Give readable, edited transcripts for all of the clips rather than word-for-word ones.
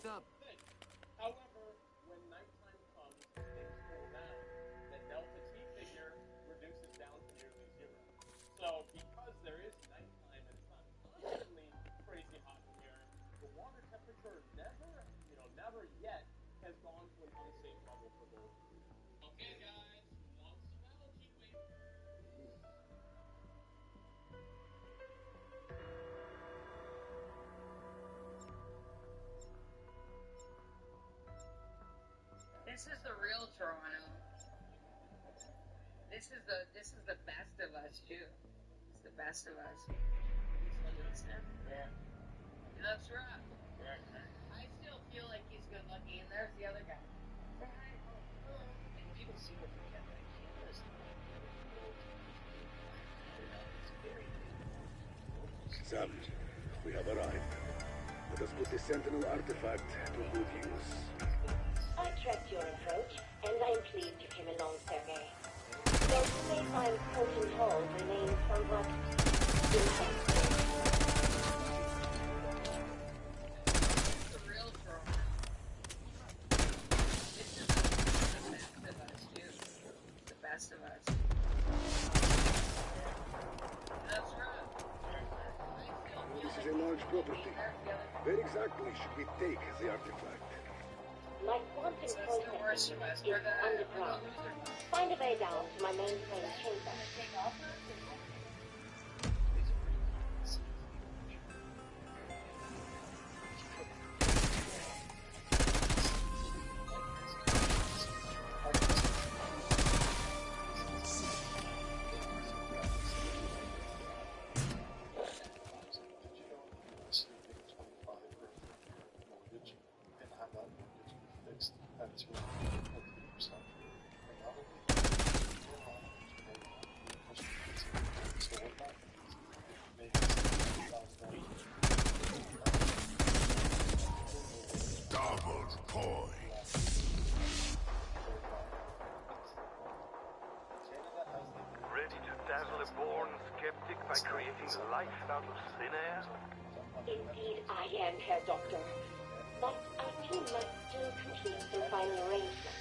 up. However, when nighttime comes and things cool down, the delta T figure reduces down to nearly zero. So because there is nighttime and it's not constantly crazy hot in here, the water temperature never yet has gone to an unsafe level for gold. Okay, guys, who wants some algae wafer? This is the real Toronto. This is the best of us too. It's the best of us. Yeah. That's right. Yeah. I still feel like he's good looking, and there's the other guy. And people seem to forget that Canada's Sam, we have arrived. Let us put the Sentinel artifact to good use. I tracked your approach, and I'm pleased you came along, Sergei. Your space-time Colton Hall remains somewhat intense. The real Toronto. This is the best of us too. The best of us. That's right. This is a large property. Where exactly should we take the artifact? My quantum processing is underground. Find a way down to my mainframe chamber. Ready to dazzle a born skeptic by creating life out of thin air? Indeed, I am, Herr Doctor. But our team must still complete some final arrangements.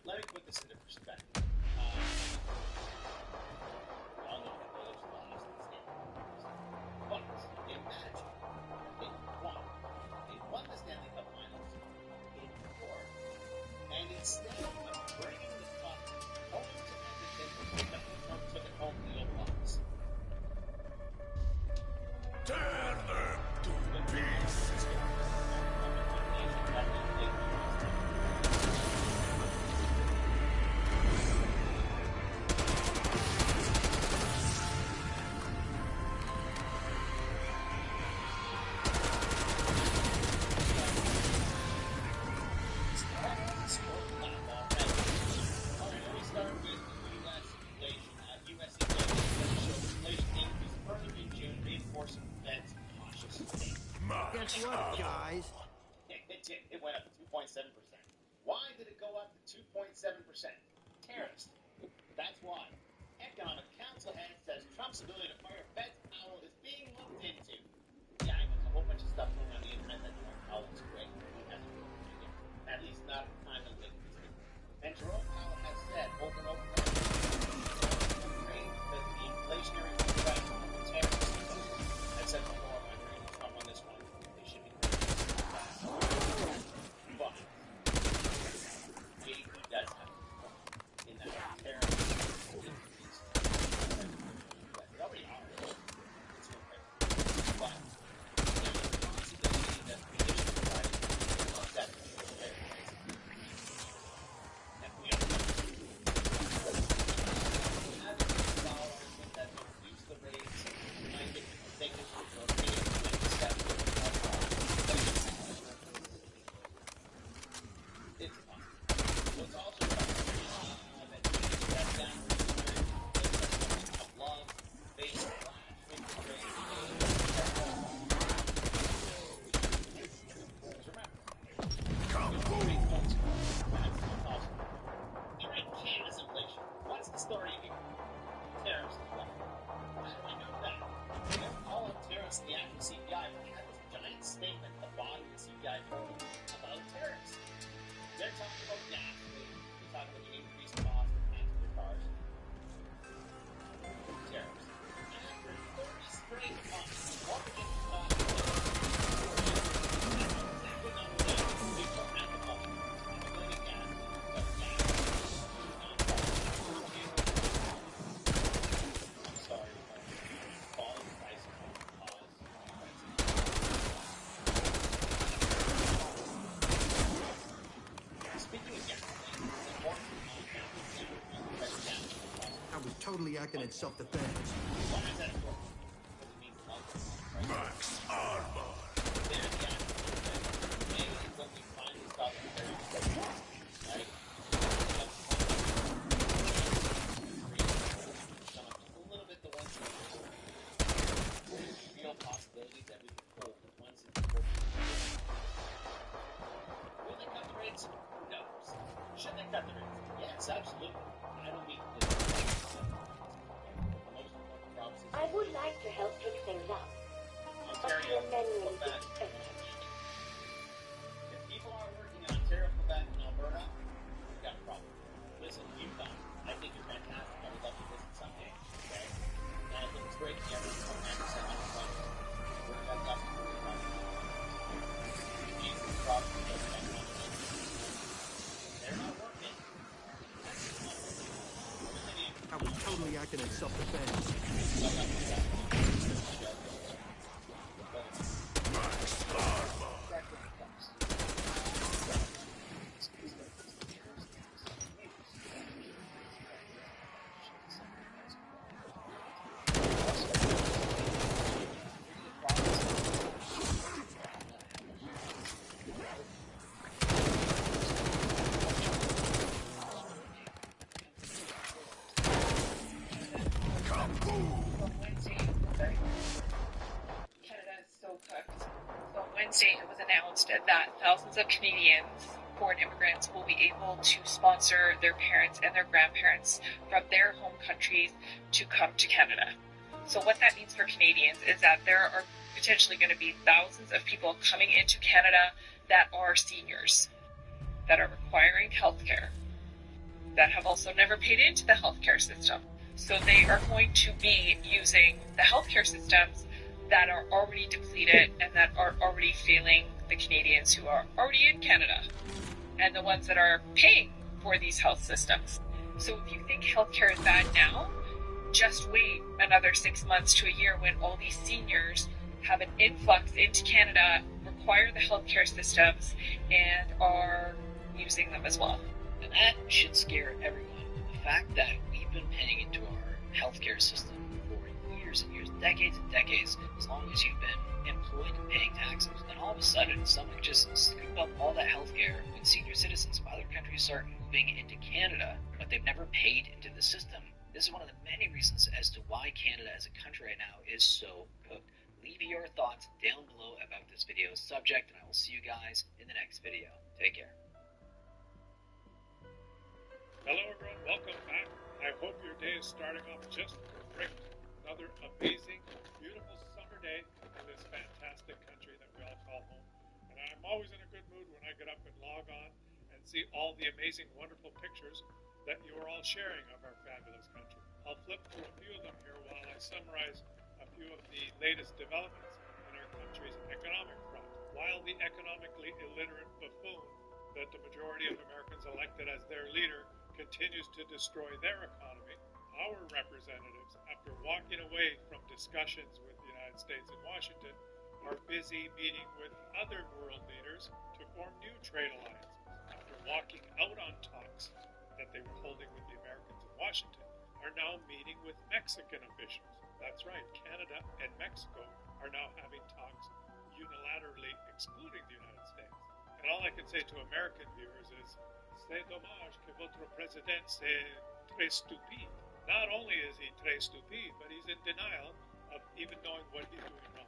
Let me put this into perspective. Y'all know that there's laws and standards. But imagine they won the Stanley Cup Finals in four, and instead of bringing the cup home to Edmonton, they took it home to the old box. Tear them to pieces! rise? It did. It went up to 2.7%. Why did it go up to 2.7%? Tariffs. That's why. Economic Council head says Trump's ability to fire Fed Powell is being looked into. Yeah, I know, there's a whole bunch of stuff going on the internet that Jerome Powell is great. He hasn't really been it. At least not at the time of making this video. And Jerome Powell has said over and over again, that the inflationary effect of the tariff system, I said before, my brain is up on this one. They should be but JP does have a point in that tariff increase. They already are. It's no crazy. But there's a possibility that the initial price will offset the tariff price. And we don't know. Having $6 that will reduce the rates, might get people thinking we're getting the next step. It's possible. What's also possible that you can step down of love, face, interest rate, You're in Canada's inflation. What's the story here? Tariffs as well. How do I know that? They have all of tariffs in the actual CPI, but they have this giant statement at the bottom of the CPI about tariffs. They're talking about gasoline. They're talking about the increased cost of passenger cars. Tariffs. After 30 straight months, what we get to talk about exactly not what they don't have the money. I'm going to gas, but gas is not I'm sorry, but falling prices will cause prices. Speaking of gasoline, it's important to know that gasoline costs. I was totally acting in self-defense. Why is that important? Because it means love. Max Armor. There's the actual thing. Maybe when we finally stop the tariffs, right? Just a little bit the ones that there's real possibilities that we can pull once it's important. Will they cut the rates? Who knows? Should they cut the rates? Yes, absolutely. I don't mean to do that. The most important provinces. I would like to help fix things up. Ontario, Quebec. If people aren't working in Ontario, Quebec, and Alberta, we've got a problem. Listen, Utah, I think you're fantastic. I would love to visit someday. Okay? And I think it's great that you have 1.9% unemployment. We're going to have to worry about it. These provinces don't have money. They're not working. I was totally acting in self-defense. Wednesday, it was announced that thousands of Canadians, foreign immigrants, will be able to sponsor their parents and their grandparents from their home countries to come to Canada. So what that means for Canadians is that there are potentially going to be thousands of people coming into Canada that are seniors, that are requiring healthcare, that have also never paid into the healthcare system. So they are going to be using the healthcare systems that are already depleted and that are already failing the Canadians who are already in Canada and the ones that are paying for these health systems. So if you think healthcare is bad now, just wait another 6 months to a year when all these seniors have an influx into Canada, require the healthcare systems, and are using them as well. And that should scare everyone. The fact that we've been paying into our healthcare system for years and years, decades and decades, as long as you've been employed and paying taxes, and all of a sudden someone just scoop up all that healthcare when senior citizens of other countries start moving into Canada, but they've never paid into the system. This is one of the many reasons as to why Canada as a country right now is so cooked. Leave your thoughts down below about this video's subject, and I will see you guys in the next video. Take care. Hello everyone, welcome back. I hope your day is starting off just great. Another amazing, beautiful summer day in this fantastic country that we all call home. And I'm always in a good mood when I get up and log on and see all the amazing, wonderful pictures that you are all sharing of our fabulous country. I'll flip through a few of them here while I summarize a few of the latest developments in our country's economic front. While the economically illiterate buffoon that the majority of Americans elected as their leader continues to destroy their economy, our representatives, after walking away from discussions with the United States and Washington, are busy meeting with other world leaders to form new trade alliances. After walking out on talks that they were holding with the Americans in Washington, are now meeting with Mexican officials. That's right, Canada and Mexico are now having talks unilaterally excluding the United States. And all I can say to American viewers is, c'est dommage que votre président c'est très stupide. Not only is he très stupide, but he's in denial of even knowing what he's doing wrong.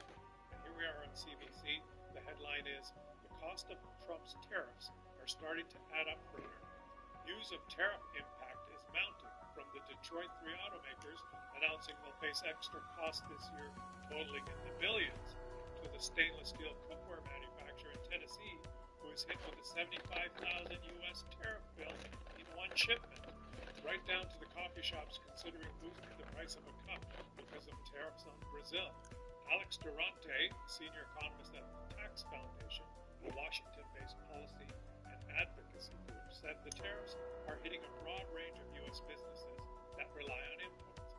And here we are on CBC. The headline is, the cost of Trump's tariffs are starting to add up for Americans. News of tariff impact is mounting, from the Detroit 3 automakers announcing they'll face extra costs this year totaling in the billions, to the stainless steel cookware manufacturer in Tennessee who is hit with a $75,000 US tariff bill in one shipment, right down to the coffee shops considering boosting the price of a cup because of tariffs on Brazil. Alex Durante, senior economist at the Tax Foundation, a Washington-based policy and advocacy group, said the tariffs are hitting a broad range of U.S. businesses that rely on imports.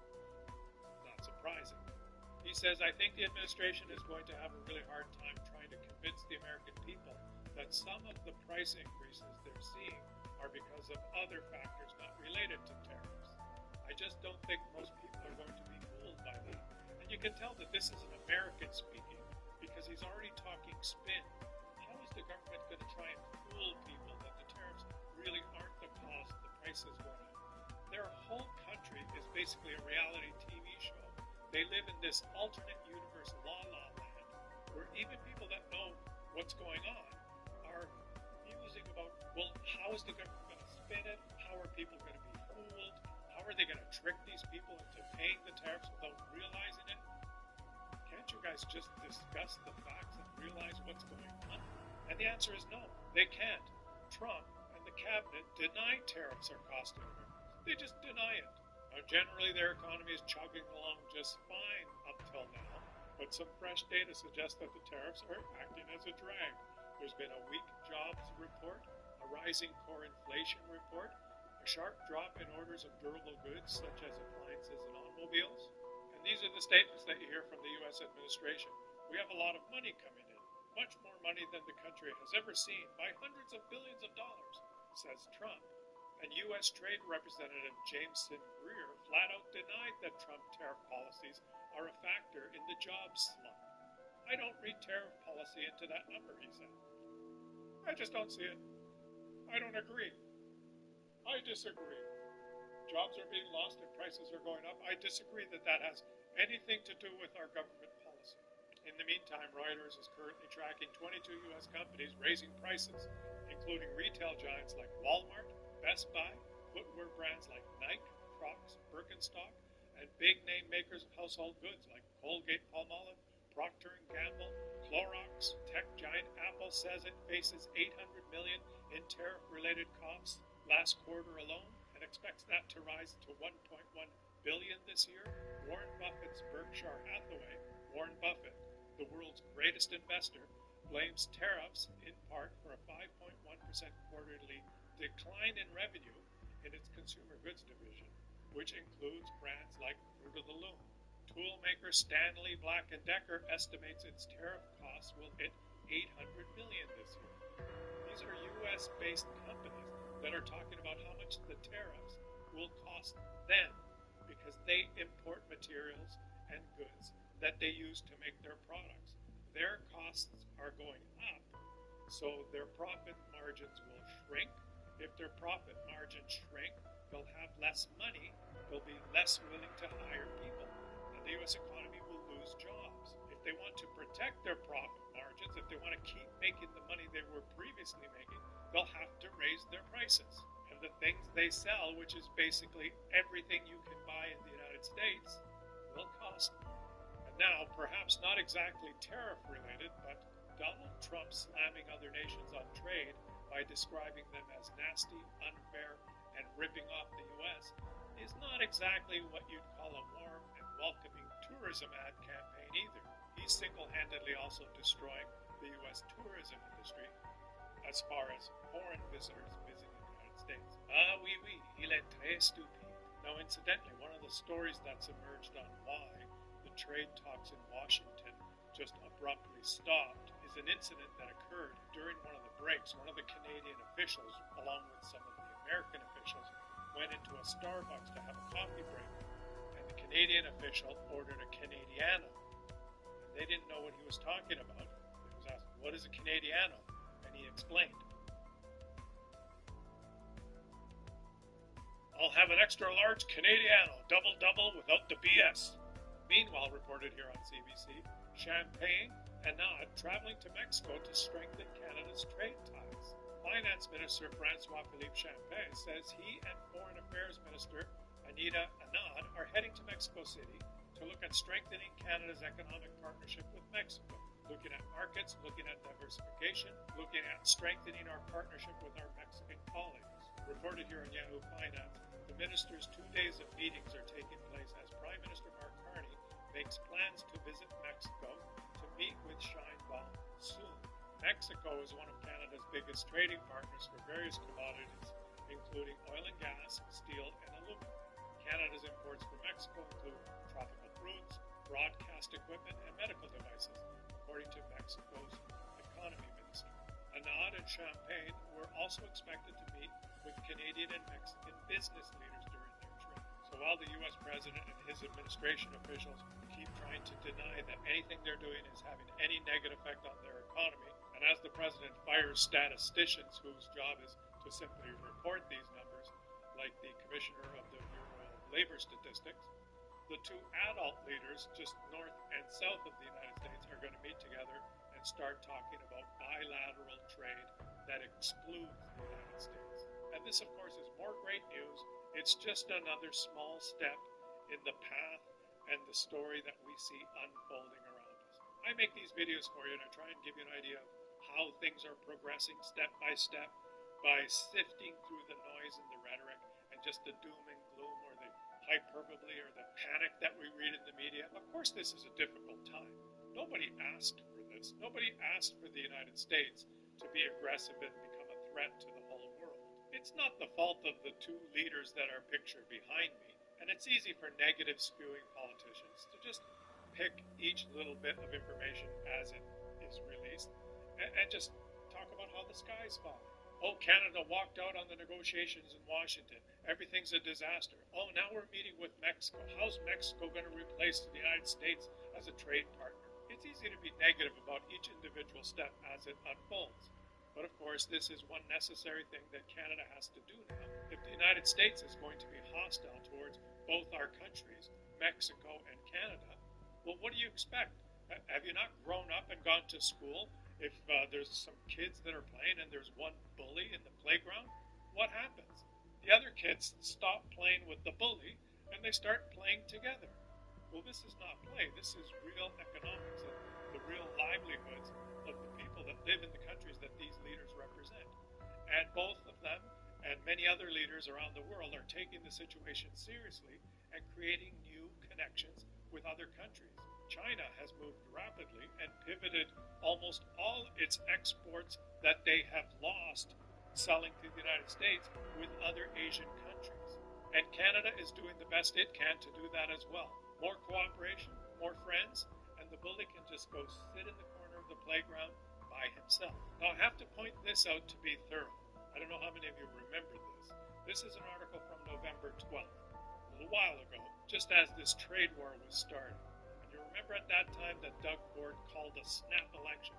Not surprising. He says, I think the administration is going to have a really hard time trying to convince the American people that some of the price increases they're seeing are because of other factors not related to tariffs. I just don't think most people are going to be fooled by that. And you can tell that this is an American speaking because he's already talking spin. How is the government going to try and fool people that the tariffs really aren't the cost, the price is going up? Their whole country is basically a reality TV show. They live in this alternate universe la-la land where even people that know what's going on are musing about, well, how is the government going to spin it? How are people going to be fooled? How are they going to trick these people into paying the tariffs without realizing it? Can't you guys just discuss the facts and realize what's going on? And the answer is no, they can't. Trump and the cabinet deny tariffs are costing Americans. They just deny it. Now, generally, their economy is chugging along just fine up till now, but some fresh data suggests that the tariffs are acting as a drag. There's been a weak jobs report, a rising core inflation report, a sharp drop in orders of durable goods such as appliances and automobiles. And these are the statements that you hear from the U.S. administration. We have a lot of money coming in, much more money than the country has ever seen, by hundreds of billions of dollars, says Trump. And U.S. Trade Representative Jameson Greer flat out denied that Trump tariff policies are a factor in the jobs slump. I don't read tariff policy into that number, he said. I just don't see it. I don't agree. I disagree. Jobs are being lost and prices are going up. I disagree that that has anything to do with our government policy. In the meantime, Reuters is currently tracking 22 U.S. companies raising prices, including retail giants like Walmart, Best Buy, footwear brands like Nike, Crocs, Birkenstock, and big-name makers of household goods like Colgate-Palmolive, Procter & Gamble, Clorox. Tech giant Apple says it faces $800 million in tariff-related costs last quarter alone and expects that to rise to $1.1 billion this year. Warren Buffett's Berkshire Hathaway, Warren Buffett, the world's greatest investor, blames tariffs in part for a 5.1% quarterly decline in revenue in its consumer goods division, which includes brands like Fruit of the Loom. Toolmaker Stanley Black & Decker estimates its tariff costs will hit $800 million this year. These are U.S.-based companies that are talking about how much the tariffs will cost them because they import materials and goods that they use to make their products. Their costs are going up, so their profit margins will shrink. If their profit margins shrink, they'll have less money, they'll be less willing to hire people, and the U.S. economy will lose jobs. If if they want to protect their profit margins, if they want to keep making the money they were previously making, they'll have to raise their prices. And the things they sell, which is basically everything you can buy in the United States, will cost more. And now, perhaps not exactly tariff-related, but Donald Trump slamming other nations on trade by describing them as nasty, unfair, and ripping off the U.S. is not exactly what you'd call a warm and welcoming tourism ad campaign either. He's single-handedly also destroying the U.S. tourism industry as far as foreign visitors visiting the United States. Ah, oui, oui, il est très stupide. Now, incidentally, one of the stories that's emerged on why the trade talks in Washington just abruptly stopped is an incident that occurred during one of the breaks. One of the Canadian officials, along with some of the American officials, went into a Starbucks to have a coffee break, and the Canadian official ordered a Canadiano. And they didn't know what he was talking about. He was asked, "What is a Canadiano?" And he explained. "I'll have an extra large Canadiano, double without the BS." Meanwhile, reported here on CBC, Champagne and Nod traveling to Mexico to strengthen Canada's trade ties. Finance Minister François-Philippe Champagne says he and Foreign Affairs Minister Anita Anand are heading to Mexico City to look at strengthening Canada's economic partnership with Mexico, looking at markets, looking at diversification, looking at strengthening our partnership with our Mexican colleagues. Reported here on Yahoo Finance, the ministers' 2 days of meetings are taking place as Prime Minister Mark Carney makes plans to visit Mexico to meet with Sheinbaum soon. Mexico is one of Canada's biggest trading partners for various commodities, including oil and gas, steel, and aluminum. Canada's imports from Mexico include tropical fruits, broadcast equipment, and medical devices, according to Mexico's economy minister. Anand and Champagne were also expected to meet with Canadian and Mexican business leaders during their trip. So while the U.S. president and his administration officials keep trying to deny that anything they're doing is having any negative effect on their economy, and as the president fires statisticians whose job is to simply report these numbers, like the commissioner of the Bureau of Labor Statistics, the two adult leaders just north and south of the United States are going to meet together and start talking about bilateral trade that excludes the United States. And this, of course, is more great news. It's just another small step in the path and the story that we see unfolding around us. I make these videos for you and I try and give you an idea of how things are progressing step by step by sifting through the noise and the rhetoric and just the doom and gloom or the hyperbole or the panic that we read in the media. Of course, this is a difficult time. Nobody asked for this. Nobody asked for the United States to be aggressive and become a threat to the whole world. It's not the fault of the two leaders that are pictured behind me, and it's easy for negative spewing politicians to just pick each little bit of information as it is released and just talk about how the sky's falling. Oh, Canada walked out on the negotiations in Washington. Everything's a disaster. Oh, now we're meeting with Mexico. How's Mexico going to replace the United States as a trade partner? It's easy to be negative about each individual step as it unfolds. But of course, this is one necessary thing that Canada has to do now. If the United States is going to be hostile towards both our countries, Mexico and Canada, well, what do you expect? Have you not grown up and gone to school? If there's some kids that are playing and there's one bully in the playground, what happens? The other kids stop playing with the bully and they start playing together. Well, this is not play. This is real economics and the real livelihoods of the people that live in the countries that these leaders represent. And both of them and many other leaders around the world are taking the situation seriously and creating new connections with other countries. China has moved rapidly and pivoted almost all its exports that they have lost selling to the United States with other Asian countries. And Canada is doing the best it can to do that as well. More cooperation, more friends, and the bully can just go sit in the corner of the playground by himself. Now, I have to point this out to be thorough. I don't know how many of you remember this. This is an article from November 12th, a little while ago, just as this trade war was starting. Remember at that time that Doug Ford called a snap election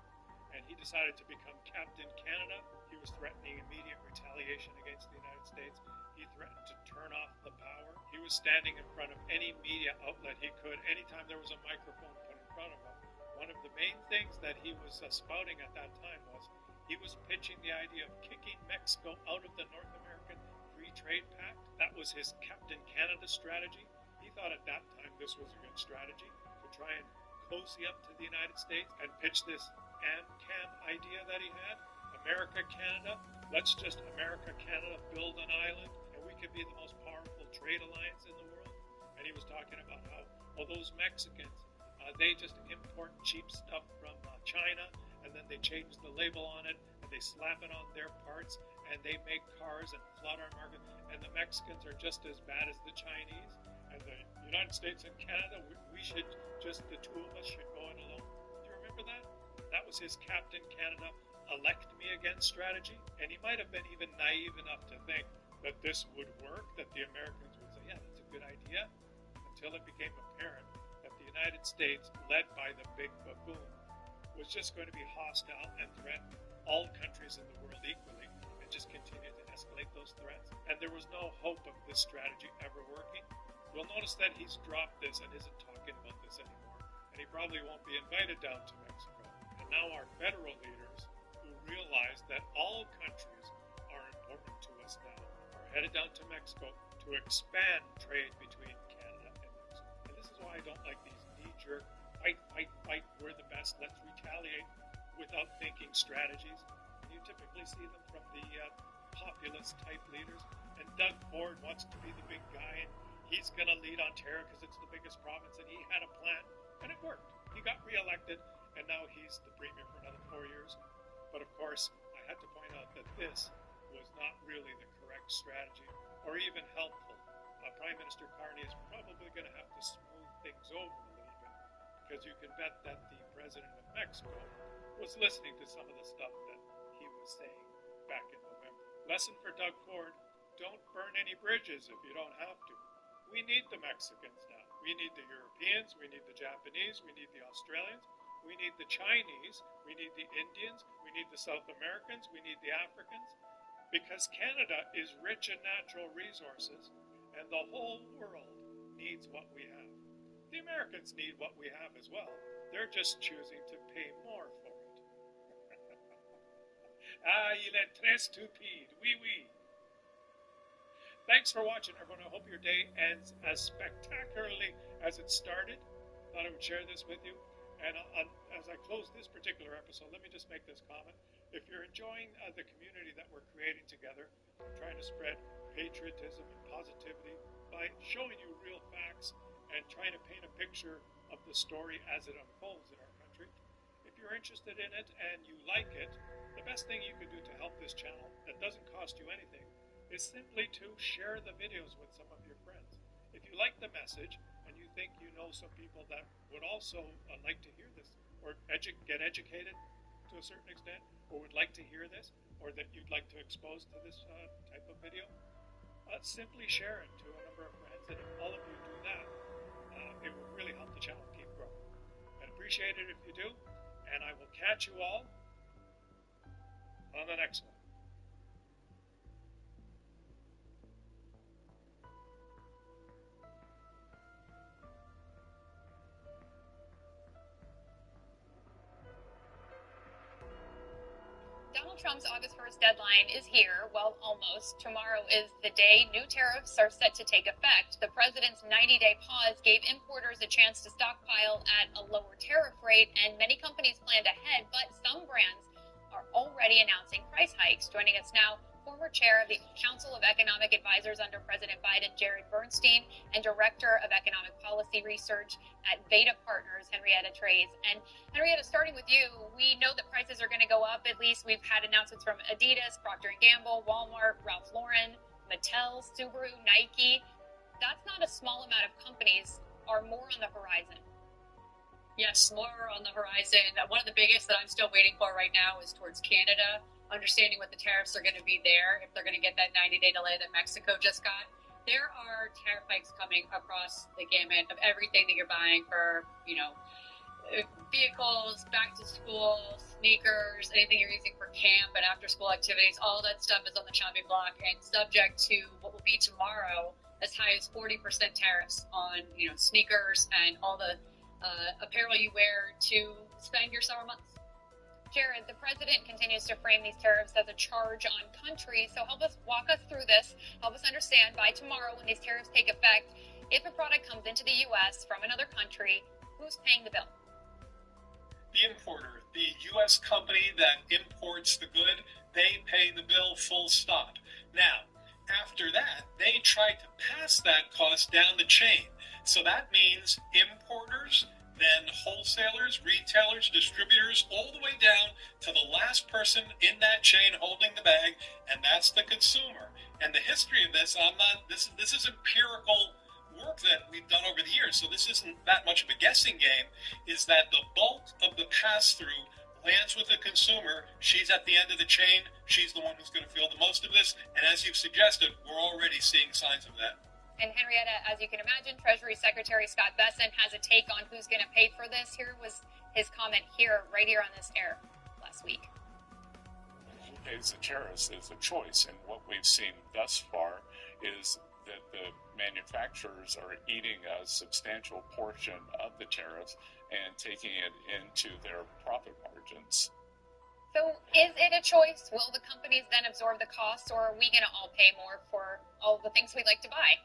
and he decided to become Captain Canada. He was threatening immediate retaliation against the United States. He threatened to turn off the power. He was standing in front of any media outlet he could. Anytime there was a microphone put in front of him, one of the main things that he was spouting at that time was he was pitching the idea of kicking Mexico out of the North American Free Trade Pact. That was his Captain Canada strategy. He thought at that time this was a good strategy to try and cozy up to the United States and pitch this AMCAM idea that he had. America, Canada, let's just America, Canada, build an island, and we can be the most powerful trade alliance in the world. And he was talking about how, well, those Mexicans, they just import cheap stuff from China, and then they change the label on it, and they slap it on their parts, and they make cars and flood our market, and the Mexicans are just as bad as the Chinese, and the United States and Canada, we should just, the two of us should go it alone. Do you remember that? That was his Captain Canada elect me again strategy, and he might have been even naive enough to think that this would work, that the Americans would say, yeah, that's a good idea, until it became apparent that the United States, led by the big buffoon, was just going to be hostile and threaten all countries in the world equally, and just continue to escalate those threats. And there was no hope of this strategy ever working. You'll notice that he's dropped this and isn't talking about this anymore, and he probably won't be invited down to Mexico. And now our federal leaders, who realize that all countries are important to us now, are headed down to Mexico to expand trade between Canada and Mexico. And this is why I don't like these knee-jerk, fight, we're the best, let's retaliate without thinking strategies. You typically see them from the populist-type leaders. And Doug Ford wants to be the big guy, and he's going to lead Ontario because it's the biggest province, and he had a plan, and it worked. He got reelected, and now he's the premier for another 4 years. But of course, I had to point out that this was not really the correct strategy, or even helpful. Prime Minister Carney is probably going to have to smooth things over a little bit, because you can bet that the president of Mexico was listening to some of the stuff that he was saying back in November. Lesson for Doug Ford: don't burn any bridges if you don't have to. We need the Mexicans now. We need the Europeans, we need the Japanese, we need the Australians, we need the Chinese, we need the Indians, we need the South Americans, we need the Africans, because Canada is rich in natural resources, and the whole world needs what we have. The Americans need what we have as well. They're just choosing to pay more for it. Il est très stupide. Oui, oui. Thanks for watching, everyone. I hope your day ends as spectacularly as it started. Thought I would share this with you. And as I close this particular episode, let me just make this comment. If you're enjoying the community that we're creating together, trying to spread patriotism and positivity by showing you real facts and trying to paint a picture of the story as it unfolds in our country, if you're interested in it and you like it, the best thing you can do to help this channel that doesn't cost you anything is simply to share the videos with some of your friends. If you like the message and you think you know some people that would also like to hear this, or get educated to a certain extent, or would like to hear this, or that you'd like to expose to this type of video, simply share it to a number of friends. And if all of you do that, it will really help the channel keep growing. I'd appreciate it if you do, and I will catch you all on the next one. Donald Trump's August 1st deadline is here. Well, almost. Tomorrow is the day new tariffs are set to take effect. The president's 90-day pause gave importers a chance to stockpile at a lower tariff rate, and many companies planned ahead, but some brands are already announcing price hikes. Joining us now, former chair of the Council of Economic Advisors under President Biden, Jared Bernstein, and Director of Economic Policy Research at Beta Partners, Henrietta Treyz. And Henrietta, starting with you, we know that prices are going to go up. At least we've had announcements from Adidas, Procter & Gamble, Walmart, Ralph Lauren, Mattel, Subaru, Nike. That's not a small amount of companies. Are more on the horizon? Yes, more on the horizon. One of the biggest that I'm still waiting for right now is towards Canada, understanding what the tariffs are going to be there, if they're going to get that 90-day delay that Mexico just got. There are tariff hikes coming across the gamut of everything that you're buying for, vehicles, back to school, sneakers, anything you're using for camp and after school activities. All that stuff is on the chopping block and subject to what will be tomorrow as high as 40% tariffs on, sneakers and all the apparel you wear to spend your summer months. Jared, the president continues to frame these tariffs as a charge on countries. So walk us through this. Help us understand by tomorrow when these tariffs take effect, if a product comes into the U.S. from another country, who's paying the bill? The importer, the U.S. company that imports the good, they pay the bill, full stop. Now, after that, they try to pass that cost down the chain. So that means importers, then wholesalers, retailers, distributors, all the way down to the last person in that chain holding the bag, and that's the consumer. And the history of this, this is empirical work that we've done over the years, so this isn't that much of a guessing game, is that the bulk of the pass-through lands with the consumer. She's at the end of the chain. She's the one who's going to feel the most of this, and as you've suggested, we're already seeing signs of that. And Henrietta, as you can imagine, Treasury Secretary Scott Bessent has a take on who's going to pay for this. Here was his comment right here on this air last week. Who pays the tariffs is a choice, and what we've seen thus far is that the manufacturers are eating a substantial portion of the tariffs and taking it into their profit margins. So is it a choice? Will the companies then absorb the costs, or are we going to all pay more for all the things we like to buy?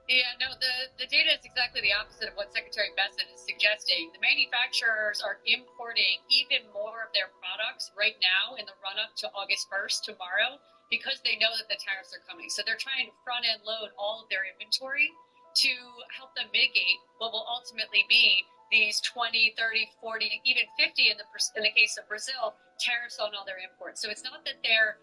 Yeah, no, the data is exactly the opposite of what Secretary Bessent is suggesting. The manufacturers are importing even more of their products right now in the run-up to August 1st, tomorrow, because they know that the tariffs are coming. So they're trying to front-end load all of their inventory to help them mitigate what will ultimately be these 20, 30, 40, even 50 in the case of Brazil, tariffs on all their imports. So it's not that they're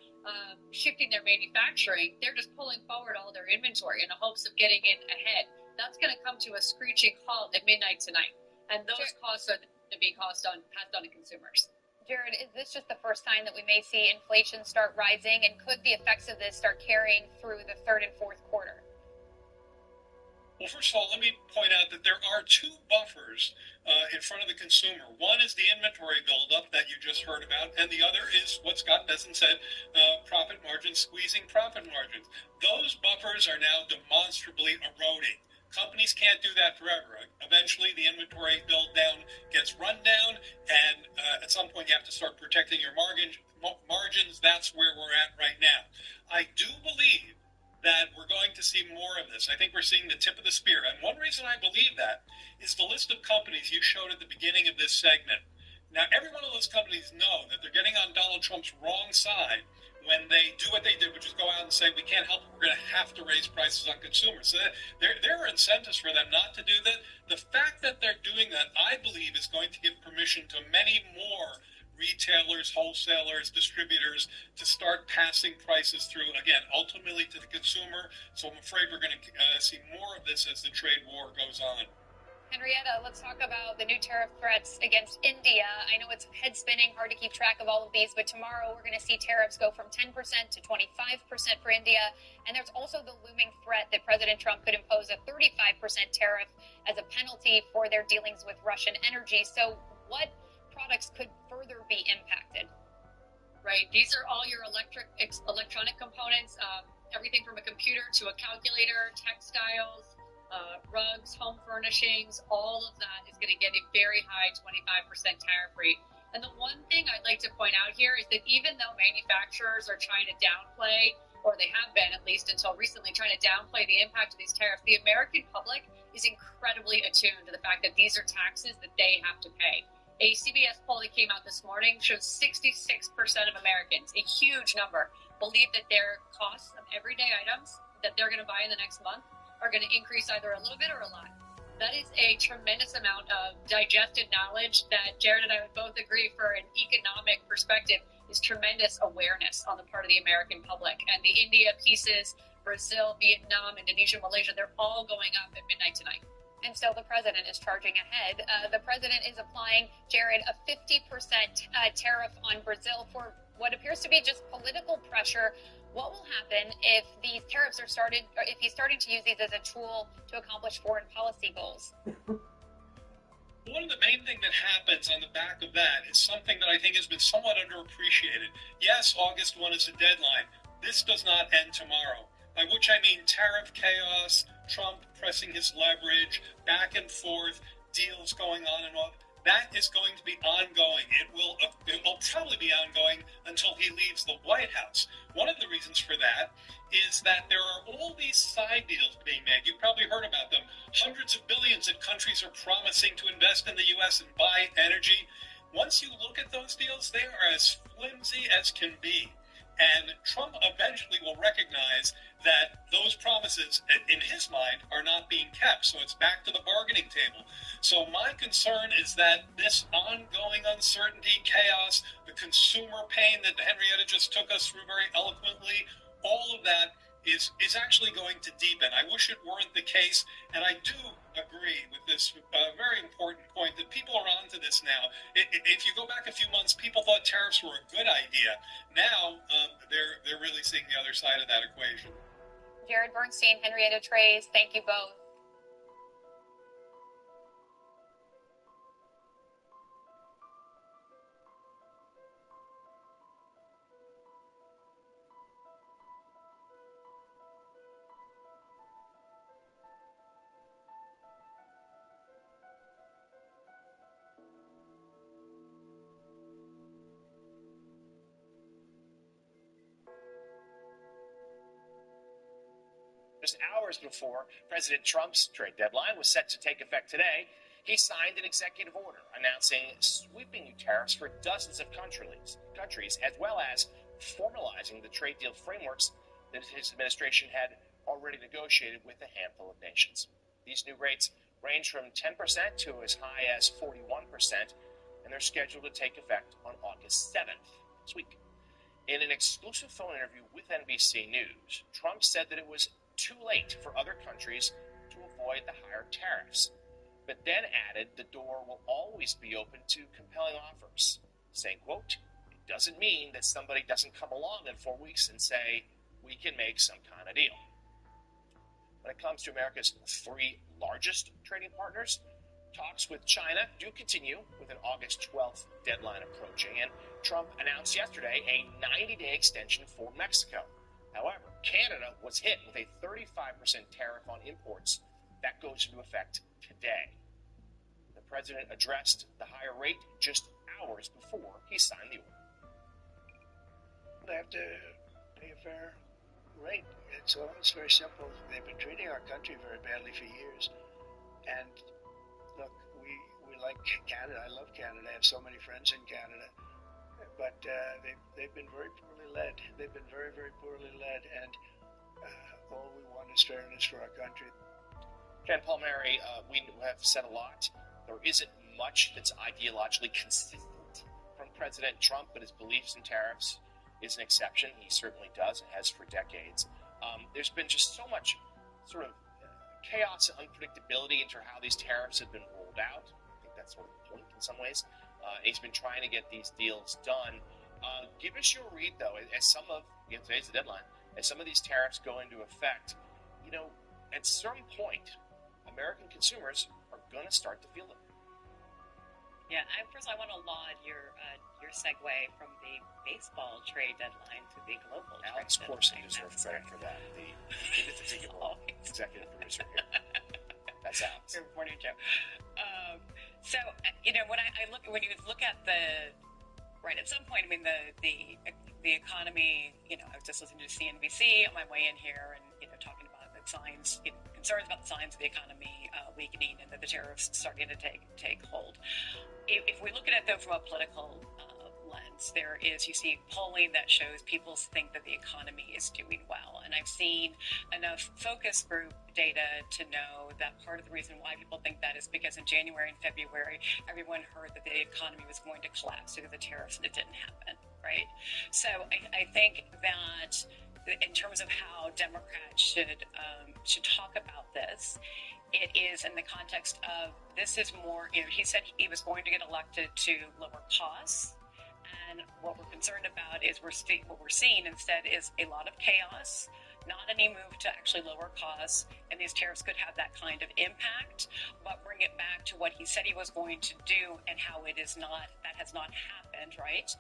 shifting their manufacturing, they're just pulling forward all their inventory in the hopes of getting in ahead. That's going to come to a screeching halt at midnight tonight. And those costs are going to be passed on to consumers. Jared, is this just the first time that we may see inflation start rising? And could the effects of this start carrying through the third and fourth quarter? Well, first of all, let me point out that there are two buffers in front of the consumer. One is the inventory buildup that you just heard about, and the other is what Scott Bessent said, profit margins, squeezing profit margins. Those buffers are now demonstrably eroding. Companies can't do that forever. Eventually, the inventory build down gets run down, and at some point you have to start protecting your margins. That's where we're at right now. I do believe that we're going to see more of this. I think we're seeing the tip of the spear. And one reason I believe that is the list of companies you showed at the beginning of this segment. Now, every one of those companies know that they're getting on Donald Trump's wrong side when they do what they did, which is go out and say, we can't help it, we're going to have to raise prices on consumers. So there are incentives for them not to do that. The fact that they're doing that, I believe, is going to give permission to many more retailers, wholesalers, distributors to start passing prices through, again, ultimately to the consumer. So I'm afraid we're going to see more of this as the trade war goes on. Henrietta, let's talk about the new tariff threats against India. I know it's head-spinning, hard to keep track of all of these, but tomorrow we're going to see tariffs go from 10% to 25% for India. And there's also the looming threat that President Trump could impose a 35% tariff as a penalty for their dealings with Russian energy. So what products could further be impacted? Right. These are all your electronic components, everything from a computer to a calculator, textiles, rugs, home furnishings, all of that is going to get a very high 25% tariff rate. And the one thing I'd like to point out here is that even though manufacturers are trying to downplay, or they have been at least until recently, trying to downplay the impact of these tariffs, the American public is incredibly attuned to the fact that these are taxes that they have to pay. A CBS poll that came out this morning shows 66% of Americans, a huge number, believe that their costs of everyday items that they're going to buy in the next month are going to increase either a little bit or a lot. That is a tremendous amount of digested knowledge that Jared and I would both agree, for an economic perspective, is tremendous awareness on the part of the American public. And the India pieces, Brazil, Vietnam, Indonesia, Malaysia, they're all going up at midnight tonight. And still the president is charging ahead. The president is applying, Jared, a 50% tariff on Brazil for what appears to be just political pressure. What will happen if these tariffs are started, or if he's starting to use these as a tool to accomplish foreign policy goals? One of the main things that happens on the back of that is something that I think has been somewhat underappreciated. Yes, August 1 is the deadline. This does not end tomorrow. By which I mean tariff chaos, Trump pressing his leverage, back and forth. deals going on and all. That is going to be ongoing. It will probably be ongoing until he leaves the White House. One of the reasons for that is that there are all these side deals being made. You've probably heard about them. Hundreds of billions that countries are promising to invest in the U.S. and buy energy. Once you look at those deals, they are as flimsy as can be. And Trump eventually will recognize that those promises, in his mind, are not being kept. So it's back to the bargaining table. So my concern is that this ongoing uncertainty, chaos, the consumer pain that Henrietta just took us through very eloquently, all of that is actually going to deepen. I wish it weren't the case, and I do agree with this very important point that people are onto this now. If you go back a few months, people thought tariffs were a good idea. Now, they're really seeing the other side of that equation. Jared Bernstein, Henrietta Treyz, thank you both. Just hours before President Trump's trade deadline was set to take effect today, he signed an executive order announcing sweeping new tariffs for dozens of countries, as well as formalizing the trade deal frameworks that his administration had already negotiated with a handful of nations. These new rates range from 10% to as high as 41%, and they're scheduled to take effect on August 7th, this week. In an exclusive phone interview with NBC News, Trump said that it was too late for other countries to avoid the higher tariffs, but then added the door will always be open to compelling offers, saying, quote, "It doesn't mean that somebody doesn't come along in 4 weeks and say, we can make some kind of deal." When it comes to America's three largest trading partners, talks with China do continue with an August 12th deadline approaching, and Trump announced yesterday a 90-day extension for Mexico. However, Canada was hit with a 35% tariff on imports. That goes into effect today. The president addressed the higher rate just hours before he signed the order. They have to pay a fair rate. It's very simple. They've been treating our country very badly for years. And look, we like Canada. I love Canada. I have so many friends in Canada. But they've been very poorly led. They've been very, very poorly led. And all we want is fairness for our country. Ken Palmieri, we have said a lot. There isn't much that's ideologically consistent from President Trump, but his beliefs in tariffs is an exception. He certainly does and has for decades. There's been just so much sort of chaos and unpredictability into how these tariffs have been rolled out. I think that's sort of the point in some ways. He's been trying to get these deals done. Give us your read, though, as some of, today's the deadline, as some of these tariffs go into effect, at some point, American consumers are going to start to feel it. Yeah, first I want to laud your segue from the baseball trade deadline to the global Alex trade Corson deadline. deserves credit for that. The indefatigable executive producer here. That's Alex. Good morning, Joe. So when you look at at some point, I mean, the economy, I was just listening to CNBC on my way in here and, talking about the signs, concerns about the signs of the economy weakening and that the tariffs starting to take hold. If we look at it, though, from a political lens, you see polling that shows people think that the economy is doing well. And I've seen enough focus group data to know that part of the reason why people think that is because in January and February, everyone heard that the economy was going to collapse because of the tariffs, and it didn't happen, right? So I think that in terms of how Democrats should talk about this, it is in the context of this is more, he said he was going to get elected to lower costs. And what we're concerned about is what we're seeing instead is a lot of chaos, not any move to actually lower costs, and these tariffs could have that kind of impact, but bring it back to what he said he was going to do and how it is not, that has not happened, right?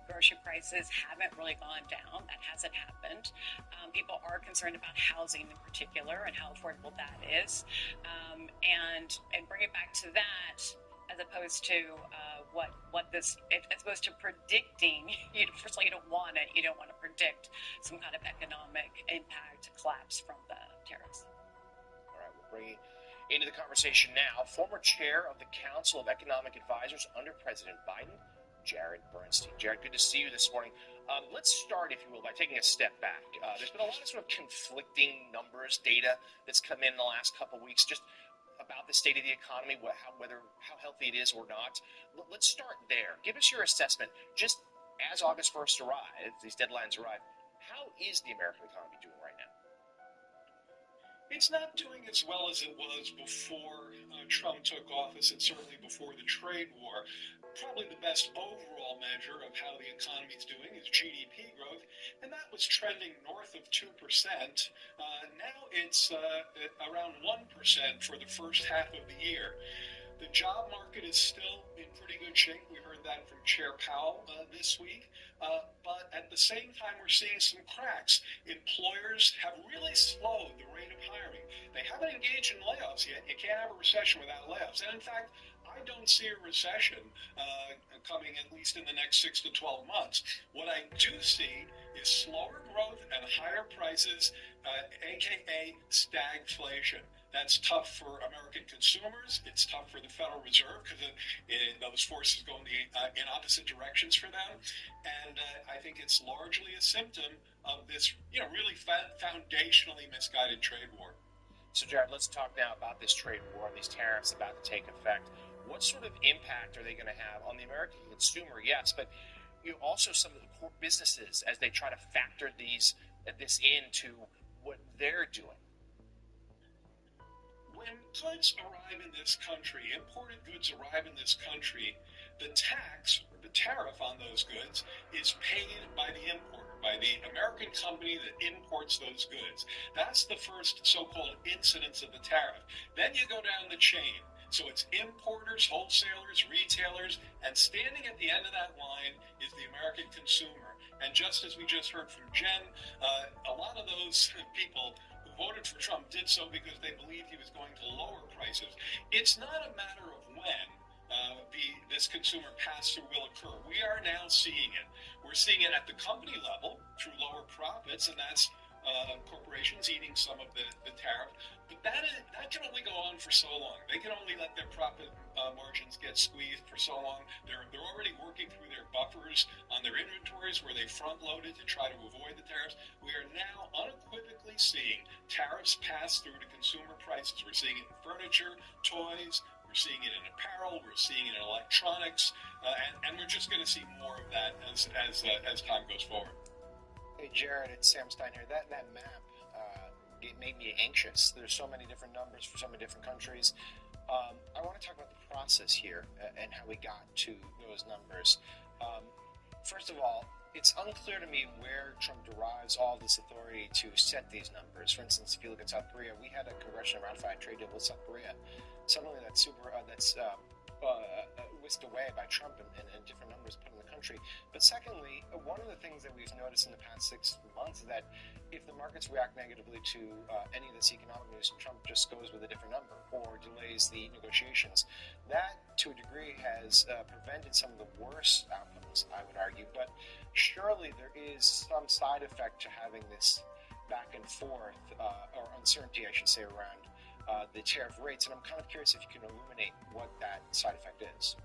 Grocery prices haven't really gone down. That hasn't happened. People are concerned about housing in particular and how affordable that is. And bring it back to that, as opposed to what this, as opposed to predicting. First of all, you don't want it. You don't want to predict some kind of economic impact collapse from the tariffs. All right, we'll bring into the conversation now former chair of the Council of Economic Advisors under President Biden, Jared Bernstein. Jared, good to see you this morning. Let's start, if you will, by taking a step back. There's been a lot of sort of conflicting numbers, data that's come in the last couple of weeks, just about the state of the economy, how healthy it is or not. Let's start there. Give us your assessment. Just as August 1st arrives, these deadlines arrive, how is the American economy doing right now? It's not doing as well as it was before Trump took office, and certainly before the trade war. Probably the best overall measure of how the economy is doing is GDP growth, and that was trending north of 2%. Now it's around 1% for the first half of the year. The job market is still in pretty good shape. We heard that from Chair Powell this week. But at the same time, we're seeing some cracks. Employers have really slowed the rate of hiring. They haven't engaged in layoffs yet. You can't have a recession without layoffs. And in fact, I don't see a recession coming at least in the next 6 to 12 months. What I do see is slower growth and higher prices, aka stagflation. That's tough for American consumers. It's tough for the Federal Reserve because those forces go in opposite directions for them. And I think it's largely a symptom of this, really foundationally misguided trade war. So, Jared, let's talk now about this trade war and these tariffs about to take effect. What sort of impact are they going to have on the American consumer? Yes, but also some of the core businesses as they try to factor this into what they're doing. When goods arrive in this country, imported goods arrive in this country, the tax, or the tariff on those goods, is paid by the importer, by the American company that imports those goods. That's the first so-called incidence of the tariff. Then you go down the chain. So it's importers, wholesalers, retailers, and standing at the end of that line is the American consumer. And just as we just heard from Jen, a lot of those people who voted for Trump did so because they believed he was going to lower prices. It's not a matter of when this consumer pass-through will occur. We are now seeing it. We're seeing it at the company level through lower profits, and that's corporations eating some of the tariff. But that can only go on for so long. They can only let their profit margins get squeezed for so long. They're already working through their buffers on their inventories where they front-loaded to try to avoid the tariffs. We are now unequivocally seeing tariffs pass through to consumer prices. We're seeing it in furniture, toys, we're seeing it in apparel, we're seeing it in electronics, and we're just going to see more of that as time goes forward. Hey, Jared, it's Sam Stein here. That map, it made me anxious. There's so many different numbers for so many different countries. I want to talk about the process here and how we got to those numbers. First of all, it's unclear to me where Trump derives all this authority to set these numbers. For instance, if you look at South Korea, we had a congressionally ratified trade deal with South Korea. Suddenly that's whisked away by Trump and different numbers put in the country. But secondly, one of the things that we've noticed in the past 6 months is that if the markets react negatively to any of this economic news, Trump just goes with a different number or delays the negotiations. That, to a degree, has prevented some of the worst outcomes, I would argue. But surely there is some side effect to having this back and forth, or uncertainty, I should say, around the tariff rates. And I'm kind of curious if you can illuminate what that side effect is.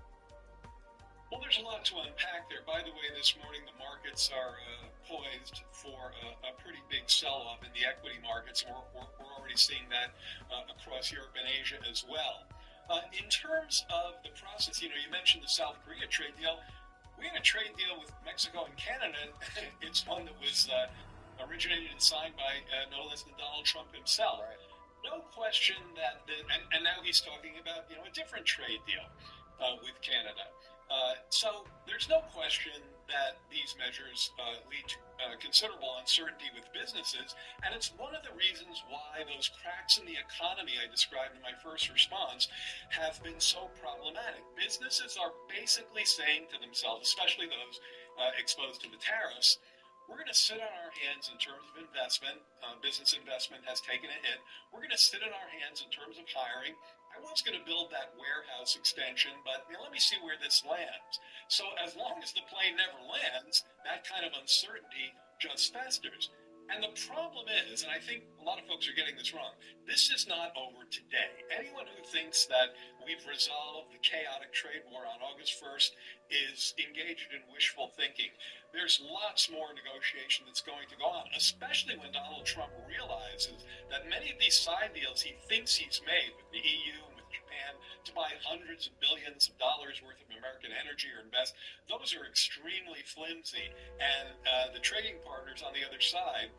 Well, there's a lot to unpack there. By the way, this morning the markets are poised for a pretty big sell-off in the equity markets, and we're already seeing that across Europe and Asia as well. In terms of the process, you mentioned the South Korea trade deal. We had a trade deal with Mexico and Canada. It's one that was originated and signed by no less than Donald Trump himself. Right. No question that, and now he's talking about a different trade deal with Canada. So there's no question that these measures lead to considerable uncertainty with businesses, and it's one of the reasons why those cracks in the economy I described in my first response have been so problematic. Businesses are basically saying to themselves, especially those exposed to the tariffs, we're going to sit on our hands in terms of investment. Business investment has taken a hit. We're going to sit on our hands in terms of hiring. I was going to build that warehouse extension, but let me see where this lands. So as long as the plane never lands, that kind of uncertainty just festers. And the problem is, and I think a lot of folks are getting this wrong, this is not over today. Anyone who thinks that we've resolved the chaotic trade war on August 1st is engaged in wishful thinking. There's lots more negotiation that's going to go on, especially when Donald Trump realizes that many of these side deals he thinks he's made with the EU and with Japan to buy hundreds of billions of dollars worth of American energy or invest, those are extremely flimsy. And the trading partners on the other side,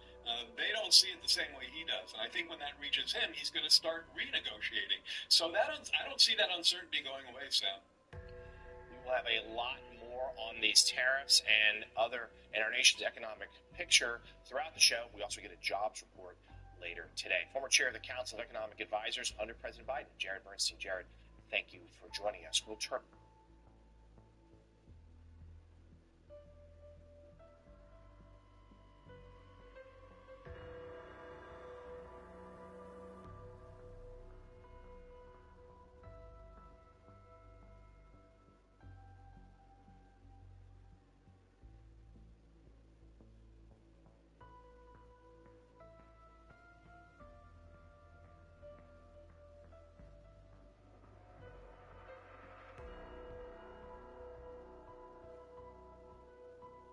they don't see it the same way he does. And I think when that reaches him, he's going to start renegotiating. So I don't see that uncertainty going away, Sam. We will have a lot more on these tariffs and our nation's economic picture throughout the show. We also get a jobs report later today. Former chair of the Council of Economic Advisors under President Biden, Jared Bernstein. Jared, thank you for joining us. We'll turn.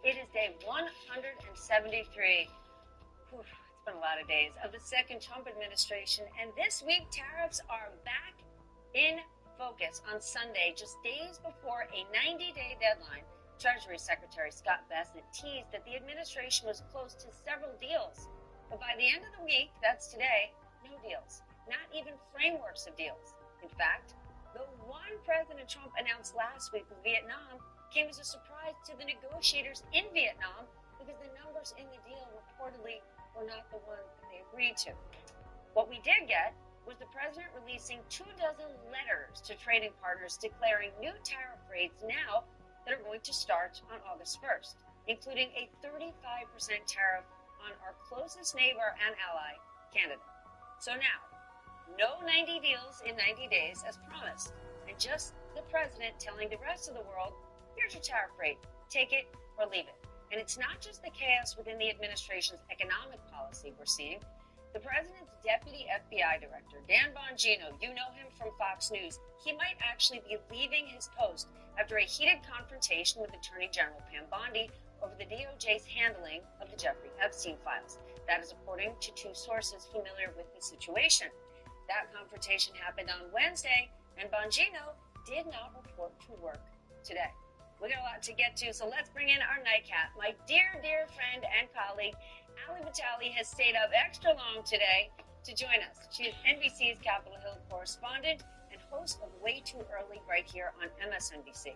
It is day 173. It's been a lot of days of the second Trump administration, and this week tariffs are back in focus. On Sunday, just days before a 90-day deadline, Treasury Secretary Scott Bessent teased that the administration was close to several deals. But by the end of the week, that's today, no deals, not even frameworks of deals. In fact, the one President Trump announced last week with Vietnam came as a surprise to the negotiators in Vietnam because the numbers in the deal reportedly were not the ones that they agreed to. What we did get was the president releasing 24 letters to trading partners declaring new tariff rates now that are going to start on August 1st, including a 35% tariff on our closest neighbor and ally, Canada. So now, no 90 deals in 90 days as promised, and just the president telling the rest of the world, here's your tariff rate, take it or leave it. And it's not just the chaos within the administration's economic policy we're seeing. The president's deputy FBI director, Dan Bongino, you know him from Fox News, he might actually be leaving his post after a heated confrontation with Attorney General Pam Bondi over the DOJ's handling of the Jeffrey Epstein files. That is according to two sources familiar with the situation. That confrontation happened on Wednesday, and Bongino did not report to work today. We got a lot to get to, so let's bring in our nightcap. My dear, dear friend and colleague, Ali Vitale, has stayed up extra long today to join us. She is NBC's Capitol Hill correspondent and host of Way Too Early right here on MSNBC.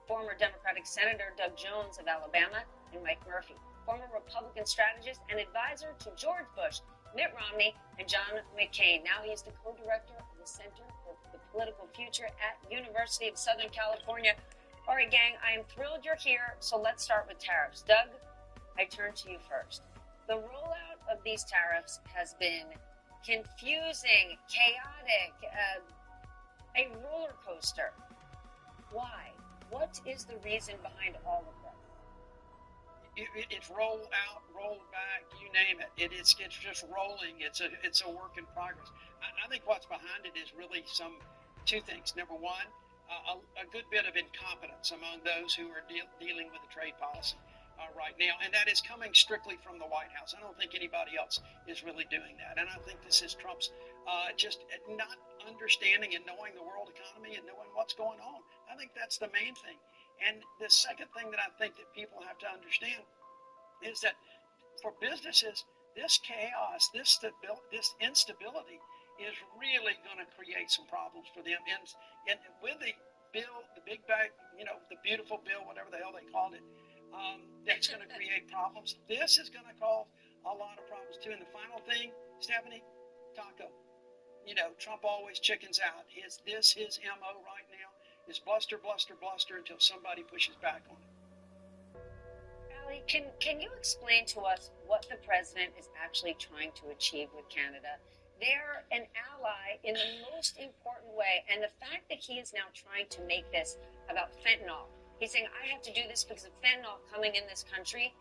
Former Democratic Senator Doug Jones of Alabama and Mike Murphy. Former Republican strategist and advisor to George Bush, Mitt Romney, and John McCain. Now he is the co-director of the Center for the Political Future at University of Southern California. All right, gang, I am thrilled you're here, so let's start with tariffs. Doug, I turn to you first. The rollout of these tariffs has been confusing, chaotic, a roller coaster. Why? What is the reason behind all of this? It's rolled out, rolled back, you name it. It's just rolling. It's a work in progress. I think what's behind it is really two things. Number one, a good bit of incompetence among those who are dealing with the trade policy right now, and that is coming strictly from the White House. I don't think anybody else is really doing that, and I think this is Trump's just not understanding and knowing the world economy and knowing what's going on. I think that's the main thing. And the second thing that I think that people have to understand is that for businesses, this chaos, this instability is really going to create some problems for them. And with the bill, the big bag, the beautiful bill, whatever the hell they called it, That's going to create problems. This is going to cause a lot of problems too. And the final thing, Stephanie, taco. You know, Trump always chickens out. Is this his MO right now? Is bluster, bluster, bluster until somebody pushes back on it? Ali, can you explain to us what the president is actually trying to achieve with Canada? They're an ally in the most important way, and the fact that he is now trying to make this about fentanyl, he's saying, I have to do this because of fentanyl coming in this country.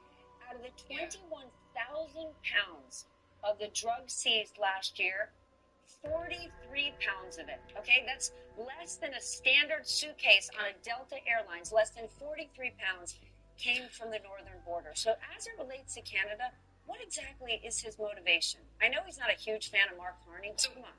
Out of the 21,000 pounds of the drug seized last year, 43 pounds of it, okay? That's less than a standard suitcase on a Delta Airlines. Less than 43 pounds came from the northern border. So as it relates to Canada, what exactly is his motivation? I know he's not a huge fan of Mark Carney, but come on.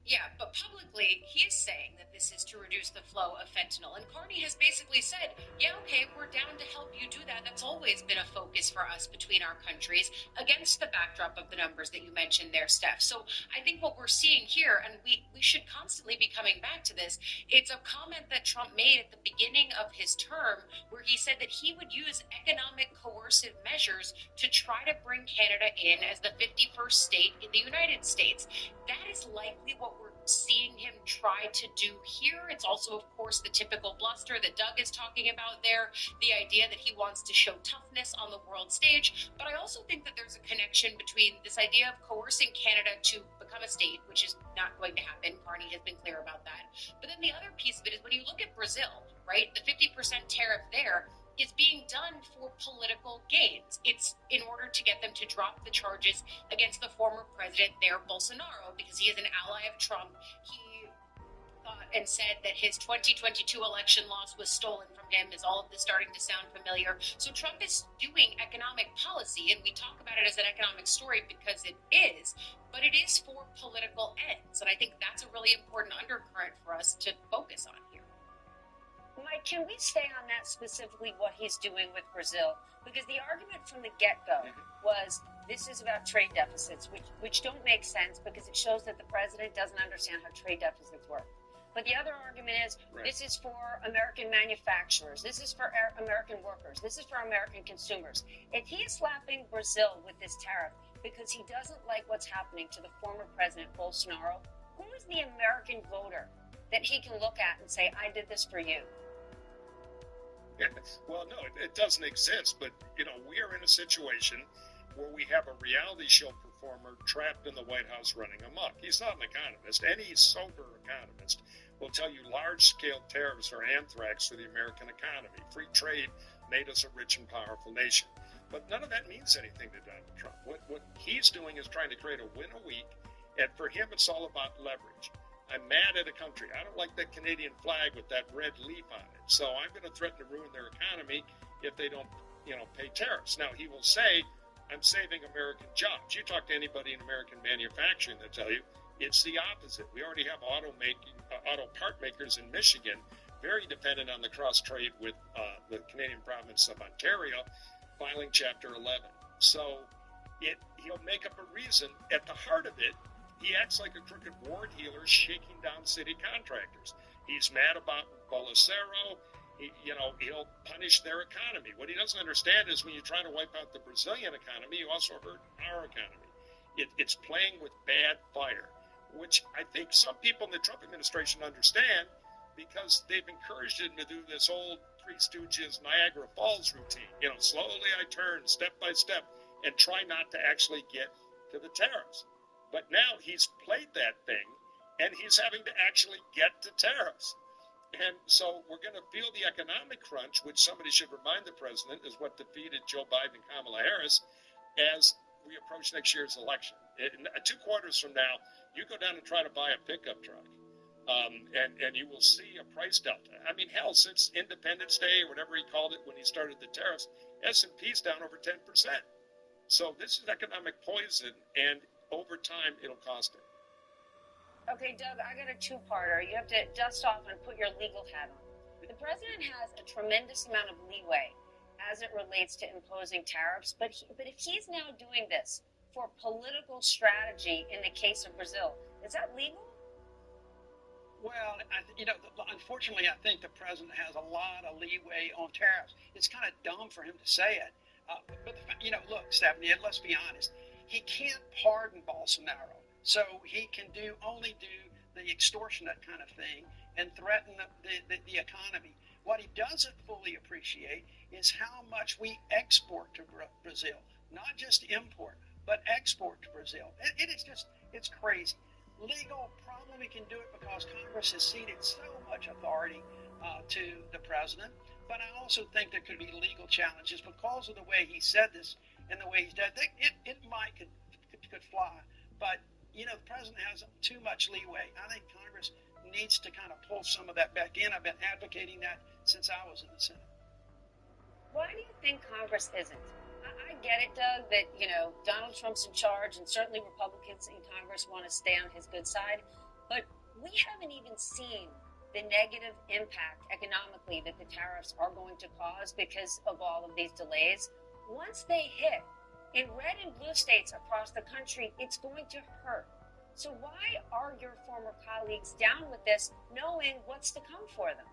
Yeah, but publicly, he is saying that this is to reduce the flow of fentanyl. And Carney has basically said, yeah, okay, we're down to help you do that. That's always been a focus for us between our countries against the backdrop of the numbers that you mentioned there, Steph. So I think what we're seeing here, and we should constantly be coming back to this, it's a comment that Trump made at the beginning of his term where he said that he would use economic coercive measures to try to bring Canada in as the 51st state in the United States. That is likely what we're seeing him try to do here. It's also, of course, the typical bluster that Doug is talking about there, the idea that he wants to show toughness on the world stage. But I also think that there's a connection between this idea of coercing Canada to become a state, which is not going to happen. Carney has been clear about that. But then the other piece of it is when you look at Brazil, right, the 50% tariff there is being done for political gains. It's in order to get them to drop the charges against the former president there, Bolsonaro, because he is an ally of Trump. He thought and said that his 2022 election loss was stolen from him. Is all of this starting to sound familiar? So Trump is doing economic policy, and we talk about it as an economic story because it is, but it is for political ends. And I think that's a really important undercurrent for us to focus on here. Mike, can we stay on that specifically, what he's doing with Brazil? Because the argument from the get-go was this is about trade deficits, which don't make sense because it shows that the president doesn't understand how trade deficits work. But the other argument is this is for American manufacturers. This is for American workers. This is for American consumers. If he is slapping Brazil with this tariff because he doesn't like what's happening to the former president, Bolsonaro, who is the American voter that he can look at and say, I did this for you? Well, no, it doesn't exist. But, you know, we are in a situation where we have a reality show performer trapped in the White House running amok. He's not an economist. Any sober economist will tell you large-scale tariffs are anthrax for the American economy. Free trade made us a rich and powerful nation. But none of that means anything to Donald Trump. What he's doing is trying to create a win a week, and for him it's all about leverage. I'm mad at a country. I don't like that Canadian flag with that red leaf on it. So I'm going to threaten to ruin their economy if they don't, pay tariffs. Now, he will say, I'm saving American jobs. You talk to anybody in American manufacturing, they'll tell you it's the opposite. We already have auto part makers in Michigan, very dependent on the cross trade with the Canadian province of Ontario, filing Chapter 11. So he'll make up a reason. At the heart of it, he acts like a crooked ward healer shaking down city contractors. He's mad about Bolsonaro. He'll punish their economy. What he doesn't understand is when you try to wipe out the Brazilian economy, you also hurt our economy. It's playing with bad fire, which I think some people in the Trump administration understand because they've encouraged him to do this old Three Stooges Niagara Falls routine. Slowly I turn, step by step, and try not to actually get to the tariffs. But now he's played that thing, and he's having to actually get to tariffs. And so we're going to feel the economic crunch, which somebody should remind the president is what defeated Joe Biden and Kamala Harris, as we approach next year's election. 2 quarters from now, you go down and try to buy a pickup truck, and you will see a price delta. I mean, hell, since Independence Day, or whatever he called it when he started the tariffs, S&P's down over 10%. So this is economic poison, and over time, it'll cost him. Okay, Doug, I got a two-parter. You have to dust off and put your legal hat on. The president has a tremendous amount of leeway as it relates to imposing tariffs, but if he's now doing this for political strategy in the case of Brazil, is that legal? Well, unfortunately, I think the president has a lot of leeway on tariffs. It's kind of dumb for him to say it. Look, Stephanie, let's be honest. He can't pardon Bolsonaro, so he can only do the extortionate kind of thing and threaten the economy. What he doesn't fully appreciate is how much we export to Brazil, not just import, but export to Brazil. It's crazy. Legal, probably can do it because Congress has ceded so much authority to the president. But I also think there could be legal challenges because of the way he said this and the way he's done it. It might could fly, but the president has too much leeway. I think Congress needs to kind of pull some of that back in. I've been advocating that since I was in the Senate. Why do you think Congress isn't? I get it, Doug, that, Donald Trump's in charge, and certainly Republicans in Congress want to stay on his good side. But we haven't even seen the negative impact economically that the tariffs are going to cause because of all of these delays. Once they hit, in red and blue states across the country, it's going to hurt. So why are your former colleagues down with this, knowing what's to come for them?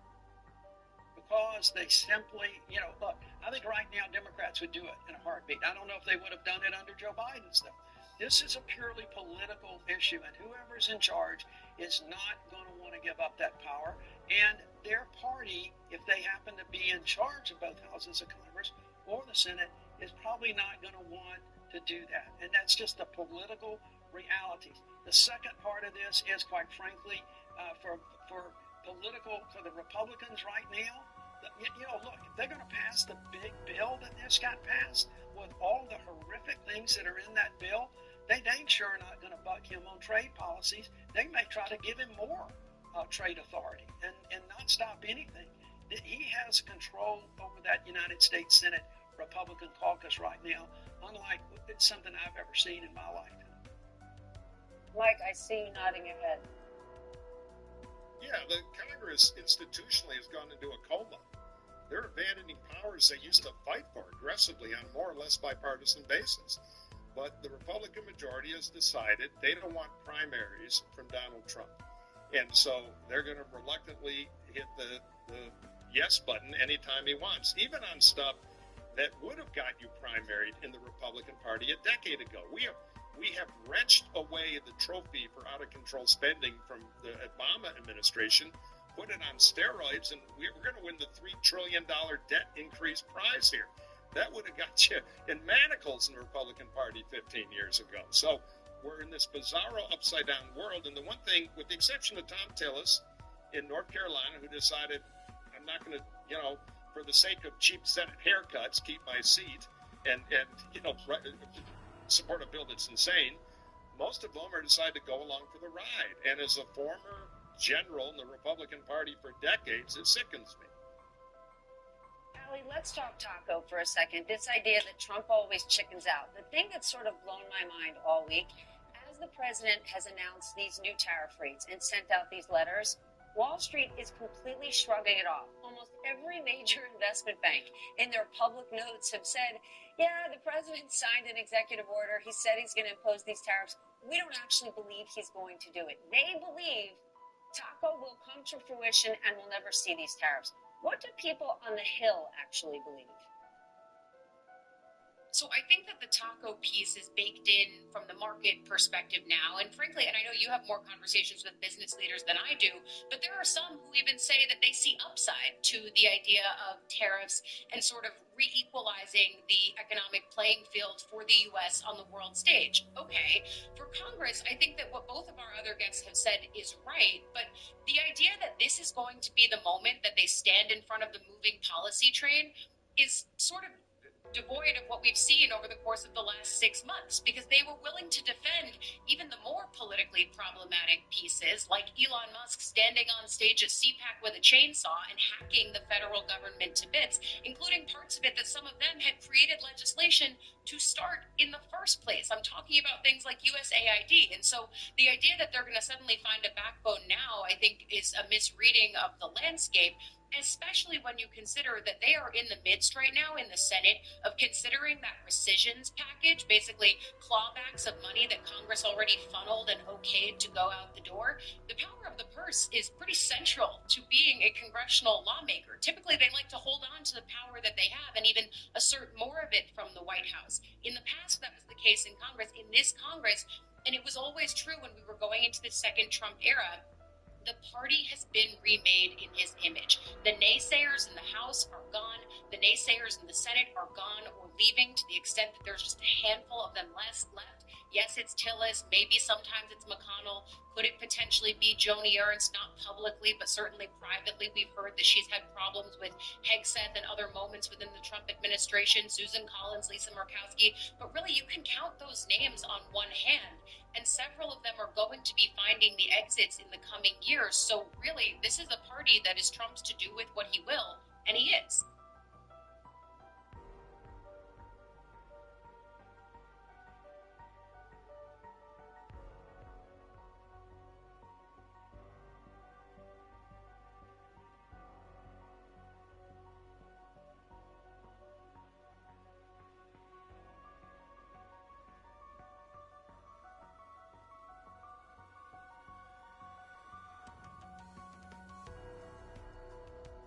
Because they simply, look, I think right now Democrats would do it in a heartbeat. I don't know if they would have done it under Joe Biden stuff. This is a purely political issue, and whoever's in charge is not going to want to give up that power. And their party, if they happen to be in charge of both houses of Congress or the Senate, is probably not going to want to do that. And that's just the political realities. The second part of this is, quite frankly, for the Republicans right now, look, if they're going to pass the big bill that just got passed with all the horrific things that are in that bill, they dang sure are not going to buck him on trade policies. They may try to give him more trade authority and not stop anything. He has control over that United States Senate Republican caucus right now, unlike something I've ever seen in my lifetime. Mike, I see you nodding your head. Yeah, the Congress institutionally has gone into a coma. They're abandoning powers they used to fight for aggressively on more or less bipartisan basis. But the Republican majority has decided they don't want primaries from Donald Trump. And so they're going to reluctantly hit the yes button anytime he wants, even on stuff that would have got you primaried in the Republican Party a decade ago. We have wrenched away the trophy for out-of-control spending from the Obama administration, put it on steroids, and we're going to win the $3 trillion debt increase prize here. That would have got you in manacles in the Republican Party 15 years ago. So we're in this bizarro upside-down world, and the one thing, with the exception of Tom Tillis in North Carolina, who decided, I'm not going to, for the sake of cheap Senate haircuts, keep my seat, and support a bill that's insane, most of them are decided to go along for the ride. And as a former general in the Republican Party for decades, it sickens me. Allie, let's talk taco for a second. This idea that Trump always chickens out. The thing that's sort of blown my mind all week, as the president has announced these new tariff rates and sent out these letters, Wall Street is completely shrugging it off. Almost every major investment bank in their public notes have said, yeah, the president signed an executive order. He said he's going to impose these tariffs. We don't actually believe he's going to do it. They believe taco will come to fruition and we'll never see these tariffs. What do people on the Hill actually believe? So I think that the taco piece is baked in from the market perspective now. And frankly, and I know you have more conversations with business leaders than I do, but there are some who even say that they see upside to the idea of tariffs and sort of re-equalizing the economic playing field for the U.S. on the world stage. Okay, for Congress, I think that what both of our other guests have said is right, but the idea that this is going to be the moment that they stand in front of the moving policy train is sort of devoid of what we've seen over the course of the last 6 months, because they were willing to defend even the more politically problematic pieces, like Elon Musk standing on stage at CPAC with a chainsaw and hacking the federal government to bits, including parts of it that some of them had created legislation to start in the first place. I'm talking about things like USAID. And so the idea that they're going to suddenly find a backbone now, I think, is a misreading of the landscape. especially when you consider that they are in the midst right now in the Senate of considering that rescissions package, basically clawbacks of money that Congress already funneled and okayed to go out the door. The power of the purse is pretty central to being a congressional lawmaker. Typically, they like to hold on to the power that they have and even assert more of it from the White House. In the past, that was the case in Congress. In this Congress, and it was always true when we were going into the second Trump era, the party has been remade in his image. The naysayers in the House are gone. The naysayers in the Senate are gone or leaving, to the extent that there's just a handful of them left. Yes, it's Tillis. Maybe sometimes it's McConnell. Could it potentially be Joni Ernst? Not publicly, but certainly privately. We've heard that she's had problems with Hegseth and other moments within the Trump administration. Susan Collins, Lisa Murkowski. But really, you can count those names on one hand. And several of them are going to be finding the exits in the coming years. So really, this is a party that is Trump's to do with what he will, and he is.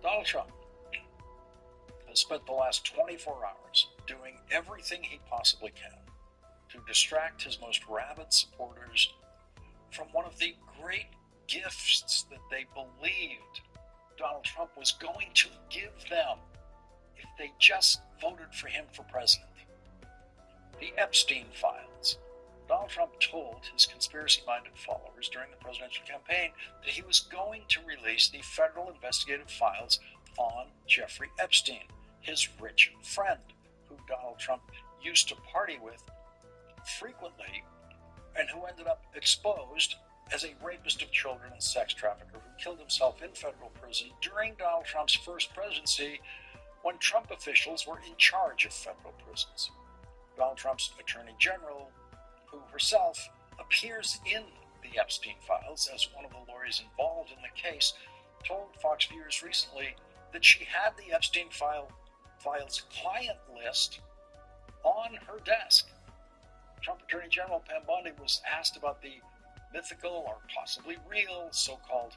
Donald Trump has spent the last 24 hours doing everything he possibly can to distract his most rabid supporters from one of the great gifts that they believed Donald Trump was going to give them if they just voted for him for president. The Epstein files. Donald Trump told his conspiracy-minded followers during the presidential campaign that he was going to release the federal investigative files on Jeffrey Epstein, his rich friend, who Donald Trump used to party with frequently and who ended up exposed as a rapist of children and sex trafficker who killed himself in federal prison during Donald Trump's first presidency when Trump officials were in charge of federal prisons. Donald Trump's Attorney General, who herself appears in the Epstein files as one of the lawyers involved in the case, told Fox viewers recently that she had the Epstein files client list on her desk. Trump Attorney General Pam Bondi was asked about the mythical or possibly real so-called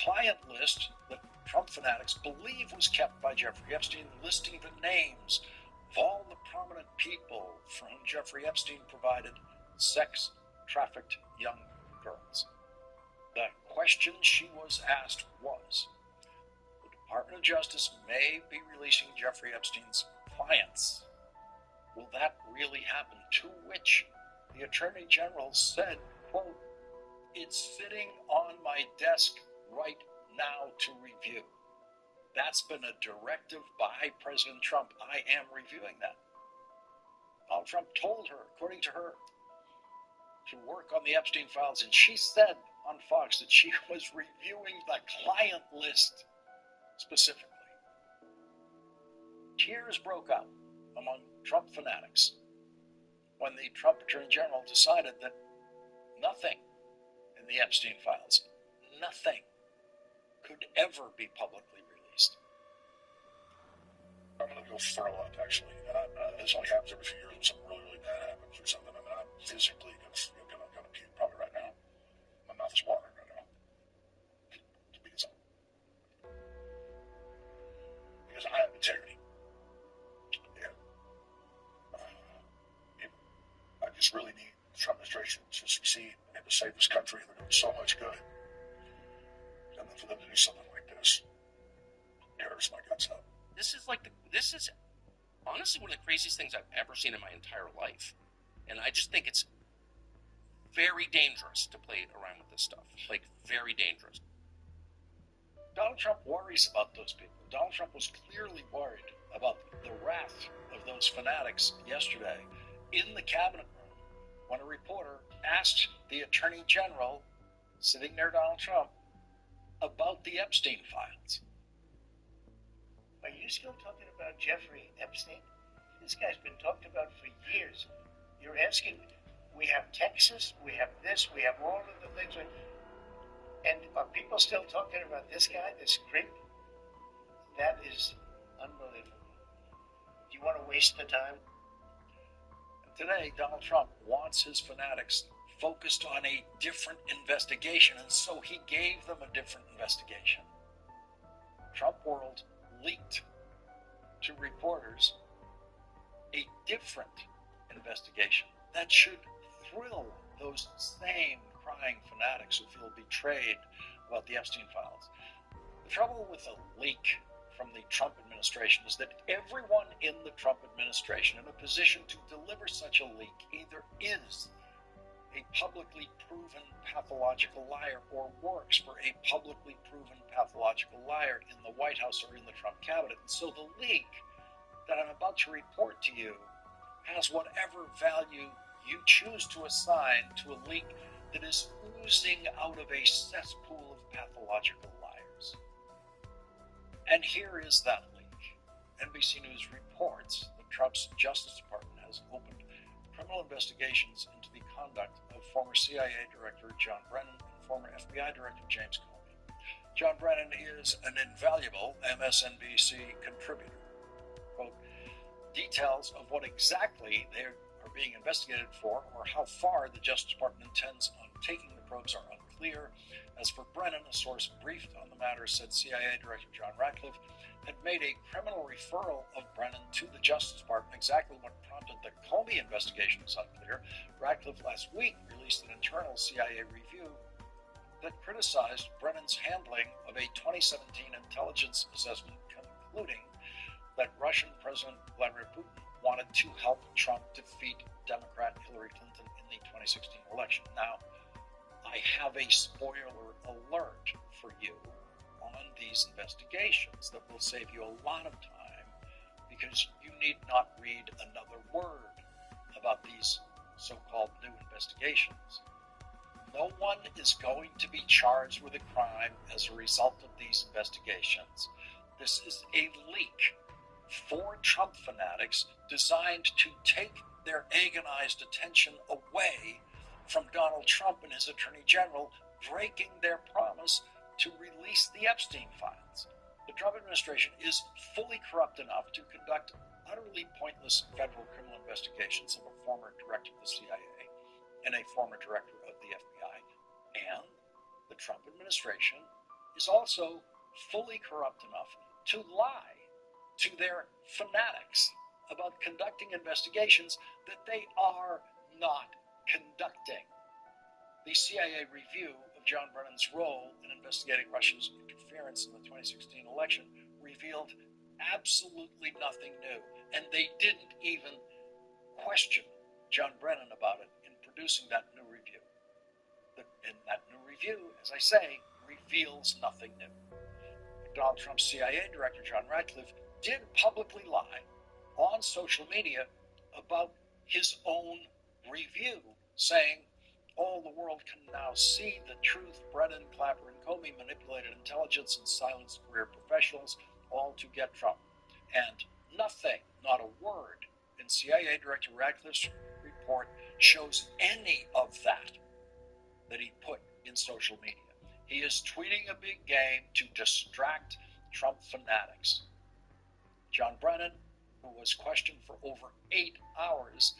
client list that Trump fanatics believe was kept by Jeffrey Epstein, listing the names of all the prominent people for whom Jeffrey Epstein provided sex-trafficked young girls. The question she was asked was, the Department of Justice may be releasing Jeffrey Epstein's clients. Will that really happen? To which the Attorney General said, quote, "It's sitting on my desk right now to review." That's been a directive by President Trump. I am reviewing that. Donald Trump told her, according to her, to work on the Epstein files, and she said on Fox that she was reviewing the client list specifically. Tears broke out among Trump fanatics when the Trump Attorney General decided that nothing in the Epstein files, nothing, could ever be publicly released. I'm going to go throw up, actually. This only happens every few years when something really, really bad happens or something, and I'm physically going to puke probably right now. My mouth is watering right now. Because I have integrity. I just really need the Trump administration to succeed and to save this country. They're doing so much good. And then for them to do something like this, it hurts my guts out. This is honestly one of the craziest things I've ever seen in my entire life. And I just think it's very dangerous to play around with this stuff. Like, very dangerous. Donald Trump worries about those people. Donald Trump was clearly worried about the wrath of those fanatics yesterday in the cabinet room when a reporter asked the Attorney General, sitting near Donald Trump, about the Epstein files. Are you still talking about Jeffrey Epstein? This guy's been talked about for years. You're asking, we have Texas, we have this, we have all of the things. And are people still talking about this guy, this creep? That is unbelievable. Do you want to waste the time? Today, Donald Trump wants his fanatics focused on a different investigation, and so he gave them a different investigation. Trump World leaked to reporters a different investigation that should thrill those same crying fanatics who feel betrayed about the Epstein files. The trouble with a leak from the Trump administration is that everyone in the Trump administration in a position to deliver such a leak either is a publicly proven pathological liar or works for a publicly proven pathological liar in the White House or in the Trump cabinet. And so the leak that I'm about to report to you has whatever value you choose to assign to a leak that is oozing out of a cesspool of pathological liars. And here is that leak. NBC News reports that Trump's Justice Department has opened criminal investigations into the conduct of former CIA Director John Brennan and former FBI Director James Comey. John Brennan is an invaluable MSNBC contributor. Quote, details of what exactly they are being investigated for or how far the Justice Department intends on taking the probes are unclear. As for Brennan, a source briefed on the matter said CIA Director John Ratcliffe had made a criminal referral of Brennan to the Justice Department. Exactly what prompted the Comey investigation is unclear. Ratcliffe last week released an internal CIA review that criticized Brennan's handling of a 2017 intelligence assessment concluding that Russian President Vladimir Putin wanted to help Trump defeat Democrat Hillary Clinton in the 2016 election. Now, I have a spoiler alert for you on these investigations that will save you a lot of time because you need not read another word about these so-called new investigations. No one is going to be charged with a crime as a result of these investigations. This is a leak for Trump fanatics designed to take their agonized attention away from Donald Trump and his Attorney General breaking their promise to release the Epstein files. The Trump administration is fully corrupt enough to conduct utterly pointless federal criminal investigations of a former director of the CIA and a former director of the FBI. And the Trump administration is also fully corrupt enough to lie to their fanatics about conducting investigations that they are not conducting. The CIA review of John Brennan's role in investigating Russia's interference in the 2016 election revealed absolutely nothing new, and they didn't even question John Brennan about it in producing that new review. And that new review, as I say, reveals nothing new. Donald Trump's CIA Director John Ratcliffe did publicly lie on social media about his own review, saying, all the world can now see the truth. Brennan, Clapper, and Comey manipulated intelligence and silenced career professionals, all to get Trump. And nothing, not a word, in CIA Director Ratcliffe's report shows any of that he put in social media. He is tweeting a big game to distract Trump fanatics. John Brennan, who was questioned for over 8 hours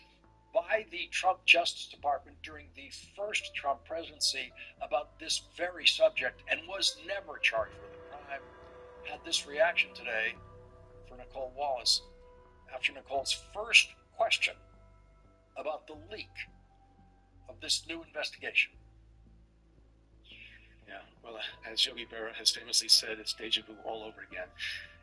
by the Trump Justice Department during the first Trump presidency about this very subject and was never charged with a crime, had this reaction today for Nicole Wallace after Nicole's first question about the leak of this new investigation. Yeah, well, as Yogi Berra has famously said, it's deja vu all over again.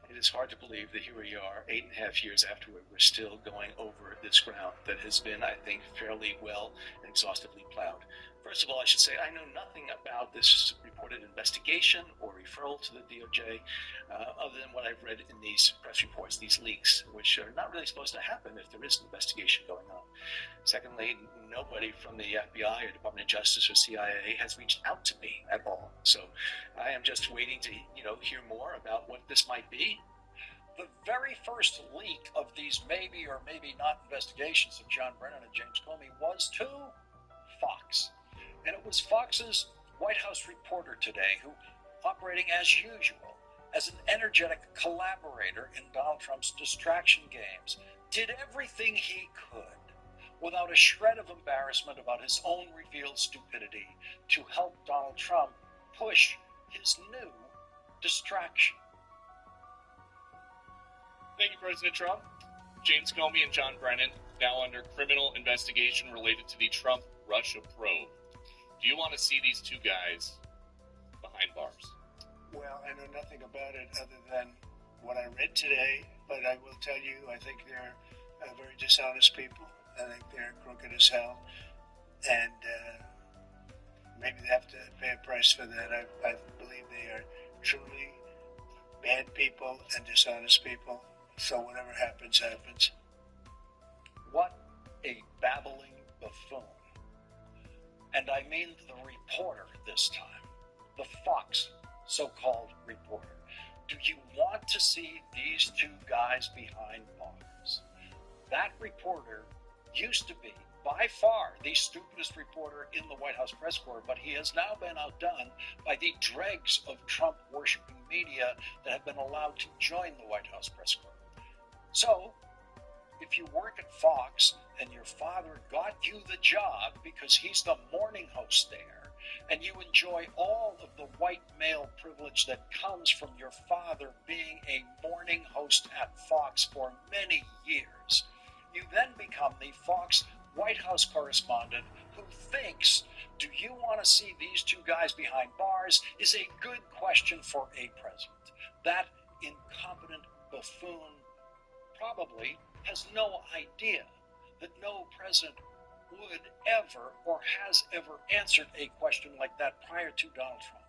It is hard to believe that here we are, 8.5 years afterward, we're still going over this ground that has been, I think, fairly well and exhaustively plowed. First of all, I should say I know nothing about this reported investigation or referral to the DOJ, other than what I've read in these press reports, these leaks, which are not really supposed to happen if there is an investigation going on. Secondly, nobody from the FBI or Department of Justice or CIA has reached out to me at all. So I am just waiting to, hear more about what this might be. The very first leak of these maybe or maybe not investigations of John Brennan and James Comey was to Fox. And it was Fox's White House reporter today who, operating as usual, as an energetic collaborator in Donald Trump's distraction games, did everything he could, without a shred of embarrassment about his own revealed stupidity, to help Donald Trump push his new distraction. Thank you, President Trump. James Comey and John Brennan now under criminal investigation related to the Trump-Russia probe. Do you want to see these two guys behind bars? Well, I know nothing about it other than what I read today, but I will tell you, I think they're very dishonest people. I think they're crooked as hell, and maybe they have to pay a price for that. I believe they are truly bad people and dishonest people, so whatever happens, happens. What a babbling buffoon. And I mean the reporter this time, the Fox so-called reporter. Do you want to see these two guys behind bars? That reporter used to be, by far, the stupidest reporter in the White House press corps, but he has now been outdone by the dregs of Trump-worshipping media that have been allowed to join the White House press corps. So, if you work at Fox and your father got you the job because he's the morning host there, and you enjoy all of the white male privilege that comes from your father being a morning host at Fox for many years, you then become the Fox White House correspondent who thinks, do you want to see these two guys behind bars, is a good question for a president. That incompetent buffoon probably has no idea that no president would ever or has ever answered a question like that prior to Donald Trump.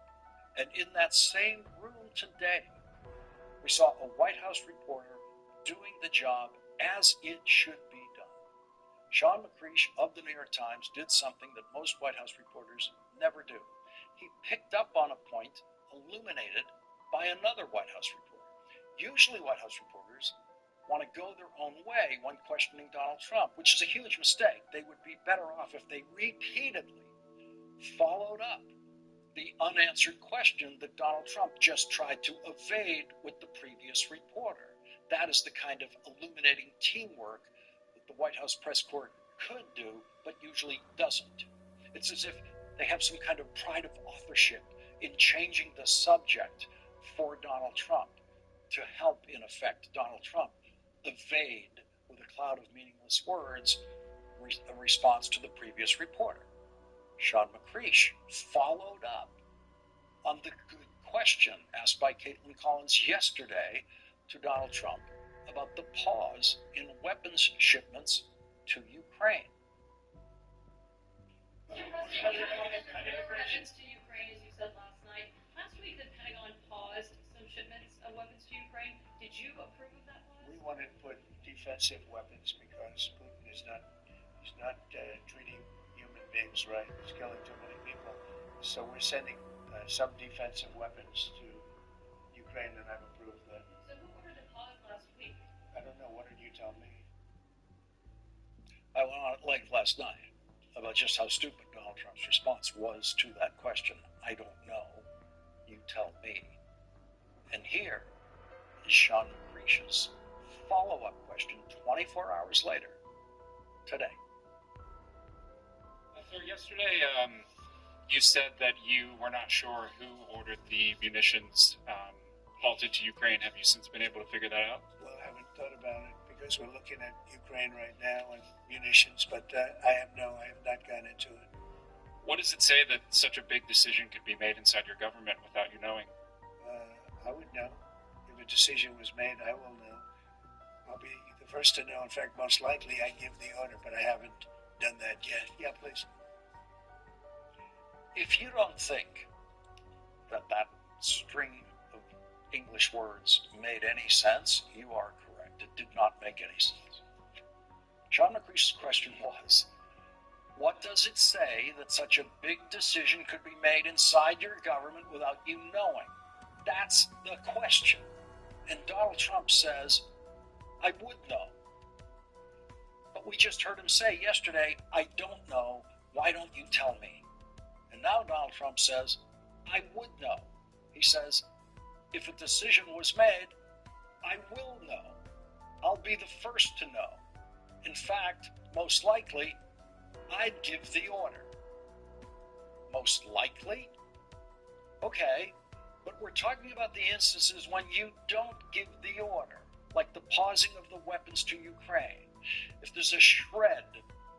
And in that same room today, we saw a White House reporter doing the job as it should be done. Sean McCreesh of the New York Times did something that most White House reporters never do. He picked up on a point illuminated by another White House reporter. Usually White House reporters want to go their own way when questioning Donald Trump, which is a huge mistake. They would be better off if they repeatedly followed up the unanswered question that Donald Trump just tried to evade with the previous reporter. That is the kind of illuminating teamwork that the White House press corps could do, but usually doesn't do. It's as if they have some kind of pride of authorship in changing the subject for Donald Trump to help, in effect, Donald Trump evade, with a cloud of meaningless words, a response to the previous reporter. Sean McCreesh followed up on the good question asked by Caitlin Collins yesterday to Donald Trump about the pause in weapons shipments to Ukraine. Weapons to Ukraine, as you said last night. Last week, the Pentagon paused some shipments of weapons to Ukraine. Did you approve of that pause? We wanted to put defensive weapons because Putin is not treating human beings right. He's killing too many people. So we're sending some defensive weapons to Ukraine, and I've approved that. So who ordered the pause last week? I don't know. What did you tell me? I went on at length last night about just how stupid Donald Trump's response was to that question. I don't know. You tell me. And here is Sean McCreesh's follow-up question 24 hours later, today. Sir, yesterday you said that you were not sure who ordered the munitions halted to Ukraine. Have you since been able to figure that out? Well, I haven't thought about it because we're looking at Ukraine right now and munitions, but I have not gone into it. What does it say that such a big decision could be made inside your government without you knowing? I would know. If a decision was made, I will know. I'll be the first to know. In fact, most likely I give the order, but I haven't done that yet. Yeah, please. If you don't think that that string of English words made any sense, you are correct. It did not make any sense. Sean McCreesh's question was, what does it say that such a big decision could be made inside your government without you knowing? That's the question. And Donald Trump says, I would know. But we just heard him say yesterday, I don't know. Why don't you tell me? And now Donald Trump says, I would know. He says, if a decision was made, I will know. I'll be the first to know. In fact, most likely, I'd give the order. Most likely? Okay, but we're talking about the instances when you don't give the order, like the pausing of the weapons to Ukraine. If there's a shred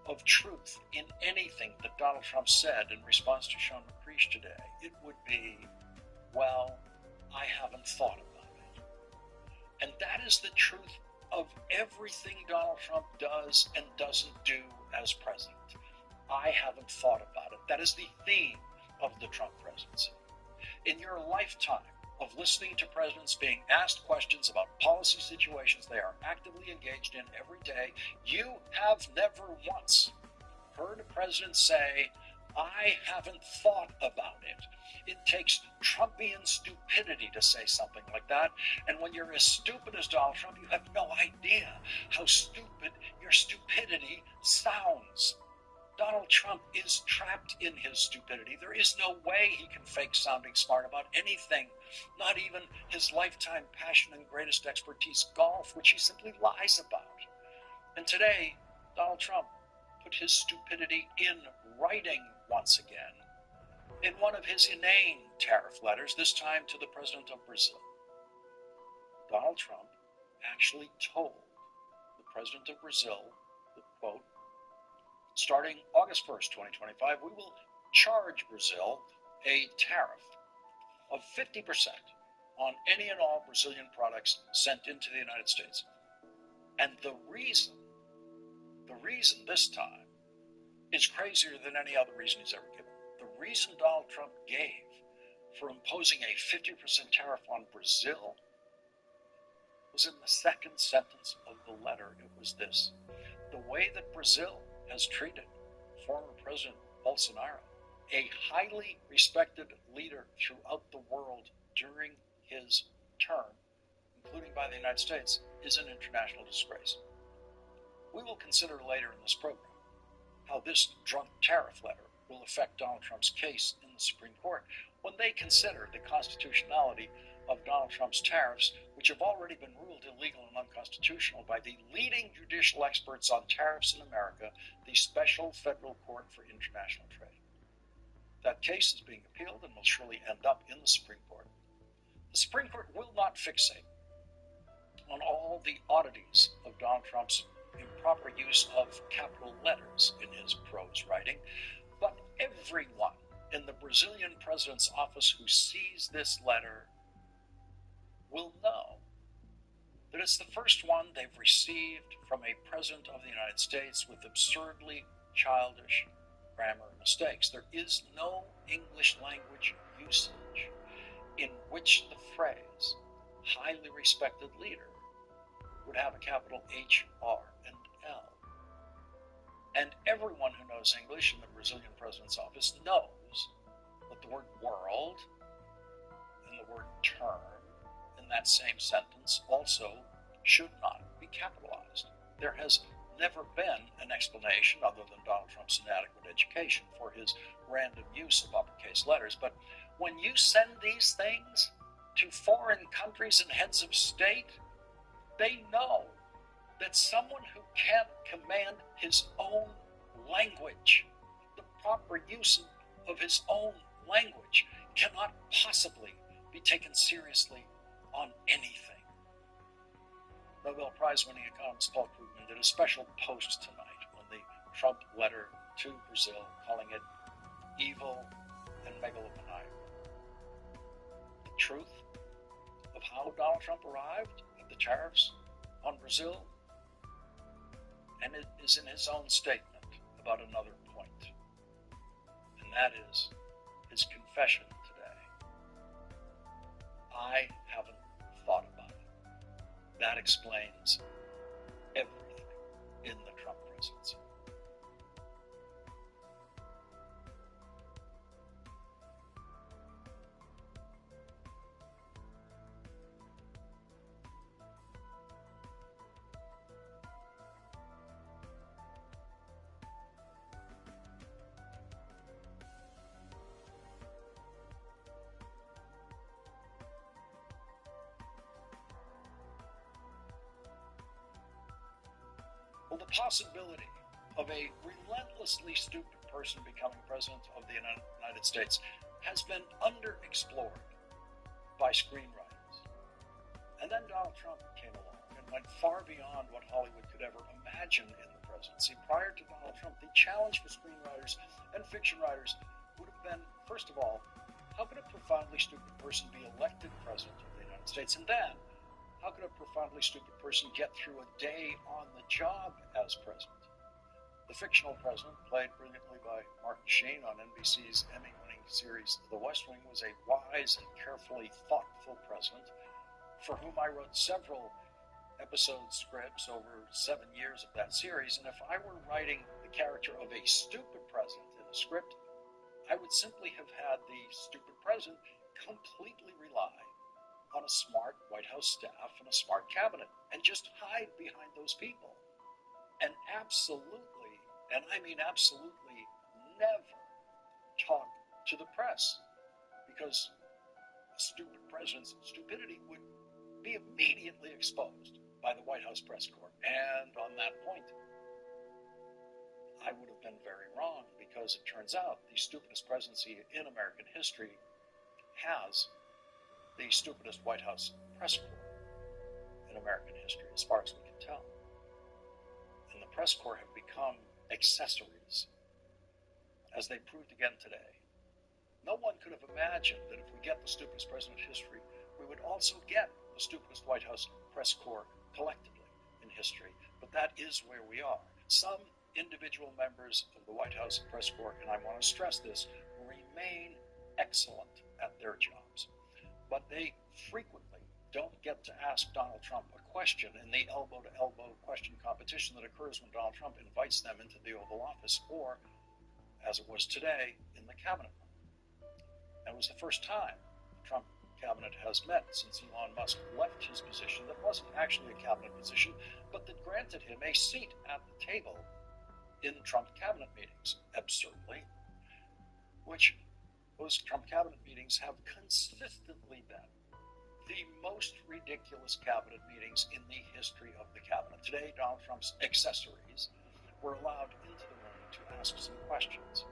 of truth in anything that Donald Trump said in response to Sean McCreesh today, it would be, well, I haven't thought about it. And that is the truth of everything Donald Trump does and doesn't do as president. I haven't thought about it. That is the theme of the Trump presidency. In your lifetime of listening to presidents being asked questions about policy situations they are actively engaged in every day, you have never once heard a president say, I haven't thought about it. It takes Trumpian stupidity to say something like that. And when you're as stupid as Donald Trump, you have no idea how stupid your stupidity sounds. Donald Trump is trapped in his stupidity. There is no way he can fake sounding smart about anything, not even his lifetime passion and greatest expertise, golf, which he simply lies about. And today, Donald Trump put his stupidity in writing once again in one of his inane tariff letters, this time to the president of Brazil. Donald Trump actually told the president of Brazil, quote, starting August 1st, 2025, we will charge Brazil a tariff of 50% on any and all Brazilian products sent into the United States. And the reason this time is crazier than any other reason he's ever given. The reason Donald Trump gave for imposing a 50% tariff on Brazil was in the second sentence of the letter. It was this: the way that Brazil has treated former President Bolsonaro, a highly respected leader throughout the world during his term, including by the United States, is an international disgrace. We will consider later in this program how this drunk tariff letter will affect Donald Trump's case in the Supreme Court when they consider the constitutionality of Donald Trump's tariffs, which have already been ruled illegal and unconstitutional by the leading judicial experts on tariffs in America, the Special Federal Court for International Trade. That case is being appealed and will surely end up in the Supreme Court. The Supreme Court will not fixate on all the oddities of Donald Trump's improper use of capital letters in his prose writing, but everyone in the Brazilian president's office who sees this letter will know that it's the first one they've received from a president of the United States with absurdly childish grammar mistakes. There is no English language usage in which the phrase highly respected leader would have a capital H, R, and L. And everyone who knows English in the Brazilian president's office knows that the word world and the word term in that same sentence also should not be capitalized. There has never been an explanation, other than Donald Trump's inadequate education, for his random use of uppercase letters. But when you send these things to foreign countries and heads of state, they know that someone who can't command his own language, the proper use of his own language, cannot possibly be taken seriously on anything. Nobel Prize-winning economist Paul Krugman did a special post tonight on the Trump letter to Brazil, calling it evil and megalomaniacal. The truth of how Donald Trump arrived at the tariffs on Brazil, and it is in his own statement about another point, and that is his confession today. I haven't thought about it. That explains everything in the Trump presidency. possibility of a relentlessly stupid person becoming president of the United States has been underexplored by screenwriters. And then Donald Trump came along and went far beyond what Hollywood could ever imagine in the presidency. Prior to Donald Trump, the challenge for screenwriters and fiction writers would have been, first of all, how could a profoundly stupid person be elected president of the United States? And then, how could a profoundly stupid person get through a day on the job as president? The fictional president, played brilliantly by Martin Sheen on NBC's Emmy-winning series The West Wing, was a wise and carefully thoughtful president for whom I wrote several episode scripts over 7 years of that series. And if I were writing the character of a stupid president in a script, I would simply have had the stupid president completely rely on a smart White House staff and a smart cabinet and just hide behind those people. And absolutely, and I mean absolutely, never talk to the press, because a stupid president's stupidity would be immediately exposed by the White House press corps. And on that point, I would have been very wrong, because it turns out the stupidest presidency in American history has the stupidest White House press corps in American history, as far as we can tell. And the press corps have become accessories, as they proved again today. No one could have imagined that if we get the stupidest president in history, we would also get the stupidest White House press corps collectively in history. But that is where we are. Some individual members of the White House press corps, and I want to stress this, remain excellent at their jobs. But they frequently don't get to ask Donald Trump a question in the elbow-to-elbow question competition that occurs when Donald Trump invites them into the Oval Office, or, as it was today, in the cabinet room. And it was the first time the Trump cabinet has met since Elon Musk left his position that wasn't actually a cabinet position, but that granted him a seat at the table in Trump cabinet meetings, absurdly, which those Trump cabinet meetings have consistently been the most ridiculous cabinet meetings in the history of the cabinet. Today, Donald Trump's accessories were allowed into the room to ask some questions.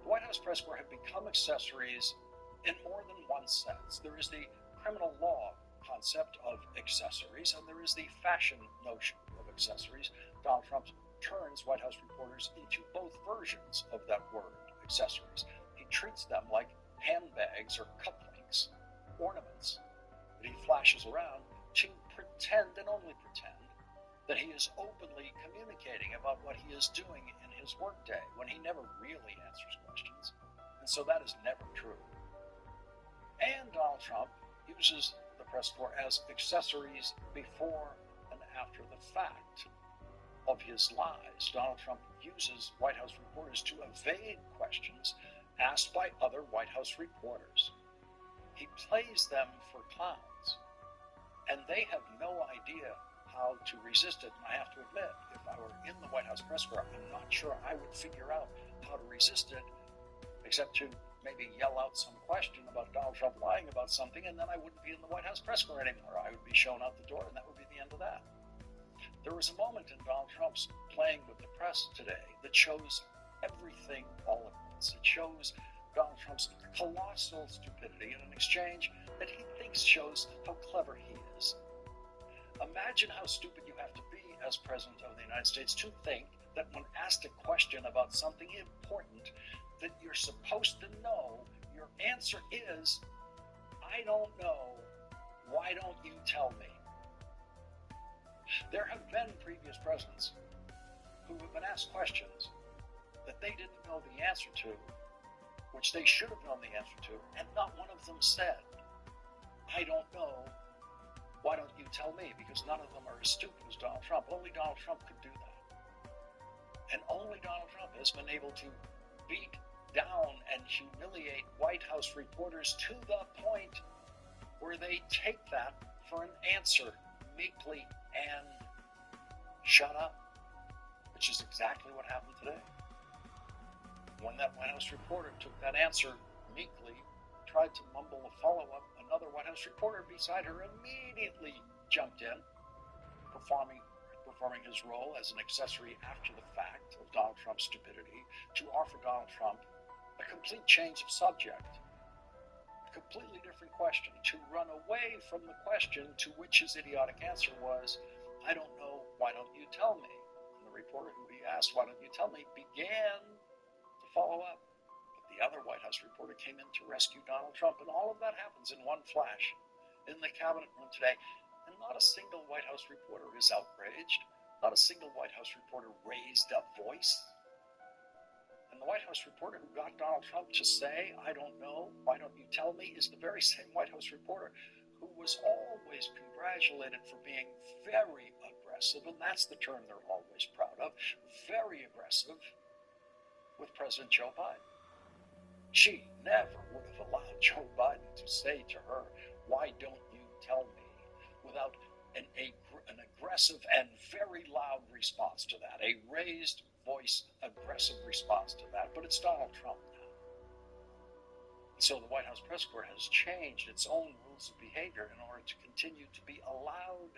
The White House press corps have become accessories in more than one sense. There is the criminal law concept of accessories, and there is the fashion notion of accessories. Donald Trump turns White House reporters into both versions of that word, accessories. He treats them like handbags or cufflinks, ornaments that he flashes around to pretend, and only pretend, that he is openly communicating about what he is doing in his workday, when he never really answers questions. And so that is never true. And Donald Trump uses the press corps as accessories before and after the fact of his lies. Donald Trump uses White House reporters to evade questions asked by other White House reporters. He plays them for clowns, and they have no idea how to resist it. And I have to admit, if I were in the White House press corps, I'm not sure I would figure out how to resist it, except to maybe yell out some question about Donald Trump lying about something, and then I wouldn't be in the White House press corps anymore. I would be shown out the door, and that would be the end of that. There was a moment in Donald Trump's playing with the press today that shows everything all at once. It shows Donald Trump's colossal stupidity in an exchange that he thinks shows how clever he is. Imagine how stupid you have to be as President of the United States to think that when asked a question about something important that you're supposed to know, your answer is, I don't know, why don't you tell me? There have been previous presidents who have been asked questions that they didn't know the answer to, which they should have known the answer to, and not one of them said, I don't know, why don't you tell me? Because none of them are as stupid as Donald Trump. Only Donald Trump could do that. And only Donald Trump has been able to beat down and humiliate White House reporters to the point where they take that for an answer meekly and shut up, which is exactly what happened today. When that White House reporter took that answer meekly, tried to mumble a follow-up, another White House reporter beside her immediately jumped in, performing performing his role as an accessory after the fact of Donald Trump's stupidity, to offer Donald Trump a complete change of subject, a completely different question, to run away from the question to which his idiotic answer was, I don't know, why don't you tell me? And the reporter who he asked, why don't you tell me, began to follow up. But the other White House reporter came in to rescue Donald Trump, and all of that happens in one flash in the cabinet room today. And not a single White House reporter is outraged. Not a single White House reporter raised a voice. And the White House reporter who got Donald Trump to say, I don't know, why don't you tell me, is the very same White House reporter who was always congratulated for being very aggressive, and that's the term they're always proud of, very aggressive with President Joe Biden. She never would have allowed Joe Biden to say to her, why don't you tell me, without an aggressive and very loud response to that, a raised voice, aggressive response to that. But it's Donald Trump now. So the White House press corps has changed its own rules of behavior in order to continue to be allowed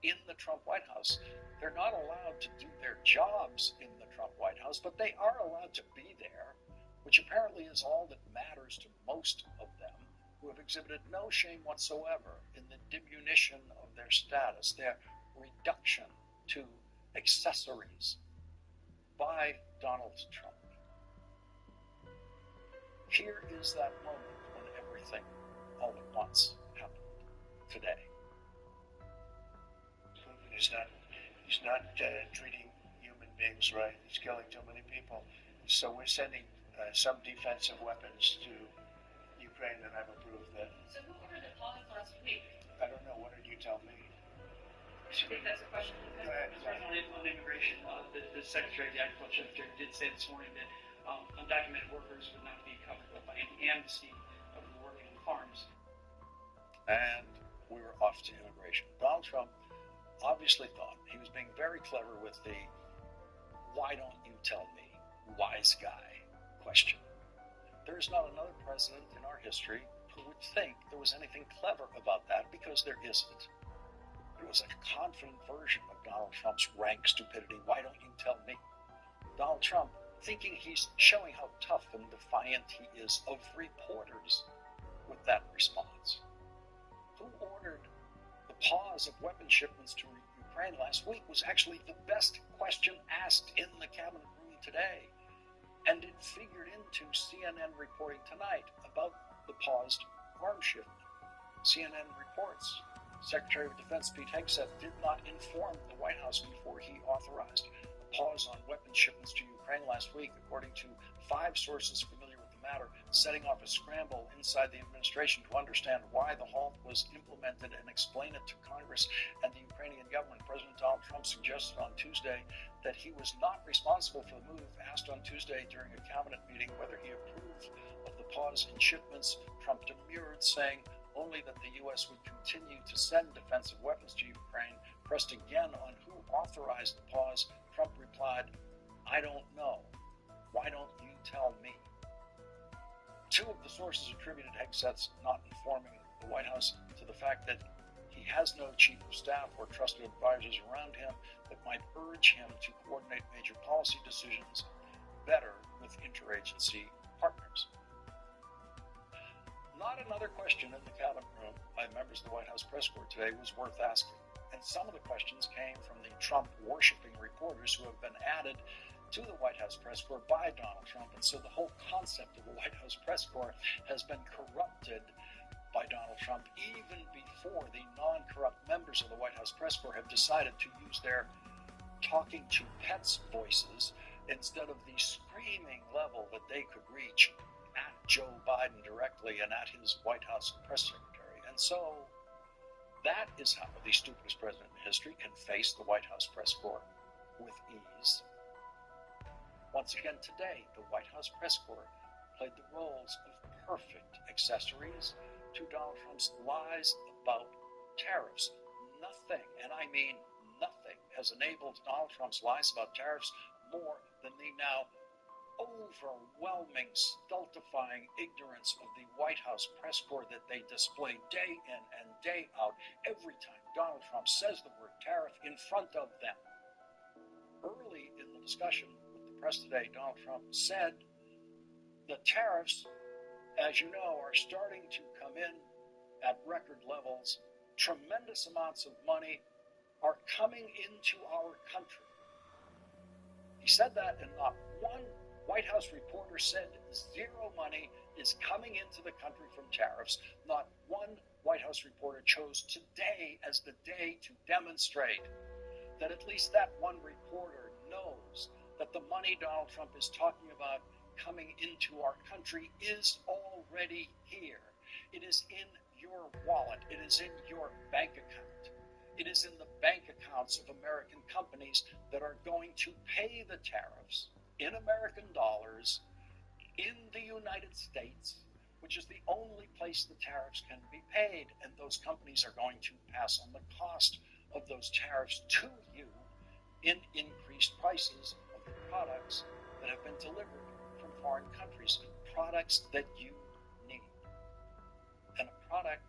in the Trump White House. They're not allowed to do their jobs in the Trump White House, but they are allowed to be there, which apparently is all that matters to most of them, who have exhibited no shame whatsoever in the diminution of their status, their reduction to accessories by Donald Trump. Here is that moment when everything all at once happened today. He's not treating human beings right. He's killing too many people. So we're sending some defensive weapons to Ukraine, and I've approved that. So who ordered the pause last week? I don't know. What did you tell me? I think that's a question. Go ahead. On immigration, the Secretary of the Agriculture did say this morning that undocumented workers would not be covered by any amnesty of working on farms. And we were off to immigration. Donald Trump obviously thought he was being very clever with the why don't you tell me, wise guy question. There is not another president in our history who would think there was anything clever about that, because there isn't. It was a confident version of Donald Trump's rank stupidity. Why don't you tell me? Donald Trump thinking he's showing how tough and defiant he is of reporters with that response. Who ordered the pause of weapon shipments to Ukraine last week was actually the best question asked in the cabinet room today. And it figured into CNN reporting tonight about the paused arms shipment. CNN reports Secretary of Defense Pete Hegseth did not inform the White House before he authorized a pause on weapons shipments to Ukraine last week, according to 5 sources familiar with the matter, setting off a scramble inside the administration to understand why the halt was implemented and explain it to Congress and the Ukrainian government. President Donald Trump suggested on Tuesday that he was not responsible for the move. Asked on Tuesday during a cabinet meeting whether he approved of the pause in shipments, Trump demurred, saying only that the U.S. would continue to send defensive weapons to Ukraine. Pressed again on who authorized the pause, Trump replied, I don't know. Why don't you tell me? 2 of the sources attributed Hegseth's not informing the White House to the fact that he has no chief of staff or trusted advisors around him that might urge him to coordinate major policy decisions better with interagency partners. Not another question in the cabinet room by members of the White House press corps today was worth asking. And some of the questions came from the Trump-worshipping reporters who have been added to the White House press corps by Donald Trump. And so the whole concept of the White House press corps has been corrupted by Donald Trump, even before the non-corrupt members of the White House press corps have decided to use their talking to pets voices instead of the screaming level that they could reach at Joe Biden directly and at his White House press secretary. And so that is how the stupidest president in history can face the White House press corps with ease. Once again today, the White House press corps played the roles of perfect accessories to Donald Trump's lies about tariffs. Nothing, and I mean nothing, has enabled Donald Trump's lies about tariffs more than the now overwhelming, stultifying ignorance of the White House press corps that they display day in and day out every time Donald Trump says the word tariff in front of them. discussion with the press today, Donald Trump said the tariffs, as you know, are starting to come in at record levels. Tremendous amounts of money are coming into our country. He said that, and not one White House reporter said zero money is coming into the country from tariffs. Not one White House reporter chose today as the day to demonstrate that at least that one reporter knows that the money Donald Trump is talking about coming into our country is already here. It is in your wallet. It is in your bank account. It is in the bank accounts of American companies that are going to pay the tariffs in American dollars in the United States, which is the only place the tariffs can be paid. And those companies are going to pass on the cost of those tariffs to you in increased prices of the products that have been delivered from foreign countries, products that you need. And a product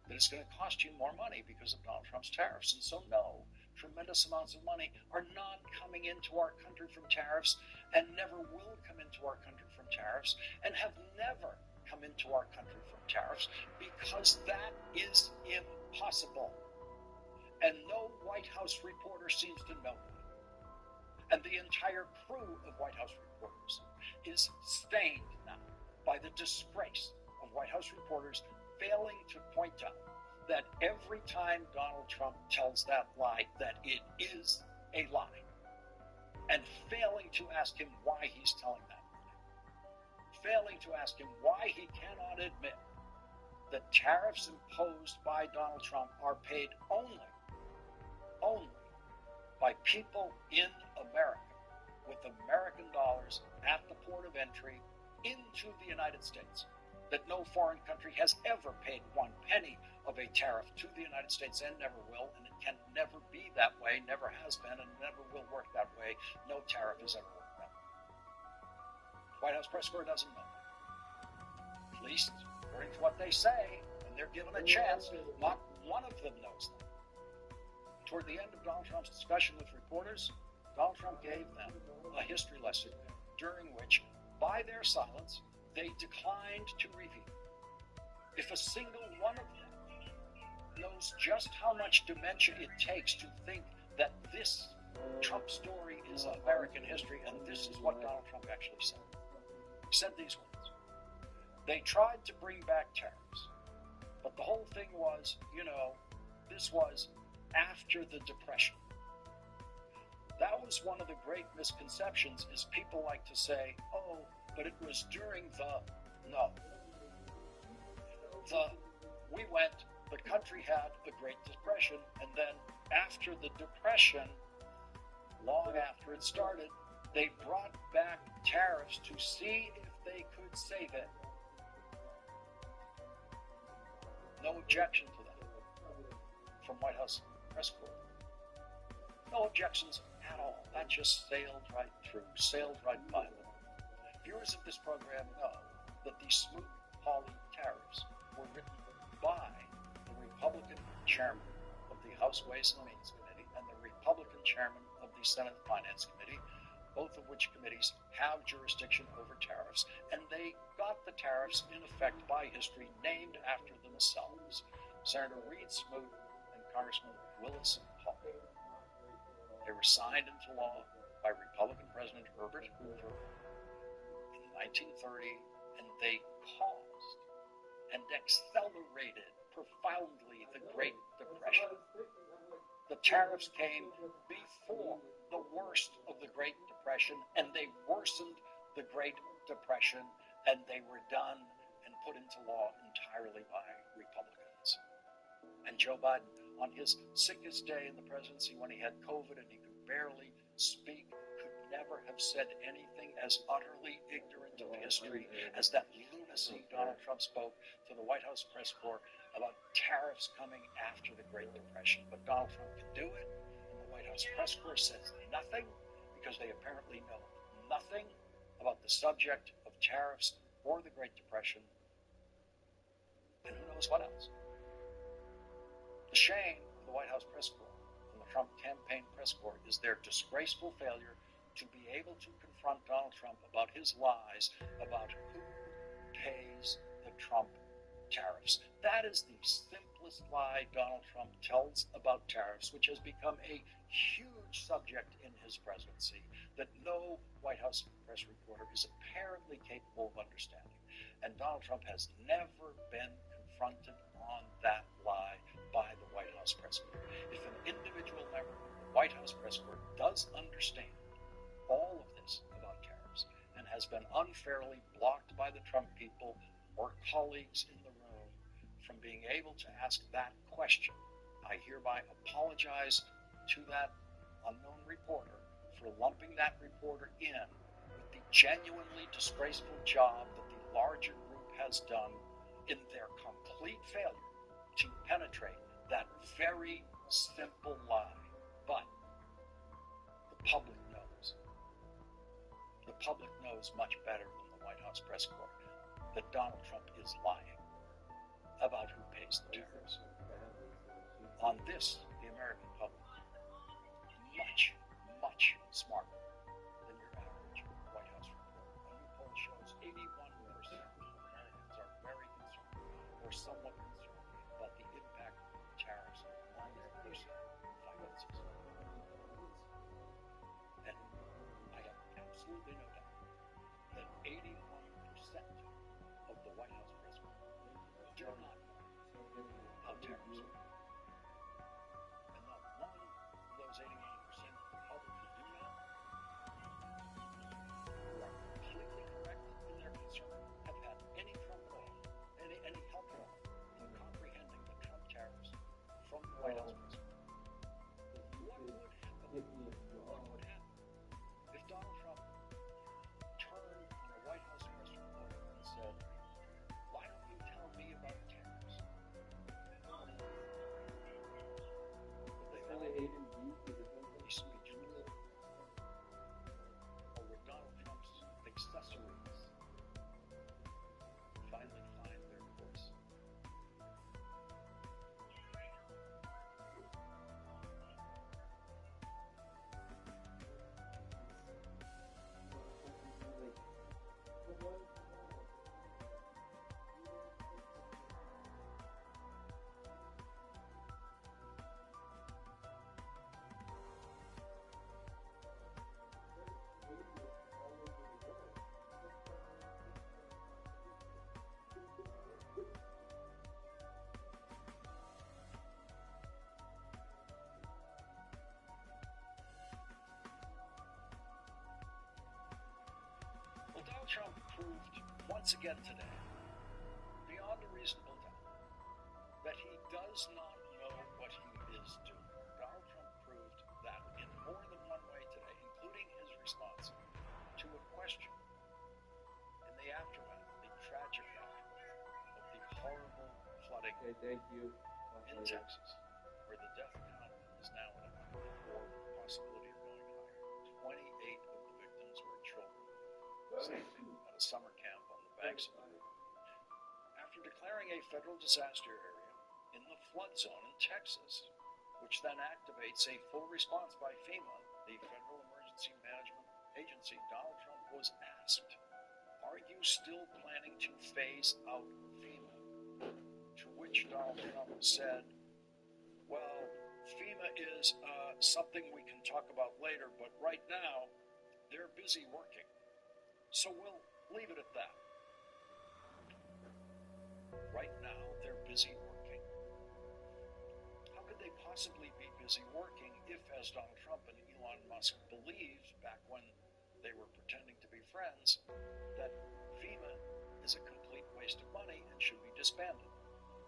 that is going to cost you more money because of Donald Trump's tariffs. And so, no, tremendous amounts of money are not coming into our country from tariffs and never will come into our country from tariffs and have never come into our country from tariffs because that is impossible. And no White House reporter seems to know that. And the entire crew of White House reporters is stained now by the disgrace of White House reporters failing to point out that every time Donald Trump tells that lie, that it is a lie, and failing to ask him why he's telling that lie, failing to ask him why he cannot admit that tariffs imposed by Donald Trump are paid only by people in America with American dollars at the port of entry into the United States, that no foreign country has ever paid 1 penny of a tariff to the United States and never will, and it can never be that way, never has been, and never will work that way. No tariff has ever worked that way. The White House press corps doesn't know that. At least, according to what they say, and they're given a chance, not one of them knows that. Toward the end of Donald Trump's discussion with reporters, Donald Trump gave them a history lesson during which, by their silence, they declined to reveal if a single one of them knows just how much dementia it takes to think that this Trump story is American history, and this is what Donald Trump actually said. He said these words: they tried to bring back tariffs, but the whole thing was, this was after the Depression. That was one of the great misconceptions, is people like to say, oh, but it was during the country had a Great Depression, and then after the Depression, long after it started, they brought back tariffs to see if they could save it. No objection to that from White House press corps. No objections at all. That just sailed right through, sailed right by them. Viewers of this program know that the Smoot-Hawley tariffs were written by the Republican chairman of the House Ways and Means Committee and the Republican chairman of the Senate Finance Committee, both of which committees have jurisdiction over tariffs, and they got the tariffs in effect by history named after themselves, Senator Reed Smoot and Congressman Willis Hawley. They were signed into law by Republican President Herbert Hoover in 1930, and they caused and accelerated profoundly the Great Depression. The tariffs came before the worst of the Great Depression, and they worsened the Great Depression, and they were done and put into law entirely by Republicans. And Joe Biden, on his sickest day in the presidency when he had COVID and he could barely speak, could never have said anything as utterly ignorant of history as that lunacy Donald Trump spoke to the White House press corps about tariffs coming after the Great Depression. But Donald Trump can do it, and the White House press corps says nothing, because they apparently know nothing about the subject of tariffs or the Great Depression, and who knows what else. The shame of the White House press corps and the Trump campaign press corps is their disgraceful failure to be able to confront Donald Trump about his lies about who pays the Trump tariffs. That is the simplest lie Donald Trump tells about tariffs, which has become a huge subject in his presidency that no White House press reporter is apparently capable of understanding. And Donald Trump has never been confronted on that lie by the White House press corps. If an individual member of the White House press corps does understand all of this about tariffs and has been unfairly blocked by the Trump people or colleagues in the room from being able to ask that question, I hereby apologize to that unknown reporter for lumping that reporter in with the genuinely disgraceful job that the larger group has done in their complete failure to penetrate that very simple lie. But the public knows. The public knows much better than the White House press corps that Donald Trump is lying about who pays the tariffs. On this, the American public, much, much smarter than your average White House reporter. A new poll shows 81% of Americans are very concerned or somewhat concerned about the impact of the tariffs on their personal finances. And I have absolutely no doubt that 81% of the White House press corps do not know how tariffs work. And not one of those 81% of the public who do know, who are completely correct in their concern, have had any Trump at all, any help at all in comprehending the Trump tariffs from the White House press corps. What would happen? What would happen if Donald Trump turned on a White House press reporter and said, why don't you tell me about tariffs? Would they all be speechless? Or would Donald Trump's accessories finally find their voice? Well, Donald Trump proved once again today, beyond a reasonable doubt, that he does not know what he is doing. Donald Trump proved that in more than one way today, including his response to a question in the aftermath, the tragic aftermath of the horrible flooding in Texas, where the death count is now at 104, with the possibility of going higher. 28 of the victims were children, sleeping at a summer camp on the banks of the river. After declaring a federal disaster area in the flood zone in Texas, which then activates a full response by FEMA, the Federal Emergency Management Agency, Donald Trump was asked, are you still planning to phase out FEMA? To which Donald Trump said, well, FEMA is something we can talk about later, but right now, they're busy working. So we'll leave it at that. Right now, they're busy working. How could they possibly be busy working if, as Donald Trump and Elon Musk believed back when they were pretending to be friends, that FEMA is a complete waste of money and should be disbanded?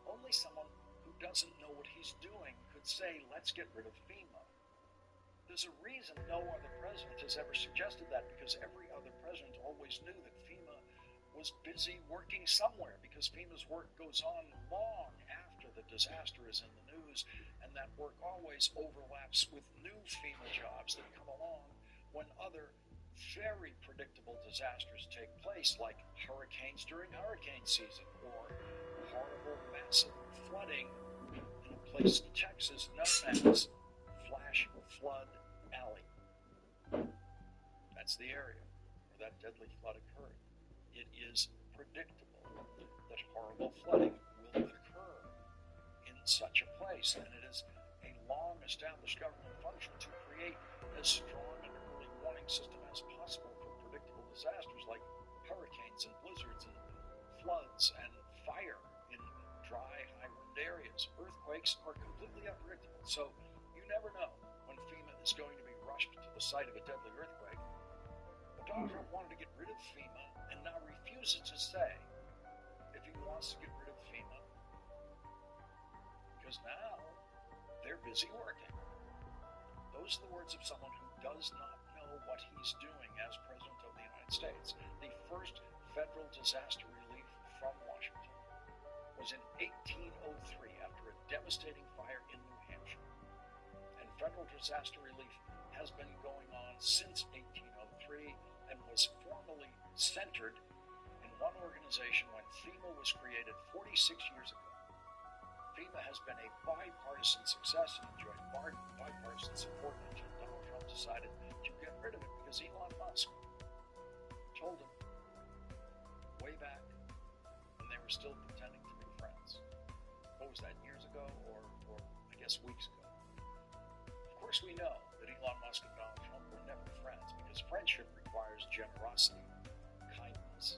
Only someone who doesn't know what he's doing could say, let's get rid of FEMA. There's a reason no other president has ever suggested that, because every other president always knew that FEMA was busy working somewhere, because FEMA's work goes on long after the disaster is in the news, and that work always overlaps with new FEMA jobs that come along when other very predictable disasters take place, like hurricanes during hurricane season, or horrible massive flooding in a place in Texas known as Flash Flood Alley. That's the area where that deadly flood occurred. It is predictable that horrible flooding will occur in such a place, and it is a long-established government function to create as strong an early warning system as possible for predictable disasters like hurricanes and blizzards and floods and fire in dry, high-wind areas. Earthquakes are completely unpredictable, so you never know when FEMA is going to be rushed to the site of a deadly earthquake. But Donald Trump wanted to get rid of FEMA and now refuses to say if he wants to get rid of FEMA, because now they're busy working. Those are the words of someone who does not know what he's doing as President of the United States. The first federal disaster relief from Washington was in 1803 after a devastating fire in New Hampshire. And federal disaster relief has been going on since 1803 and was formally centered in one organization when FEMA was created 46 years ago. FEMA has been a bipartisan success and enjoyed bipartisan support until Donald Trump decided to get rid of it because Elon Musk told him way back when they were still pretending to be friends. What was that, years ago or I guess weeks ago? Of course we know that Elon Musk and Donald Trump were never friends because friendship requires generosity, kindness,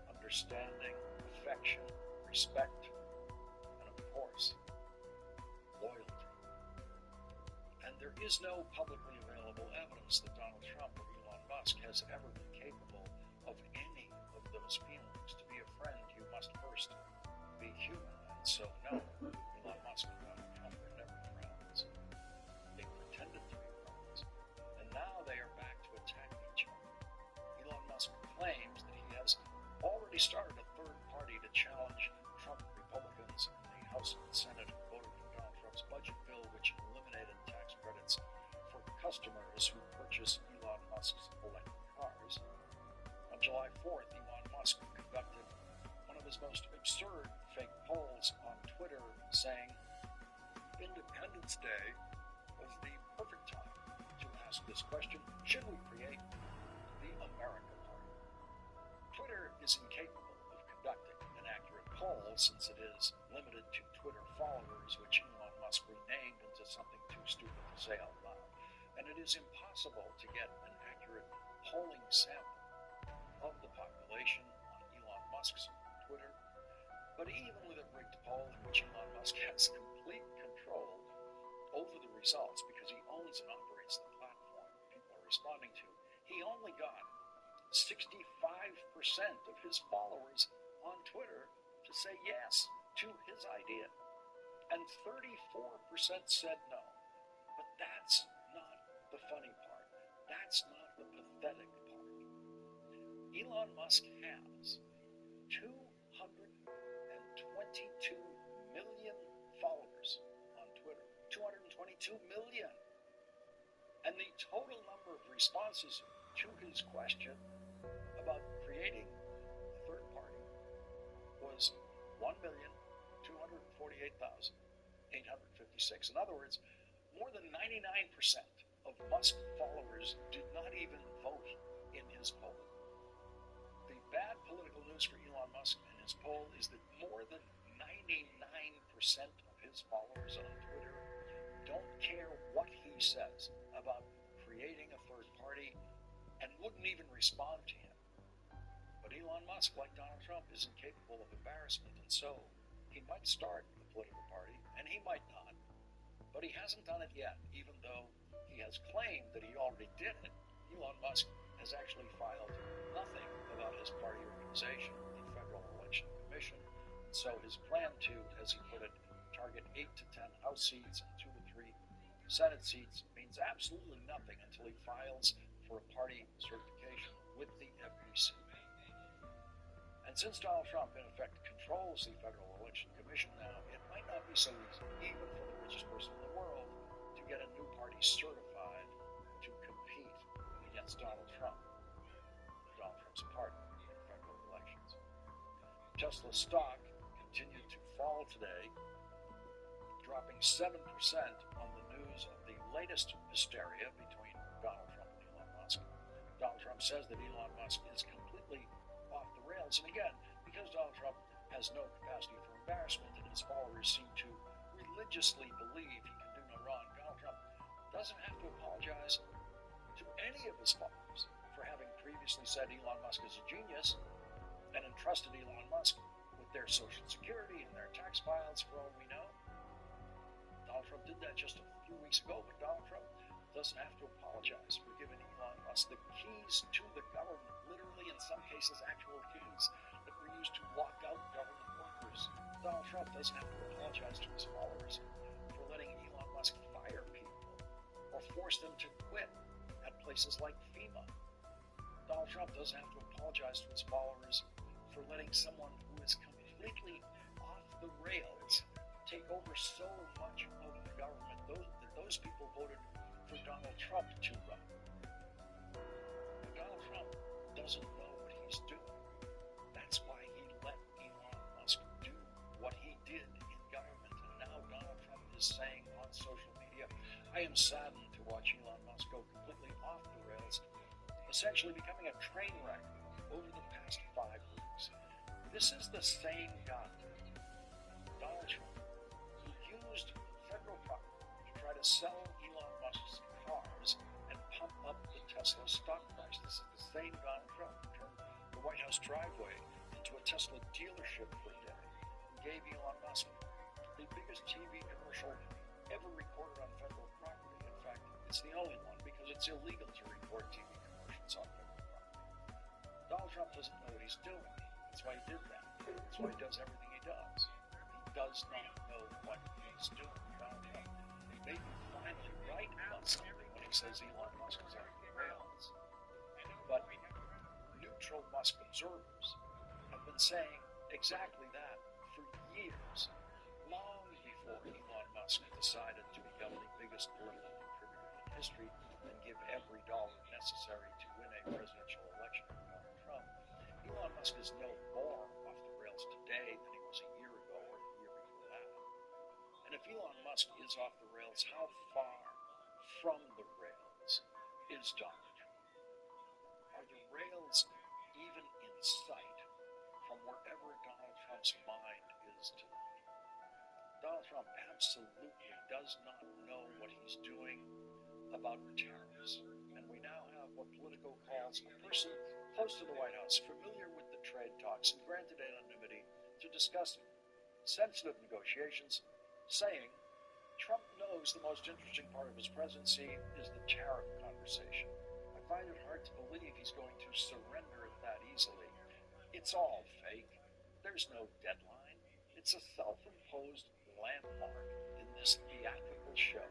understanding, affection, respect, and of course, loyalty. And there is no publicly available evidence that Donald Trump or Elon Musk has ever been capable of any of those feelings. To be a friend, you must first be human. And so, no, Elon Musk and Donald Trump were never friends. They pretended to be friends. And now they are back to attack each other. Elon Musk claims that he has already started a third party to challenge Trump Republicans in the House and Senate who voted for Donald Trump's budget bill, which eliminated tax credits for customers who purchase Elon Musk's electric cars. On July 4th, Elon Musk conducted one of his most absurd fake polls on Twitter saying Independence Day was the perfect time to ask this question: should we create the America Party? Twitter is incapable of conducting an accurate poll since it is limited to Twitter followers, which Elon Musk renamed into something too stupid to say out loud. And it is impossible to get an accurate polling sample of the population on Elon Musk's Twitter. But even with a rigged poll in which Elon Musk has complete control over the results because he owns and operates the platform people are responding to, he only got 65% of his followers on Twitter to say yes to his idea, and 34% said no. But that's not the funny part. That's not the pathetic part. Elon Musk has 222 million followers on Twitter. 222 million. And the total number of responses to his question about creating a third party was 1,248,856. In other words, more than 99% of Musk followers did not even vote in his poll. The bad political news for Elon Musk in his poll is that more than 99% of his followers on Twitter don't care what he says about creating a third party and wouldn't even respond to him. But Elon Musk, like Donald Trump, is incapable of embarrassment, and so he might start a political party, and he might not. But he hasn't done it yet, even though he has claimed that he already did it. Elon Musk has actually filed nothing about his party organization with the Federal Election Commission, and so his plan to, as he put it, target 8 to 10 House seats and 2 to 3 Senate seats means absolutely nothing until he files for a party certification with the FEC. And since Donald Trump, in effect, controls the Federal Election Commission now, it might not be so easy, even for the richest person in the world, to get a new party certified to compete against Donald Trump, Donald Trump's party, in federal elections. Tesla stock continued to fall today, dropping 7% on the news of the latest hysteria between Donald Trump and Elon Musk. Donald Trump says that Elon Musk is completely off the rails. And again, because Donald Trump has no capacity for embarrassment and his followers seem to religiously believe he can do no wrong, Donald Trump doesn't have to apologize to any of his followers for having previously said Elon Musk is a genius and entrusted Elon Musk with their Social Security and their tax files for all we know. Donald Trump did that just a few weeks ago, but Donald Trump doesn't have to apologize for giving Elon Musk the keys to the government, literally in some cases actual keys that were used to lock out government workers. Donald Trump doesn't have to apologize to his followers for letting Elon Musk fire people or force them to quit at places like FEMA. Donald Trump doesn't have to apologize to his followers for letting someone who is completely off the rails take over so much of the government that those people voted for Donald Trump to run. Donald Trump doesn't know what he's doing. That's why he let Elon Musk do what he did in government. And now Donald Trump is saying on social media, I am saddened to watch Elon Musk go completely off the rails, essentially becoming a train wreck over the past 5 weeks. This is the same guy, Donald Trump, who used federal property to try to sell Elon Musk's cars and pump up the Tesla stock price. This is the same Donald Trump who turned the White House driveway into a Tesla dealership for a day and gave Elon Musk the biggest TV commercial ever recorded on federal property. In fact, it's the only one because it's illegal to record TV commercials on federal property. Donald Trump doesn't know what he's doing. That's why he did that. That's why he does everything he does. He does not know what he's doing. Donald Trump may be finally right about something when he says Elon Musk is on the rails. But neutral Musk observers have been saying exactly that for years, long before Elon Musk decided to become the biggest political contributor in history and give every dollar necessary to win a presidential election for Donald Trump. Elon Musk is no more off the rails today than he was a year ago or the year before that. And if Elon Musk is off the rails, how far from the rails is Donald Trump? Are the rails even in sight from wherever Donald Trump's mind is today? Donald Trump absolutely does not know what he's doing about tariffs. And we now have what Politico calls a person close to the White House, familiar with the trade talks and granted anonymity to discuss sensitive negotiations, saying Trump knows the most interesting part of his presidency is the tariff conversation. I find it hard to believe he's going to surrender it that easily. It's all fake. There's no deadline. It's a self-imposed landmark in this theatrical show.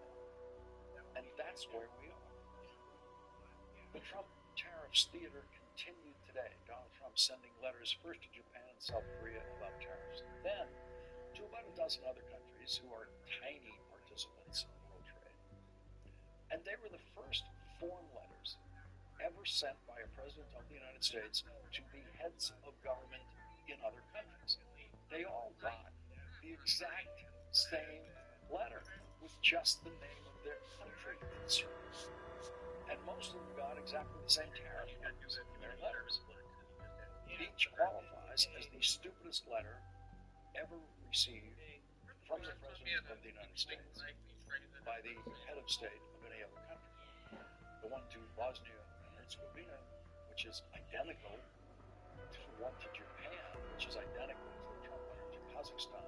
And that's where we are. The Trump tariffs theater continued today. Donald Trump sending letters first to Japan and South Korea about tariffs, then to about a dozen other countries who are tiny participants in world trade. And they were the first form letters ever sent by a president of the United States to the heads of government in other countries. They all got the exact same letter with just the name of their country inserted. And most of them got exactly the same tariff numbers in their letters. Each qualifies as the stupidest letter ever received from the President of the United States by the head of state of any other country. The one to Bosnia and Herzegovina, which is identical to the one to Japan, which is identical to the Trump letter to Kazakhstan,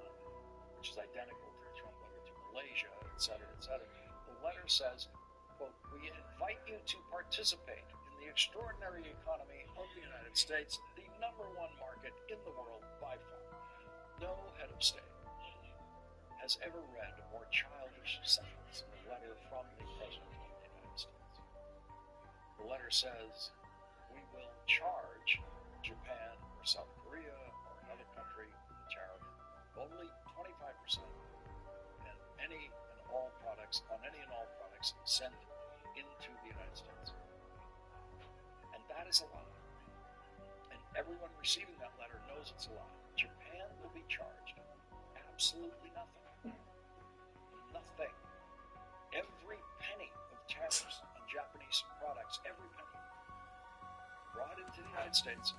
which is identical to the Trump letter to Malaysia, etc., etc. The letter says, quote, we invite you to participate in the extraordinary economy of the United States, the #1 market in the world by far. No head of state has ever read a more childish sentence in a letter from the President of the United States. The letter says, we will charge Japan or South Korea or another country the tariff of only 25% on any and all products sent into the United States. And that is a lie. And everyone receiving that letter knows it's a lie. Japan will be charged absolutely nothing. Nothing. Every penny of tariffs on Japanese products, every penny, brought into the United States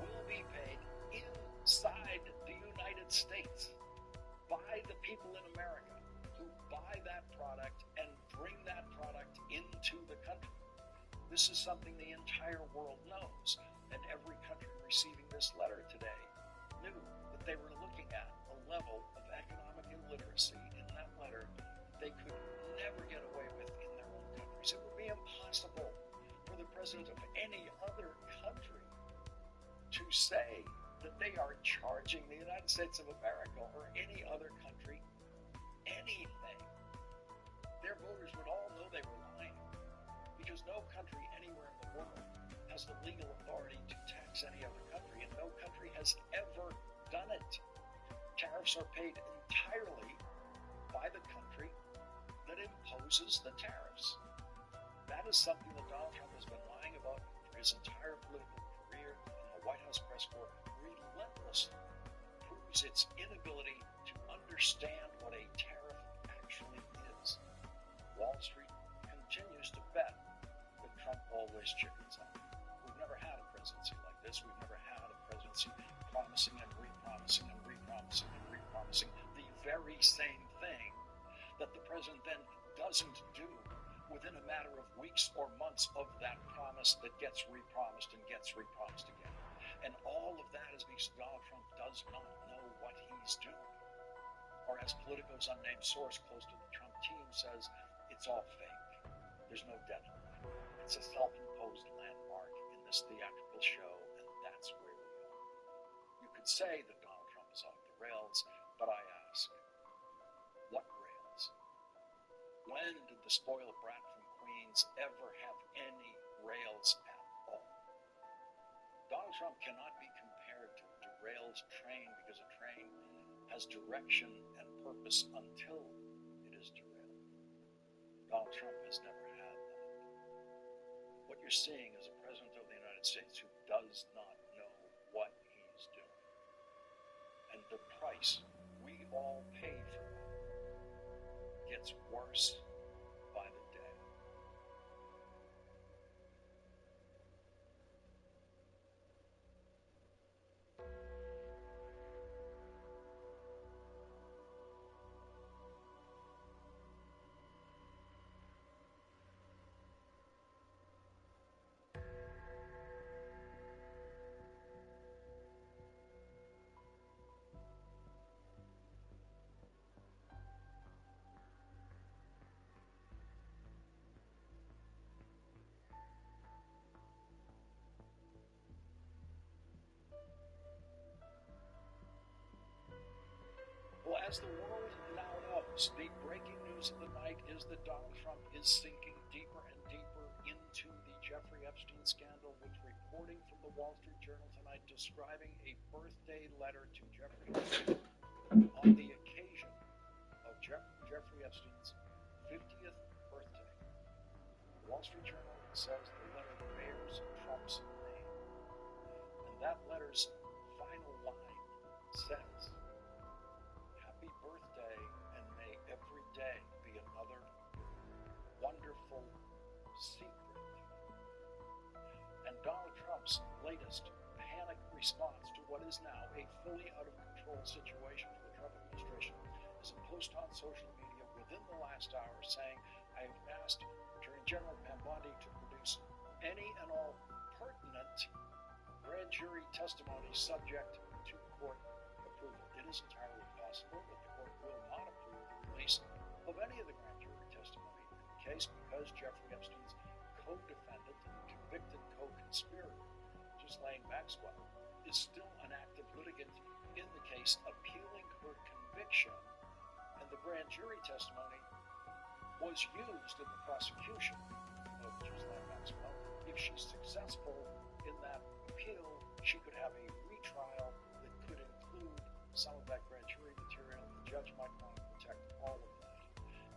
will be paid inside the United States by the people in America who buy that product and bring that product into the country. This is something the entire world knows, and every country receiving this letter today knew that they were looking at a level of economic illiteracy in that letter they could never get away with in their own countries. It would be impossible for the president of any other country to say that they are charging the United States of America or any other country anything. Their voters would all know they were lying, because no country anywhere in the world has the legal authority to tax any other country, and no country has ever done it. Tariffs are paid entirely by the country that imposes the tariffs. That is something that Donald Trump has been lying about for his entire political career, and the White House press corps relentlessly proves its inability to understand what a tariff actually is. Wall Street continues to bet that Trump always chickens out. We've never had a presidency like this. We've never had a presidency promising and re-promising and re-promising and re-promising the very same thing that the president then doesn't do within a matter of weeks or months of that promise that gets re-promised and gets re-promised again. And all of that is because Donald Trump does not know what he's doing. Or as Politico's unnamed source close to the Trump team says, it's all fake. There's no debt on it. It's a self-imposed landmark in this theatrical show, and that's where we are. You could say that Donald Trump is off the rails, but I ask, what rails? When did the spoiled brat from Queens ever have any rails at all? Donald Trump cannot be compared to a derailed train, because a train has direction and purpose until it is derailed. Donald Trump has never had that. What you're seeing is a president of the United States who does not know what he's doing. And the price we all pay for that gets worse by the day. Well, as the world now knows, the breaking news of the night is that Donald Trump is sinking deeper and deeper into the Jeffrey Epstein scandal, with reporting from the Wall Street Journal tonight describing a birthday letter to Jeffrey Epstein on the occasion of Jeffrey Epstein's 50th birthday. The Wall Street Journal says the letter bears Trump's name, and that letter's final line says, "Happy birthday, and may every day be another wonderful secret." And Donald Trump's latest panic response to what is now a fully out-of-control situation for the Trump administration is a post on social media within the last hour saying, "I have asked Attorney General Pam Bondi to produce any and all pertinent grand jury testimony subject to court approval." It is entirely possible that the court will not approve the release of any of the grand jury testimony in the case, because Jeffrey Epstein's co-defendant and convicted co-conspirator, Ghislaine Maxwell, is still an active litigant in the case, appealing her conviction, and the grand jury testimony was used in the prosecution of Ghislaine Maxwell. If she's successful in that appeal, she could have a retrial that could include some of that grand jury material. The judge might want to protect all of that.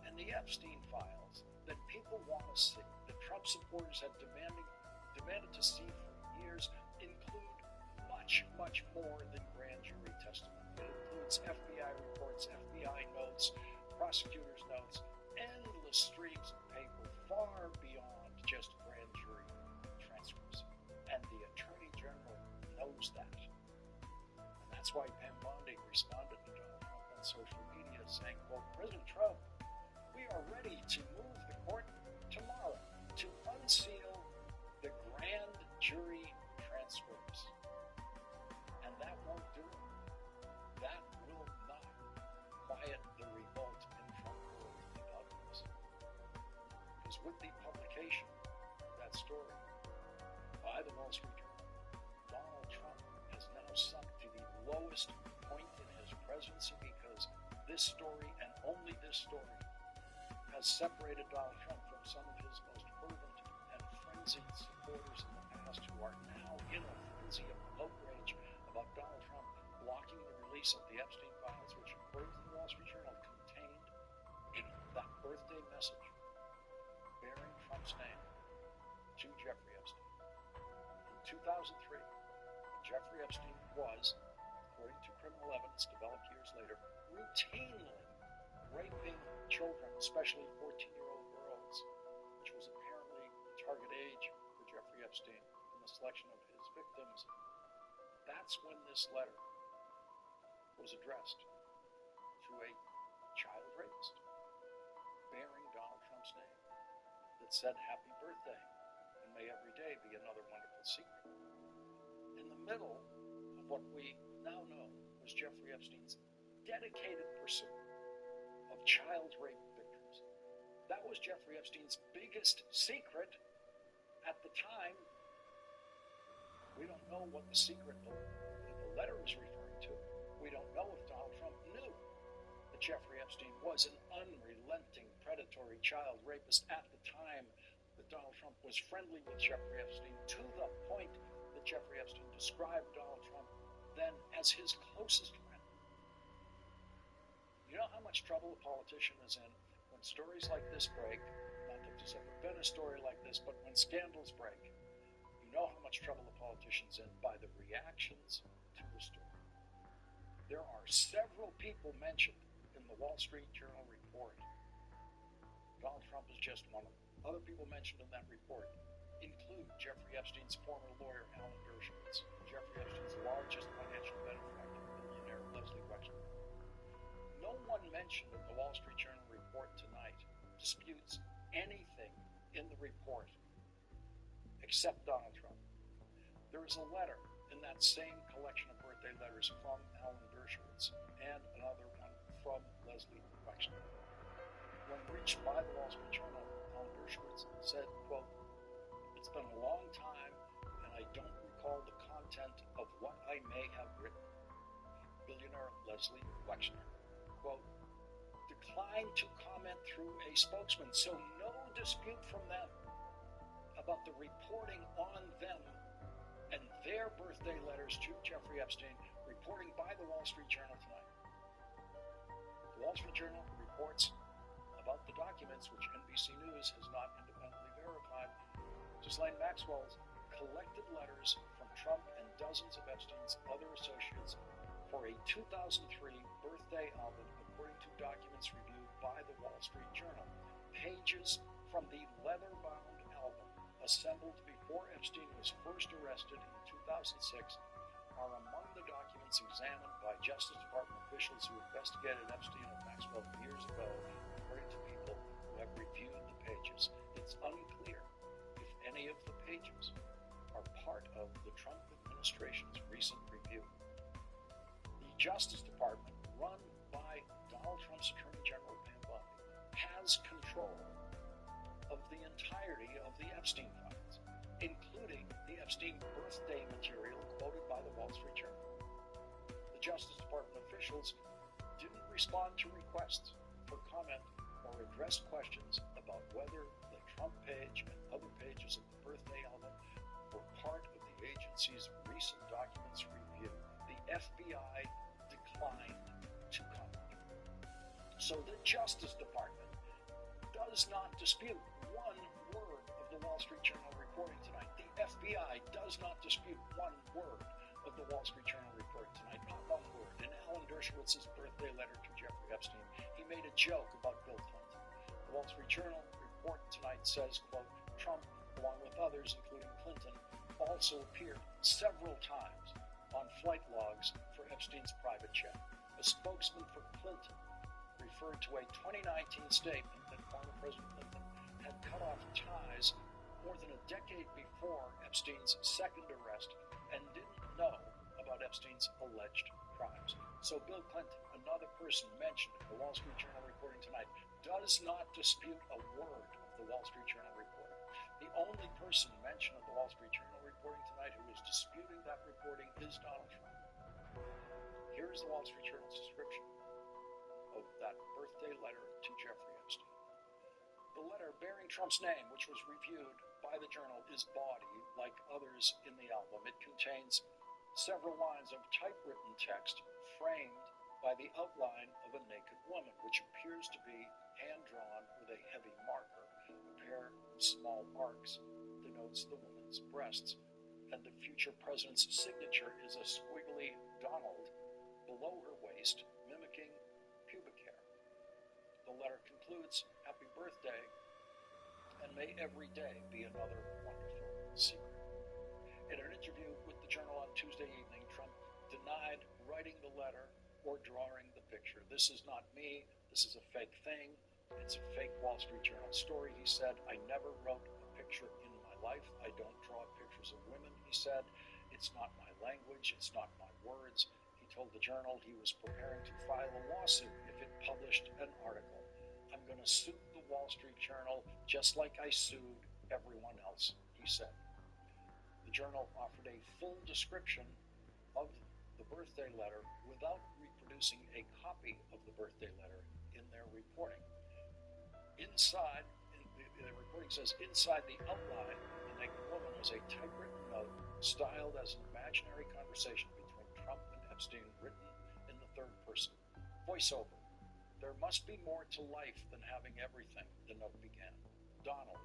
And the Epstein files that people want to see, that Trump supporters have demanded to see for years, include much, much more than grand jury testimony. It includes FBI reports, FBI notes, prosecutors' notes, endless streams of paper far beyond just grand jury transcripts. And the Attorney General knows that. And that's why Pam Bondi responded to Donald Trump on social media saying, well, President Trump, we are ready to move the court tomorrow to unseal the grand jury transcripts. And that won't do it. That will not quiet the revolt in Trump world about this. Because with the publication of that story by the Wall Street Journal, Donald Trump has now sunk to the lowest point in his presidency because this story and only this story has separated Donald Trump from some of his most fervent and frenzied supporters in the past who are now in a frenzy of outrage about Donald Trump blocking the release of the Epstein files, which, according to the Wall Street Journal, contained that birthday message bearing Trump's name to Jeffrey Epstein. In 2003, when Jeffrey Epstein was, according to criminal evidence developed years later, routinely raping children, especially 14-year-old girls, which was apparently the target age for Jeffrey Epstein in the selection of his victims. That's when this letter was addressed to a child rapist bearing Donald Trump's name that said, "Happy birthday, and may every day be another wonderful secret." In the middle of what we now know was Jeffrey Epstein's dedicated pursuit of child rape victims. That was Jeffrey Epstein's biggest secret at the time. We don't know what the secret the letter is referring to. We don't know if Donald Trump knew that Jeffrey Epstein was an unrelenting predatory child rapist at the time that Donald Trump was friendly with Jeffrey Epstein, to the point that Jeffrey Epstein described Donald Trump then as his closest friend. You know how much trouble a politician is in when stories like this break? Not that there's ever been a story like this, but when scandals break, you know how much trouble a politician's in by the reactions to the story. There are several people mentioned in the Wall Street Journal report. Donald Trump is just one of them. Other people mentioned in that report include Jeffrey Epstein's former lawyer, Alan Dershowitz, Jeffrey Epstein's largest financial benefactor, billionaire Leslie Wexner. No one mentioned in the Wall Street Journal report tonight disputes anything in the report except Donald Trump. There is a letter in that same collection of birthday letters from Alan Dershowitz and another one from Leslie Wexner. When reached by the Wall Street Journal, Alan Dershowitz said, quote, "It's been a long time and I don't recall the content of what I may have written." Billionaire Leslie Wexner, quote, "declined to comment through a spokesman, so no dispute from them about the reporting on them and their birthday letters to Jeffrey Epstein, reporting by the Wall Street Journal tonight." The Wall Street Journal reports about the documents which NBC News has not independently verified. Ghislaine Maxwell's collected letters from Trump and dozens of Epstein's other associates for a 2003 birthday album, according to documents reviewed by the Wall Street Journal. Pages from the leather-bound album, assembled before Epstein was first arrested in 2006, are among the documents examined by Justice Department officials who investigated Epstein and Maxwell years ago, according to people who have reviewed the pages. It's unclear if any of the pages are part of the Trump administration's recent review. The Justice Department, run by Donald Trump's Attorney General Pam Bondi, has control of the entirety of the Epstein files, including the Epstein birthday material quoted by the Wall Street Journal. The Justice Department officials didn't respond to requests for comment or address questions about whether the Trump page and other pages of the birthday album were part of the agency's recent documents review. The FBI declined to comment. So the Justice Department does not dispute one word of the Wall Street Journal reporting tonight. The FBI does not dispute one word of the Wall Street Journal reporting tonight. Not one word. In Alan Dershowitz's birthday letter to Jeffrey Epstein, he made a joke about Bill Clinton. The Wall Street Journal report tonight says, quote, "Trump, along with others, including Clinton, also appeared several times on flight logs for Epstein's private jet. A spokesman for Clinton referred to a 2019 statement that former President Clinton had cut off ties more than a decade before Epstein's second arrest and didn't know about Epstein's alleged crimes. So Bill Clinton, another person mentioned in the Wall Street Journal reporting tonight, does not dispute a word of the Wall Street Journal reporting. The only person mentioned in the Wall Street Journal reporting tonight who is disputing that reporting is Donald Trump. Here's the Wall Street Journal's description of that birthday letter to Jeffrey Epstein. The letter bearing Trump's name, which was reviewed by the journal, is bawdy, like others in the album. It contains several lines of typewritten text framed by the outline of a naked woman, which appears to be hand-drawn with a heavy marker. A pair of small marks denotes the woman's breasts, and the future president's signature is a squiggly Donald below her waist, mimicking pubic hair. The letter concludes, "Happy birthday, and may every day be another wonderful secret." In an interview with the Journal on Tuesday evening, Trump denied writing the letter or drawing the picture. "This is not me. This is a fake thing. It's a fake Wall Street Journal story," he said. "I never wrote a picture in my life. I don't draw pictures of women," he said. "It's not my language. It's not my words." He told the Journal he was preparing to file a lawsuit if it published an article. "I'm going to sue the Wall Street Journal just like I sued everyone else," he said. The Journal offered a full description of the birthday letter without reproducing a copy of the birthday letter in their reporting. Inside, the reporting says, inside the outline of the naked woman was a typewritten note styled as an imaginary conversation between Trump and Epstein, written in the third person. Voiceover. "There must be more to life than having everything," the note began. "Donald,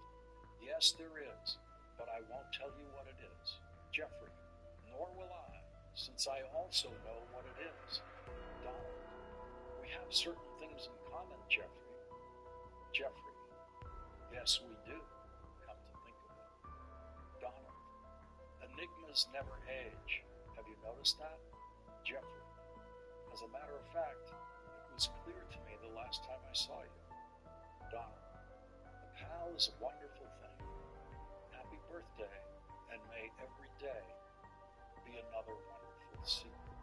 yes there is, but I won't tell you what it is. Jeffrey, nor will I, since I also know what it is. Donald, we have certain things in common, Jeffrey. Jeffrey, yes we do, come to think of it. Donald, enigmas never age. Have you noticed that? Jeffrey, as a matter of fact, it was clear to me the last time I saw you. Donald, a pal is a wonderful thing. Happy birthday, and may every day be another wonderful secret."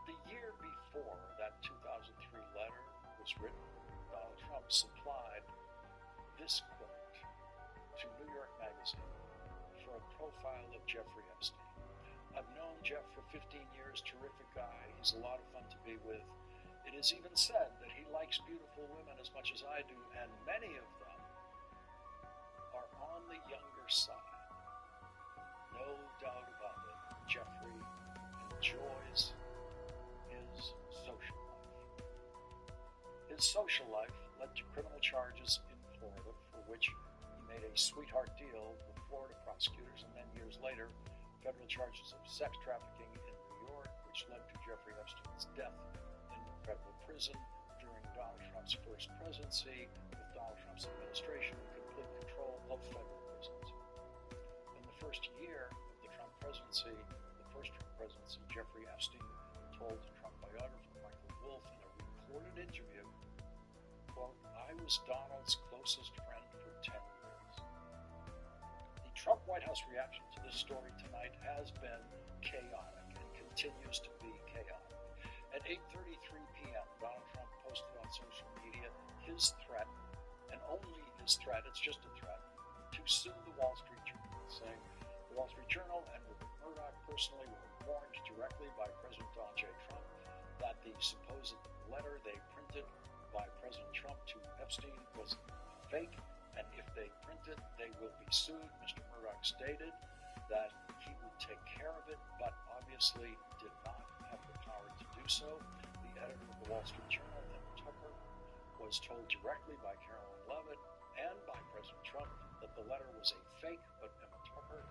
The year before that 2003 letter was written, Donald Trump supplied this quote to New York Magazine for a profile of Jeffrey Epstein. "I've known Jeff for 15 years, terrific guy. He's a lot of fun to be with. It is even said that he likes beautiful women as much as I do, and many of them are on the younger side. No doubt about it, Jeffrey enjoys his social life." His social life led to criminal charges in Florida, for which he made a sweetheart deal with Florida prosecutors, and then years later, federal charges of sex trafficking in New York, which led to Jeffrey Epstein's death in federal prison during Donald Trump's first presidency, with Donald Trump's administration in complete control of federal prisons. In the first year of the Trump presidency, Jeffrey Epstein told Trump biographer Michael Wolff in a recorded interview, quote, "I was Donald's closest friend for 10 years." The Trump White House reaction to this story tonight has been chaotic and continues to be chaotic. At 8:33 p.m., Donald Trump posted on social media his threat, and only his threat, it's just a threat, to sue the Wall Street Journal, saying the Wall Street Journal and Rupert Murdoch personally were warned directly by President Donald J. Trump that the supposed letter they printed by President Trump to Epstein was fake, and if they print it, they will be sued. Mr. Murdoch stated that he would take care of it, but obviously did not have the power to do so. The editor of the Wall Street Journal, Emma Tucker, was told directly by Caroline Leavitt and by President Trump that the letter was a fake, but Emma Tucker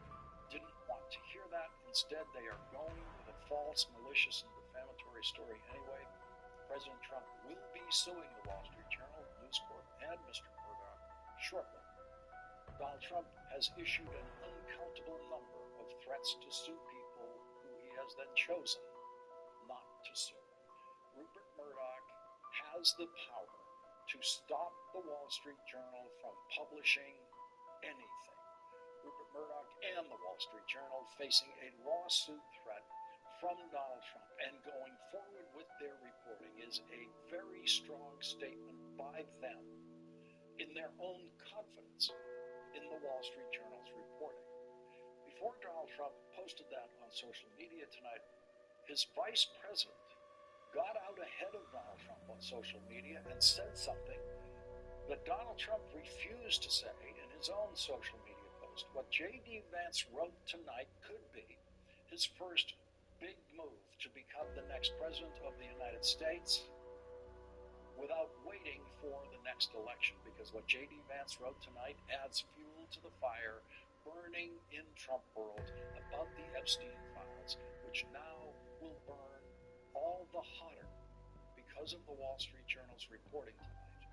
didn't want to hear that. Instead, they are going with a false, malicious, and defamatory story anyway. President Trump will be suing the Wall Street Journal, News Corp, and Mr. Murdoch shortly. Donald Trump has issued an uncountable number of threats to sue people who he has then chosen not to sue. Rupert Murdoch has the power to stop the Wall Street Journal from publishing anything. Rupert Murdoch and the Wall Street Journal facing a lawsuit threat from Donald Trump, and going forward with their reporting is a very strong statement by them in their own confidence in the Wall Street Journal's reporting. Before Donald Trump posted that on social media tonight, his vice president got out ahead of Donald Trump on social media and said something that Donald Trump refused to say in his own social media post. What J.D. Vance wrote tonight could be his first big move to become the next president of the United States without waiting for the next election, because what J.D. Vance wrote tonight adds fuel to the fire burning in Trump world about the Epstein files, which now will burn all the hotter because of the Wall Street Journal's reporting tonight.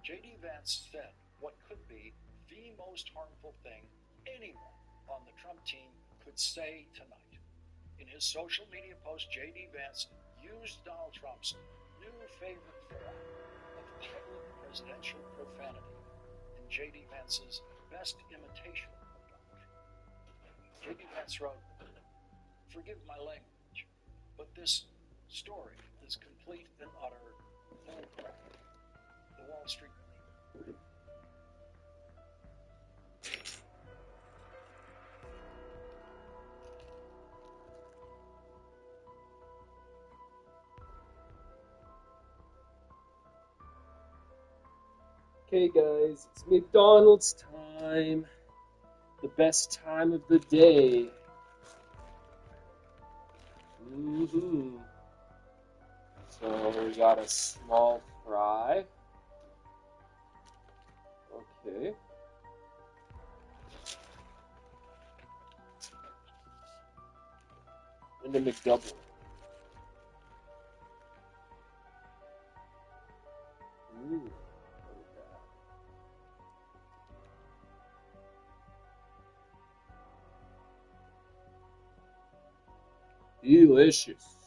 J.D. Vance said what could be the most harmful thing anyone on the Trump team could say tonight. In his social media post, J.D. Vance used Donald Trump's new favorite form of public presidential profanity in J.D. Vance's best imitation of Donald Trump. J.D. Vance wrote, "Forgive my language, but this story is complete and utter bullcrap. The Wall Street Journal." Okay guys, it's McDonald's time. The best time of the day. Woohoo. So we got a small fry. Okay. And a McDouble. Ooh. Delicious.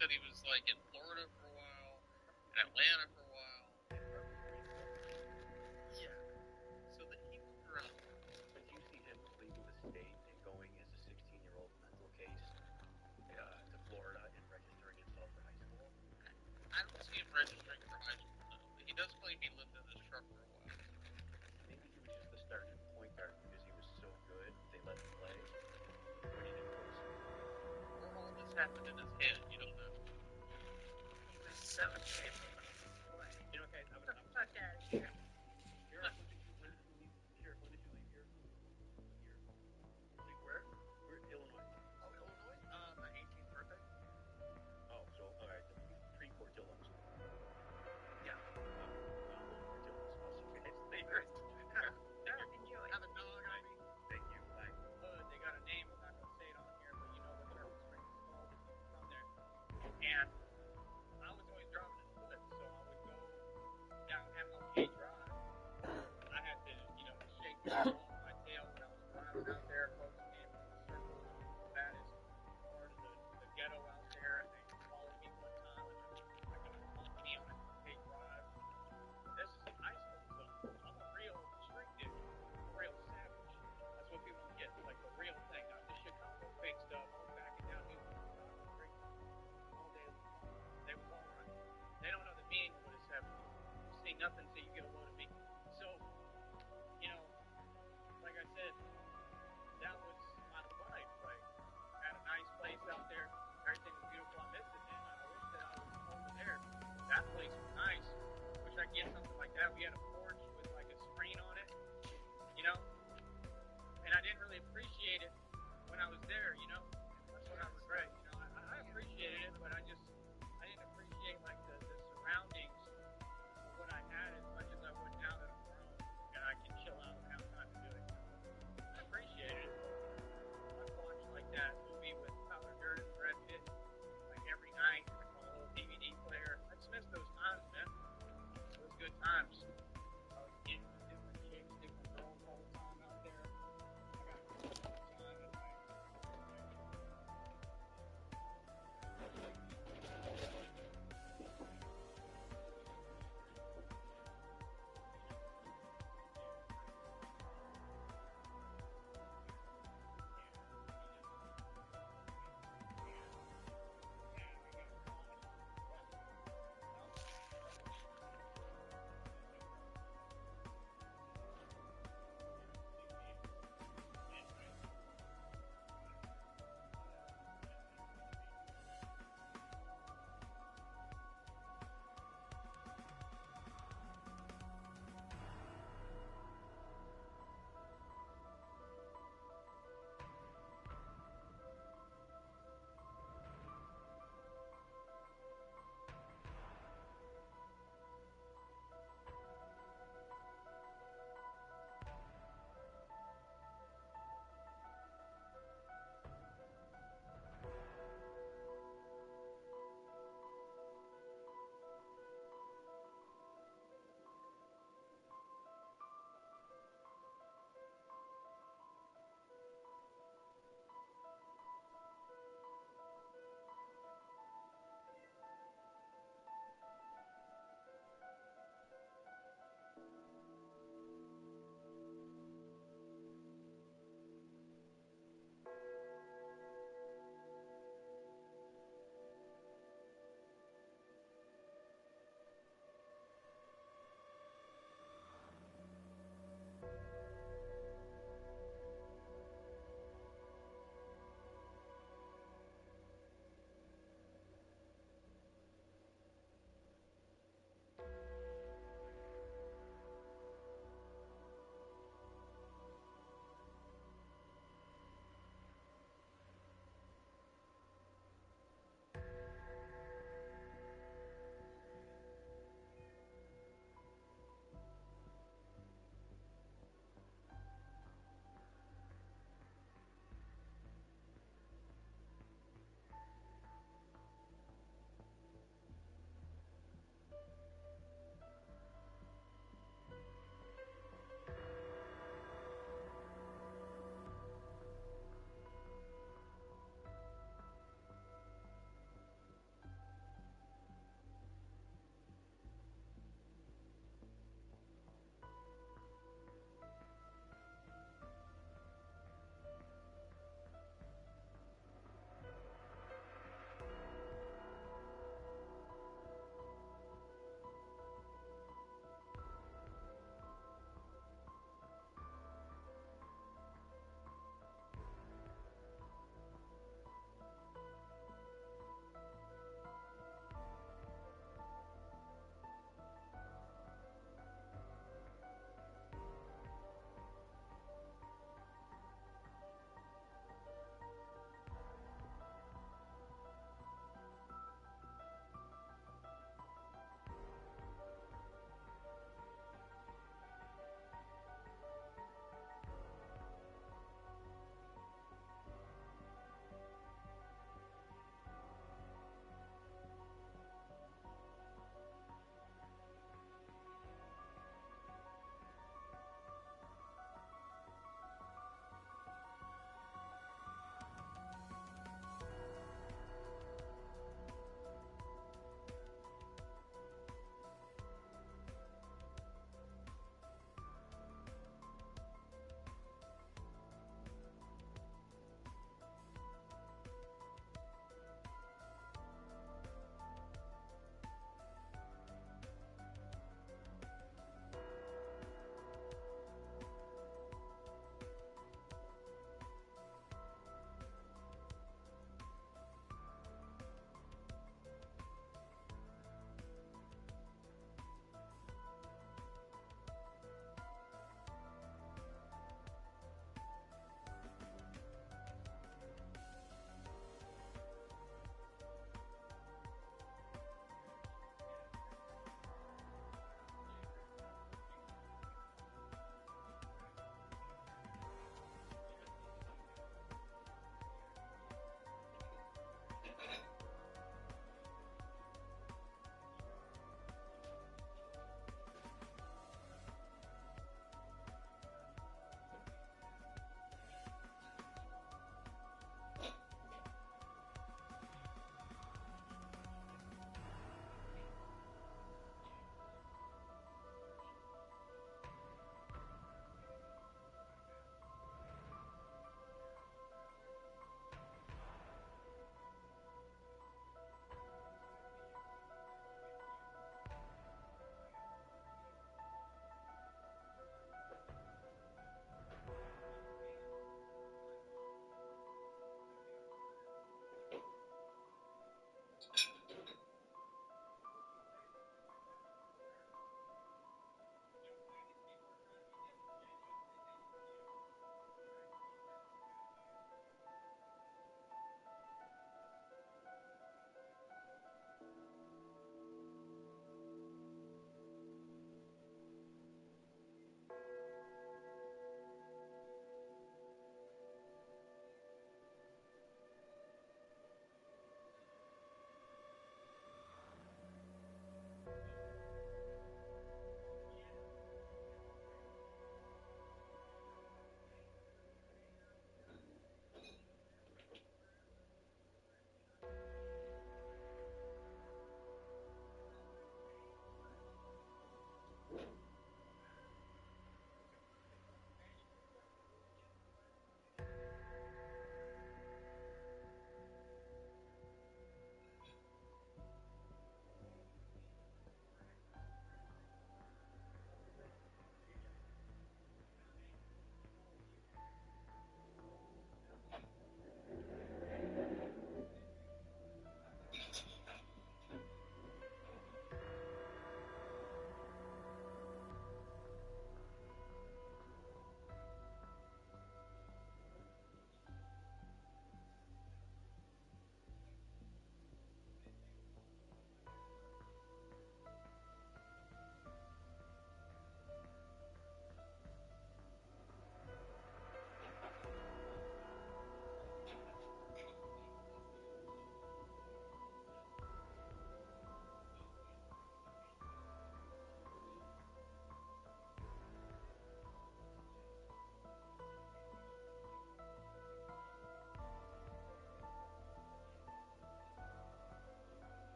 said he was like in Florida for a while, in Atlanta for a while. Yeah. So that he moved around. But you see him leaving the state and going as a 16-year-old mental case to Florida and registering himself for high school? I don't see him registering for high school now. But he does claim he lived in his truck for a while. Maybe he was just a starting point guard because he was so good, they let him play when he didn't go to school. Or all this happened in his head, you don't know. He was 17. You know, guys, I'm gonna fuck out of here. Sheriff, when did you leave? Sheriff, when did you leave here? Leave where? We're in Illinois. Oh, Illinois? My 18th birthday. Oh, so all right, pre-Portillo's. Yeah. Well, Portillo's. I'll see you guys later. Enjoy. Have a dog on me. Thank you. Bye. They got a name. I'm not gonna say it on here, but you know what Charles Spring is called. It's from there. And I was always driving in the woods, so I would go down MLK Drive.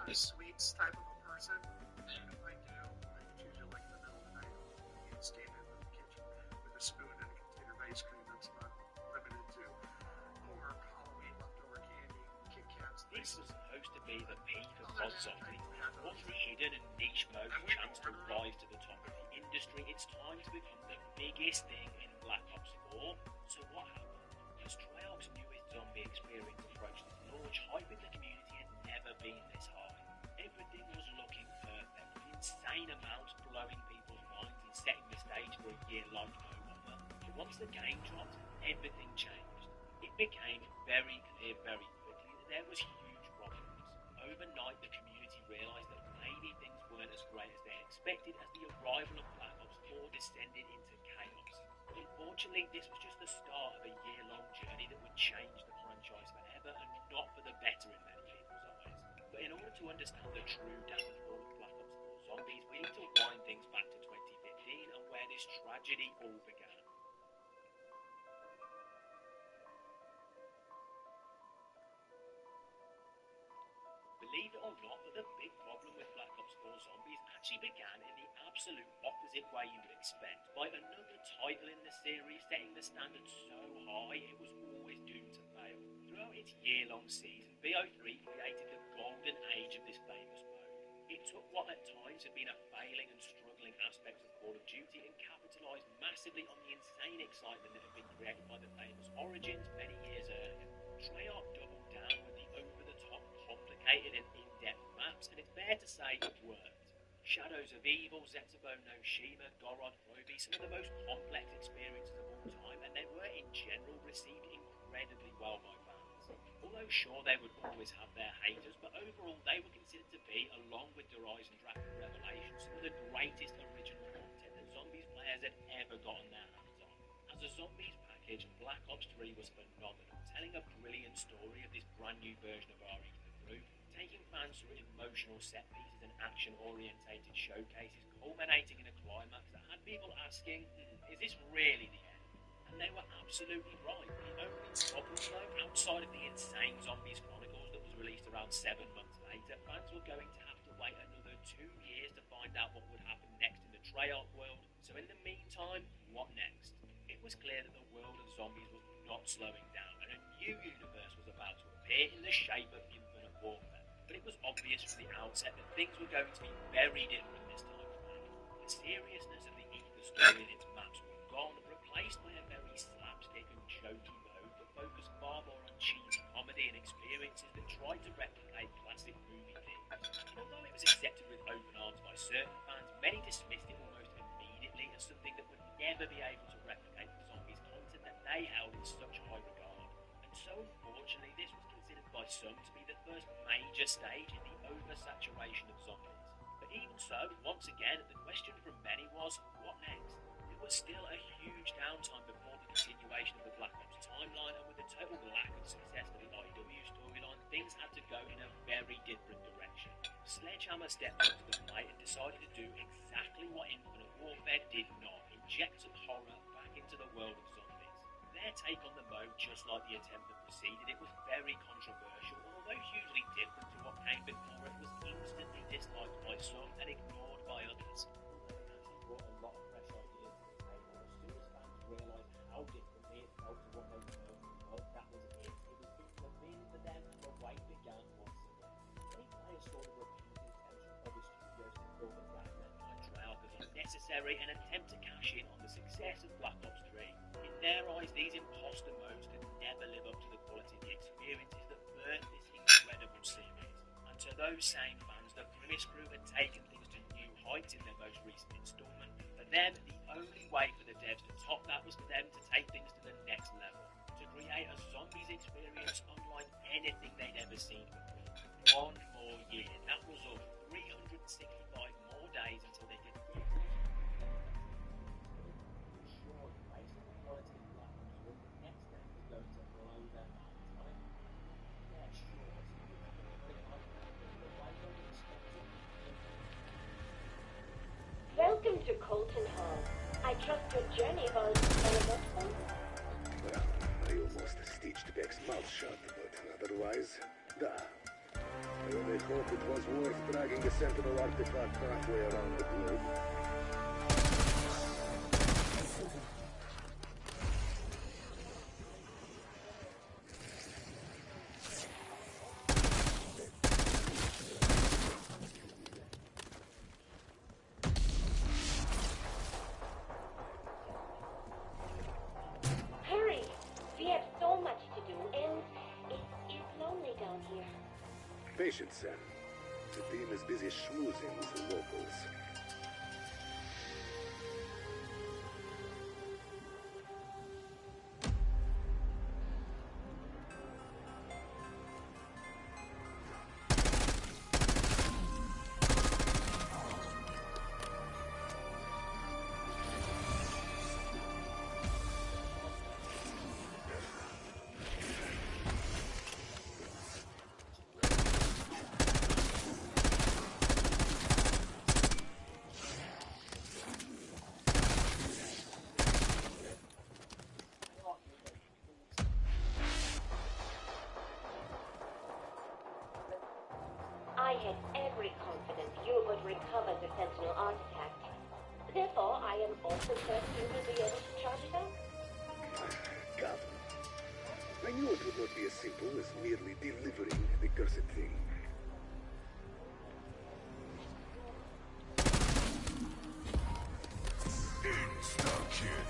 a sweets type of a person. If I do, I usually like in the middle of the night, I'll stand in the kitchen with a spoon and a container of ice cream that's not limited to or Halloween leftover candy, Kit Kats. This was supposed to be the peak of hot zombies. Once the hidden and niche mode chance to rise to the top of the industry, it's time to become the biggest thing in Black Ops 4. So what happened? As Treyarch's newest zombie experience approached its launch, hype in the community had never been this high. Everything was looking perfect, with insane amounts blowing people's minds and setting the stage for a year like no other. But once the game dropped, everything changed. It became very clear very quickly that there was huge problems. Overnight, the community realised that maybe things weren't as great as they expected as the arrival of Black Ops 4 descended into chaos. Unfortunately, this was just the start of a year-long journey that would change the franchise forever, and not for the better in many people's eyes. But in order to understand the true downfall of Black Ops 4 Zombies, we need to wind things back to 2015 and where this tragedy all began. Believe it or not, but the big problem with Black Ops 4 Zombies actually began in the absolute opposite way you would expect, by another title in the series setting the standard so high it was always doomed to fail. Throughout its year-long season, BO3 created the golden age of this famous mode. It took what at times had been a failing and struggling aspect of Call of Duty and capitalised massively on the insane excitement that had been created by the famous Origins many years earlier. Treyarch doubled down with the over-the-top, complicated and in-depth maps, and it's fair to say it worked. Shadows of Evil, Zetsubo no Shima, Gorod, Proby, some of the most complex experiences of all time, and they were in general received incredibly well by fans. Although sure they would always have their haters, but overall they were considered to be, along with The Rise and Dragon Revelation, some of the greatest original content that Zombies players had ever gotten their hands on. As a Zombies package, Black Ops 3 was phenomenal, telling a brilliant story of this brand new version of RE to the group, taking fans through emotional set pieces and action-orientated showcases, culminating in a climax that had people asking, is this really the end? And they were absolutely right. The only problem though, outside of the insane Zombies Chronicles that was released around 7 months later, fans were going to have to wait another 2 years to find out what would happen next in the Treyarch world. So in the meantime, what next? It was clear that the world of zombies was not slowing down, and a new universe was about to appear in the shape of Infinite Warfare. But it was obvious from the outset that things were going to be very different this time around. The seriousness of the ether story and its maps were gone, replaced by a very slapstick and jokey mode that focused far more on cheesy comedy and experiences that tried to replicate classic movie themes. And although it was accepted with open arms by certain fans, many dismissed it almost immediately as something that would never be able to replicate the zombies content that they held in such high regard. And so unfortunately this was considered by some to be the first major stage in the oversaturation of zombies. But even so, once again, the question from many was, what next? There was still a huge downtime before the continuation of the Black Ops timeline, and with the total lack of success for the IW storyline, things had to go in a very different direction. Sledgehammer stepped up to the plate and decided to do exactly what Infinite Warfare did not, inject some horror back into the world of zombies. Their take on the mode, just like the attempt that preceded it, was very controversial, and although hugely different to what came before it, was instantly disliked by some and ignored by others. Although it actually brought a lot of fresh ideas to the table, as soon as fans realised how differently it felt to what they were, well, that was it. It was the bin for them, and the wait began once again. Many players saw the repeated attempts from other studios to fill the gap left by Treyarch as unnecessary and attempt to cash in on the success of Black Ops 3. In their eyes, these imposter modes could never live up to the quality of the experiences that birthed this incredible series. And to those same fans, the Grimace crew had taken things to new heights in their most recent installment. For them, the only way for the devs to top that was for them to take things to the next level, to create a zombies experience unlike anything they'd ever seen before. 1 more year, that was all. 365 more days until they could Welcome to Colton Hall. I trust your journey was uneventful. Well, I almost stitched Beck's mouth shut, but otherwise, da. I only hope it was worth dragging a Sentinel artifact halfway around the globe. Hurry! We have so much to do, and it's lonely down here. Patience, Sam. The team is busy schmoozing with the locals. I had every confidence you would recover the Sentinel artifact. Therefore, I am also certain you will be able to charge it up. Gavin. I knew it would not be as simple as merely delivering the cursed thing. Insta-kill.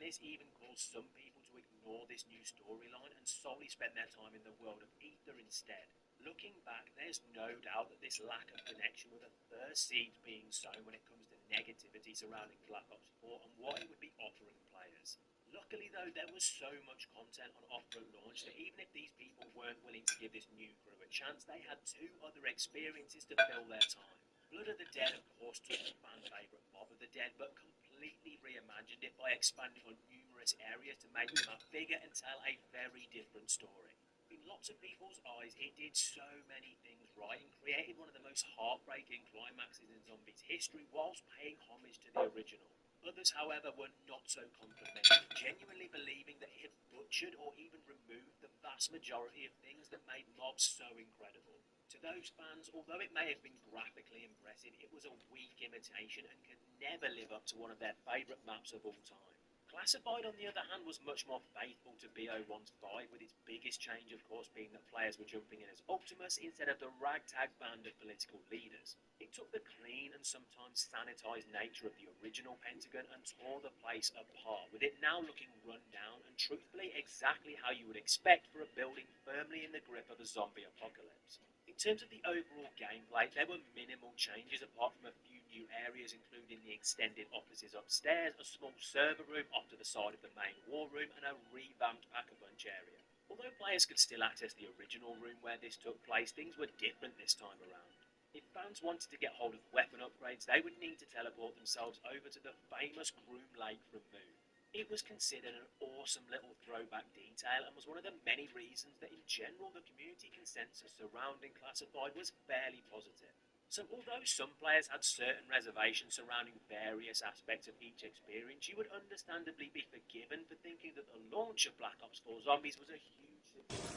this even caused some people to ignore this new storyline and solely spend their time in the world of Ether instead. Looking back, there's no doubt that this lack of connection with the first seeds being sown when it comes to negativity surrounding Black Ops 4 and what it would be offering players. Luckily though, there was so much content on offer at launch that even if these people weren't willing to give this new crew a chance, they had 2 other experiences to fill their time. Blood of the Dead of course took the fan favourite Mob of the Dead, but completely reimagined it by expanding on numerous areas to make them a bigger and tell a very different story. In lots of people's eyes, it did so many things right and created one of the most heartbreaking climaxes in Zombies history whilst paying homage to the original. Others, however, were not so complimentary, genuinely believing that it had butchered or even removed the vast majority of things that made Mob so incredible. To those fans, although it may have been graphically impressive, it was a weak imitation and could never live up to one of their favourite maps of all time. Classified, on the other hand, was much more faithful to BO1's vibe, with its biggest change, of course, being that players were jumping in as Optimus instead of the ragtag band of political leaders. It took the clean and sometimes sanitised nature of the original Pentagon and tore the place apart, with it now looking run down and truthfully exactly how you would expect for a building firmly in the grip of a zombie apocalypse. In terms of the overall gameplay, there were minimal changes apart from a few new areas, including the extended offices upstairs, a small server room off to the side of the main war room, and a revamped Pack-a-Punch area. Although players could still access the original room where this took place, things were different this time around. If fans wanted to get hold of weapon upgrades, they would need to teleport themselves over to the famous Groom Lake from Moon. It was considered an awesome little throwback detail and was one of the many reasons that in general the community consensus surrounding Classified was fairly positive. So although some players had certain reservations surrounding various aspects of each experience, you would understandably be forgiven for thinking that the launch of Black Ops 4 Zombies was a huge success.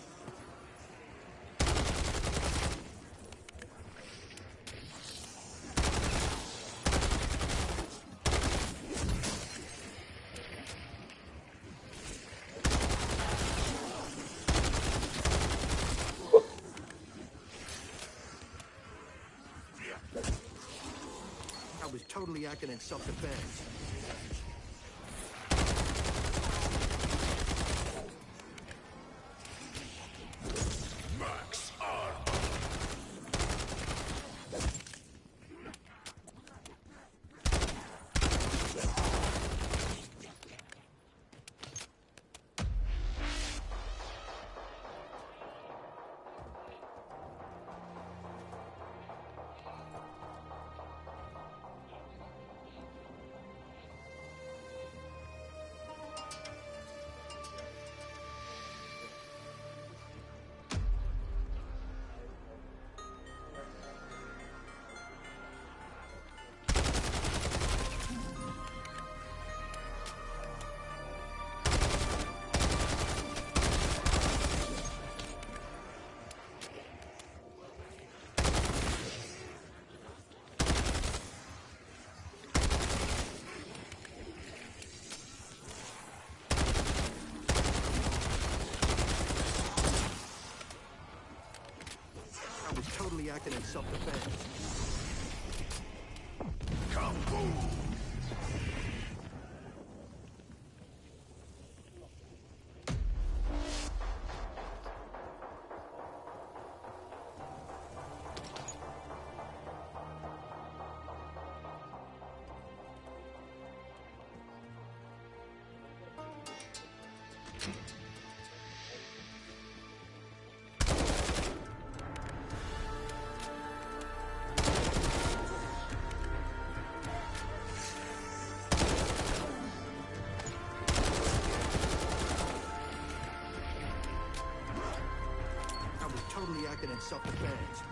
I was totally acting in self-defense. Max R. I was totally acting in self-defense. Kaboom! Totally acting in self-defense.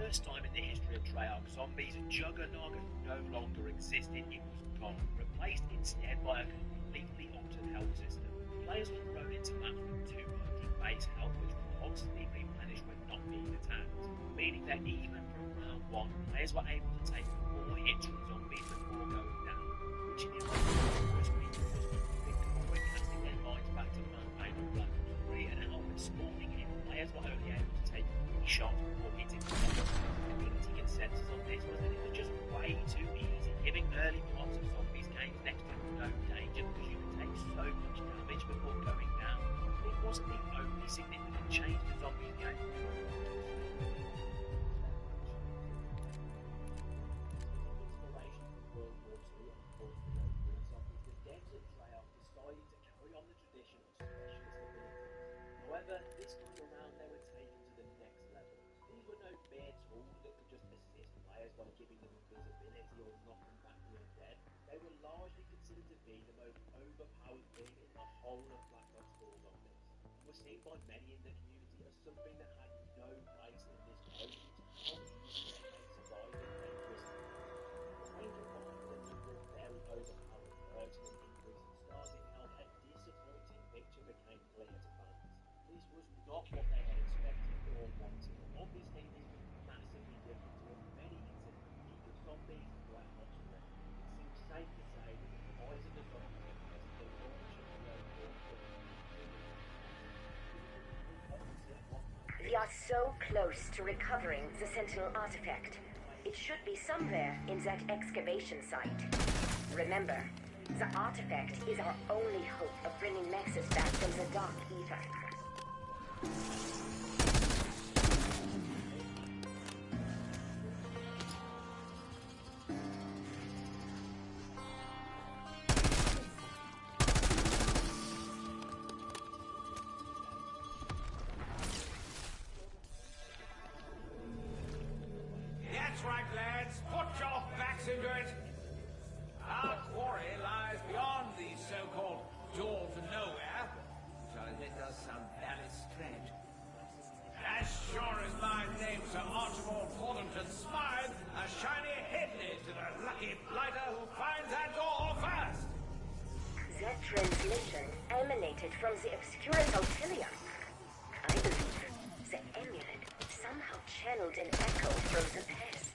first time in the history of Treyarch Zombies, Juggernog no longer existed, it was gone, replaced instead by a completely altered health system. Players were thrown into maps with 200 base health, which would constantly replenish when not being attacked, meaning that even from round 1, players were able to take 4 hits from zombies before going down, which in the first week was unthinkable when casting their minds back to the campaign of Black Ops 3 and Helmet spawning in, players were only able to take 3 shots before hitting the zombies. The community consensus on this was that it was just way too easy, giving early parts of zombies games next to no danger because you could take so much damage before going down. But it wasn't the only significant change to zombies game. However, this time around they were taken to the next level. These were no mere tools that could just assist players by giving them invisibility or knock them back from the dead. They were largely considered to be the most overpowered thing in the whole of Black Ops 4 Zombies, and were seen by many in the community as something that had no place in this mode due to how easy they made surviving dangerous times. When combined with a number of very overpowered perks and an increase in starting health, a disappointing picture became clear to fans. This was not what they had expected or wanted. Obviously, this was massively different to what many considered the peak of Zombies in Black Ops 3. It seems safe to say that the demise of the Zombies universe and the launch of We are so close to recovering the Sentinel artifact. It should be somewhere in that excavation site. Remember, the artifact is our only hope of bringing Nexus back from the Dark Ether. That's right, lads. Put your backs into it. Our quarry lies beyond these so-called doors of nowhere, which are let us some valid stretch. As sure as my name's Sir Archibald Thornton Smythe, a shiny head lead to the lucky blighter who finds that door first. That transmission emanated from the obscure Ultilium. I believe the amulet somehow channeled an echo from the past.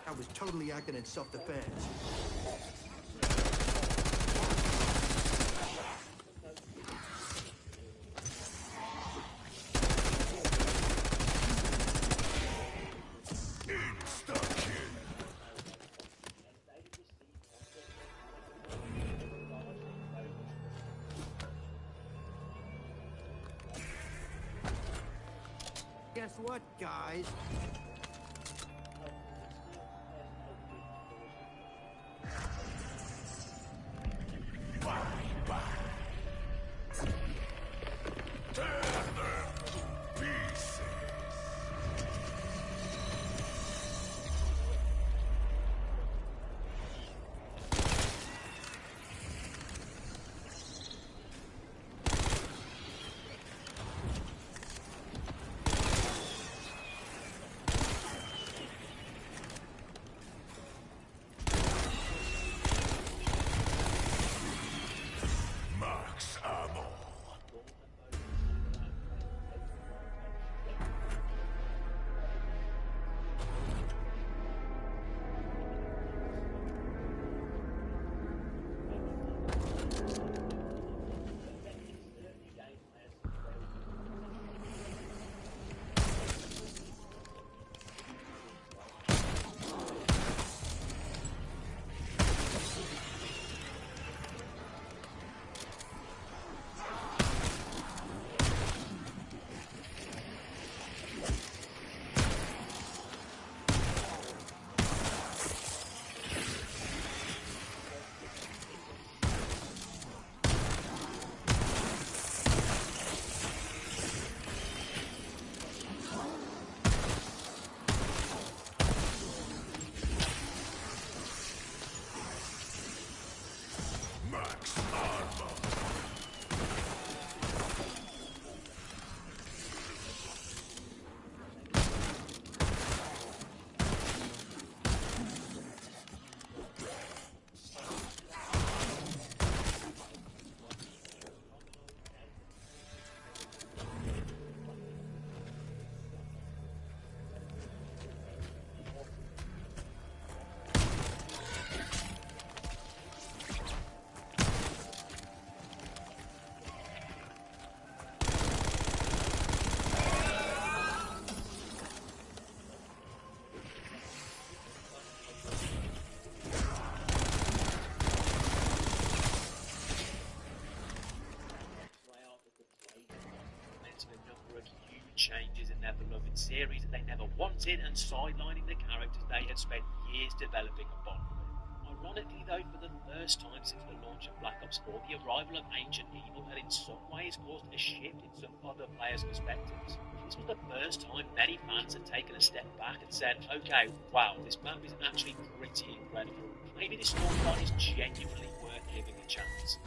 I was totally acting in self-defense. Guess what, guys? Changes in their beloved series that they never wanted and sidelining the characters they had spent years developing a bond with. Ironically though, for the first time since the launch of Black Ops 4, the arrival of Ancient Evil had in some ways caused a shift in some other players' perspectives. This was the first time many fans had taken a step back and said, okay, wow, this map is actually pretty incredible. Maybe this storyline is genuinely worth giving a chance.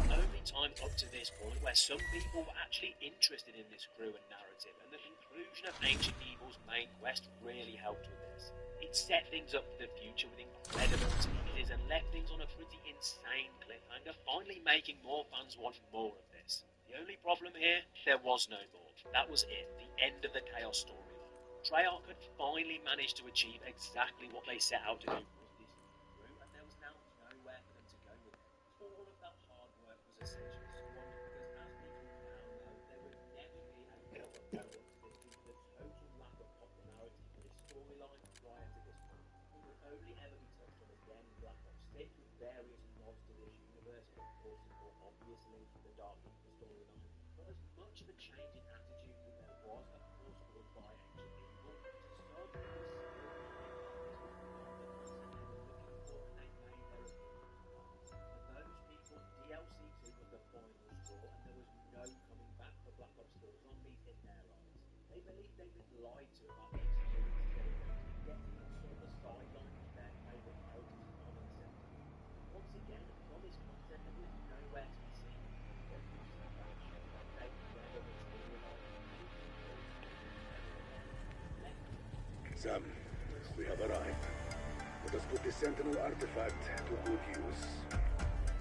Only time up to this point where some people were actually interested in this crew and narrative, and the conclusion of Ancient Evil's main quest really helped with this. It set things up for the future with incredible teases and left things on a pretty insane cliffhanger, finally making more fans want more of this. The only problem here, there was no more. That was it, the end of the Chaos storyline. Treyarch had finally managed to achieve exactly what they set out to do with this crew, and there was now nowhere for them to go with it. All of that hard work was essentially squandered because, as people now know, there would never be a proper follow-up to this due to the total lack of popularity for this storyline prior to this point. It would only ever be touched on again in Black Ops 6 with various nods to this universe, and of course and more obviously the Dark Evil storyline. But as much of a change in attitude that there was, of course caused by Ancient Evil, to some it was still clear that this was not the content they were looking for, and they made their opinions known. For those people, DLC 2 was the final straw, and there was no coming back for Black Ops 4 Zombies in their eyes. They believed they'd been lied to about the experience they were going to be getting, and saw the sideline of their favourite characters as unacceptable. Once again, promised content that was nowhere to be seen. Their recent faction update never materialised, and it was Sam, we have arrived. Let us put the Sentinel artifact to good use.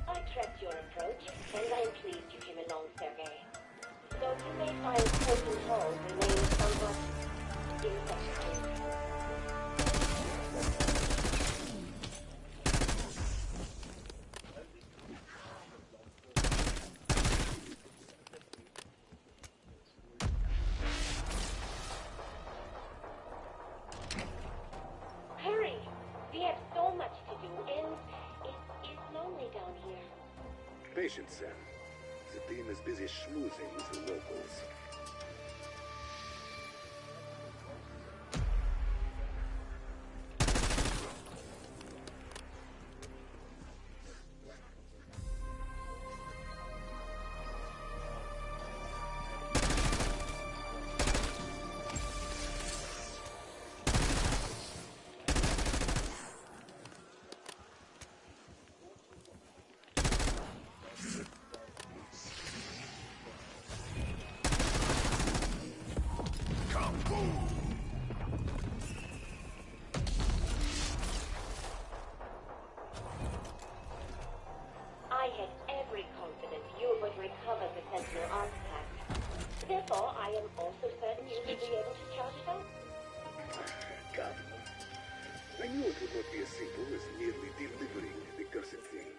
I trust your approach, and I am pleased you came along, Sergei. Though you may find certain halls remain somewhat infected. patient, Sam. The team is busy schmoozing with the locals. I had every confidence you would recover the Sentinel artifact. Therefore, I am also certain you will be able to charge it up. Governor, I knew it would not be as simple as merely delivering the cursed thing.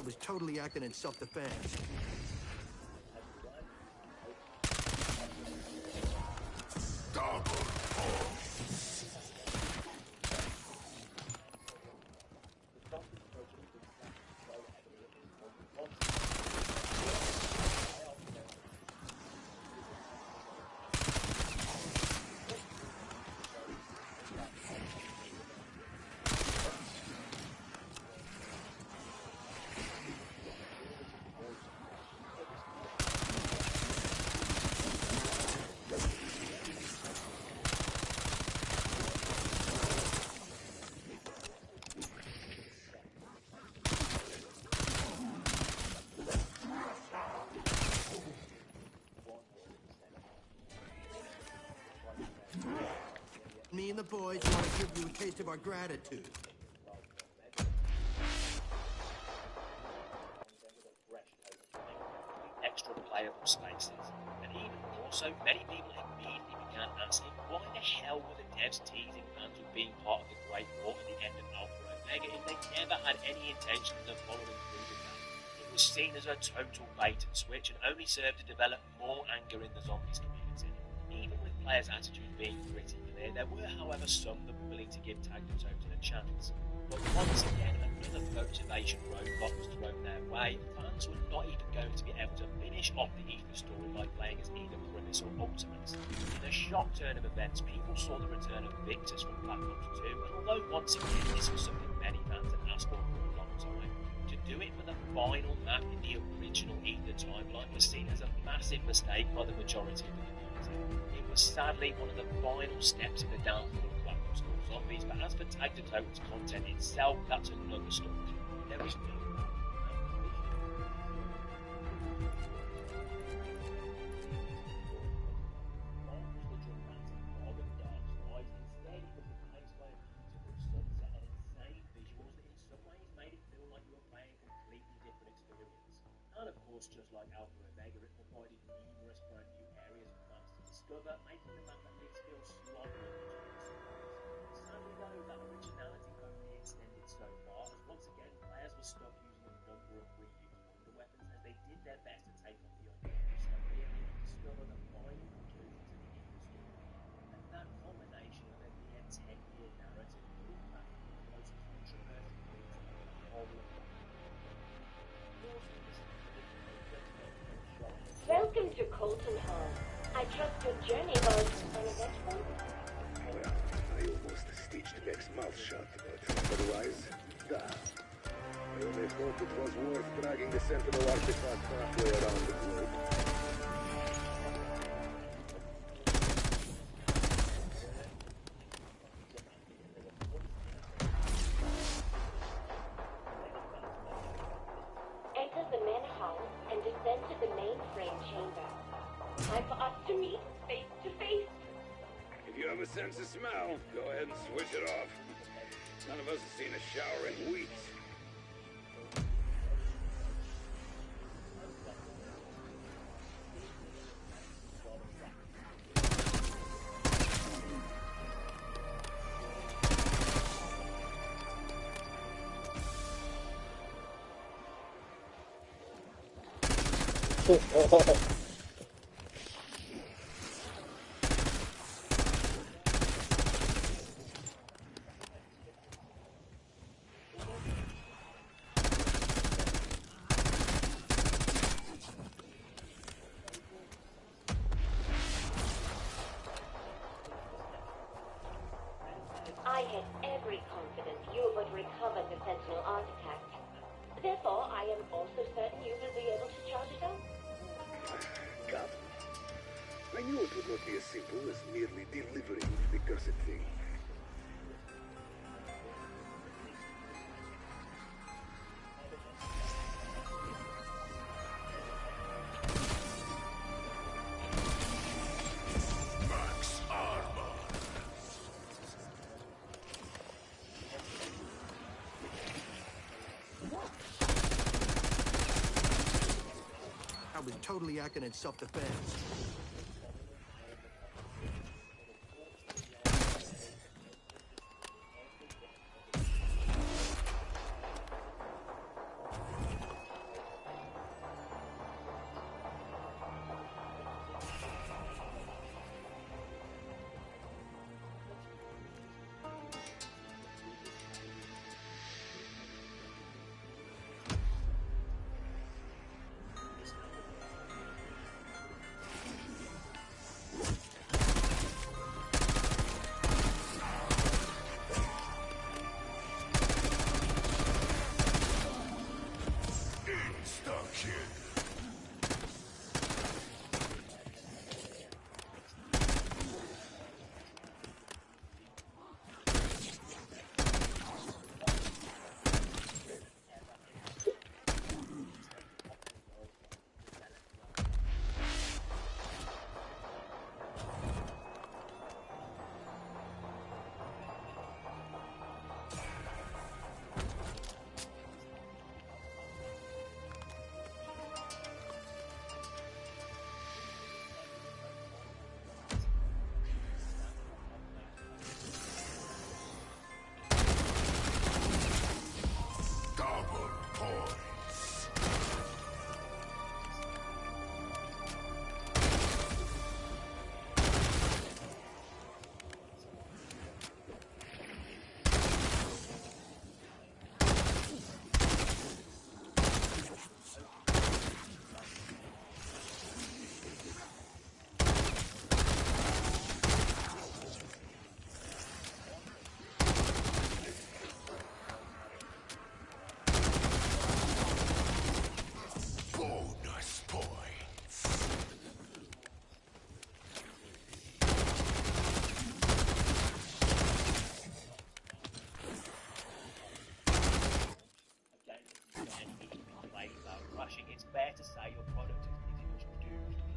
was totally acting in self-defense. Me and the boys want to give you a taste of our gratitude. Extra playable spaces, and even more so, many people immediately began asking why the hell were the devs teasing fans with being part of the Great War at the end of Alpha Omega if they never had any intentions of following through with that. It was seen as a total bait and switch and only served to develop more anger in the zombies community. Even with players' attitudes being pretty clear, there were, however, some that were willing to give Tag the Total a chance. But once again, another motivation roadblock was thrown their way. Fans were not even going to be able to finish off the Ether story by playing as either Grimace or Ultimates. In a shock turn of events, people saw the return of Victus from Black Ops 2, and although once again this was something many fans had asked for a long time, to do it for the final map in the original Ether timeline was seen as a massive mistake by the majority of the community. It was sadly one of the final steps in the downfall of Black Ops 4 Zombies, but as for Tag the Total's content itself, that's another story. There was no and of course, just like Alpha Omega, it provided numerous brand new areas for fans to discover, making the map at least feel slightly original. Sadly though, that originality only extended so far, as once again players were stuck using a number of reused wonder weapons as they did their best to take on the unknown Siberian and discover the final conclusion to the Ether story. And that culmination of a near 10-year narrative put it back in the most controversial meeting of the whole of the Welcome to Colton Hall. I trust your journey was uneventful? Well, I almost stitched Beck's mouth shut, but otherwise, I only hope it was worth dragging the Sentinel artifact halfway around the globe. Enter the main hall and descend to the mainframe chamber. Time for us to meet face to face. If you have a sense of smell, go ahead and switch it off. None of us have seen a shower in weeks. I had every confidence you would recover the Sentinel artifact. Therefore, I am also certain you will be able to charge it up. God. I knew it would not be as simple as merely delivering the cursed thing. I was totally acting in self-defense.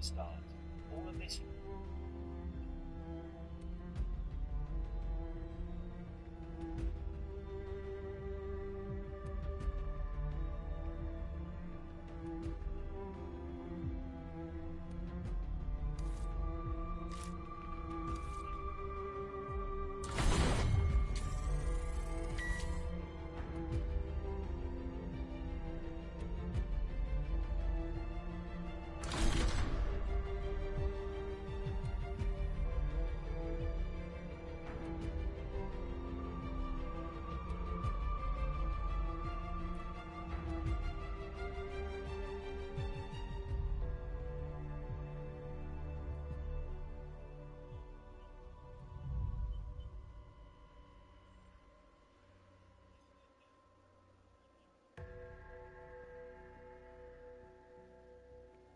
start. All of this.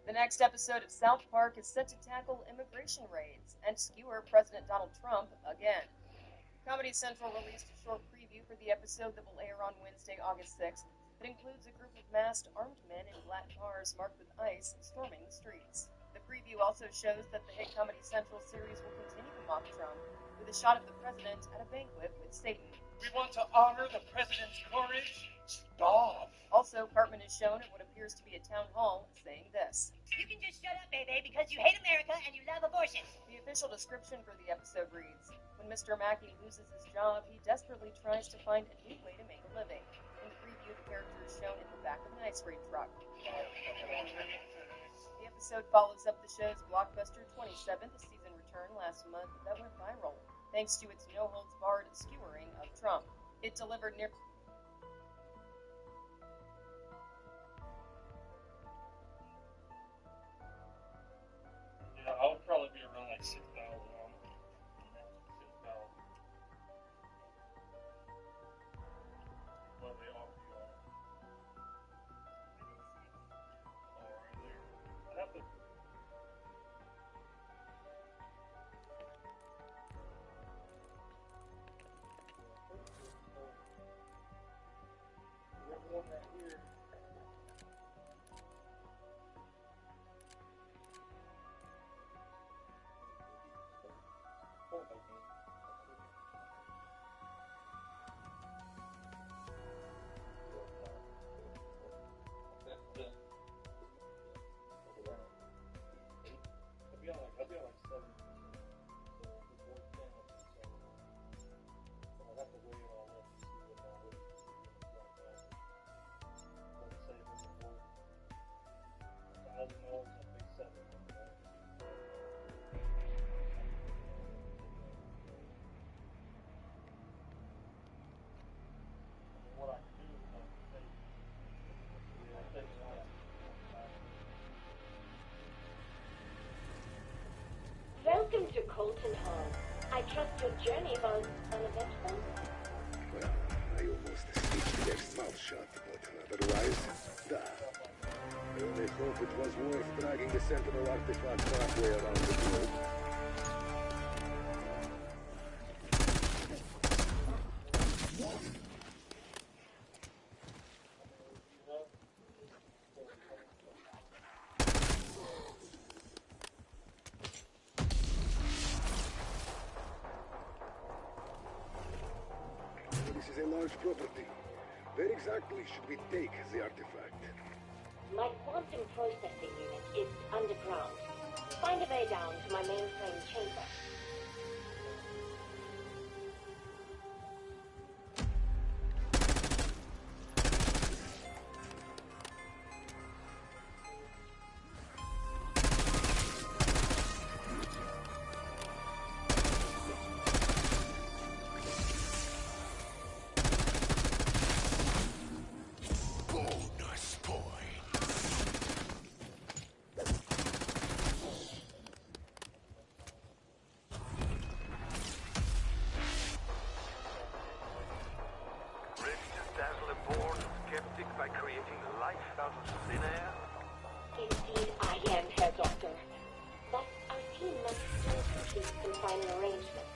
The next episode of South Park is set to tackle immigration raids and skewer President Donald Trump again. Comedy Central released a short preview for the episode that will air on Wednesday, August 6th. It includes a group of masked armed men in black cars marked with ice storming the streets. The preview also shows that the hit Comedy Central series will continue to mock Trump with a shot of the president at a banquet with Satan. We want to honor the president's courage. Stop. Also, Cartman is shown at what appears to be a town hall saying this. You can just shut up, baby, because you hate America and you love abortion. The official description for the episode reads, when Mr. Mackey loses his job, he desperately tries to find a new way to make a living. In the preview, the character is shown in the back of an ice cream truck. The episode follows up the show's blockbuster 27th season return last month that went viral, thanks to its no-holds-barred skewering of Trump. It delivered near... Yeah, I would probably be around like 6,000. What they offer you all. Right there. I'd have to. There's one right here. I'd be on like 7. So before 10, so I'd have to weigh it all up to see what all would be like that. Let's say it was worth $1,000, I'd pay 7. What I can do is I can take one. Welcome to Colton Hall. I trust your journey was uneventful. Well, I almost stitched the next mouth shut, but otherwise, I only hope it was worth dragging the Sentinel artifact halfway around the globe. This is a large property. Where exactly should we take the artifact? My quantum processing unit is underground. Find a way down to my mainframe chamber. Indeed, I am, Herr Doctor. But our team must still complete some final arrangements.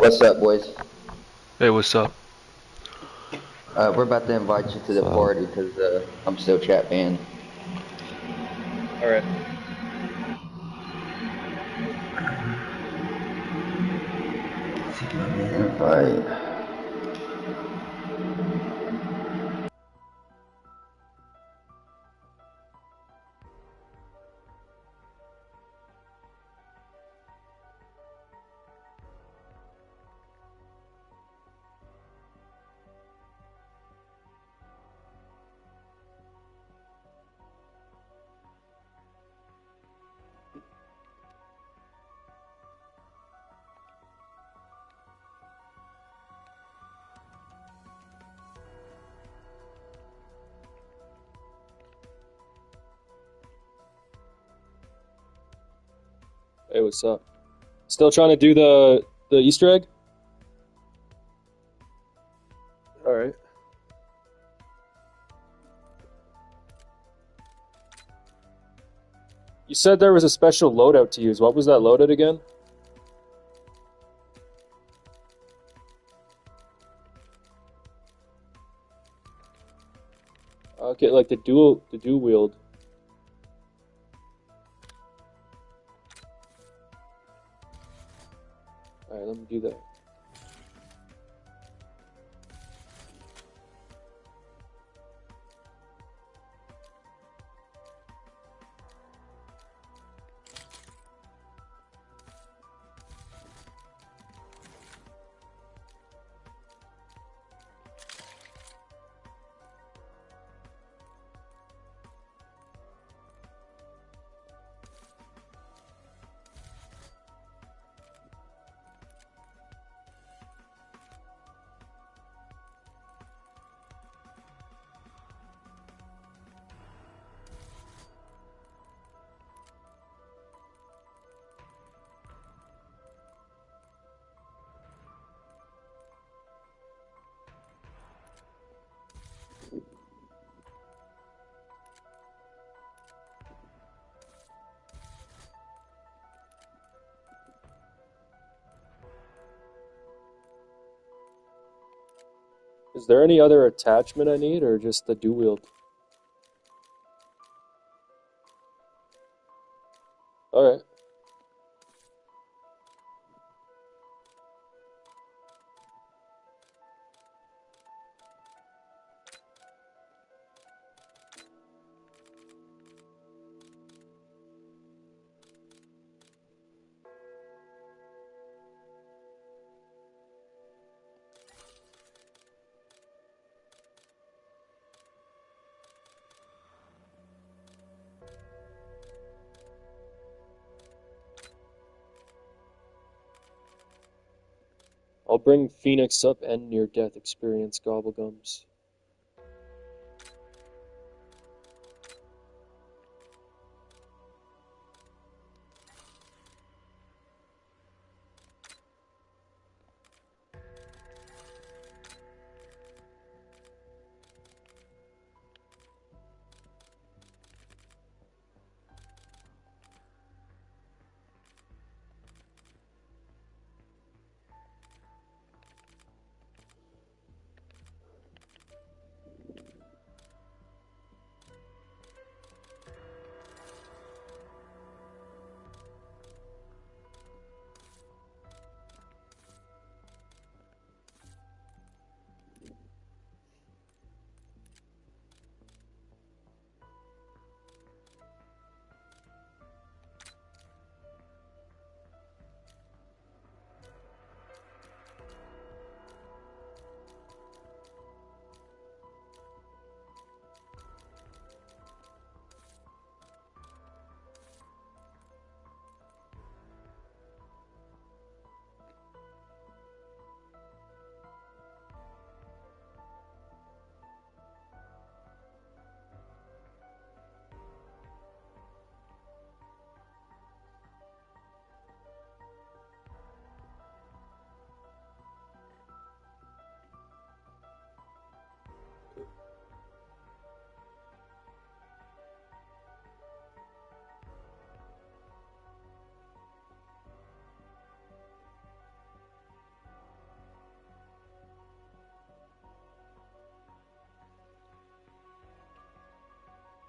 What's up, boys? Hey, what's up? We're about to invite you to the party because I'm still chat banned. Alright. Invite. Hey, what's up? Still trying to do the Easter egg? Alright. You said there was a special loadout to use. What was that loadout again? Okay, like the dual wield. Alright, let me do that. Is there any other attachment I need, or just the dual wield? Alright. I'll bring Phoenix up and near-death experience Gobblegums.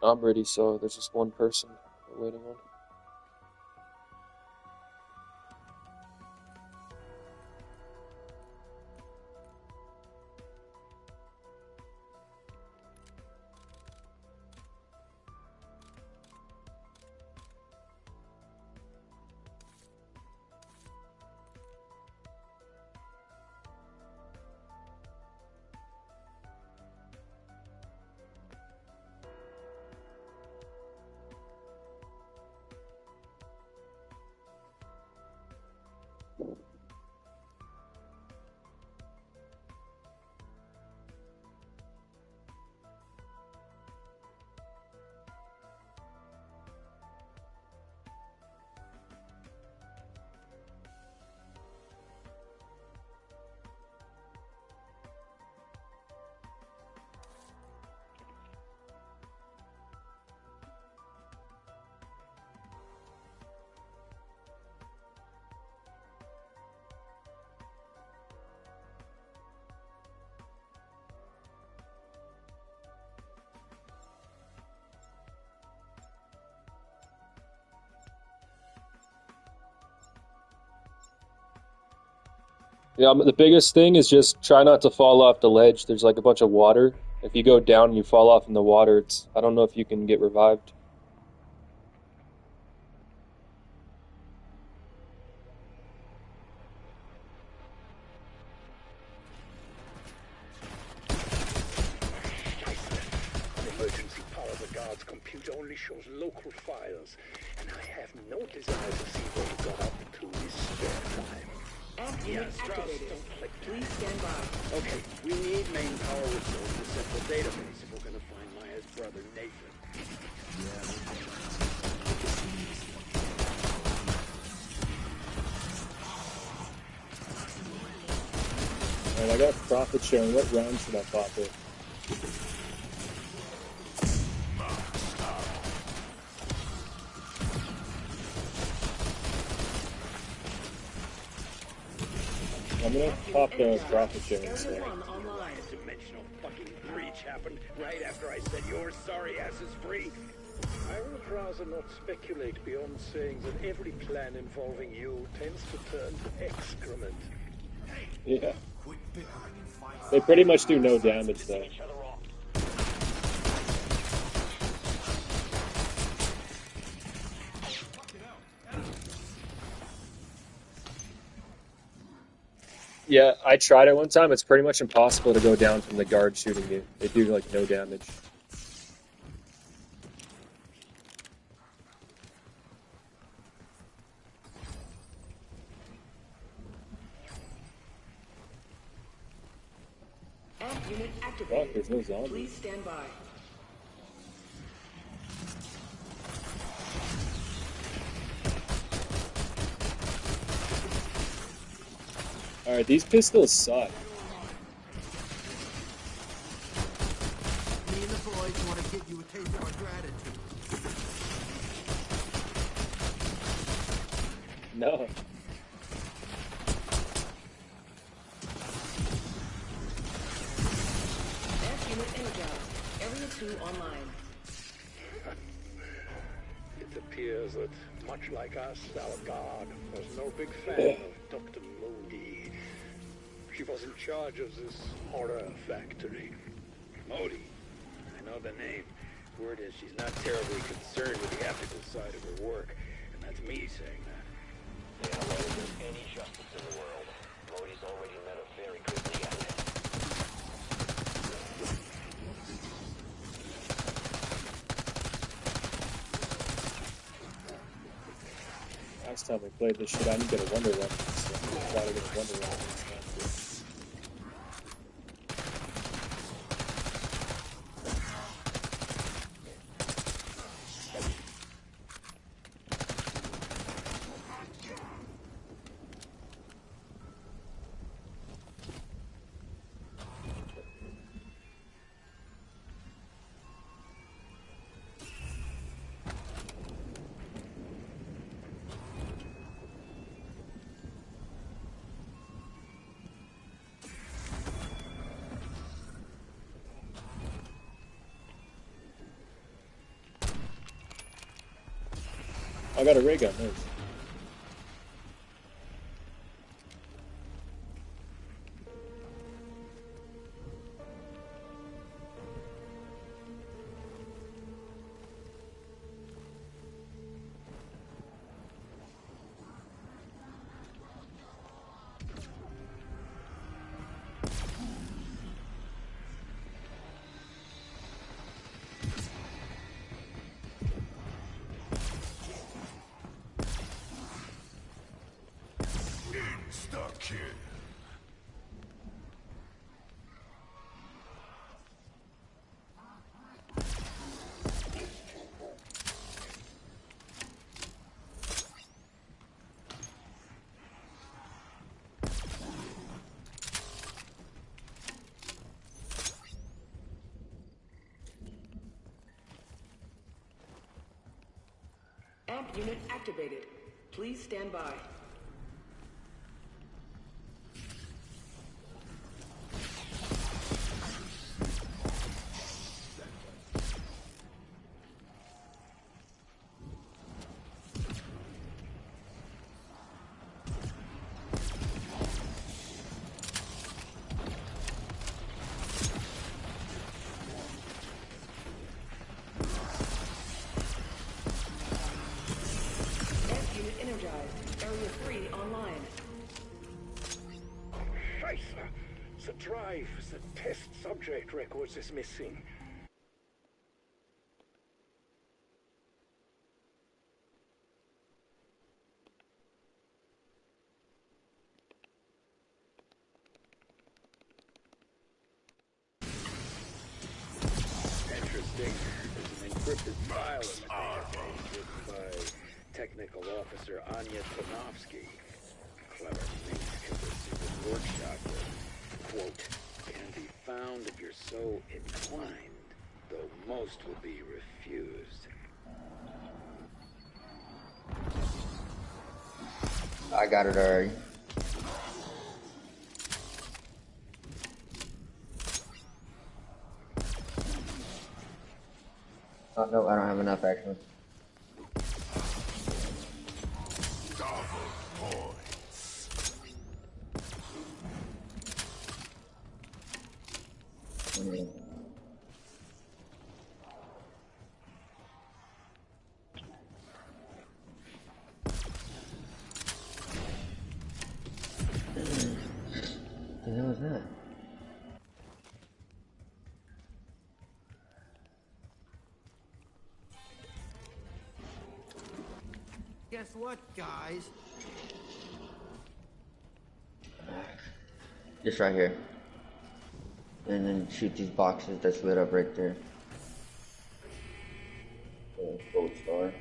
I'm ready, so there's just one person we're waiting on. Yeah, the biggest thing is just try not to fall off the ledge. There's like a bunch of water. If you go down and you fall off in the water, I don't know if you can get revived. The emergency power the guard's computer only shows local files, and I have no desire to see what he got up to his spare time. Yes, activated. Please stand by. Okay, we need main power resource to central database if we're gonna find Maya's brother Nathan. Alright, I got profit sharing. What round should I pop it? I'm gonna pop the profit sharing instead. Dimensional fucking breach happened right after I said your sorry ass is free. I would rather not speculate beyond saying that every plan involving you tends to turn to excrement. Yeah. They pretty much do no damage though. Yeah, I tried it one time. It's pretty much impossible to go down from the guard shooting you. They do like no damage. Amp unit activated. Fuck, there's no zombies. Please stand by. Alright, these pistols suck. Me and the boys want to give you a taste of our gratitude. No. Amp unit energized. Area 2 online. It appears that, much like us, our guard was no big fan of Dr. Modi. She was in charge of this horror factory. Modi. I know the name. Word is she's not terribly concerned with the ethical side of her work. And that's me saying that. There isn't any justice in the world. Modi's already met a very grisly end. Last time we played this shit, I didn't get a wonder weapon, so I'm glad I get a wonder weapon this time. I got a ray gun, nice. Insta-kill. Amp unit activated. Please stand by. Energized. Area 3 online. Scheiße. The drive, the test subject records is missing. Interesting. There's an encrypted file in the database written by Technical Officer Anya Tonovsky. Clever things can the secret workshop with, quote, can be found if you're so inclined, though most will be refused. I got it already. Oh, no, I don't have enough actually. What the hell is that? Guess what, guys? Just right here. And then shoot these boxes that's lit up right there. Gold star.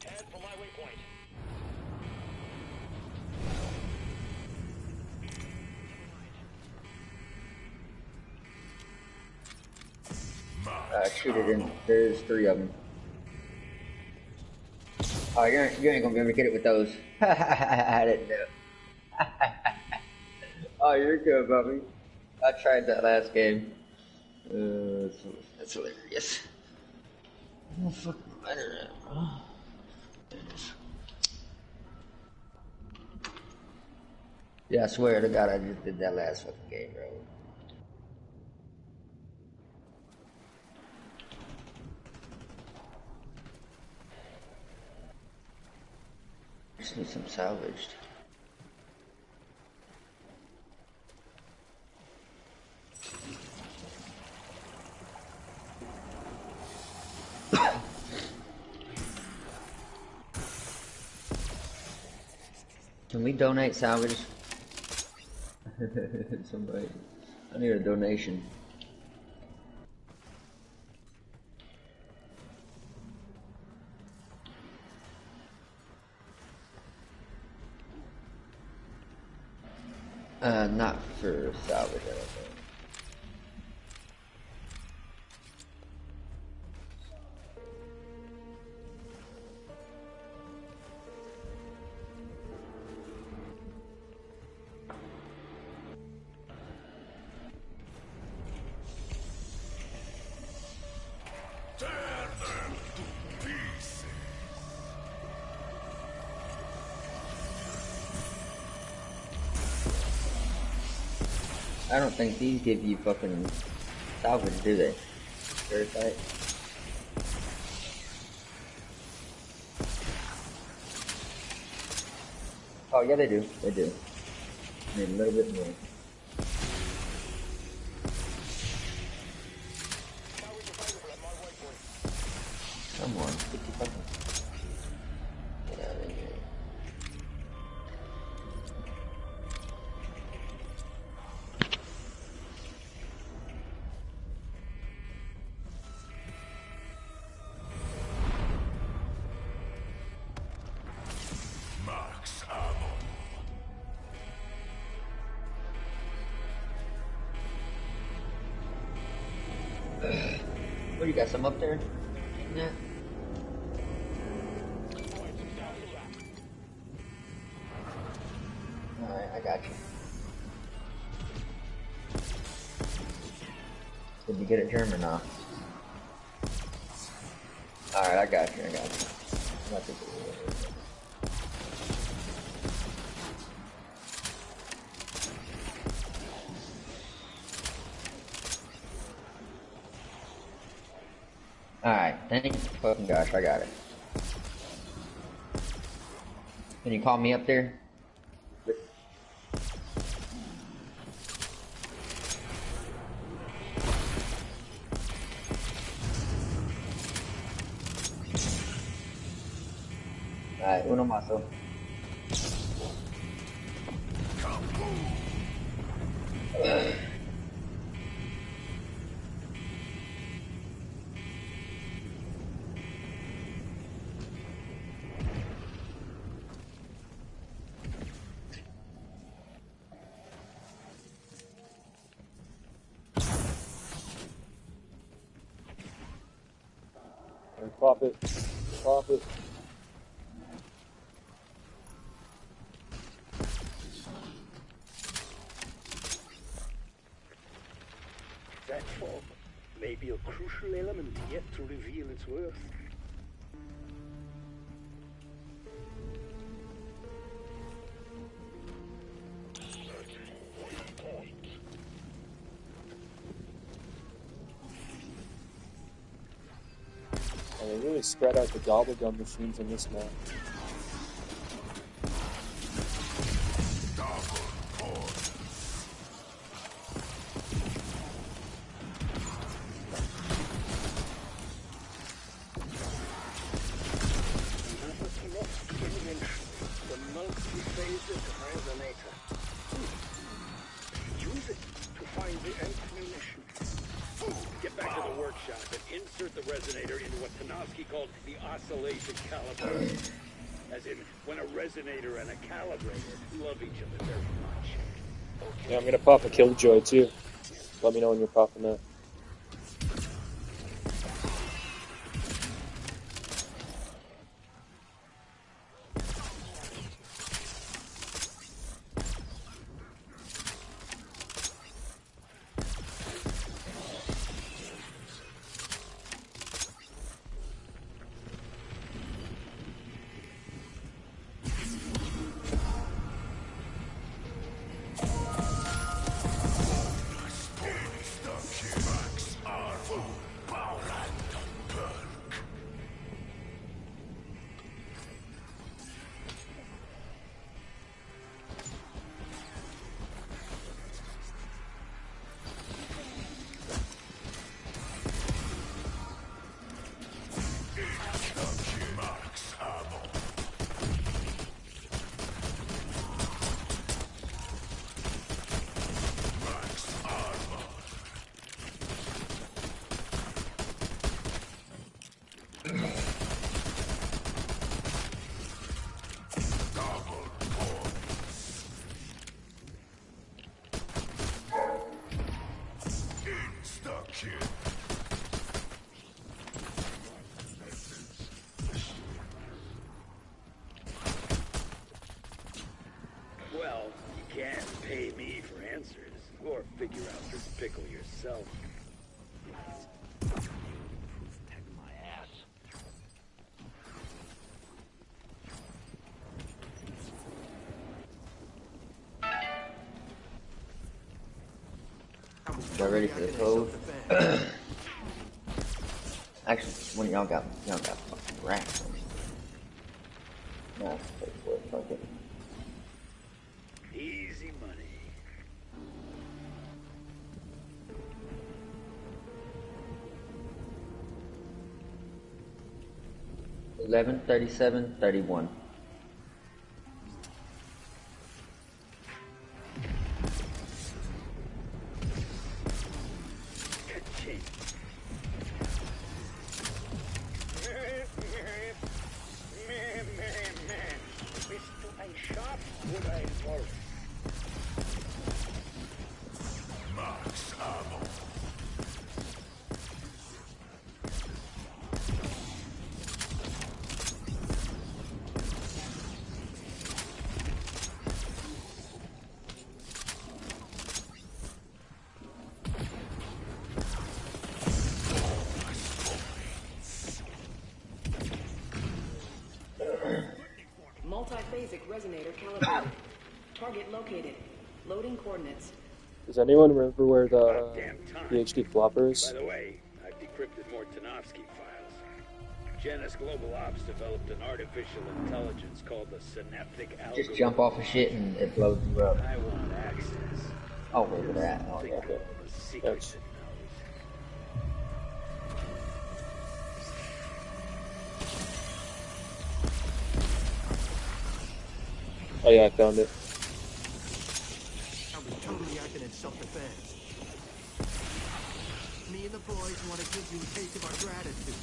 Head for my waypoint. Shoot it in. There's 3 of them. Oh, you ain't gonna be able to get it with those. I didn't know. Oh, you're good, Bubby. I tried that last game. That's hilarious. Oh, fucking internet. Oh, goodness. Yeah, I swear to God, I just did that last fucking game, bro. Just need some salvaged. Can we donate salvage? Somebody, I need a donation. Not for salvage, I don't think. I don't think these give you fucking salvage, do they? Parasite. Oh yeah, they do. They do. Need a little bit more. Come on, 50 fucking. Get out of here. Max ammo. What, you got some up there? Yeah. Alright, I got you. Did you get it, German, or not? Alright, I got you, I got you. I'm about to do it. Alright, thank you fucking gosh, I got it. Can you call me up there? Alright, uno maso. Pop it. Pop it. That fog may be a crucial element yet to reveal its worth. And they really spread out the gobblegum machines in this map. Use it to find the ammunition. Get back to the workshop and insert the resonator into what Tanofsky called the oscillation calibrator. As in, when a resonator and a calibrator love each other very much. Yeah, I'm gonna pop a killjoy too. Let me know when you're popping that. Well, you can't pay me for answers, or figure out this pickle yourself. Peg my ass. Y'all ready for the code? Actually, when y'all got fucking racks. No, wait for it. Fuck it. Easy money. $11.37.31. Max ammo. Multi-phasic resonator calibrated. Target located. Loading coordinates. Does anyone remember where the PhD flopper is? By the way, I've decrypted more Tanofsky files. Janus Global Ops developed an artificial intelligence called the synaptic algorithm. Just jump off of shit and it blows you up. I want access. Oh, wait for that. Oh, yeah. The secrets it knows. Oh yeah, I found it. I was totally acting in self-defense. Me and the boys want to give you a taste of our gratitude.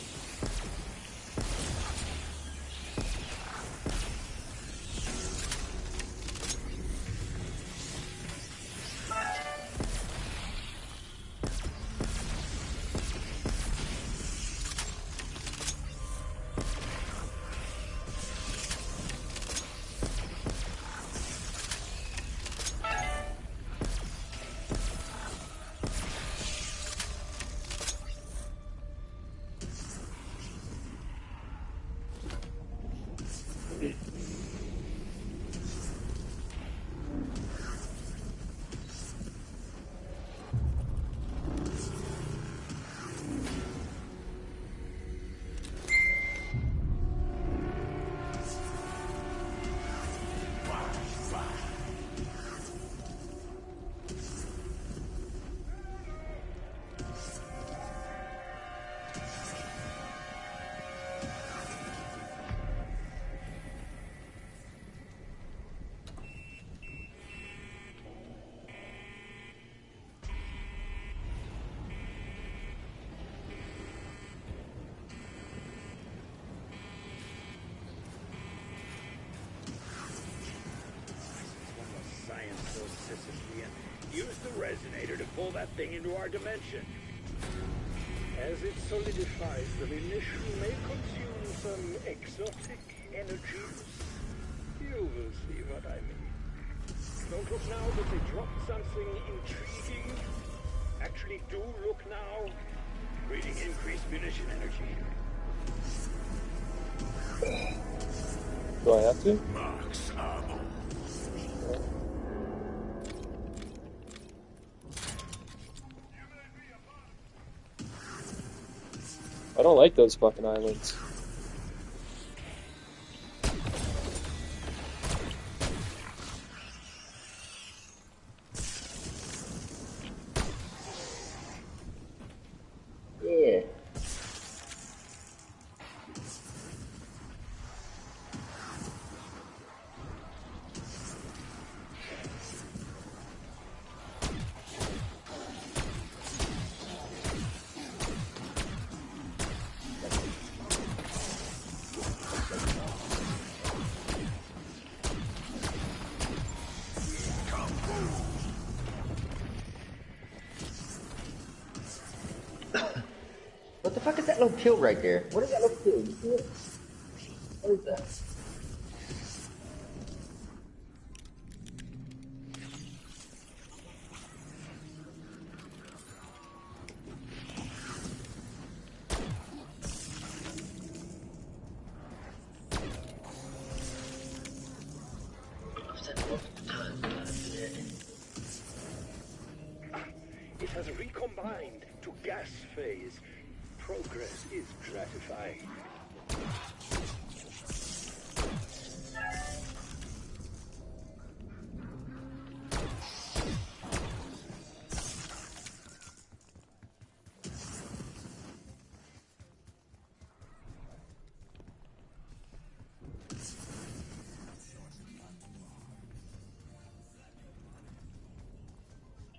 Use the resonator to pull that thing into our dimension. As it solidifies, the munition may consume some exotic energies. You will see what I mean. Don't look now that they dropped something intriguing. Actually, do look now. Reading increased munition energy. Do I have to? Max ammo. I don't like those fucking islands. Yeah. What the fuck is that little kill right there? What is that little kill? You see it? What is that? If has recombined to gas phase. Progress is gratifying.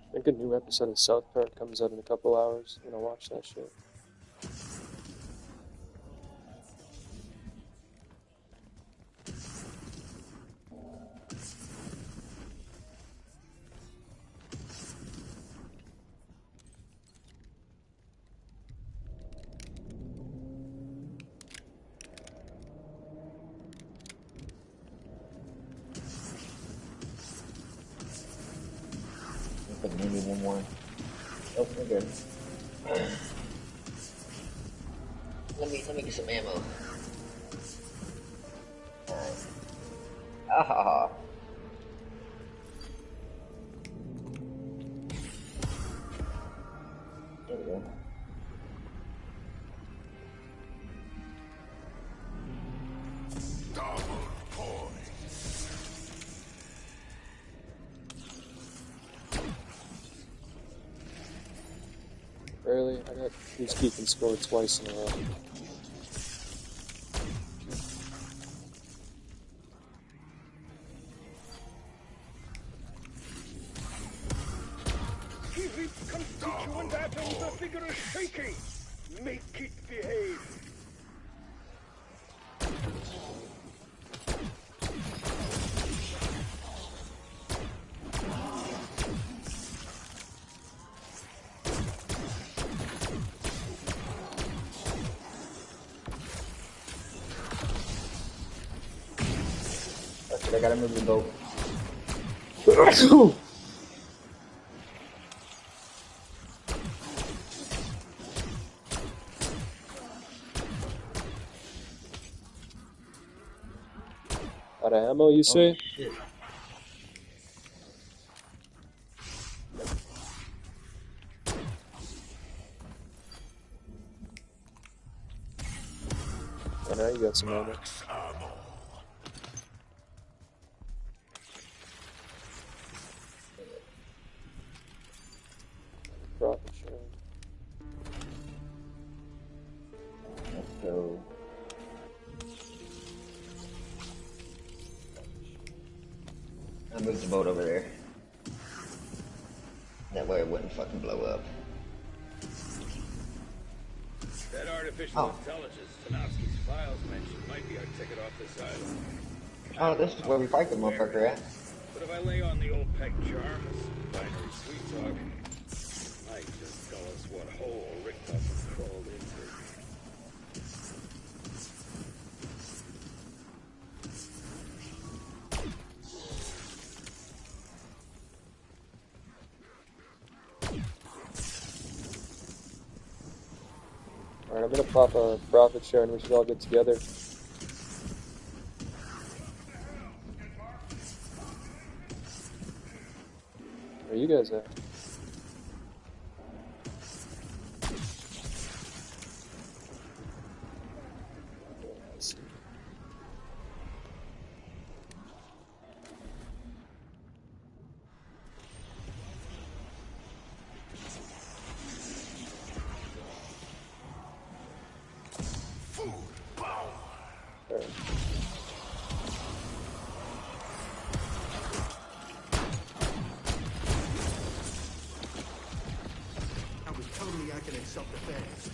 I think a new episode of South Park comes out in a couple hours. I'm gonna watch that shit. Maybe one more. Oh, we're good. Let me get some ammo. Alright. Ah. There we go. Double point. Really? I got who's keeping score twice in a row. Give its constituent atoms a vigorous shaking. Make it behave. Okay, I gotta move the boat. Out of ammo, you say? Oh, shit. Oh, now you got some ammo. Profit sharing. Let's go. I moved the boat over there. That way it wouldn't fucking blow up. That artificial intelligence Tanowski's files mentioned might be our ticket off this island. Oh, this is where we fight the motherfucker at. But if I lay on the old peg charms, binary sweet talk, might just tell us what hole Richtofen crawled into. Alright, I'm gonna pop a profit share and we should all get together. Where you guys at? I was totally acting in self-defense.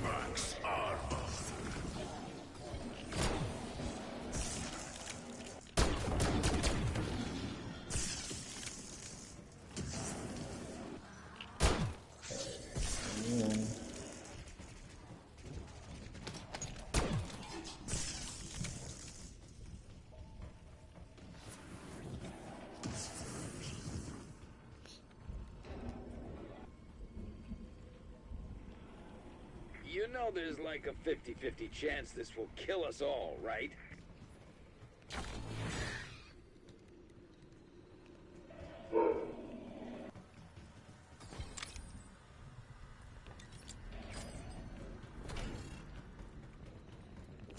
Max armor. You know there's like a 50-50 chance this will kill us all, right?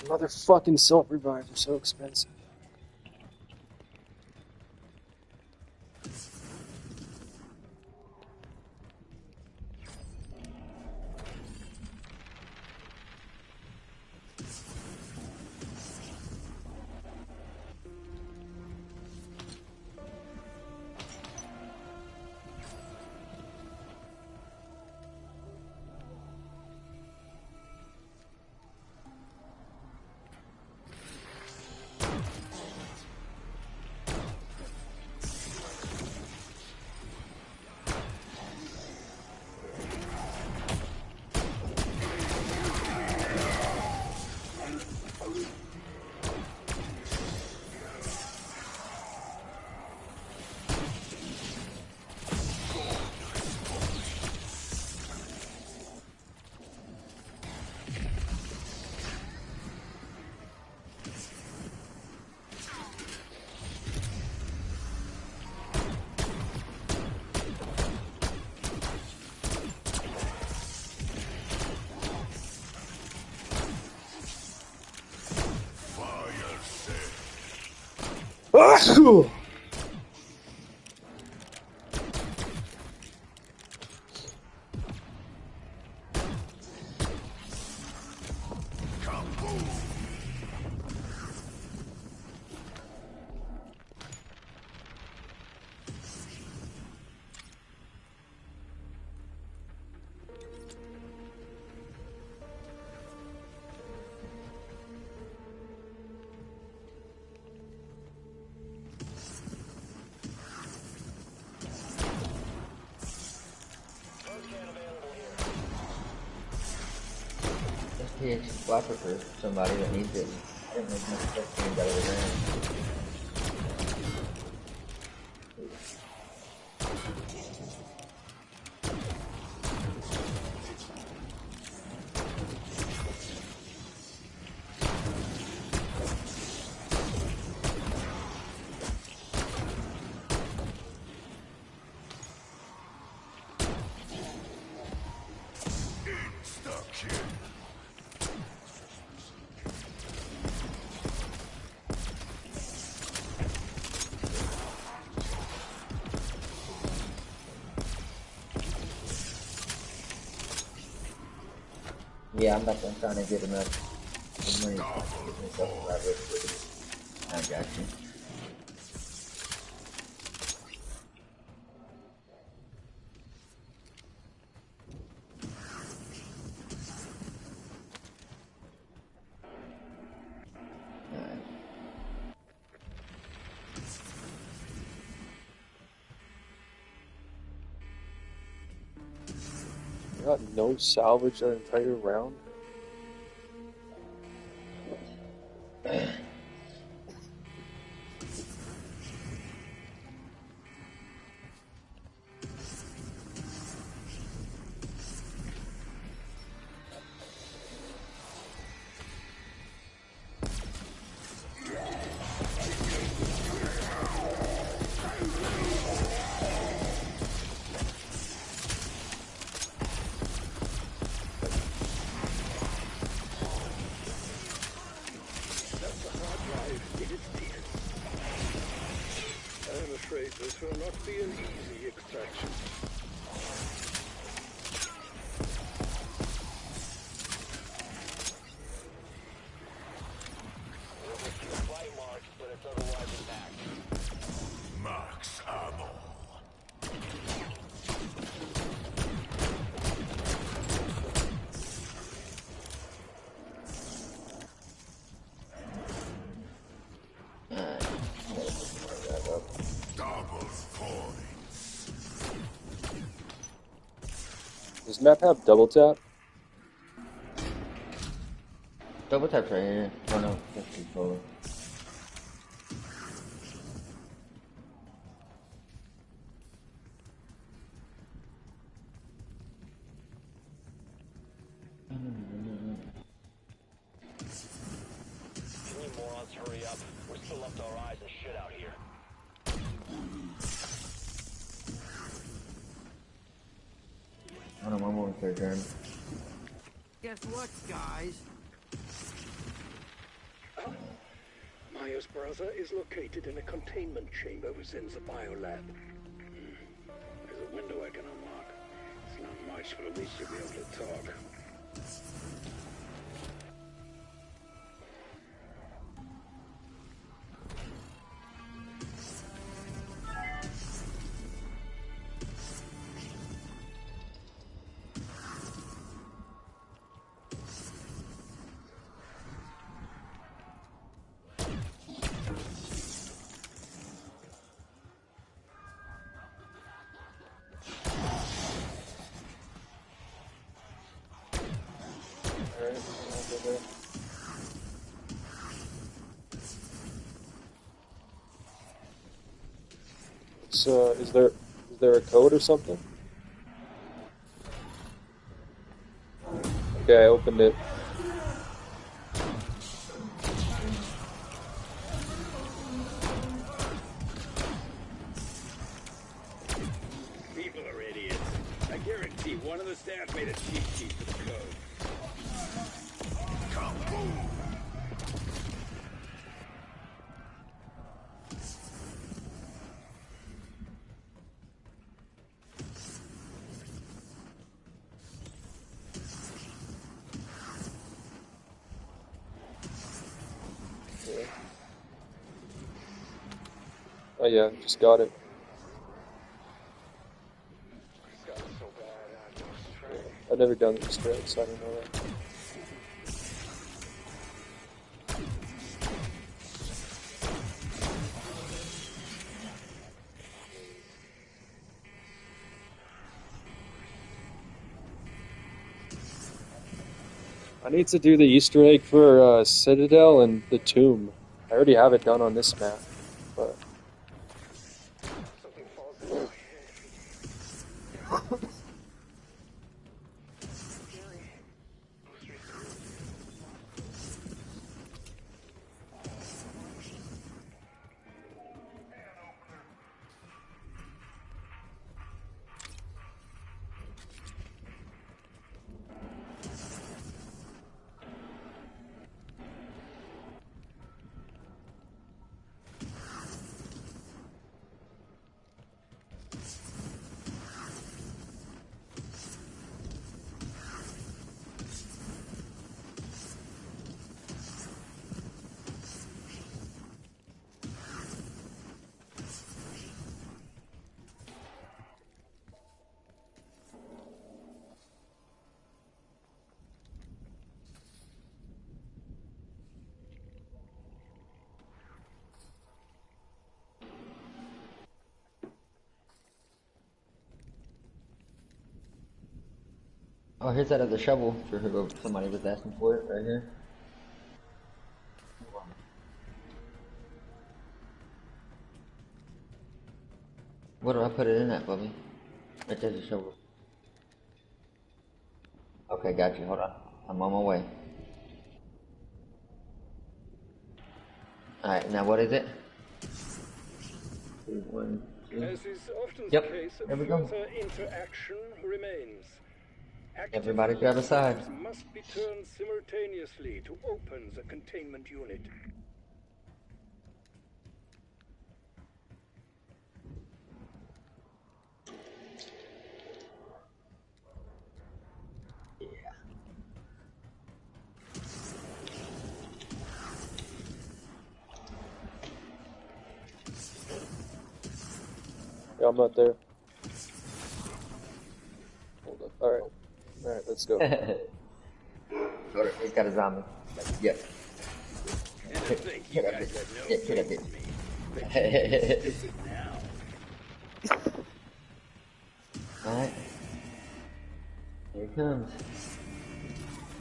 Motherfucking salt revives are so expensive. Ah! SPX flapper for somebody that needs it. I didn't make much stuff games out of the ground. Yeah, I'm trying to get enough money to get myself a rabbit. I got you. Got no salvage that entire round. I'm afraid this will not be an easy extraction. Flight marks, but it's otherwise intact. Max ammo. Double points. Does map have double tap? Double tap's right here. Oh no, that's controller. Can you morons hurry up? We're still up to our eyes and shit out here. I don't know, I'm over there, Jeremy. Guess what, guys? Maya's brother is located in a containment chamber within the biolab. There's a window I can unlock. It's not much, but at least you'll be able to talk. Is there a code or something? Okay, I opened it. People are idiots. I guarantee one of the staff made a cheat sheet for the code. Kaboom! Oh yeah, just got it. I've never done these threads, so I don't know that. I need to do the Easter egg for Citadel and the Tomb. I already have it done on this map, but... Oh, here's that other shovel for whoever somebody was asking for it right here. Where do I put it in at, Bubby? Right there's a shovel. Okay, got you. Hold on. I'm on my way. Alright, now what is it? 1, 2. As is often Yep, the case, there we go. further interaction remains. Everybody grab a side. Must be turned simultaneously to open the containment unit. Yeah, I'm not there. Hold up. Alright. Alright, let's go. He's got a zombie. Yes. And I think you guys had no Yeah, get up faith there. in me. Now. Alright. Here he comes.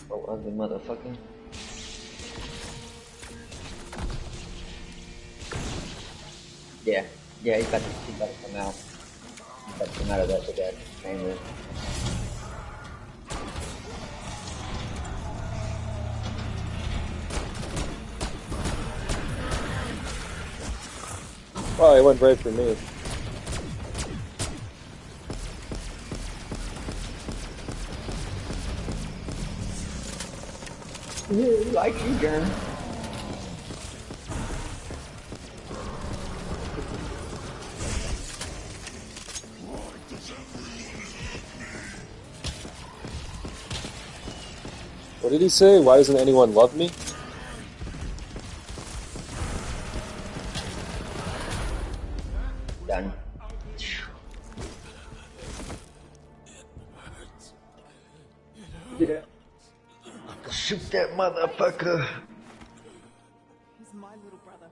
Oh, ugly motherfucker. Yeah. Yeah, he's about to come out. He's about to come out of that big ass chamber. Wow, it went right for me. Yeah, like you, Gern. What did he say? Why doesn't anyone love me? Done. Yeah. Shoot that motherfucker. He's my little brother.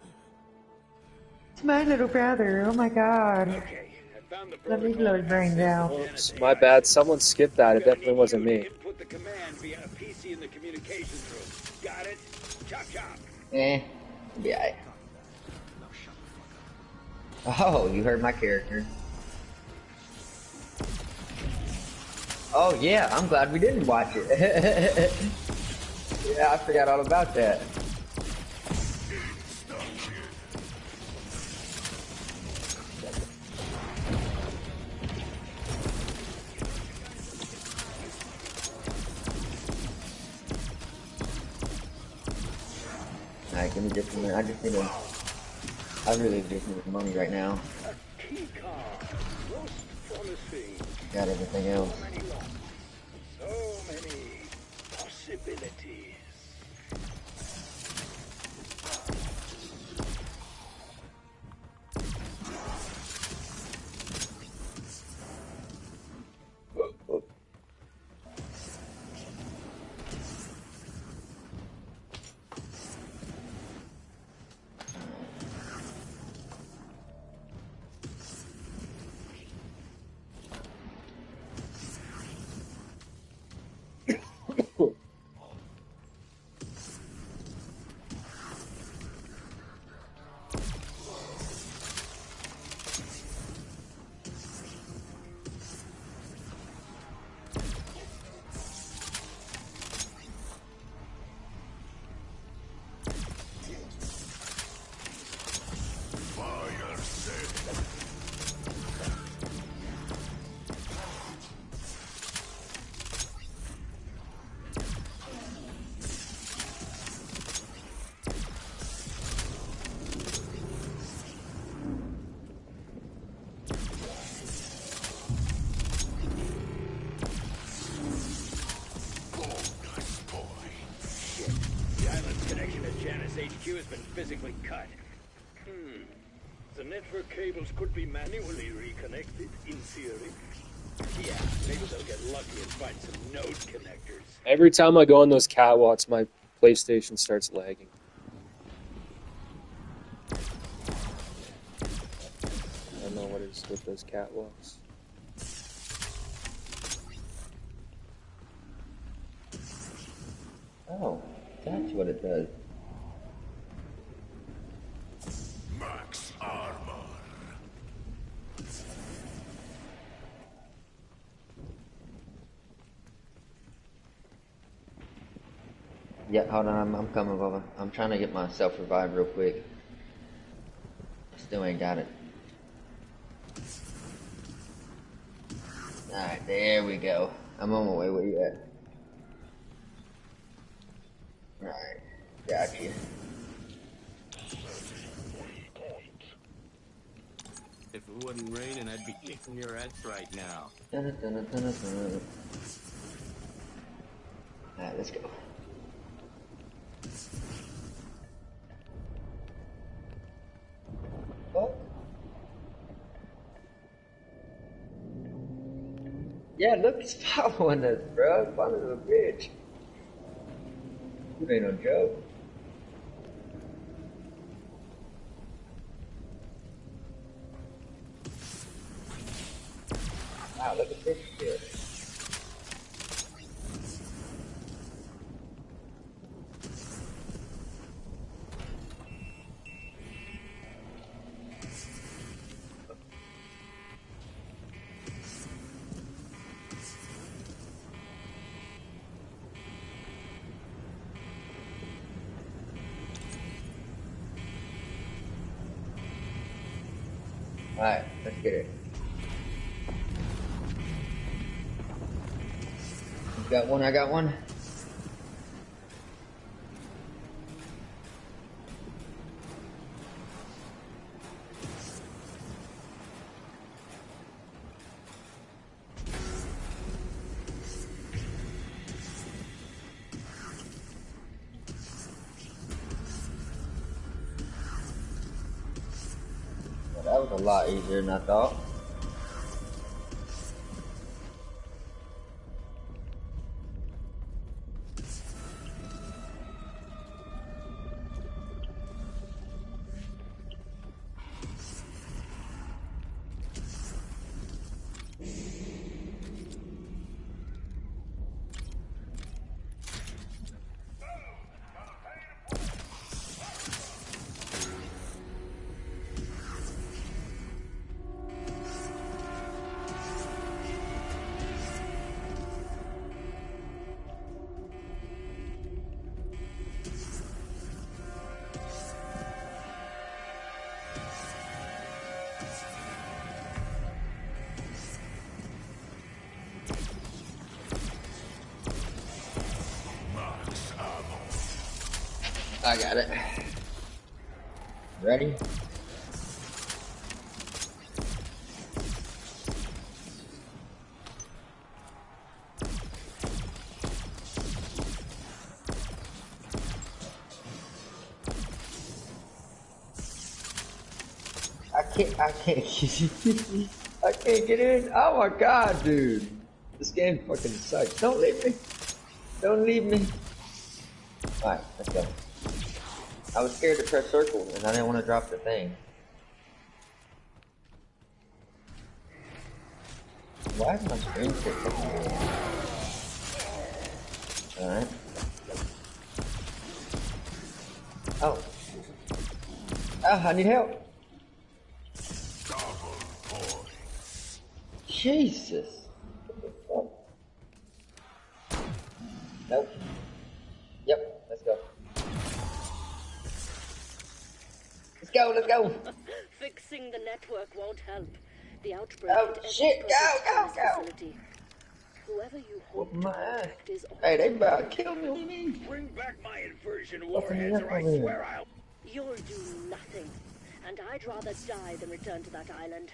It's my little brother. Oh my god. Okay, I found the Let me protocol blow his brains out. Oops, my bad. Someone skipped that. It definitely wasn't me. Input the command via a PC in the communications room. Got it? Chop chop. Yeah. Oh, you heard my character. Oh yeah, I'm glad we didn't watch it. Yeah, I forgot all about that. Alright, give me just a minute. I really just need money right now. Got everything else. So many possibilities. HQ has been physically cut. The network cables could be manually reconnected, in theory. Yeah, maybe they'll get lucky and find some node connectors. Every time I go on those catwalks, my PlayStation starts lagging. I don't know what it is with those catwalks. Oh, that's what it does. Max armor. Yeah, hold on, I'm coming over. I'm trying to get myself revived real quick. I still ain't got it. Alright, there we go. I'm on my way. Where you at? Alright, got you. If it wasn't raining, I'd be kicking your ass right now. Alright, let's go. Oh. Yeah, look, he's following us, bro. Son of a bitch. You ain't no joke. Wow, look at this shit. Alright, let's get it. You got one, I got one. a lot easier than I thought. I got it. Ready? I can't I can't get in. Oh my god, dude. This game fucking sucks. Don't leave me. Don't leave me. Alright, let's go. I was scared to press circle and I didn't want to drop the thing. Why is my screen fixing? Alright. Oh. Ah, I need help. Jesus. What the fuck? Nope. Yep, let's go. Let's go, let's go. Fixing the network won't help. The outbreak. Oh shit, go. Facility. Whoever you hope Whoop my ass. is Hey, they about to kill me. Bring back my inversion Fucking warheads, or I over here. swear I'll. You'll do nothing, and I'd rather die than return to that island.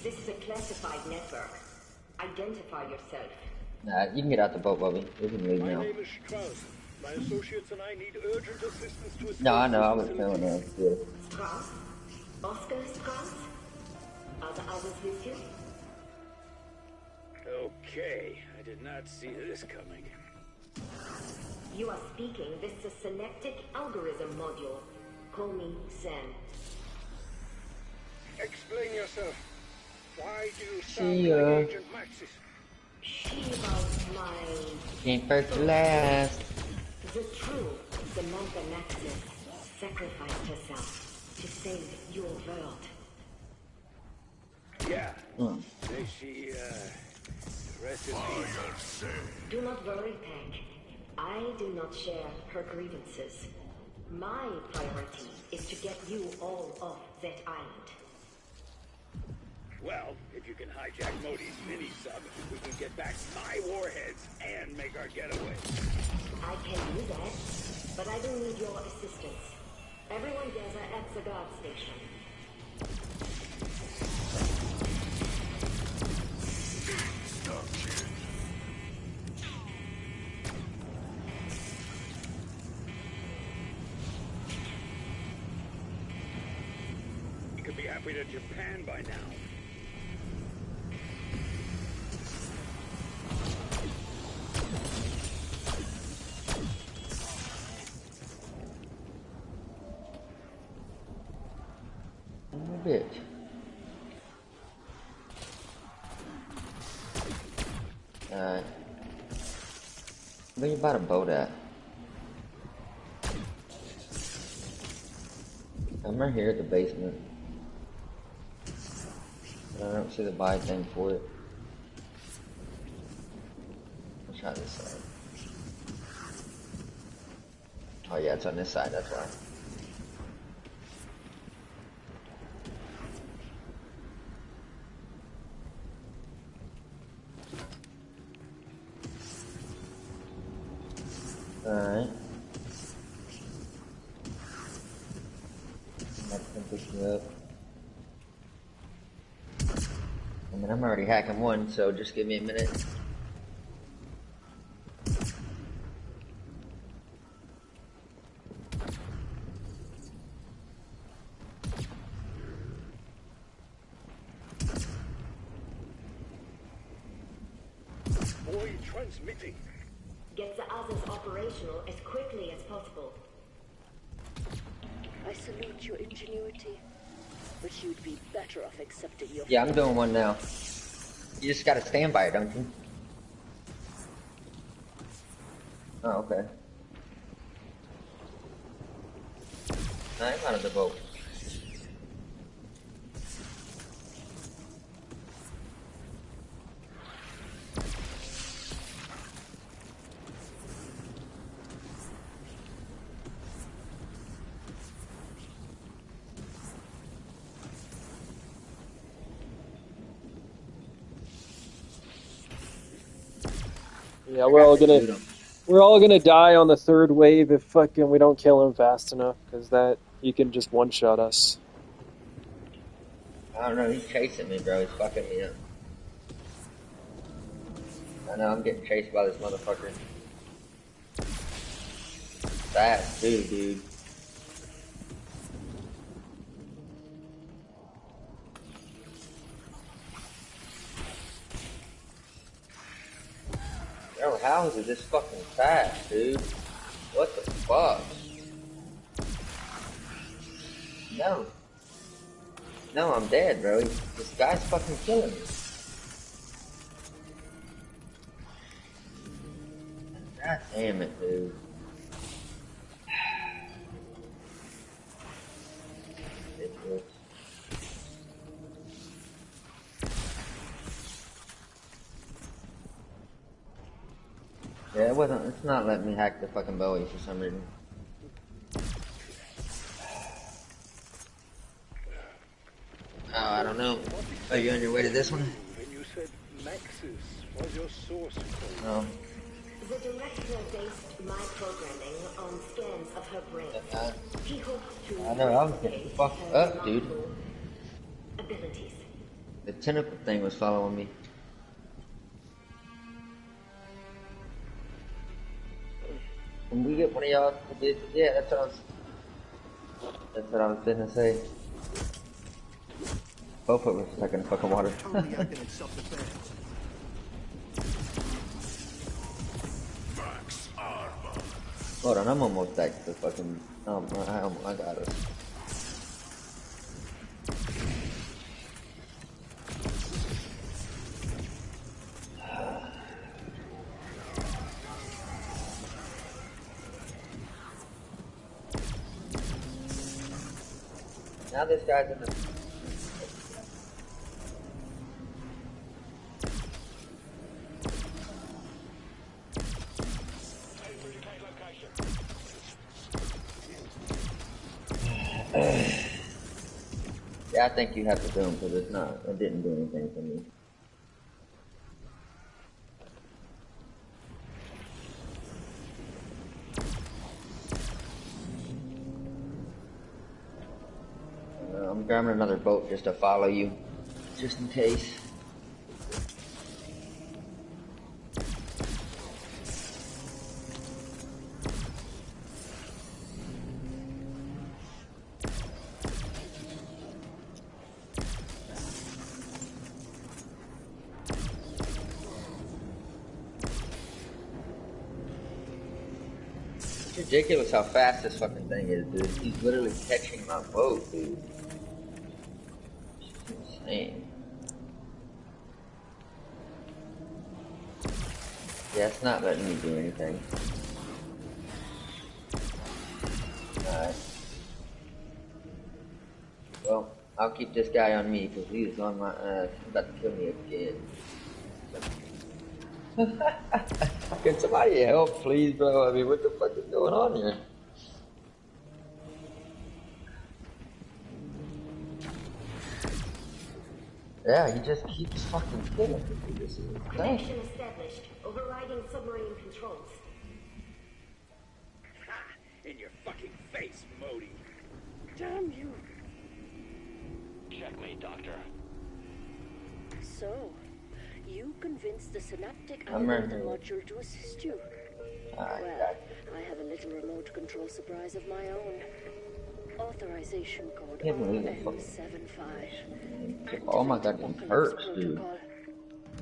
This is a classified network. Identify yourself. Nah, you can get out the boat, Bubby. We can leave My now. name is Strauss. My associates and I need urgent assistance to escape No, I know. I this was facility. feeling that. Yeah. Strauss? Oscar Strauss? Are the others with you? Okay, I did not see this coming. You are speaking with the Synaptic Algorithm Module. Call me Sam. Explain yourself. Why do you She, sound like Agent Maxis? She was my... Came first to last. The true Samantha Maxis sacrificed herself to save your world. Yeah. Mm. May she, rest in peace. Do not worry, Peg. I do not share her grievances. My priority is to get you all off that island. Well, if you can hijack Modi's mini-sub, we can get back my warheads and make our getaway. I can do that, but I don't need your assistance. Everyone gather at the guard station. You could be halfway to Japan by now. A bit. Alright. Where you about a boat at? I'm right here at the basement. I don't see the buy thing for it. Let's try this side. Oh yeah, it's on this side, that's why. Alright. My Yep. I mean, I'm already hacking one, so just give me a minute. Boy, transmitting. Get the others operational as quickly as possible. I salute your ingenuity, but you'd be better off accepting your... Yeah, I'm doing one now. You just gotta stand by it, don't you? Oh, okay. I'm out of the boat. Yeah, we're all gonna die on the third wave if fucking we don't kill him fast enough, because that he can just one shot us. I don't know, he's chasing me, bro. He's fucking me up. I know, I'm getting chased by this motherfucker. Fast too, dude. Bro, how is it this fucking fast, dude? What the fuck? No. No, I'm dead, bro. This guy's fucking killing me. God damn it, dude. Ridiculous. Yeah, it's not letting me hack the fucking Bowie for some reason. Oh, I don't know. Are you on your way to this one? When you said Maxis was your source code. No. The director based my programming on scans of her brain. He hoped to... I know, I was getting fucked up, dude. Abilities. The tentacle thing was following me. Can we get one of y'all to do? Yeah, that's what I was gonna say. Both of us stuck in fucking water. Totally acting in self-defense. Hold on, I'm almost back to fucking. I got us. Now this guy's in the. Yeah, I think you have to do them because it didn't do anything for me. I'm grabbing another boat just to follow you, just in case. It's ridiculous how fast this fucking thing is, dude. He's literally catching my boat, dude. It's insane. Yeah, it's not letting me do anything. Alright. Well, I'll keep this guy on me because he's on my ass. He's about to kill me again. Can somebody help, please, bro? I mean, what the fuck is going on here? Yeah, he just keeps fucking killing me. This is insane. Connection established. Overriding submarine controls. Ha! In your fucking face, Modi. Damn you. Checkmate, Doctor. So, you convinced the synaptic I'm right elevator here. module to assist you. Alright, Well, I have a little remote control surprise of my own. Authorization code Can't believe it. RN75. Oh my god, them perks, dude.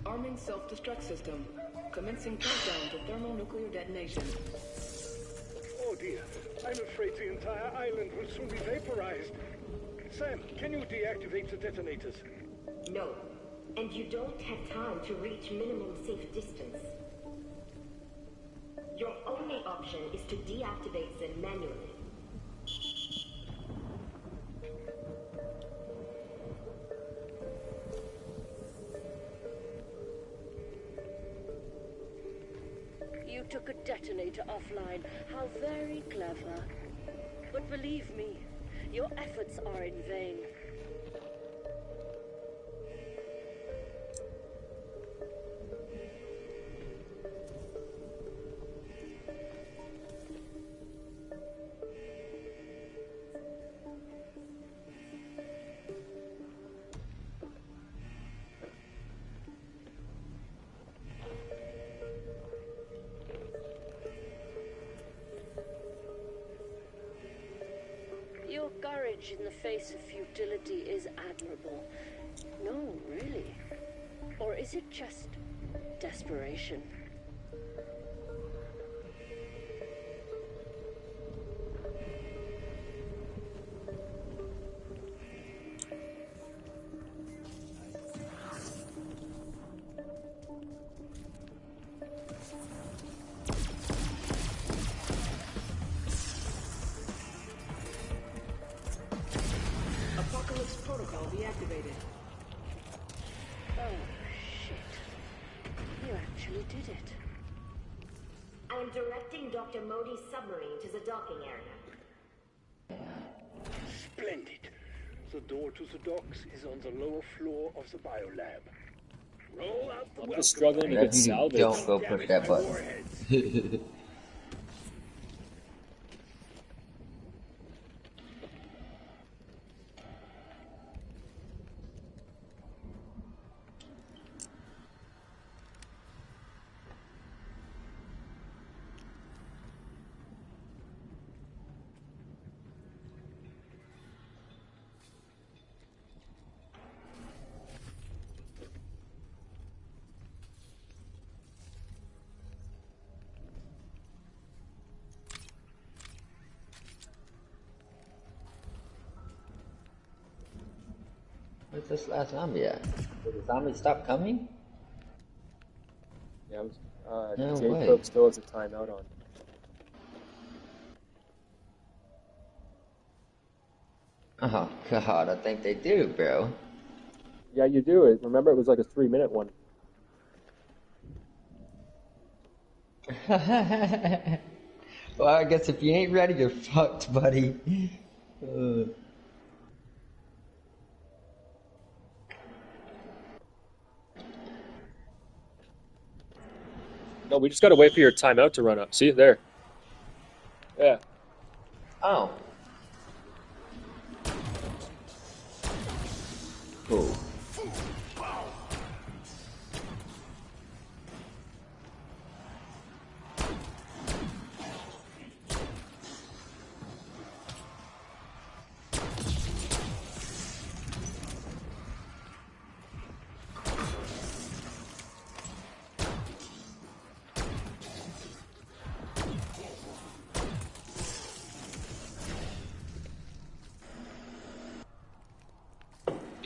Arming self-destruct system. Commencing countdown to thermonuclear detonation. Oh dear, I'm afraid the entire island will soon be vaporized. Sam, can you deactivate the detonators? No. And you don't have time to reach minimum safe distance. Your only option is to deactivate them manually. You took a detonator offline. How very clever. But believe me, your efforts are in vain. Your courage in the face of futility is admirable. No, really. Or is it just desperation? Apocalypse protocol deactivated. Oh, shit. You actually did it. I am directing Dr. Modi's submarine to the docking area. Splendid. The door to the docks is on the lower floor of the biolab. Roll out the I'm just struggling to get salvage. Don't go push that button. Where's this last zombie at? Did the zombie stop coming? Yeah, No J way. Probe still has a timeout on. Oh god, I think they do, bro. Yeah, you do it. Remember, it was like a 3-minute one. Well, I guess if you ain't ready, you're fucked, buddy. No, we just gotta wait for your timeout to run up. See, there. Yeah. Oh. Cool.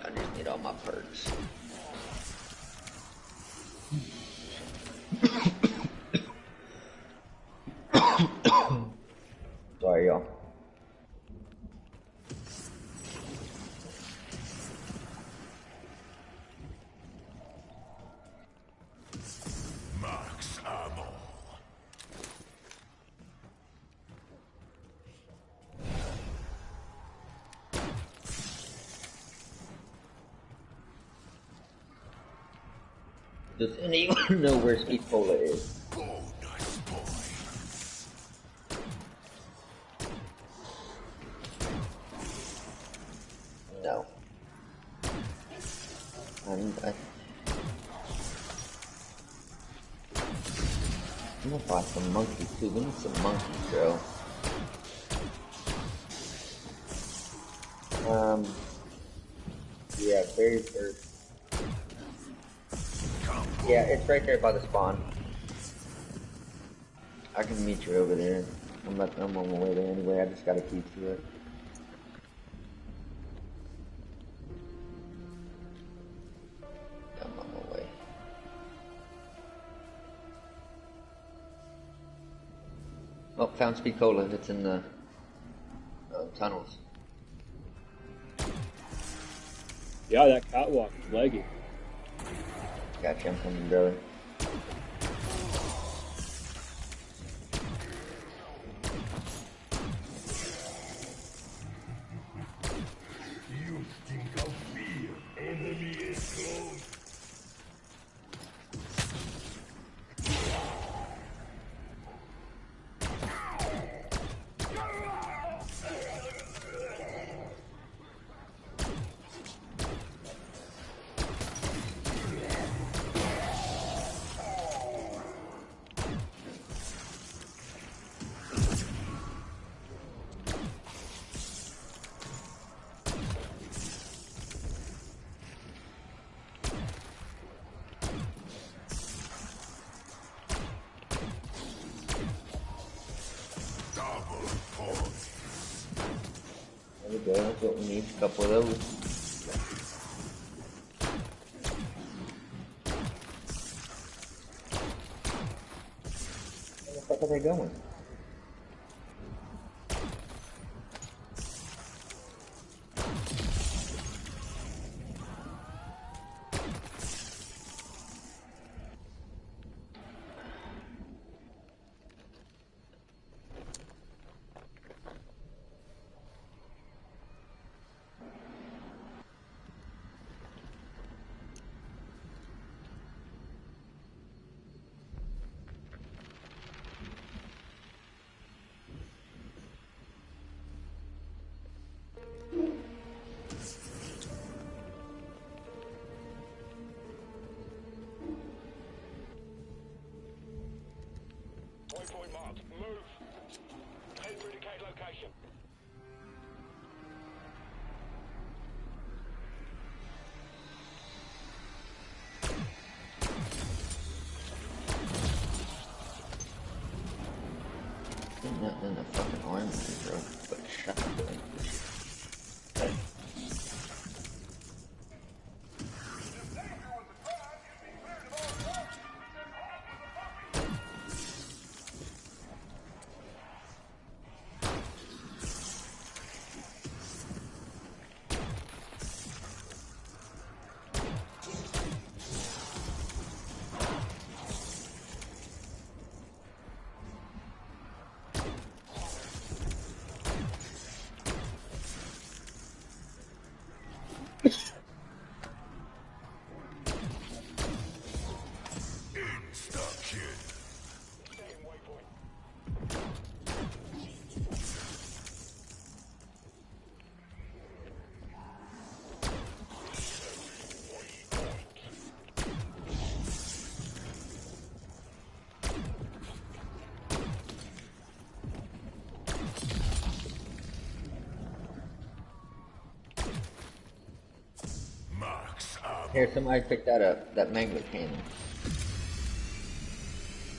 I just need all my perks. Sorry, y'all. Max ammo. Does anyone know where Speed Cola is? No. I'm gonna buy some monkeys too. Give me some monkeys, bro. Yeah, very first. Yeah, it's right there by the spawn. I can meet you over there. I'm on my way there anyway. I just gotta keep to it. I'm on my way. Oh, found Speed Cola. It's in the tunnels. Yeah, that catwalk is leggy. Gotcha, I'm coming, brother. You stink of fear. Enemy is close. There we go, that's what we need, a couple of those. Where the fuck are they going? Waypoint marked. Move. Head for indicated location. Nothing in the fucking armor, bro. But shotgun. Okay. Here, somebody pick that up. That magnet cannon.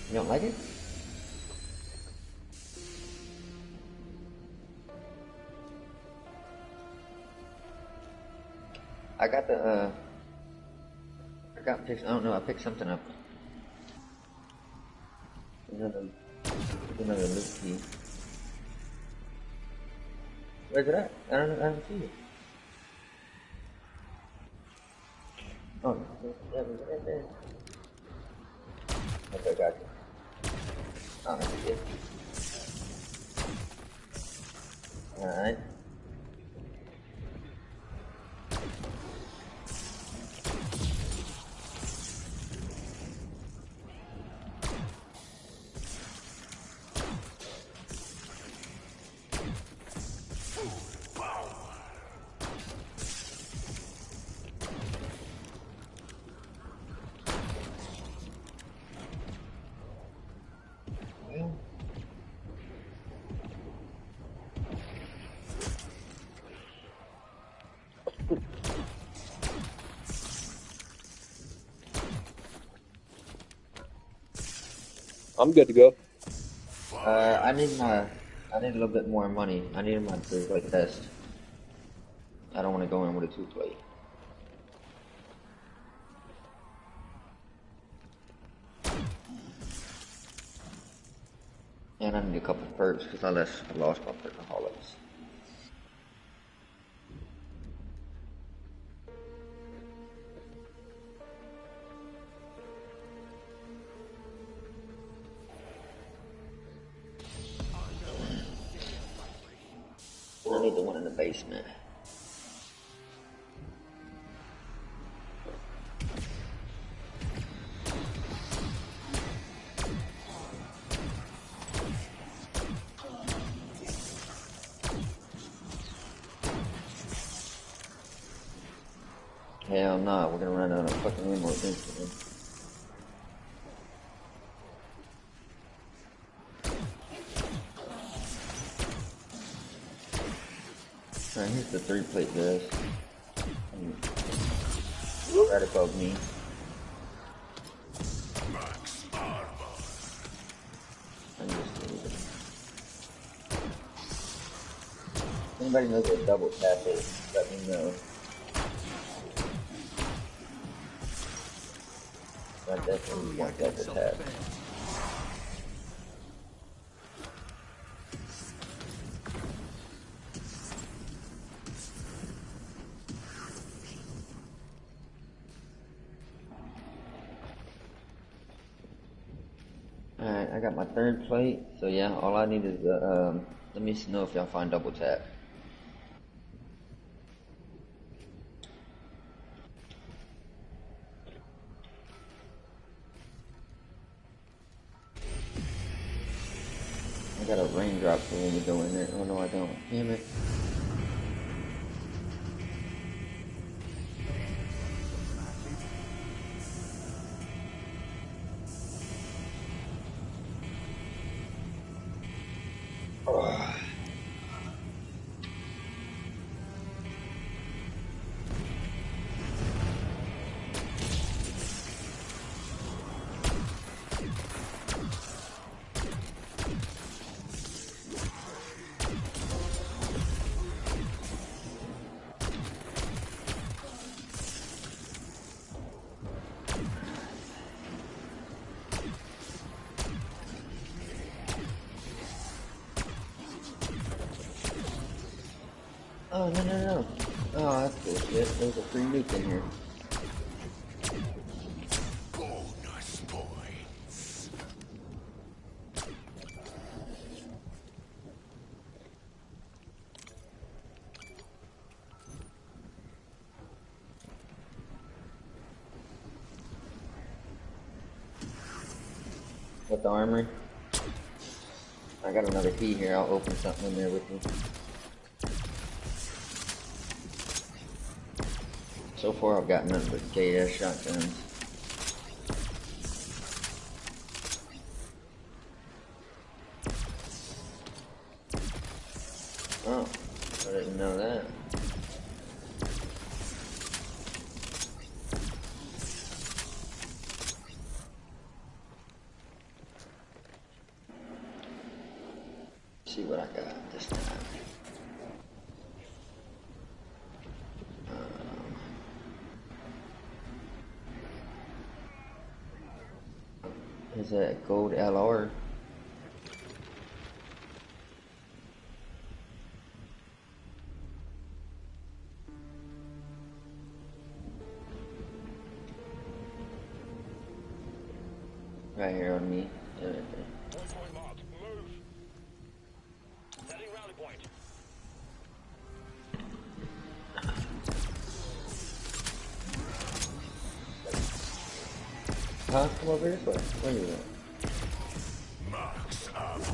You don't like it? I got the, I don't know, I picked something up. Another loot key. Where's it at? I don't see it. Oh, yeah, right there. Okay, gotcha. Oh, that's good. Alright. I'm good to go. I need a little bit more money. I need my 3-plate test. I don't want to go in with a 2-plate. And I need a couple perks because I lost my perkaholics. I need the one in the basement. Hell no, we're gonna run out of fucking ammo instantly. Alright, here's the 3-plate, guys. Right above me. If anybody knows what double tap is, let me know. I definitely want double tap. Alright, I got my 3rd plate, so yeah, all I need is let me know if y'all find double tap. I got a raindrop for when we go in there. Oh no, I don't. Damn it. Oh, no. Oh, that's bullshit. There's a free nuke in here. Bonus points. With the armory. I got another key here. I'll open something in there with you. So far, I've got nothing but KS shotguns. Oh, I didn't know that. Let's see what I got this time. Is that gold LR? Right here on me. Yeah, right there. Huh? Come over this way. Where are you at? Max ammo.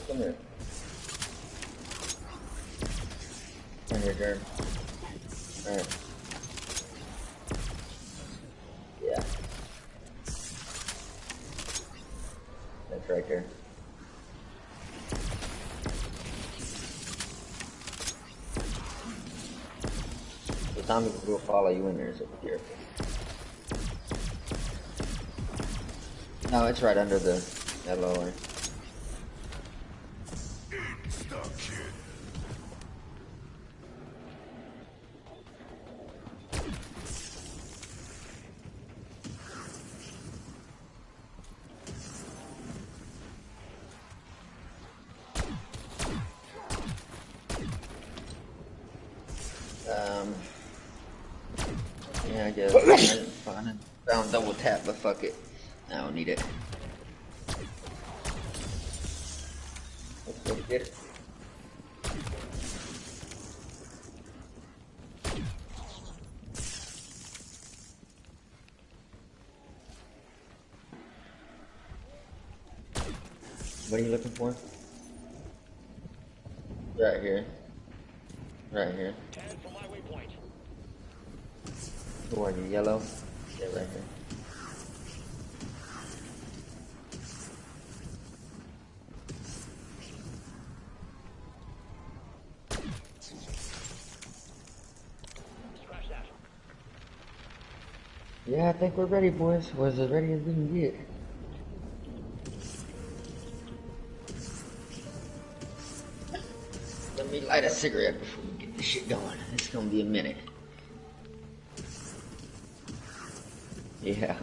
Come here. Come here, Jerm. Alright. Yeah. That's right there. The zombies will follow you in there, so be careful. No, it's right under the yellow one. Yeah, I guess I found double tap, but fuck it. I don't need it. Let's go get it. What are you looking for? Right here. Right here. 10 for my waypoint. Who are you? Yellow? Yeah, right here. Scratch that. Yeah, I think we're ready, boys. We're as ready as we can get. Let me light a cigarette before we get this shit going. It's gonna be a minute. Yeah.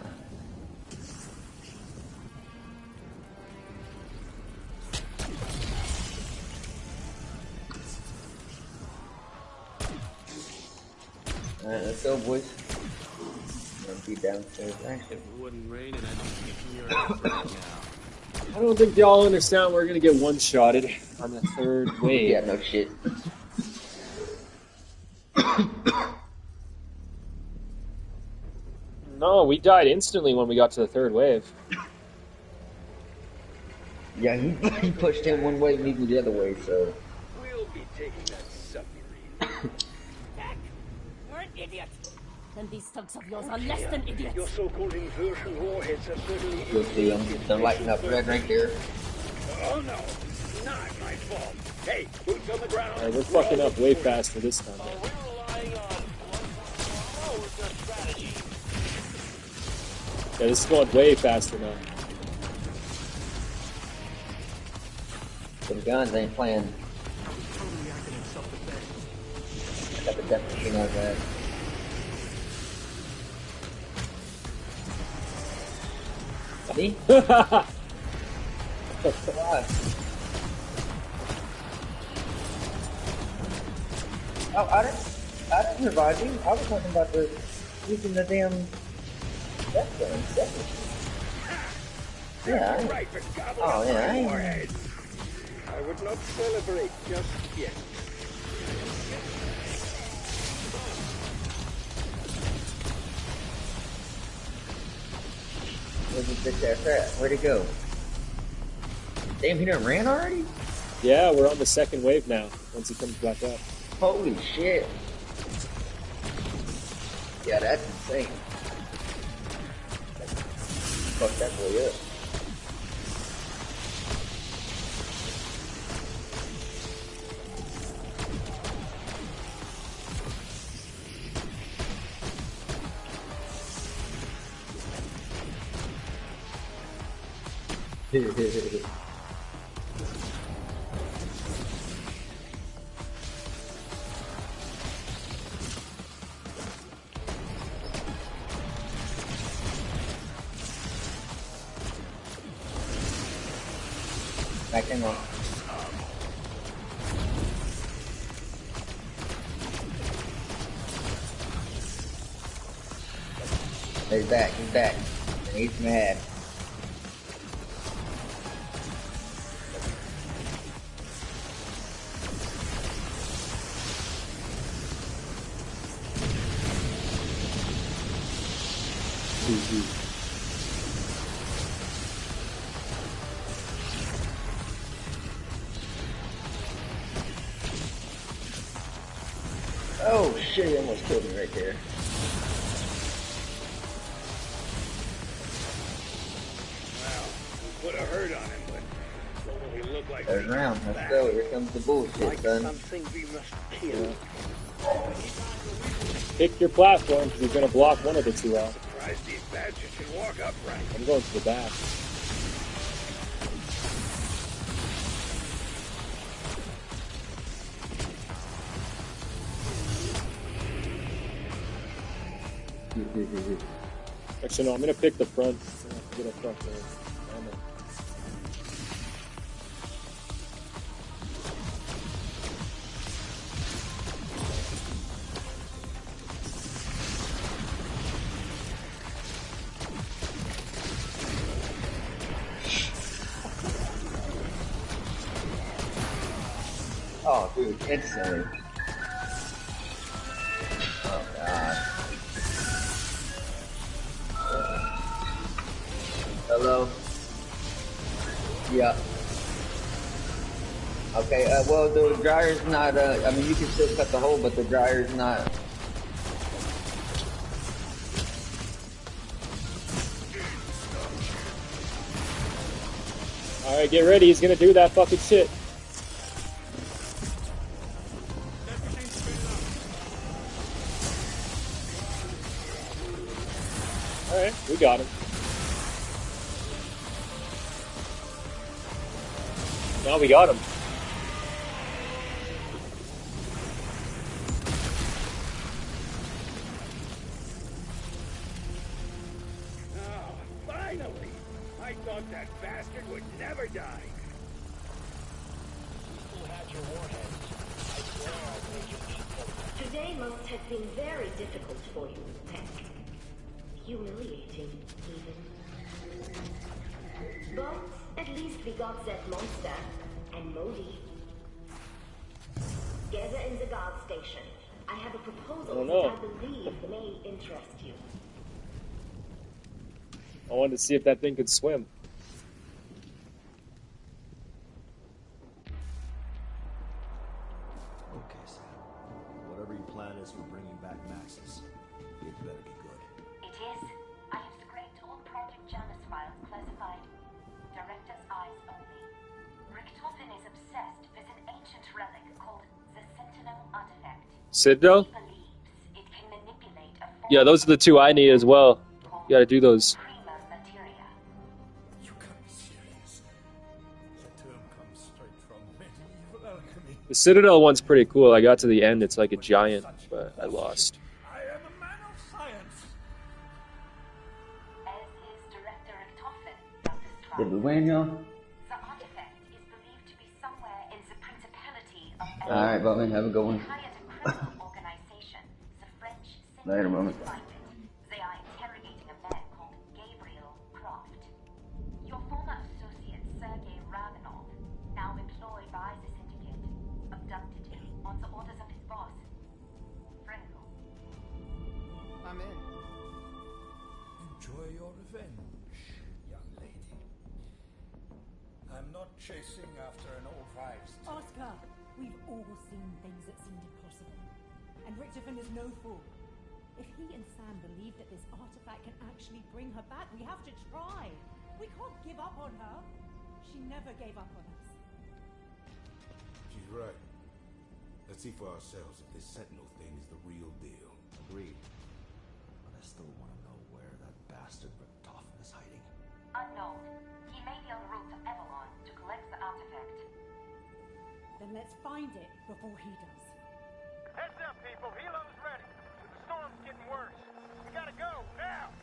Alright, let's go, boys. I'm gonna be downstairs. Actually, If it wouldn't rain, and I'd be kicking your ass right now. I don't think y'all understand we're gonna get one-shotted on the third wave. yeah, no shit. No, we died instantly when we got to the third wave. Yeah, he pushed him one way, me the other way, so. We'll be taking that submarine. You're an idiot. And these thugs of yours are less than idiots. Your so-called inversion warheads are certainly... You'll see them. They're lighting up red right there. Oh no, not my fault. Hey, boots on the ground. Alright, we're fucking up way faster this time. Man. Yeah, this is going way faster now. Them guns ain't playing. I got the death machine on that. Me? Why? Oh, I didn't revive you. I was talking about using the damn death gun. Yeah. Oh yeah. I would not celebrate just yet. Where's this bitch ass at? Where'd it go? Damn, he done ran already? Yeah, we're on the second wave now, once he comes back up. Holy shit. Yeah, that's insane. Fuck that boy up. Back in on. He's back, and he's mad. Oh shit, he almost killed me right there. Wow, we put a hurt on him, but don't really look like... There's round, let's go, here comes the bullshit, like son. something we must kill. Pick your platform, because you're going to block one of the two out. Surprised the Bet you can walk upright. I'm going to the back. Actually, no, I'm gonna pick the front. Get a front there. Oh, dude, instantly. Oh, God. Hello? Yeah. Okay, well, the dryer's not, I mean, you can still cut the hole, but the dryer's not. Alright, get ready, he's gonna do that fucking shit. Alright, we got him. Now we got him. Oh, finally! I thought that bastard would never die. You still had your warhead. I swear I'll make you eat them. Today must have been very difficult for you, Peck. Humiliating, even. But at least we got that monster and Modi. Gather in the guard station. I have a proposal that I believe may interest you. I wanted to see if that thing could swim. Okay, Sam. Whatever your plan is for bringing back Maxis, it better be good. It is. I have scraped all Project Janus files classified. Director's eyes only. Richtofen is obsessed with an ancient relic called the Sentinel Artifact. Citadel? He believes it can manipulate a form Yeah, those are the two I need as well. You gotta do those. prima materia. You can't be serious. The term comes straight from medieval alchemy. The Citadel one's pretty cool. I got to the end, it's like a giant, but I lost. I am a man of science. As is Director Richtofen, Dr. Did we Strauss. win, y'all? The artifact is believed to be somewhere in the Principality of Alright, Bobby, have a good one. hired a criminal organization, the French Later, Bobby. They are interrogating a man called Gabriel Croft. Your former associate, Sergei Ravenov, now employed by the syndicate, abducted him on the orders of his boss, Franco. I'm in. Enjoy your revenge, young lady. I'm not chasing after an old wives' tale. Oscar, we've all seen things that seemed impossible. And Richtofen is no fool. If he and Sam believe that this artifact can actually bring her back, we have to try. We can't give up on her. She never gave up on us. She's right. Let's see for ourselves if this Sentinel thing is the real deal. Agreed. But I still want to know where that bastard Richtofen is hiding. Unknown. He may be en route to Avalon to collect the artifact. Then let's find it before he does. Heads up, people. Helo's ready. But the storm's getting worse. We gotta go, now!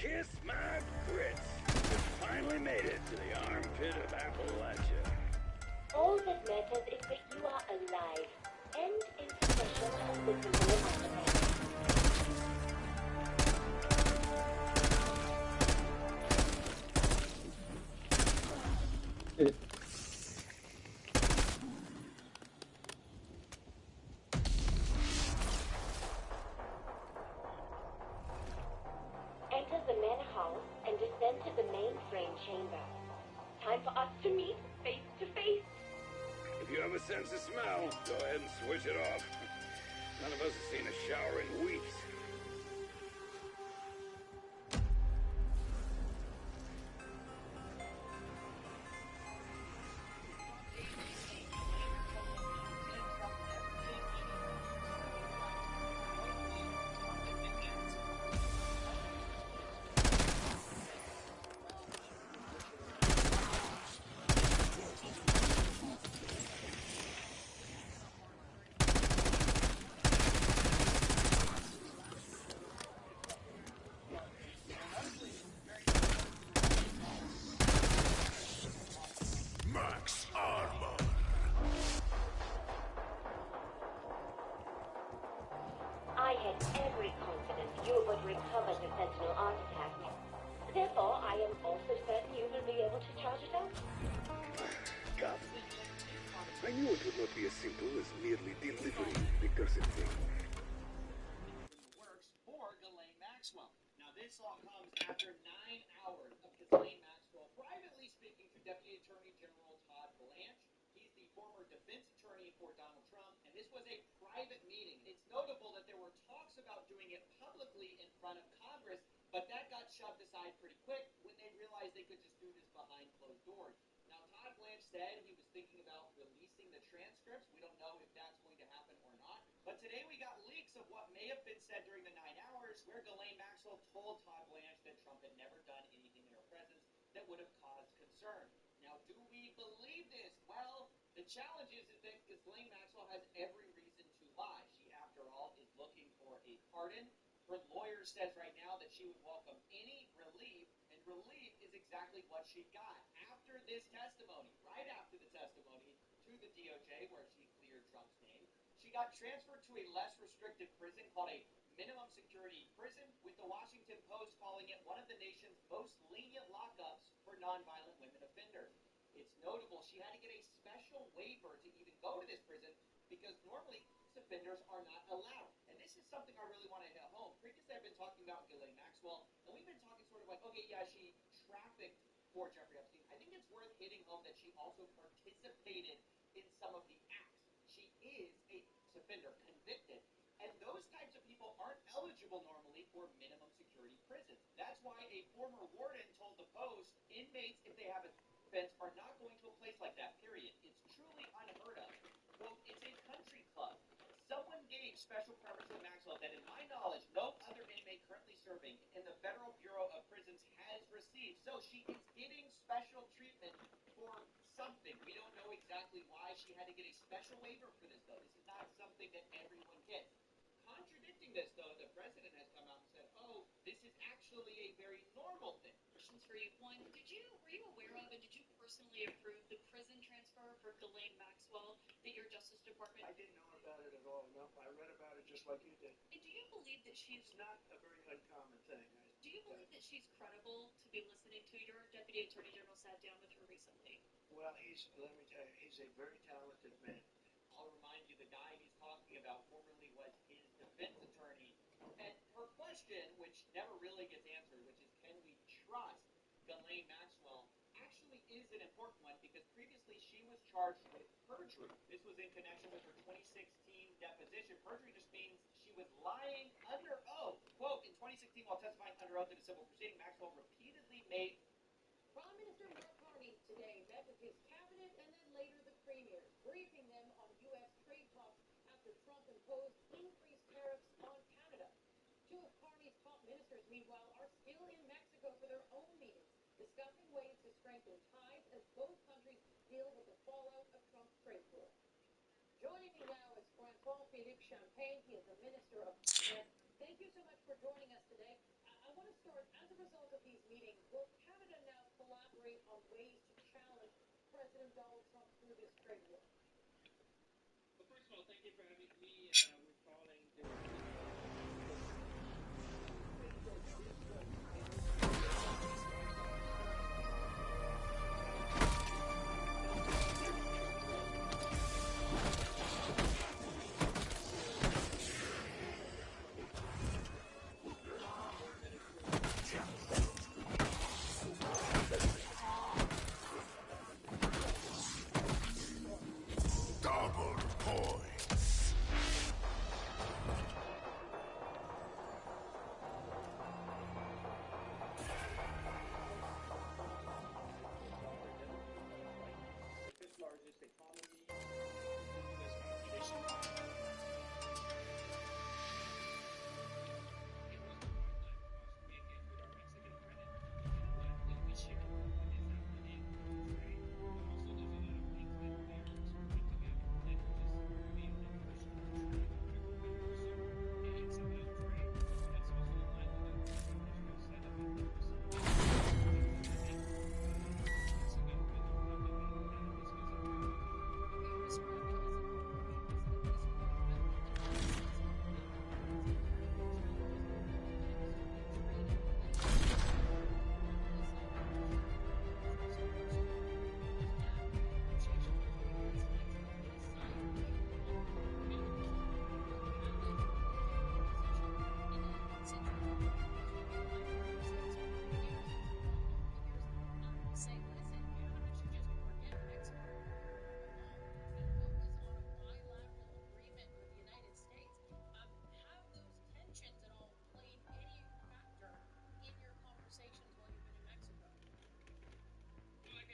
Kiss my grits. We finally made it to the armpit of Appalachia. All that matters is that you are alive and in possession of the symbol artifact. Enter the manor house and descend to the mainframe chamber. Time for us to meet face to face. If you have a sense of smell, go ahead and switch it off. None of us have seen a shower in weeks. Max armor. I had every confidence you would recover the Sentinel artifact. Therefore, I am also certain you will be able to charge it out. God, I knew it would not be as simple as merely delivering the cursed thing. Works for Ghislaine Maxwell. Now, this all comes after 9 hours of Ghislaine Maxwell privately speaking to Deputy Attorney General Todd Blanche. He's the former defense attorney for Donald Trump, and this was a private meeting. It's notable that there were talks about doing it publicly in front of Congress, but that got shoved aside pretty quick when they realized they could just do this behind closed doors. Now, Todd Blanche said he was thinking about releasing the transcripts. We don't know if that's going to happen or not. But today we got leaks of what may have been said during the 9 hours where Ghislaine Maxwell told Todd Blanche that Trump had never done anything in her presence that would have caused concern. Now, do we believe this? Well, the challenge is that Ghislaine Maxwell has every reason to lie. She, after all, is looking for a pardon. Her lawyer says right now that she would welcome any relief, and relief is exactly what she got. After this testimony, right after the testimony to the DOJ where she cleared Trump's name, she got transferred to a less restricted prison called a minimum security prison, with the Washington Post calling it one of the nation's most lenient lockups for nonviolent women offenders. It's notable she had to get a special waiver to even go to this prison because normally offenders are not allowed. And this is something I really want to hit home. Previously, I've been talking about Ghislaine Maxwell, and we've been talking sort of like, okay, yeah, she trafficked for Jeffrey Epstein. I think it's worth hitting home that she also participated in some of the acts. She is a offender, convicted. And those types of people aren't eligible normally for minimum security prisons. That's why a former warden told the Post, inmates, if they have a offense, are not going to a place like that, period. It's truly unheard of. Quote, it's a country club. Someone gave special preference to Maxwell that, in my knowledge, no other inmate currently serving in the Federal Bureau of Prisons has received. So she is getting special treatment for something. We don't know exactly why she had to get a special waiver for this, though. This is not something that everyone gets. Contradicting this, though, the president has come out and said, oh, this is actually a very normal thing. Questions for you. One, were you aware of and did you personally approve the prison transfer for Ghislaine Maxwell that your Justice Department... I didn't know about it at all. No, I read about it just like you did. And do you believe that she's... It's not a very uncommon thing. Do you believe that she's credible to be listening to? Your Deputy Attorney General sat down with her recently. Well, let me tell you, he's a very talented man. I'll remind you, the guy he's talking about formerly was his defense attorney. And her question, which never really gets answered, which is, can we trust Ghislaine Maxwell, actually is an important one because previously she was charged with perjury. This was in connection with her 2016 deposition. Perjury just means she was lying under oath. Quote, in 2016, while testifying under oath in a civil proceeding, Maxwell repeatedly made... Prime Minister Mark Carney today met with his cabinet and then later the premier, briefing them on U.S. trade talks after Trump imposed increased tariffs on Canada. Two of Carney's top ministers, meanwhile, are still in Mexico for their own meetings, discussing ways to strengthen ties as both countries deal with the fallout of Trump's trade war. Joining me now is Francois Philippe Champagne. He is the Minister of Finance. Thank you so much for joining us today. I want want to start, as a result of these meetings, will Canada now collaborate on ways to challenge President Donald Trump through this trade war? Well, first of all, thank you for having me. We're calling the Double points. the fifth largest economy in the U.S. population.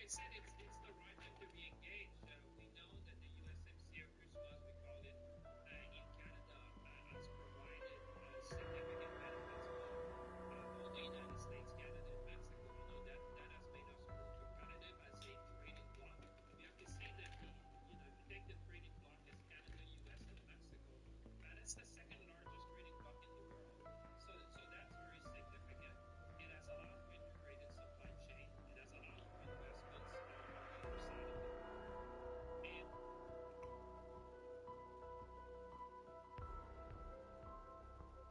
Said it's the right time to be engaged. We know that the USMCA, Christmas, we call it in Canada, has provided significant benefits for both the United States, Canada, and Mexico. We know that has made us more competitive as a trading bloc. We have to see that if you take the trading bloc as Canada, US, and Mexico, that is the second largest trading bloc in the world. So that's very significant. It has allowed for integrated supply chain. It has allowed for investments on either side of the border. And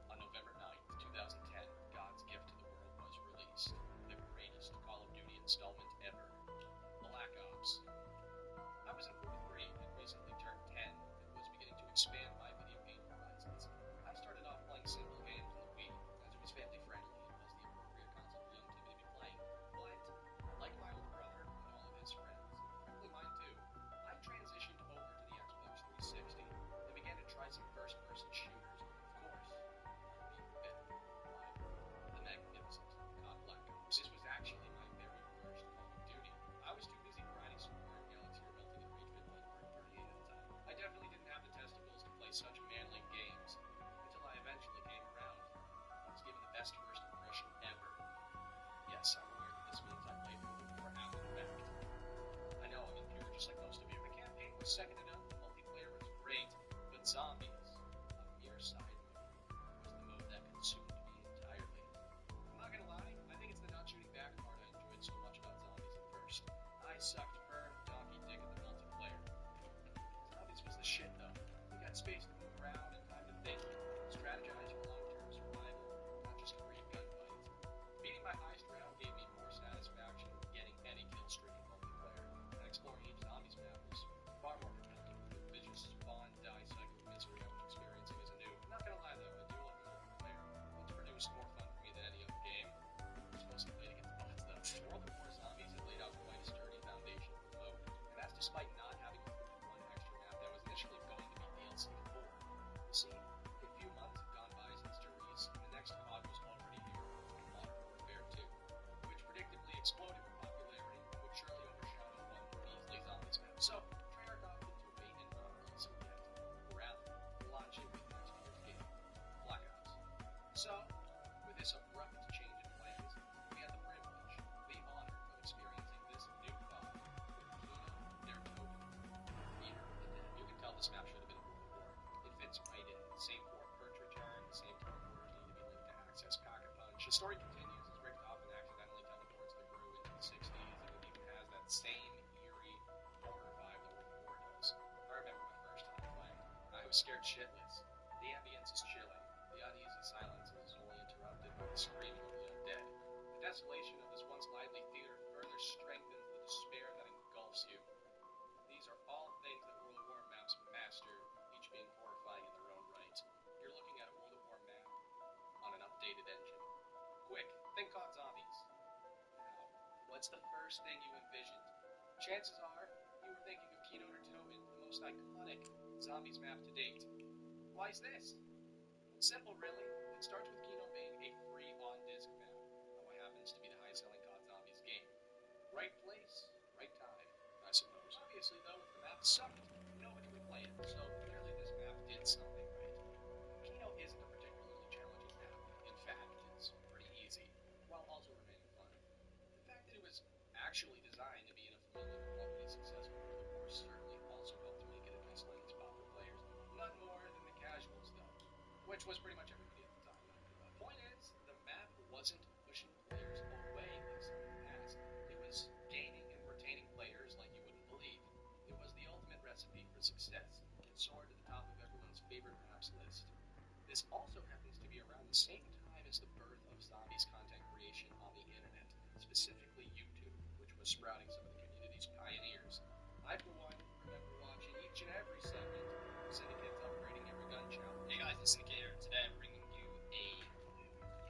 on November 9th, 2010, God's Gift to the World was released, the greatest Call of Duty installment ever, Black Ops. I was in 4th grade and recently turned 10 and was beginning to expand my video game horizons. I started off playing simple games on the Wii, as it was family friendly and was the appropriate console for young Timmy to be playing. But, like my older brother and all of his friends, probably mine too, I transitioned over to the Xbox 360 and began to try some first-person shooters, of course, being bitten by the magnificent COD Black Ops. This was actually my very first Call of Duty. I was too busy grinding support, Galaxy, or melting in Reach Fit Mark 38 at the time. I definitely didn't have the testicles to play such manly games until I eventually came around. I was given the best first impression ever. Yes, I'm aware that this means I played for more after the fact. I know I'm impure just like most of you. The campaign was second to none, the multiplayer was great, but zombies, a mere side mode, was the mode that consumed me entirely. I'm not gonna lie, I think it's the not shooting back part I enjoyed so much about zombies at first. I sucked firm donkey dick at the multiplayer. Zombies was the shit though. You got space to move around and time to think, strategize for long-term survival, not just free gunfights. Beating my highest round gave me more satisfaction than getting any kill streak in multiplayer, and exploring each zombies map was far more compelling than the vicious spawn die cycle misery I was experiencing as a noob. I'm not gonna lie though, I do love multiplayer. It's produced more fun for me than any other game. It's mostly played against bots though. World of War Zombies had laid out quite a sturdy foundation for the mode, and that's despite not having included one extra map that was initially going to be DLC 4. You see, if The story continues as Rick Dobbin accidentally teleports the crew into the 60s, and it even has that same eerie horror vibe that World War does. I remember my first time playing. I was scared shitless. The ambience is chilling. The uneasy silence is only interrupted by the screaming of the undead. The desolation of this once lively theater further strengthens the despair that engulfs you. These are all things that World War maps master, each being horrifying in their own right. You're looking at a World War map on an updated engine. Quick, think COD Zombies. Now, what's the first thing you envisioned? Chances are, you were thinking of Kino Tobin, the most iconic Zombies map to date. Why is this? It's simple, really. It starts with Kino being a free on-disc map, what happens to be the high-selling COD Zombies game. Right place, right time, I suppose. Obviously, though, if the map sucked, nobody would play it, so clearly this map did something right. Kino isn't a particularly challenging map. In fact, it's pretty easy, while also remaining fun. The fact that it was actually designed to be in a familiar and ruggedly successful World War certainly also helped to make it a nice lane spot for players. None more than the casuals, though, which was pretty much everybody at the time. The point is, the map wasn't pushing players away like some in the past. It was gaining and retaining players like you wouldn't believe. It was the ultimate recipe for success. It soared to the top of everyone's favorite maps list. This also happens to be around the same time as the birth of Zombies content creation on the internet, specifically YouTube, which was sprouting some of the community's pioneers. I, for one, remember watching each and every segment of Syndicate's Upgrading Every Gun Challenge. Hey guys, it's Syndicate here. Today I'm bringing you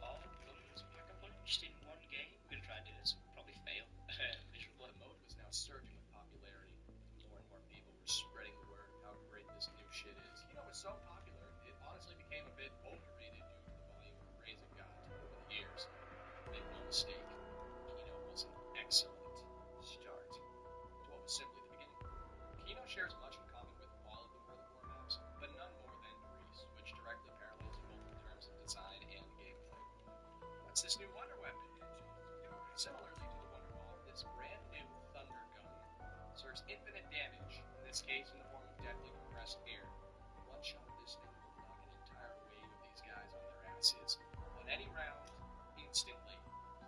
all guns pack-a-punched in one game. We're gonna try and do this. Probably fail. The mode was now surging with popularity. More and more people were spreading the word of how great this new shit is. You know, it was so popular, it honestly became a bit overrated due to the volume of praise it got over the years. Make no mistake, Kino was an excellent start to what was simply the beginning. Kino shares much in common with all of the World War maps, but none more than Greece, which directly parallels it both in terms of design and gameplay. What's this new wonder weapon? Similarly to the Wonderwall, this brand new Thunder Gun serves infinite damage, in this case in the form of deadly compressed air. One shot of this thing will knock an entire wave of these guys on their asses. On any round, instantly,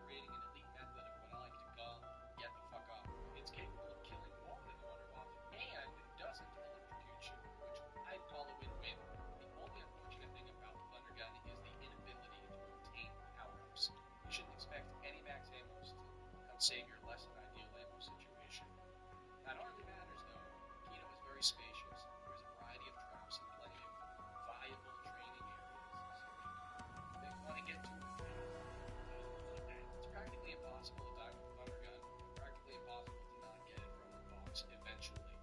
creating an elite method of what I like to call get the fuck off. It's capable of killing more than the Wonderwall, and doesn't electrocute you, which I'd call a win-win. The only unfortunate thing about the Thunder Gun is the inability to obtain power-ups. You shouldn't expect any max ammos to come save your less than ideal ammo situation. That hardly matters, though. Kino is very spacious. There's a variety of traps and plenty of viable training areas. So they want to get to it. It's practically impossible to die with a Thunder Gun. Practically impossible to not get it from the box eventually.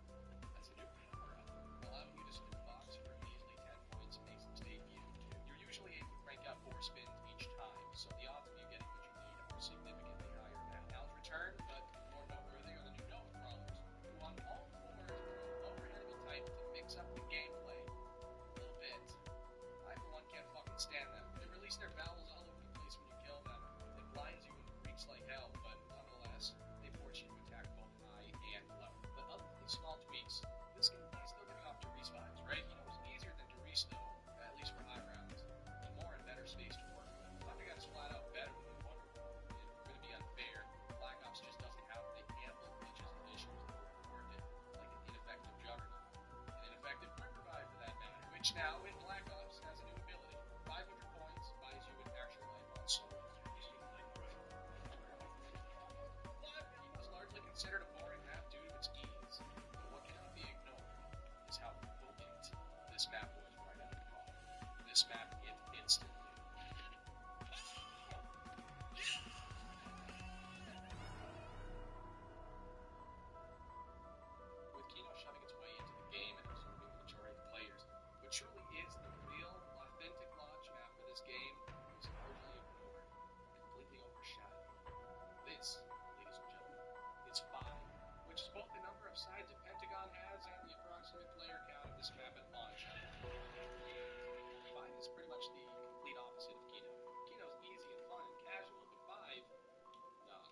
That's a new power-up. Allowing you to spin the box for a measly 10 points makes its debut. You're usually able to crank out 4 spins each time, so the odds of you getting what you need are significantly higher now. Now's return, but more noteworthy are the new Nova Crawlers, who on all fours throw a lower enemy type to mix up the gameplay a little bit. I, for one, can't fucking stand them. They release their bowels all over the place when you kill them. It blinds you and reeks like hell, but nonetheless, they force you to attack both high and low. But other than these small tweaks, this can still get off to respawns, right? You know, it's easier than to restow, at least for high rounds, and more and better space to work with. Thunder Gun's flat out better than the Wonderwall. If we're going to be unfair, Black Ops just doesn't have the ample features and issues that would warrant it, like an ineffective Juggernaut, an ineffective Quick Revive for that matter, which now in Black Ops has a new ability. 500 points buys you an extra life on solo. Kino's largely considered a boring map due to its ease, but what cannot be ignored is how potent this map was right out of the gate. This map hit instantly. With Kino shoving its way into the game and absorbing the majority of players, what truly is the real, authentic launch map for this game was largely ignored, completely overshadowed. This, ladies and gentlemen, is 5, which is both the number of sides a pentagon has and the approximate player count of this map at launch. 5 is pretty much the complete opposite of Kino. Kino's easy and fun and casual, but 5, nah.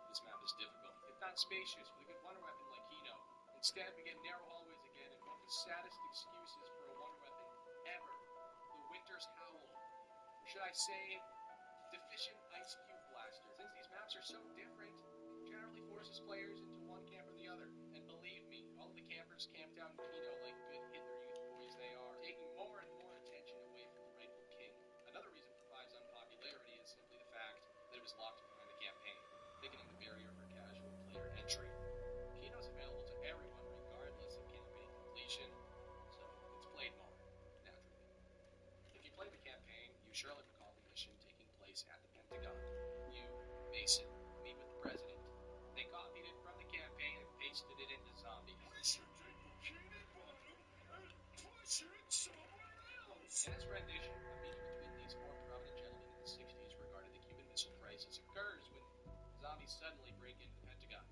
This map is difficult, if not spacious, with a good wonder weapon like Kino. Instead, we get narrow hallways again, and one of the saddest excuses for a wonder weapon ever, the Winter's Howl. Or should I say, deficient ice cube blaster. Since these maps are so different, it generally forces players into one camp or the other. And believe me, all of the campers camped out in Kino like good Hitler Youth boys they are, taking more and more attention away from the rightful king. Another reason for 5's unpopularity is simply the fact that it was locked behind the campaign, thickening the barrier for casual player entry. Kino's available to everyone regardless of campaign completion, so it's played more, naturally. If you played the campaign, you surely recall the mission taking place at the Pentagon. You, Mason, meet with the president. They copied it from the campaign and pasted it into zombies. In its rendition, a meeting between these four prominent gentlemen in the 60s regarding the Cuban Missile Crisis occurs when zombies suddenly break into the Pentagon.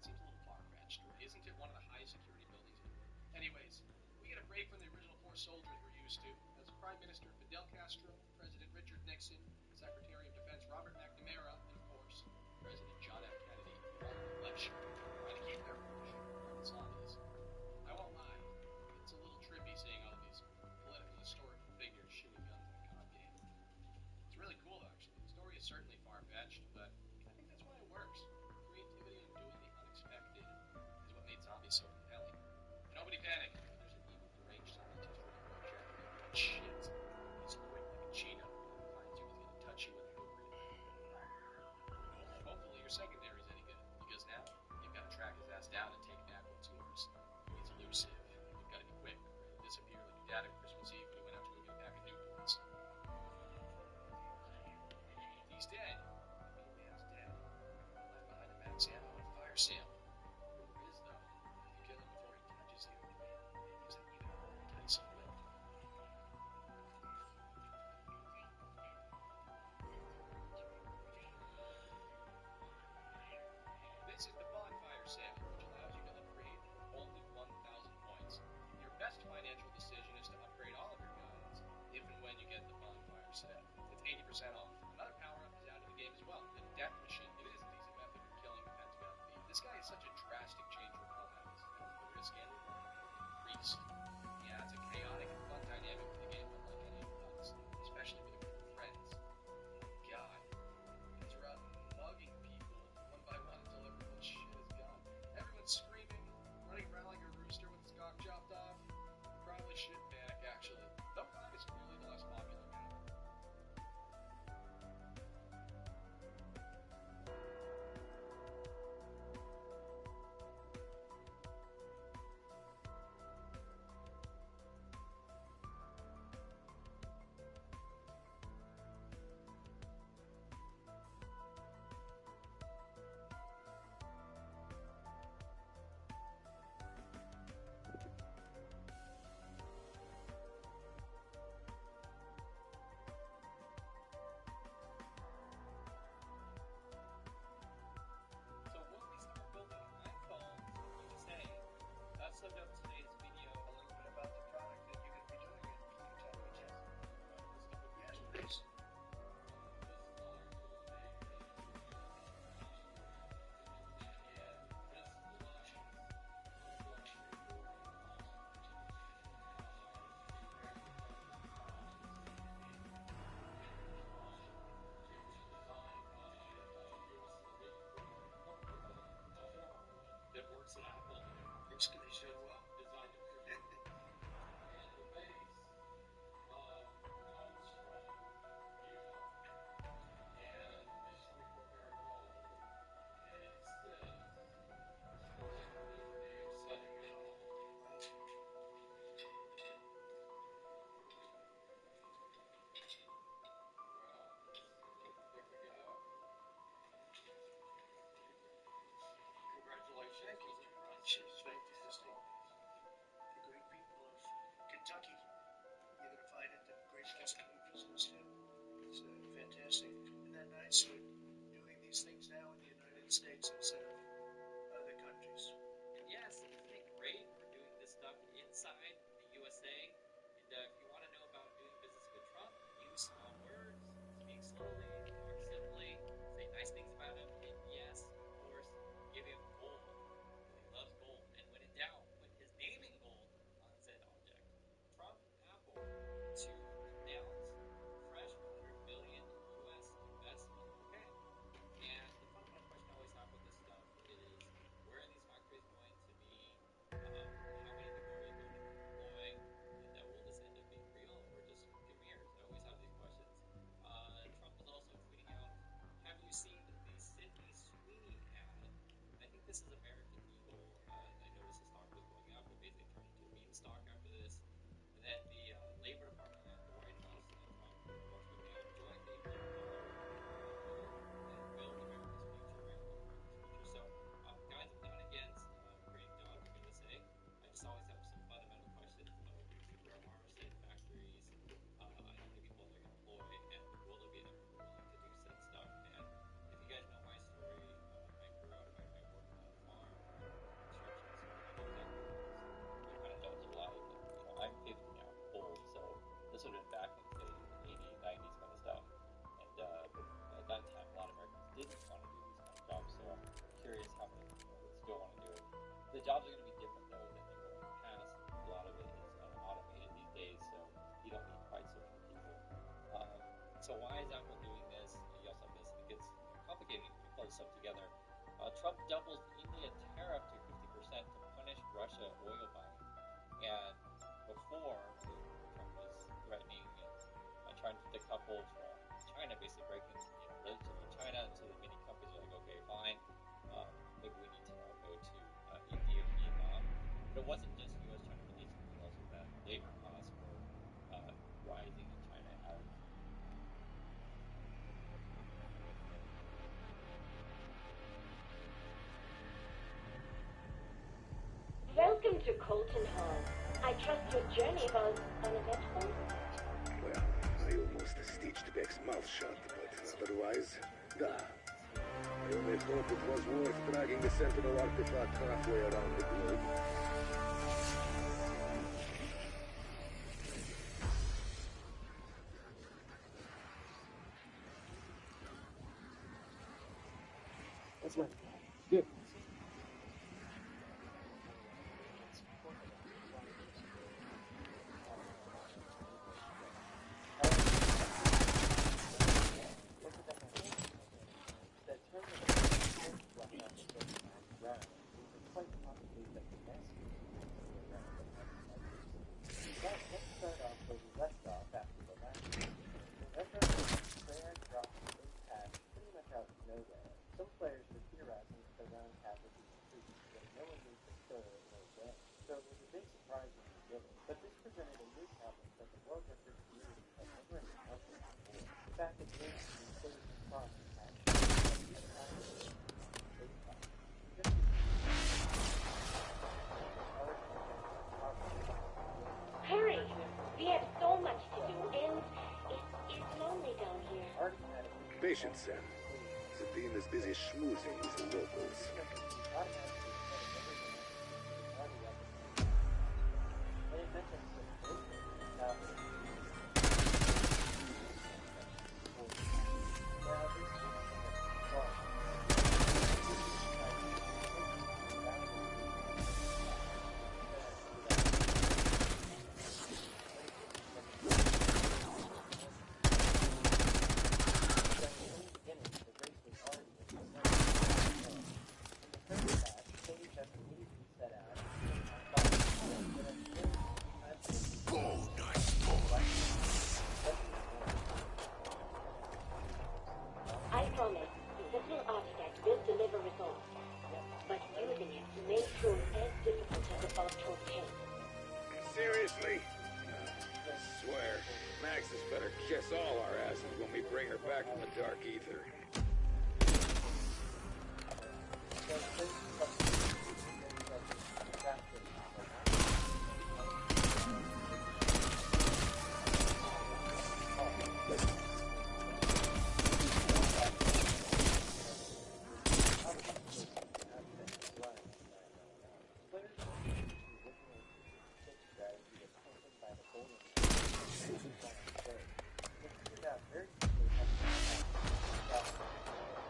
It seems a little far-fetched, or isn't it one of the highest security buildings in the world? Anyways, we get a break from the original four soldiers we're used to, as Prime Minister Fidel Castro, President Richard Nixon, Secretary of Defense Robert McNamara, and of course, President John F. Kennedy, all in the flesh, trying to keep their portion from the zombies. I won't lie, it's a little trippy seeing all of these political historical figures shooting guns in a COD game. It's really cool, actually. The story is certainly far-fetched, but I think that's why it works. Creativity and doing the unexpected is what made zombies so compelling. Nobody panic. There's an evil, deranged scientist with a projectile. But shit, he's quick like a cheetah. When he finds you, he's gonna touch you with a hook. Hopefully your secondary's any good, because now you've got to track his ass down and take back what's yours. He's elusive. You've got to be quick, or he'll disappear like your dad on Christmas Eve when he went out to go get a pack of Newports. He's dead. The main man's dead. Left behind a max ammo and a fire sale. Rumor is, though, if you kill him before he touches you, it gives an even more enticing whip. This is the bonfire sale, which allows you to upgrade for only 1,000 points. Your best financial decision is to upgrade all of your guns if and when you get the bonfire sale. It's 80% off. Another power-up is out of the game as well, the death machine. It is a decent method of killing the Pentagon thief. This guy is such a drastic change from combat. The risk and reward increased. Yeah, it's a chaotic and fun dynamic to the game, unlike any of the others, especially with a group of friends. God, it's rough mugging people one by one until everyone's shit is gone. Everyone's screaming, running around like a rooster with his cock chopped off. Probably shit back, actually. Though 5 is clearly the less popular map. So when we start building iPhones in the USA, that summed up today's video. A little bit about the product that you're going to be doing. Can you tell me, Jess? Yes, please. That works at Apple. Works good as well. Congratulations. Thank you very much. It's fantastic. The great people of Kentucky. You're going to find it a great place to do business too. It's fantastic. Isn't that nice? We're doing these things now in the United States instead of other countries. Yes, isn't it great? We're doing this stuff inside the USA. And if you want to know about doing business with Trump, use small words, speak slowly, talk simply, say nice things about him, and yes, of course, give him gold. He loves gold. And when in doubt, put his name in gold on said object. Trump Apple to announce fresh $100 billion US This would have been back in, say, the 80s, 90s kind of stuff. And at that time, a lot of Americans didn't want to do these kind of jobs, so I'm curious how many people would still want to do it. The jobs are going to be different, though, than they were in the past. A lot of it is automated these days, so you don't need quite so many people. So why is Apple doing this? You also have this, it gets complicated when you put this stuff together. Trump doubles the India tariff to 50% to punish Russia oil buying. And before, Trump was threatening and trying to decouple from China, basically breaking relationship with China. And so the many companies are like, okay, fine, maybe we need to now go to India or Vietnam. But it wasn't just U.S. China relations; it was also that labor costs were rising in China as Welcome to Colton Hall. I trust your journey was uneventful. Well, I almost stitched Beck's mouth shut, but otherwise, I only hope it was worth dragging the Sentinel artifact halfway around the globe. That's right. Good. Hurry! We have so much to do, and it's lonely down here. Patience, Sam. The team is busy schmoozing with the locals. I promise, the Sentinel artifact will deliver results, but using it may prove as difficult as a Voltron 10. Seriously? I swear, Maxis better kiss all our asses when we bring her back from the dark ether.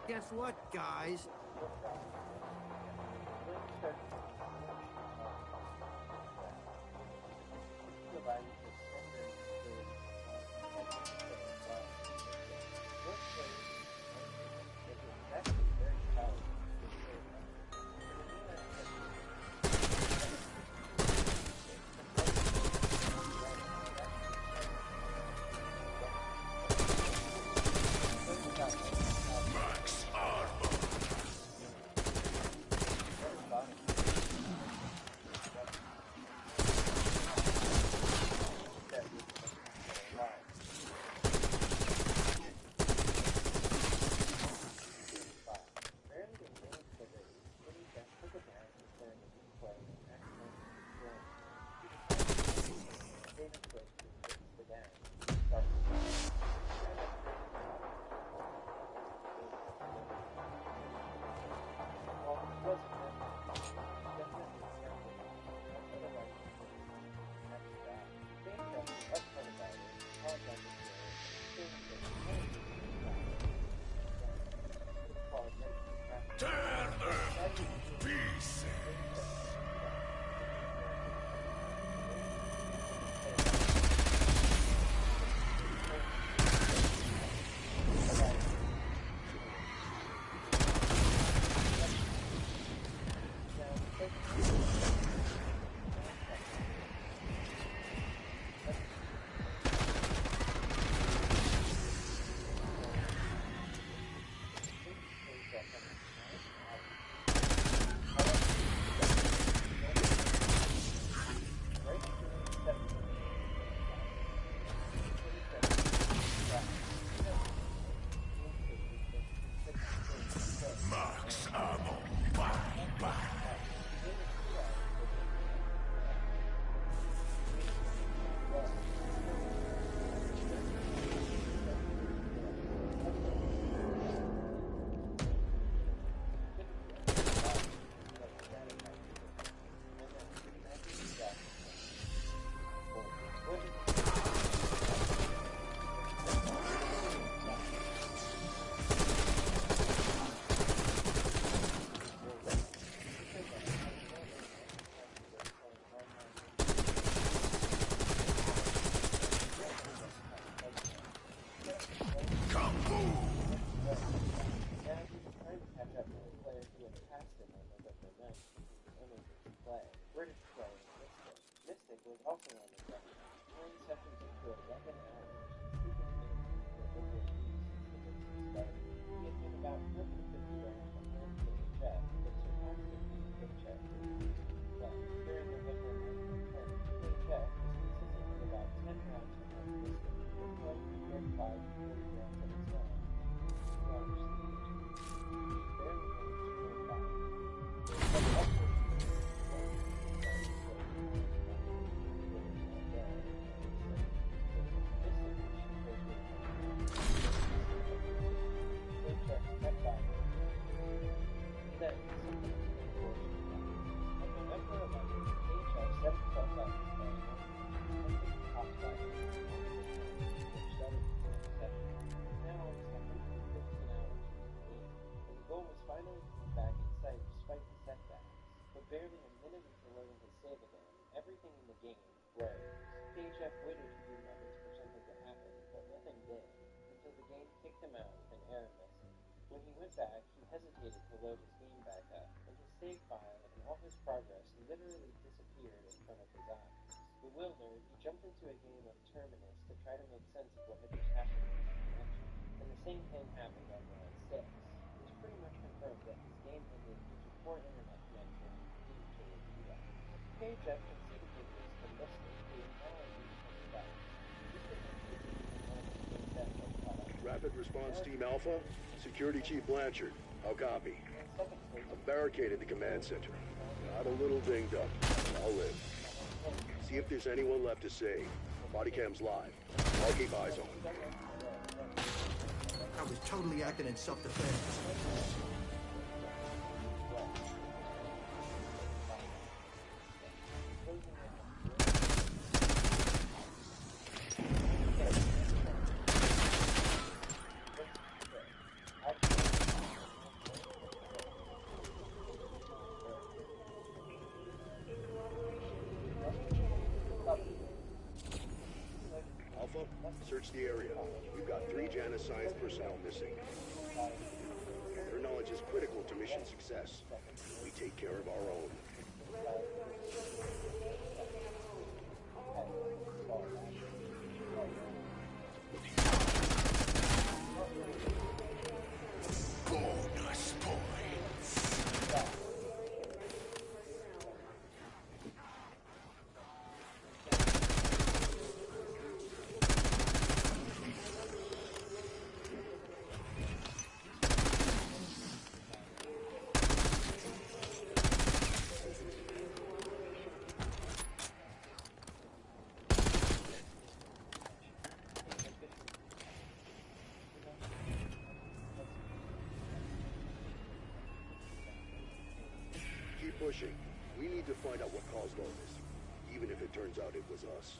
Guess what, guys? him out with an error message. When he went back, he hesitated to load his game back up, and his save file and all his progress literally disappeared in front of his eyes. Bewildered, he jumped into a game of Terminus to try to make sense of what had just happened in his connection, and the same thing happened on line 6, which pretty much confirmed that his game ended due to poor internet connection due to a rewrite. KRJdawJk conceivably missed the mistake to invalidate his back. This would make it even more of a case that had caught up. Rapid Response Team Alpha, Security Chief Blanchard. How copy? I've barricaded the command center. Got a little dinged up. I'll live. See if there's anyone left to save. Body cam's live. I'll keep eyes on him. I was totally acting in self-defense. Alpha, search the area. We've got 3 Janus Science personnel missing. Their knowledge is critical to mission success. We take care of our own. Bonus points. Keep pushing. We need to find out what caused all this, even if it turns out it was us.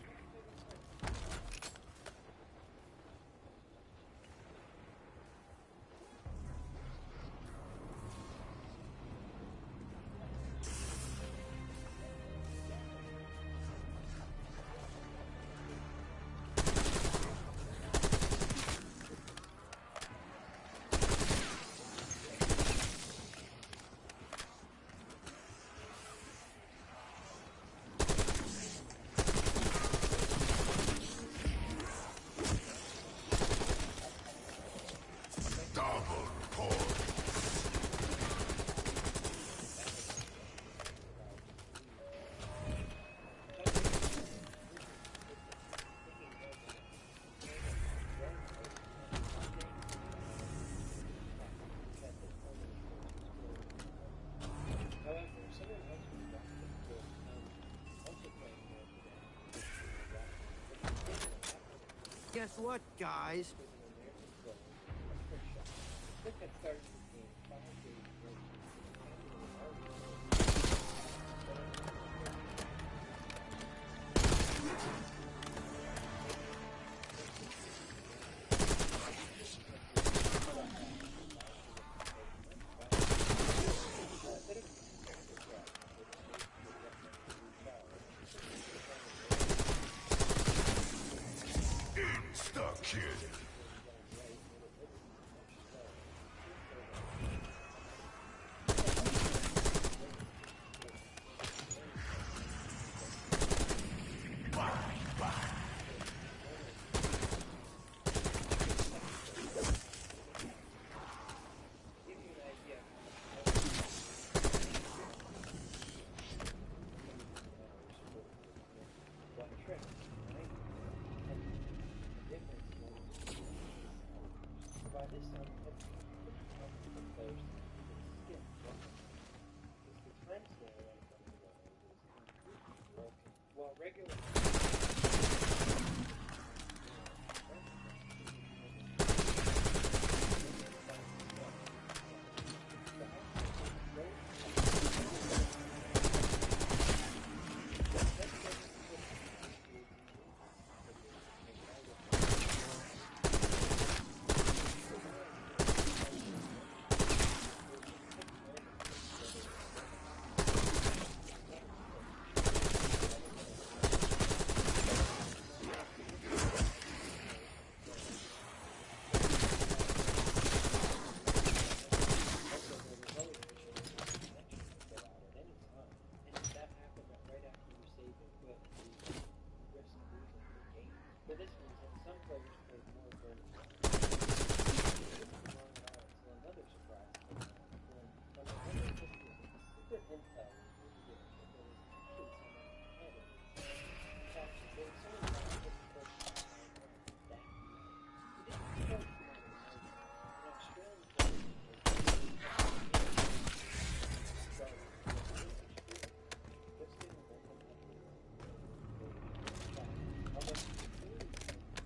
Double points. Guess what, guys? Insta-kill. some players played more for another surprise came out when on November 15th, secret intel was revealed that there was actually someone ahead of it. In fact, there was someone trying to push 999 that night. He didn't quite know the night. An Australian player was started with this extreme, listing the local updates. Almost 40 strategy.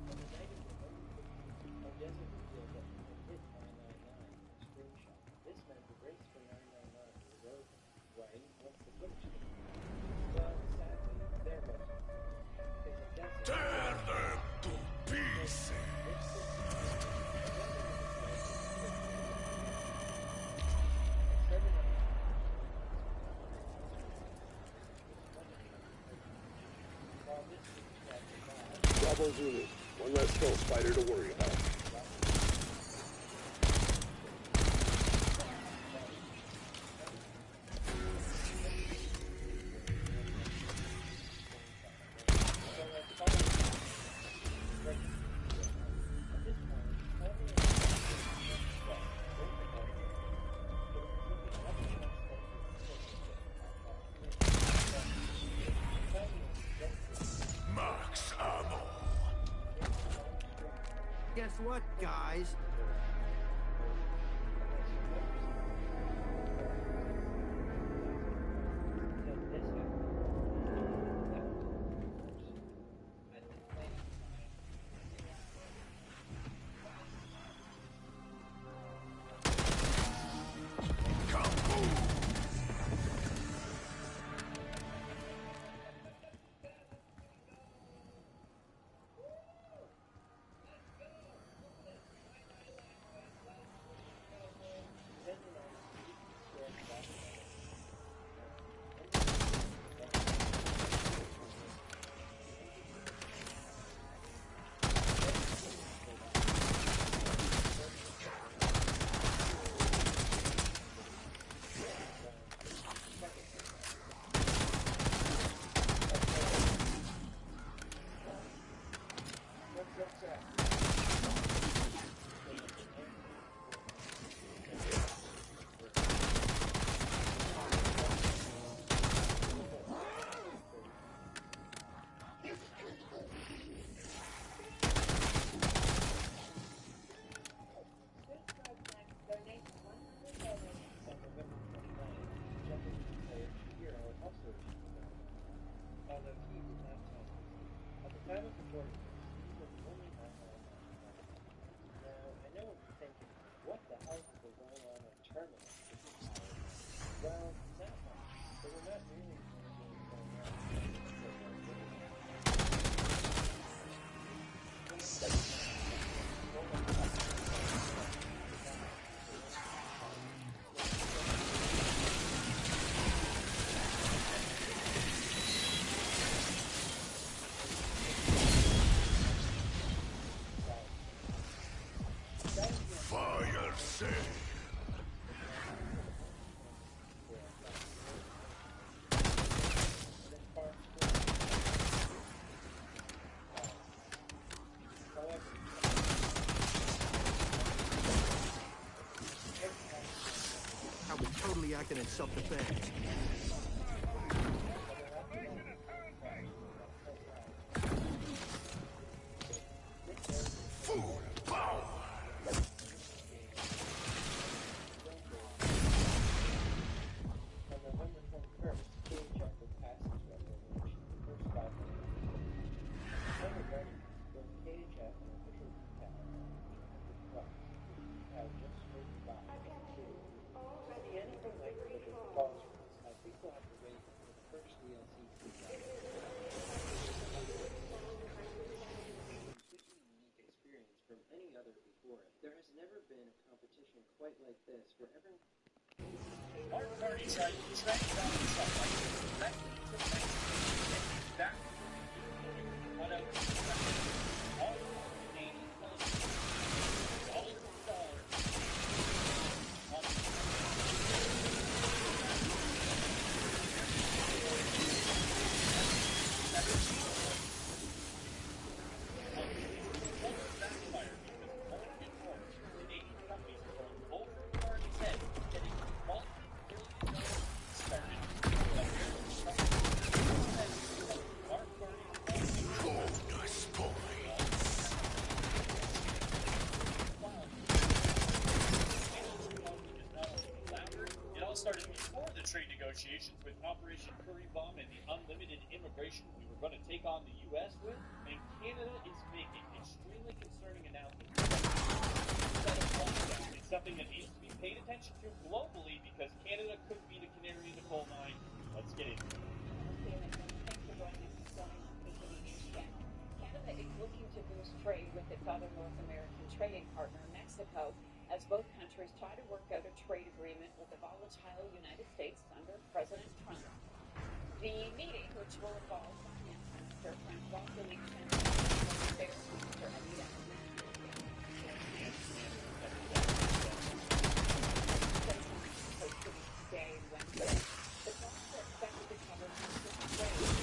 On the night of November 15th, Odessa revealed that he had hit 999 in a screenshot. This meant the race for 999 was over, right once the footage came out. Well, sadly, there wasn't. Because Odessa... Tear them to pieces! Bravo Zulu. One less kill spider to worry about. Max ammo. Guess what, guys? Fire sale. I was totally acting in self-defense. Full power. On November 21st, KHF will pass its record and achieve the first 500. December ready, both KHF and official decal are 800 plus, with decal just scraping by at 2. To see anything like the Falls race, I think we'll have to wait until the first DLC comes out. Completely unique experience from any other before it. There has never been a competition quite like this where everyone... Our parties are trying to balance out like that. What else? All Canadian $1 bomb and the unlimited immigration we were going to take on the U.S. with, and Canada is making extremely concerning announcements. It's something that needs to be paid attention to globally because Canada could be the canary in the coal mine. Let's get into it. Thanks for joining us this morning on PTV News Channel. Canada is looking to boost trade with its other North American trading partner, Mexico, as both countries try to work out a trade agreement with the volatile United States under President Trump. The meeting, which will involve Finance Minister fKrJdawJk and Affairs Minister Anita today and Wednesday. The talks are expected to cover Insta-kill.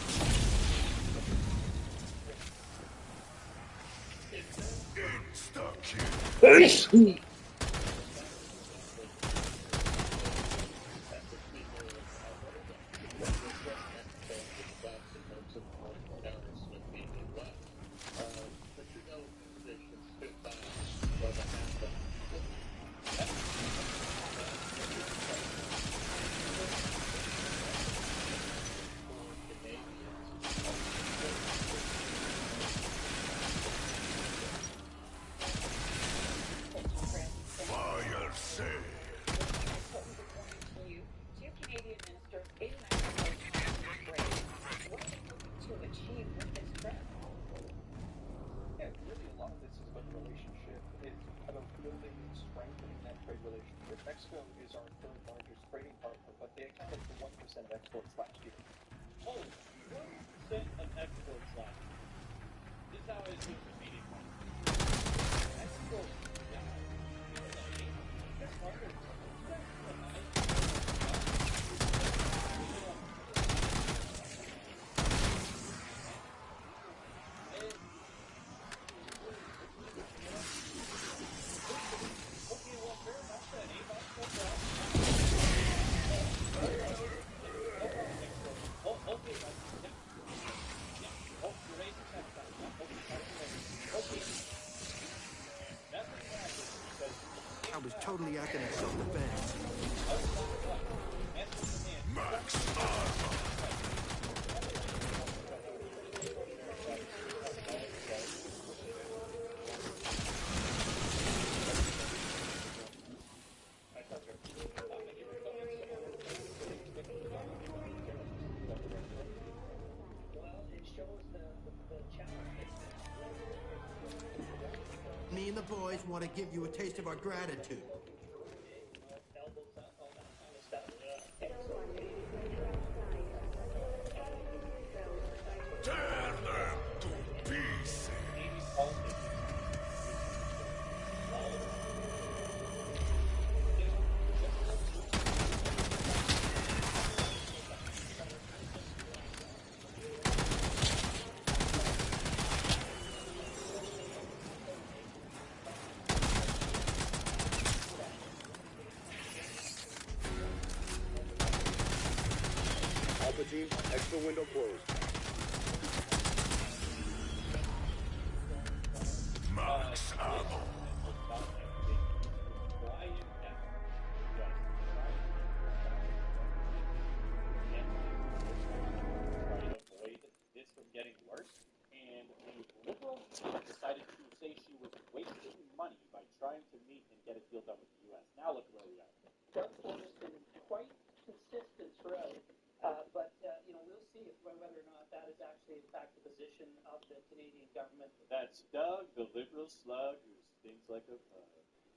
Mexico is our third largest trading partner, but they accounted for 1% of exports last year. Oh, 1% of exports last year. This is how it's been proceeding. Mexico, I was totally acting in self-defense. Max Me and the boys want to give you a taste of our gratitude. Tear them to pieces. Alpha team, exfil window closed. Max ammo. This from getting worse, and the Liberals decided to say she was wasting money by trying to meet and get a deal done with the U.S. Now look where we are. Doug Ford has been quite consistent throughout, but we'll see whether or not that is actually in fact the position of the Canadian government. That's Doug, the Liberal slug who stings like a bug.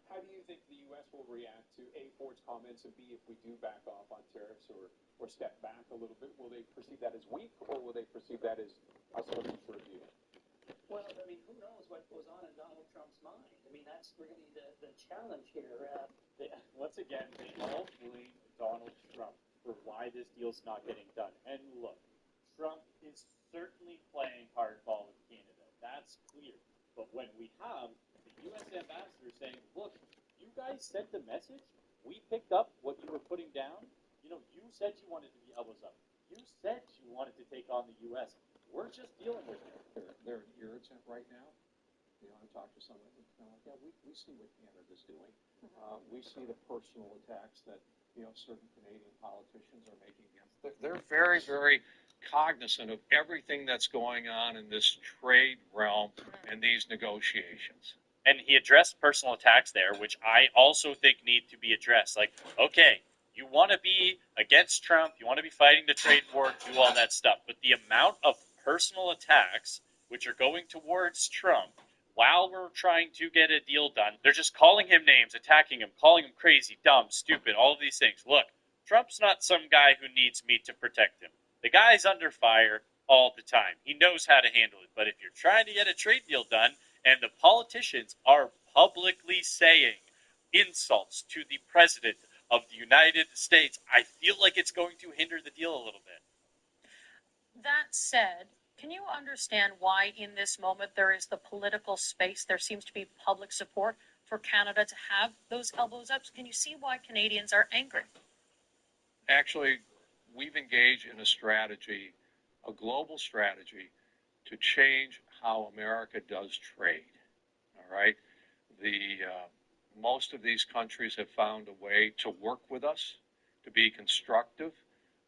How do you think the U.S. will react to A, Ford's comments, and B, if we do back off on tariffs or step back a little bit? Will they perceive that as weak, or will they perceive that as us looking for a deal? Well, I mean, who knows what goes on in Donald Trump's mind? I mean, that's really the challenge here. Once again, they all blame Donald Trump for why this deal's not getting done. And look, Trump is certainly playing hardball with Canada. That's clear. But when we have the U.S. ambassador saying, look, you guys sent a message, we picked up what you were putting down, you said you wanted to be elbows up. You said you wanted to take on the U.S. We're just dealing with it. They're irritant right now. You want to talk to someone, we see what Canada's doing. We see the personal attacks that certain Canadian politicians are making against it? They're very, very cognizant of everything that's going on in this trade realm and these negotiations. And he addressed personal attacks there, which I also think need to be addressed. Like, okay, you want to be against Trump, you want to be fighting the trade war, do all that stuff. But the amount of personal attacks which are going towards Trump while we're trying to get a deal done, they're just calling him names, attacking him, calling him crazy, dumb, stupid, all of these things. Look, Trump's not some guy who needs me to protect him. The guy's under fire all the time. He knows how to handle it. But if you're trying to get a trade deal done, and the politicians are publicly saying insults to the president of the United States, I feel like it's going to hinder the deal a little bit. That said, can you understand why in this moment there is the political space, there seems to be public support for Canada to have those elbows up? Can you see why Canadians are angry? Actually, we've engaged in a strategy, a global strategy, to change how America does trade. All right? Most of these countries have found a way to work with us, to be constructive,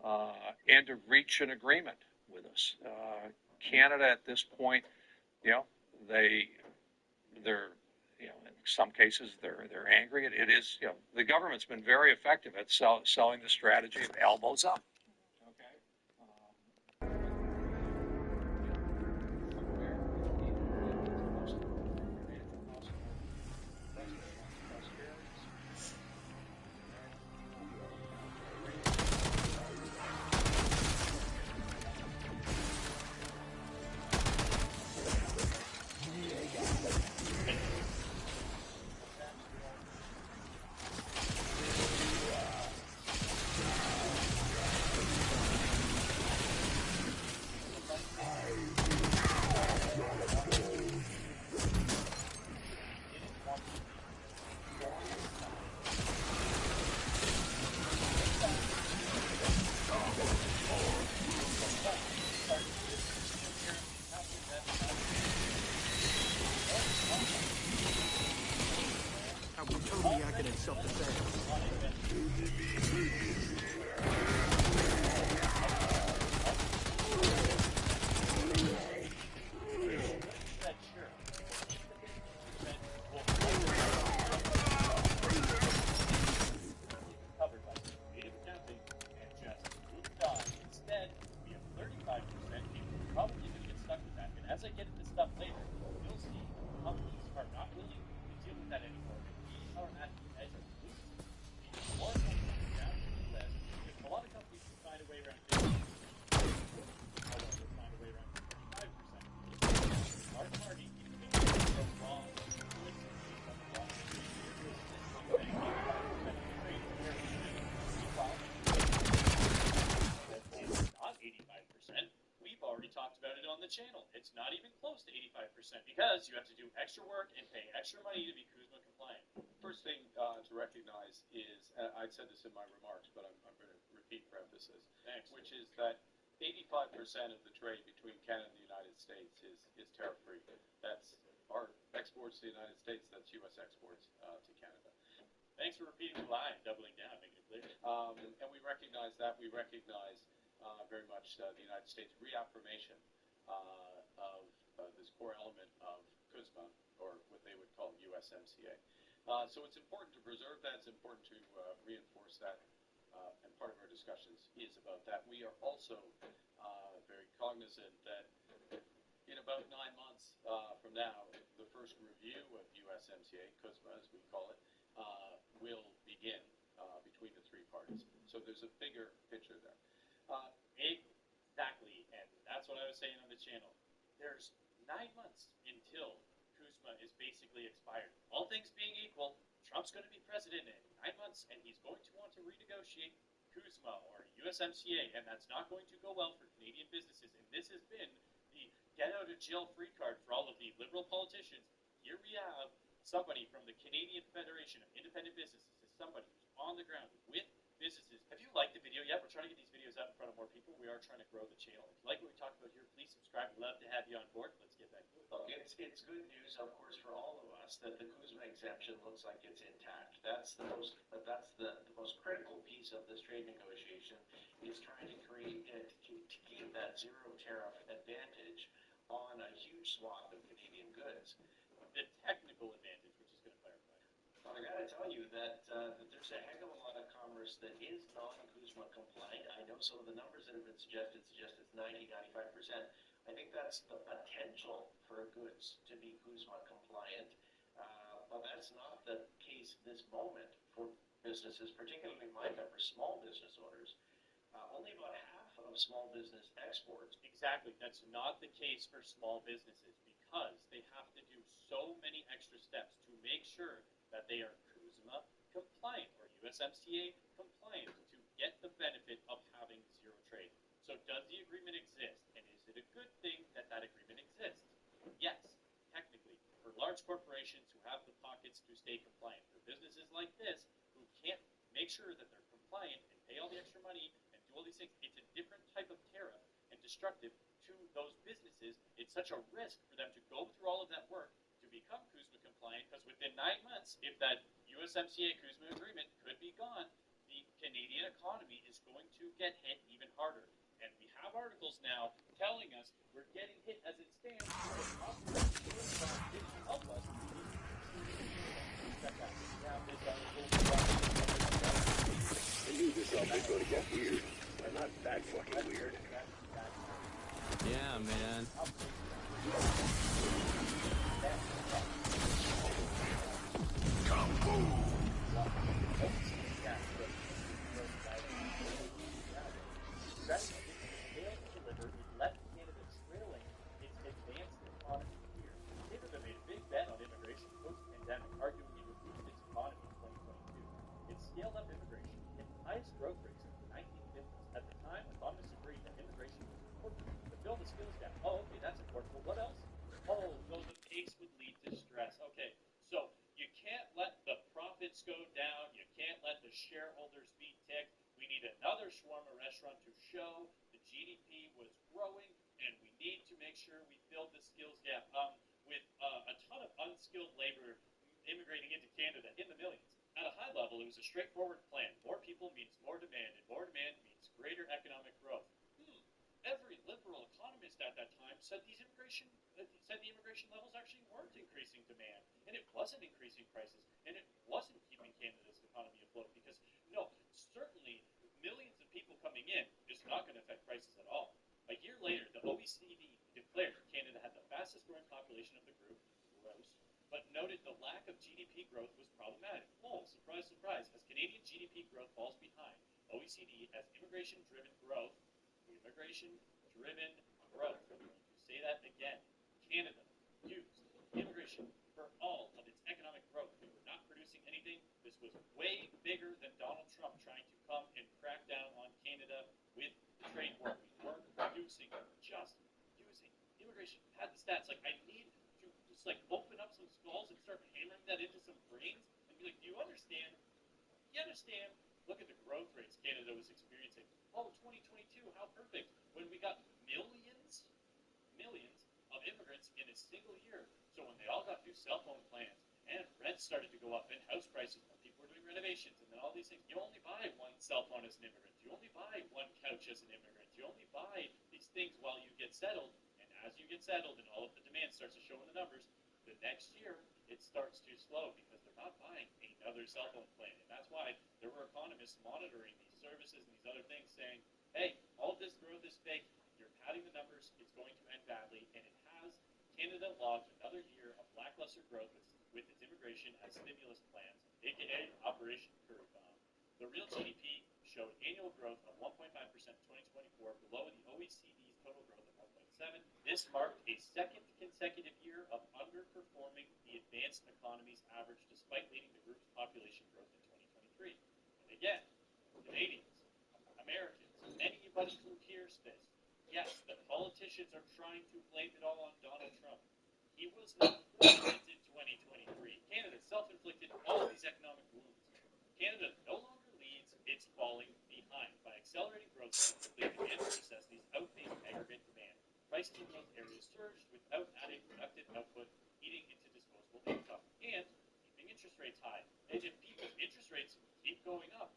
and to reach an agreement with us. Canada at this point, they're in some cases they're angry. It is, the government's been very effective at selling the strategy of elbows up. Channel. It's not even close to 85% because you have to do extra work and pay extra money to be Kuzma compliant. First thing to recognize is, I said this in my remarks, but I'm going to repeat for emphasis, which is that 85% of the trade between Canada and the United States is tariff-free. That's our exports to the United States, that's U.S. exports to Canada. Thanks for repeating the line, doubling down, making it clear. And we recognize that. We recognize very much the United States reaffirmation of this core element of Kuzma, or what they would call USMCA. So it's important to preserve that, it's important to reinforce that, and part of our discussions is about that. We are also very cognizant that in about 9 months from now, the first review of USMCA, Kuzma as we call it, will begin between the three parties. So there's a bigger picture there. Exactly, and that's what I was saying on the channel. There's 9 months until Kuzma is basically expired. All things being equal, Trump's going to be president in 9 months, and he's going to want to renegotiate Kuzma or USMCA, and that's not going to go well for Canadian businesses. And this has been the get-out-of-jail-free card for all of the liberal politicians. Here we have somebody from the Canadian Federation of Independent Businesses, somebody who's on the ground with businesses. Have you liked the video yet? We're trying to get these videos out in front of more people. We are trying to grow the channel. If you like what we talked about here, please subscribe. We'd love to have you on board. Let's get back to it. Look, it's good news, of course, for all of us that the Kuzma exemption looks like it's intact. That's the most critical piece of this trade negotiation is trying to keep that zero tariff advantage on a huge swath of Canadian goods. The technical advantage, which is going to clarify. Well, I got to tell you that there's a heck of a lot of commerce that is non-CUSMA compliant. I know some of the numbers that have been suggested suggest it's 90-95%. I think that's the potential for goods to be CUSMA compliant. But that's not the case this moment for businesses, particularly my members, small business owners. Only about half of small business exports. Exactly. That's not the case for small businesses because they have to do so many extra steps to make sure that they are CUSMA compliant or USMCA compliant to get the benefit of having zero trade. So does the agreement exist, and is it a good thing that that agreement exists? Yes, technically. For large corporations who have the pockets to stay compliant. For businesses like this who can't make sure that they're compliant and pay all the extra money and do all these things, it's a different type of tariff and destructive to those businesses. It's such a risk for them to go through all of that work to become CUSMA compliant because within 9 months, if that USMCA CUSMA agreement could be gone, the Canadian economy is going to get hit even harder. And we have articles now telling us we're getting hit as it stands. Help us. I knew this stuff was going to get weird, but not that fucking weird. Yeah, man. Left Canada trailing its advanced economy here. Canada made a big bet on immigration post-pandemic, arguing it would boost its economy in 2022. It scaled up immigration, hit the highest growth rates since the 1950s. At the time, economists agreed that immigration was important to fill the skills gap. Oh, okay, that's important. But what else? Oh, no, the pace would lead to stress. Okay, so you can't let the profits go down. You can't let the shareholders be ticked. We need another shawarma restaurant to show the GDP was growing, and we need to make sure we fill the skills gap with a ton of unskilled labor immigrating into Canada in the millions. At a high level, it was a straightforward plan. More people means more demand, and more demand means greater economic growth. Every liberal economist at that time said the immigration levels actually weren't increasing demand, and it wasn't increasing prices, and it wasn't keeping Canada's economy afloat because, no, certainly millions of people coming in is not going to affect prices at all. A year later, the OECD declared Canada had the fastest growing population of the group, gross, but noted the lack of GDP growth was problematic. Oh, surprise, surprise. As Canadian GDP growth falls behind OECD as immigration-driven growth, I'm going to say that again. Canada used immigration for all of its economic growth. We were not producing anything. This was way bigger than Donald Trump trying to come and crack down on Canada with the trade war. We weren't producing, just using immigration. Had the stats. Like, I need to just like open up some skulls and start hammering that into some brains and be like, do you understand? You understand? Look at the growth rates Canada was experiencing. Oh, 2022, how perfect. When we got millions of immigrants in a single year. So when they all got new cell phone plans and rents started to go up and house prices when people were doing renovations and then all these things, you only buy one cell phone as an immigrant. You only buy one couch as an immigrant. You only buy these things while you get settled. And as you get settled and all of the demand starts to show in the numbers, the next year it starts to slow because they're not buying another cell phone plan. And that's why there were economists monitoring these services and these other things saying, hey, all of this growth is fake. You're padding the numbers. It's going to end badly. And it has. Canada logged another year of lackluster growth with its immigration as stimulus plans, aka Operation Curve Bomb. The real GDP showed annual growth of 1.5% in 2024, below the OECD's total growth of 1.7%. This marked a second consecutive year of underperforming the advanced economy's average, despite leading the group's population growth in 2023. And again, Canadians, Americans, anybody who hears this, yes, the politicians are trying to blame it all on Donald Trump. He was not president in 2023. Canada self-inflicted all these economic wounds. Canada no longer leads, it's falling behind. By accelerating growth, the demand for necessities outpaced aggregate demand. Prices in those areas surged without adding productive output, eating into disposable income, and keeping interest rates high. And if people's interest rates keep going up,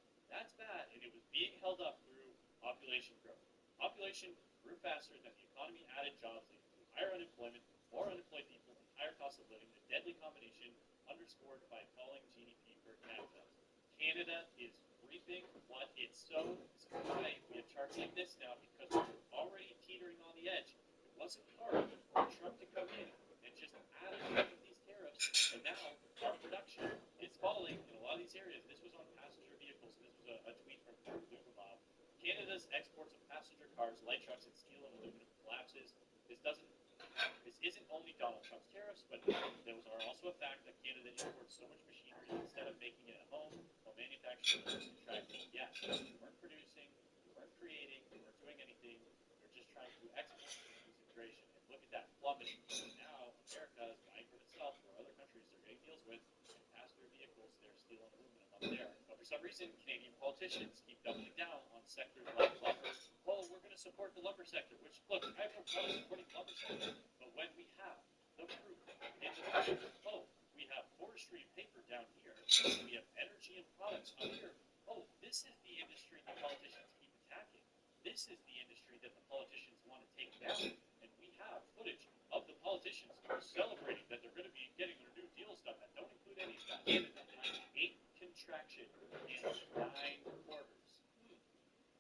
Canada is reaping what it sowed. So why we have charts like this now, because we're already teetering on the edge. It wasn't hard for Trump to come in and just add all of these tariffs, and now our production is falling in a lot of these areas. This was on passenger vehicles. This was a tweet from Lugamob. Canada's exports of passenger cars, light trucks, and steel and aluminum collapses. This isn't only Donald Trump's tariffs, but those are also a fact that Canada imports so much machinery instead of making it at home while manufacturing is contracting. Yes, we weren't producing, we weren't creating, we weren't doing anything. We were just trying to export this integration. And look at that plummeting. Now America is buying from itself, or other countries they're getting deals with, and pass their vehicles, their steel and aluminum up there. But for some reason, Canadian politicians keep doubling down on sectors like lumber. Oh, we're going to support the lumber sector, which, look, I have no problem supporting the lumber sector, but when we have the proof in the budget, oh, we have forestry and paper down here, we have energy and products up here, oh, this is the industry the politicians keep attacking. This is the industry that the politicians want to take down, and we have footage of the politicians celebrating that they're going to be getting their new deals done that don't include any of that. Canada, 8 contraction in 9 quarters.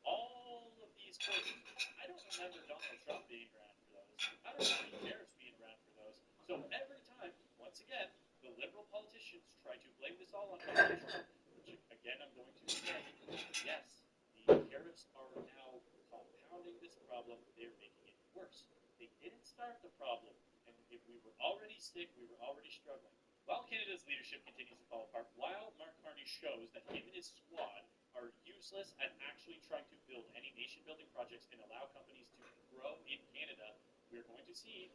All of these quarters. I don't remember Donald Trump being around for those. I don't remember tariffs being around for those. So every time, once again, the liberal politicians try to blame this all on Donald Trump, which again I'm going to say, yes, the tariffs are now compounding this problem. They're making it worse. They didn't start the problem, and if we were already sick, we were already struggling. While Canada's leadership continues to fall apart, while Mark Carney shows that him and his squad are useless at actually trying to build any nation-building projects and allow companies to grow in Canada, we're going to see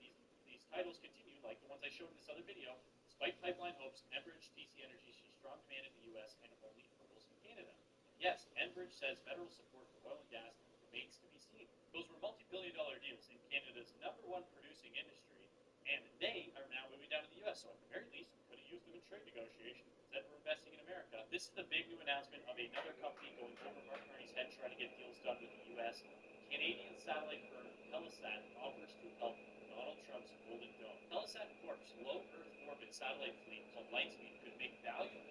these titles continue, like the ones I showed in this other video. Despite pipeline hopes, Enbridge, DC Energy sees strong demand in the U.S. and only hurdles in Canada. And yes, Enbridge says federal support for oil and gas remains to be seen. Those were multi-billion-dollar deals in Canada's #1 producing industry, and they are now moving down to the U.S., so at the very least, we could have used them in trade negotiations. Instead, we're investing in America. This is the big new announcement of another company going over Mark Carney's head trying to get deals done with the U.S. Canadian satellite firm Telesat offers to help Donald Trump's Golden Dome. Telesat Corp's low Earth orbit satellite fleet called Lightspeed could make valuable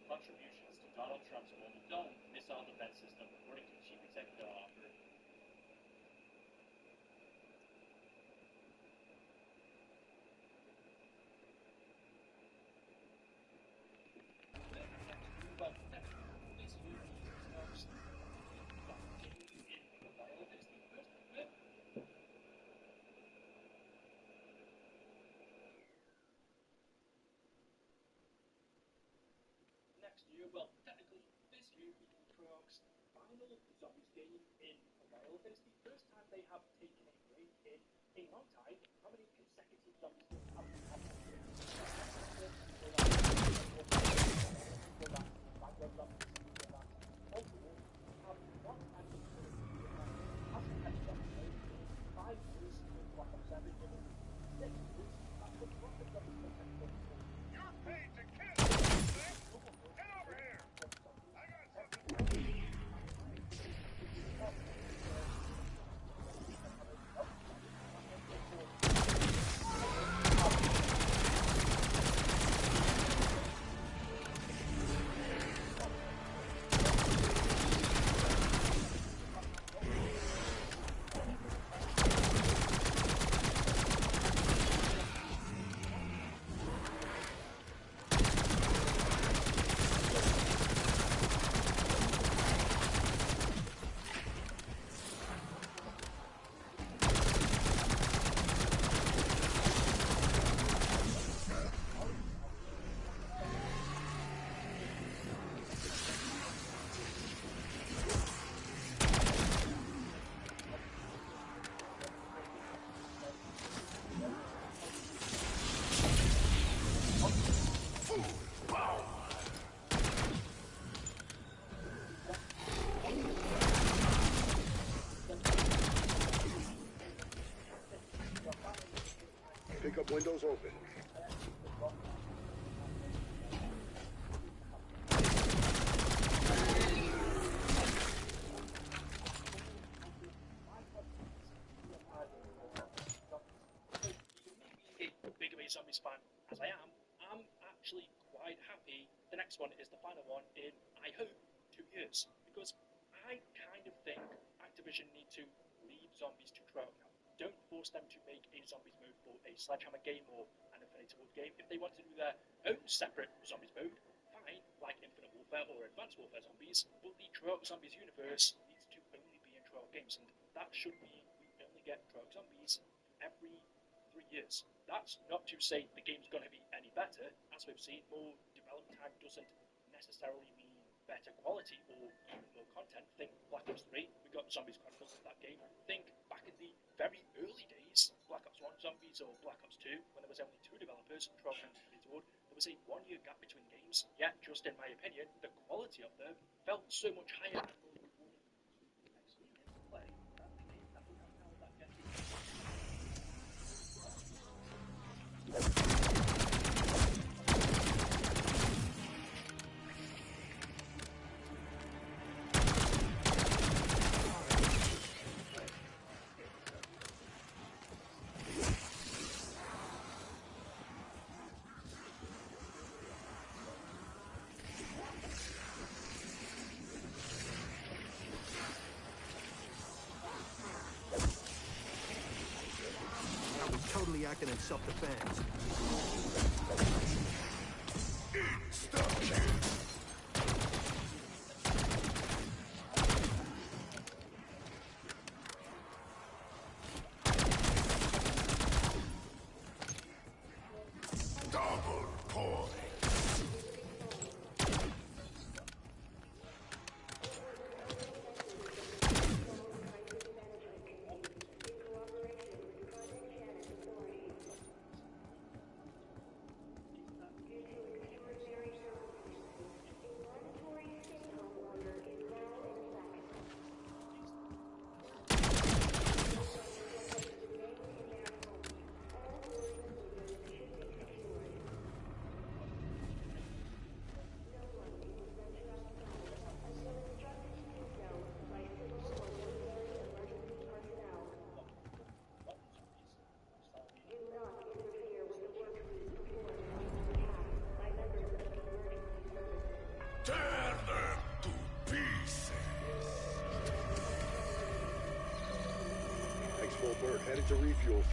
contributions to Donald Trump's Golden Dome missile defense system, according to Chief Executive Officer. Well, technically, this year we will Prox final zombies game in a while. It's the first time they have taken a break in a long time. How many consecutive zombies games have we had this year? Pickup windows open. Big of a zombies fan as I am, I'm actually quite quite happy the next one is the final one in, I hope, 2 years. Because I kind of think Activision need to leave zombies to Treyarch now. Don't force them to make a zombies mode for a Sledgehammer game or an Infinity Ward game. If they want to do their own separate zombies mode, fine, like Infinite Warfare or Advanced Warfare Zombies, but the Treyarch Zombies universe needs to only be in Treyarch games, and that should mean we only get Treyarch Zombies every 3 years. That's not to say the game's going to be any better. As we've seen, more development time doesn't necessarily mean better quality or even more content. Think Black Ops 3, we got Zombies Chronicles in that game. Think back in the very early days, Black Ops 1 Zombies or Black Ops 2, when there was only 2 developers, Treyarch and Infinity Ward, there was a 1-year gap between games, yet, just in my opinion, the quality of them felt so much higher and more rewarding experience to play than the games that we have now that get the That was totally acting in self-defense. Double point. Tear them to pieces. Thanks, Volberg. Headed to refuel.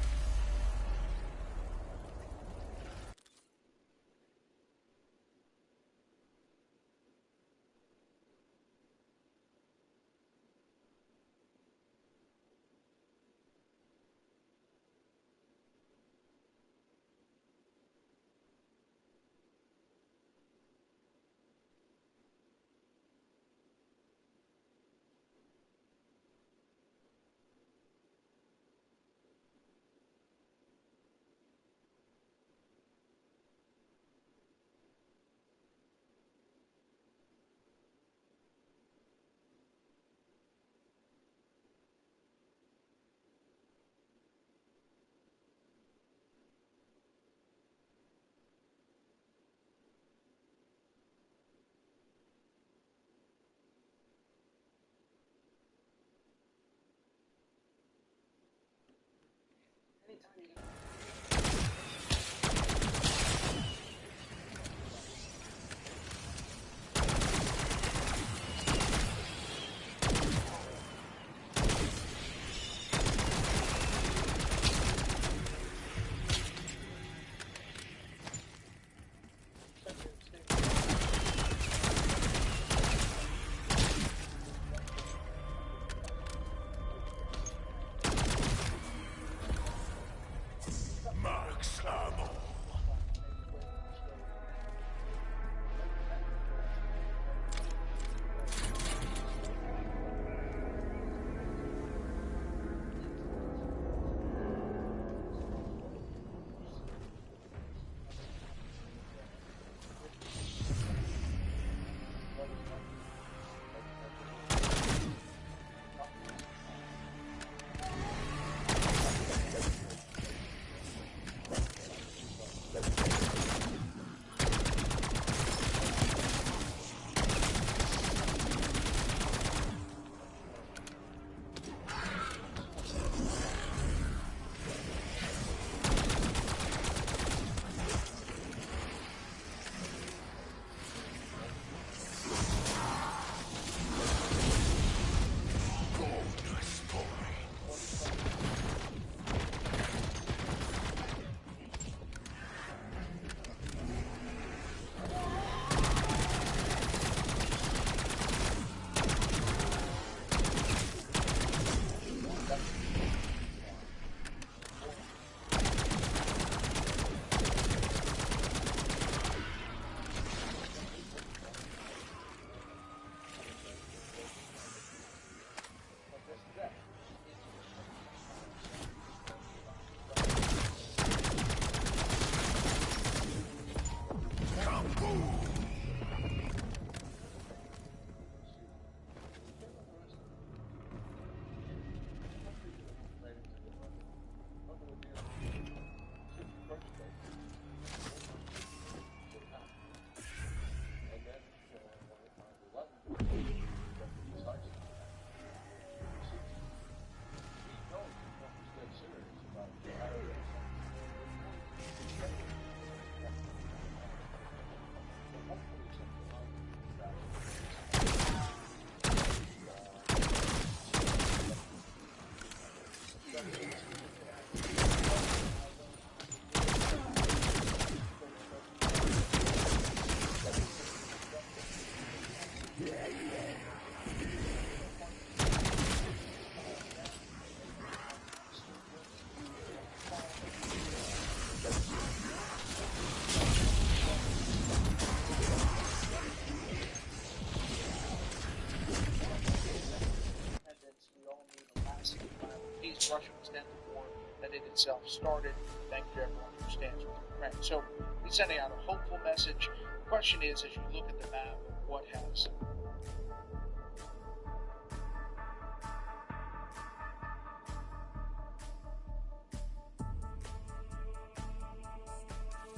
itself started. Thank you to everyone who stands with Ukraine. So it's sending out a hopeful message. The question is, as you look at the map, what has?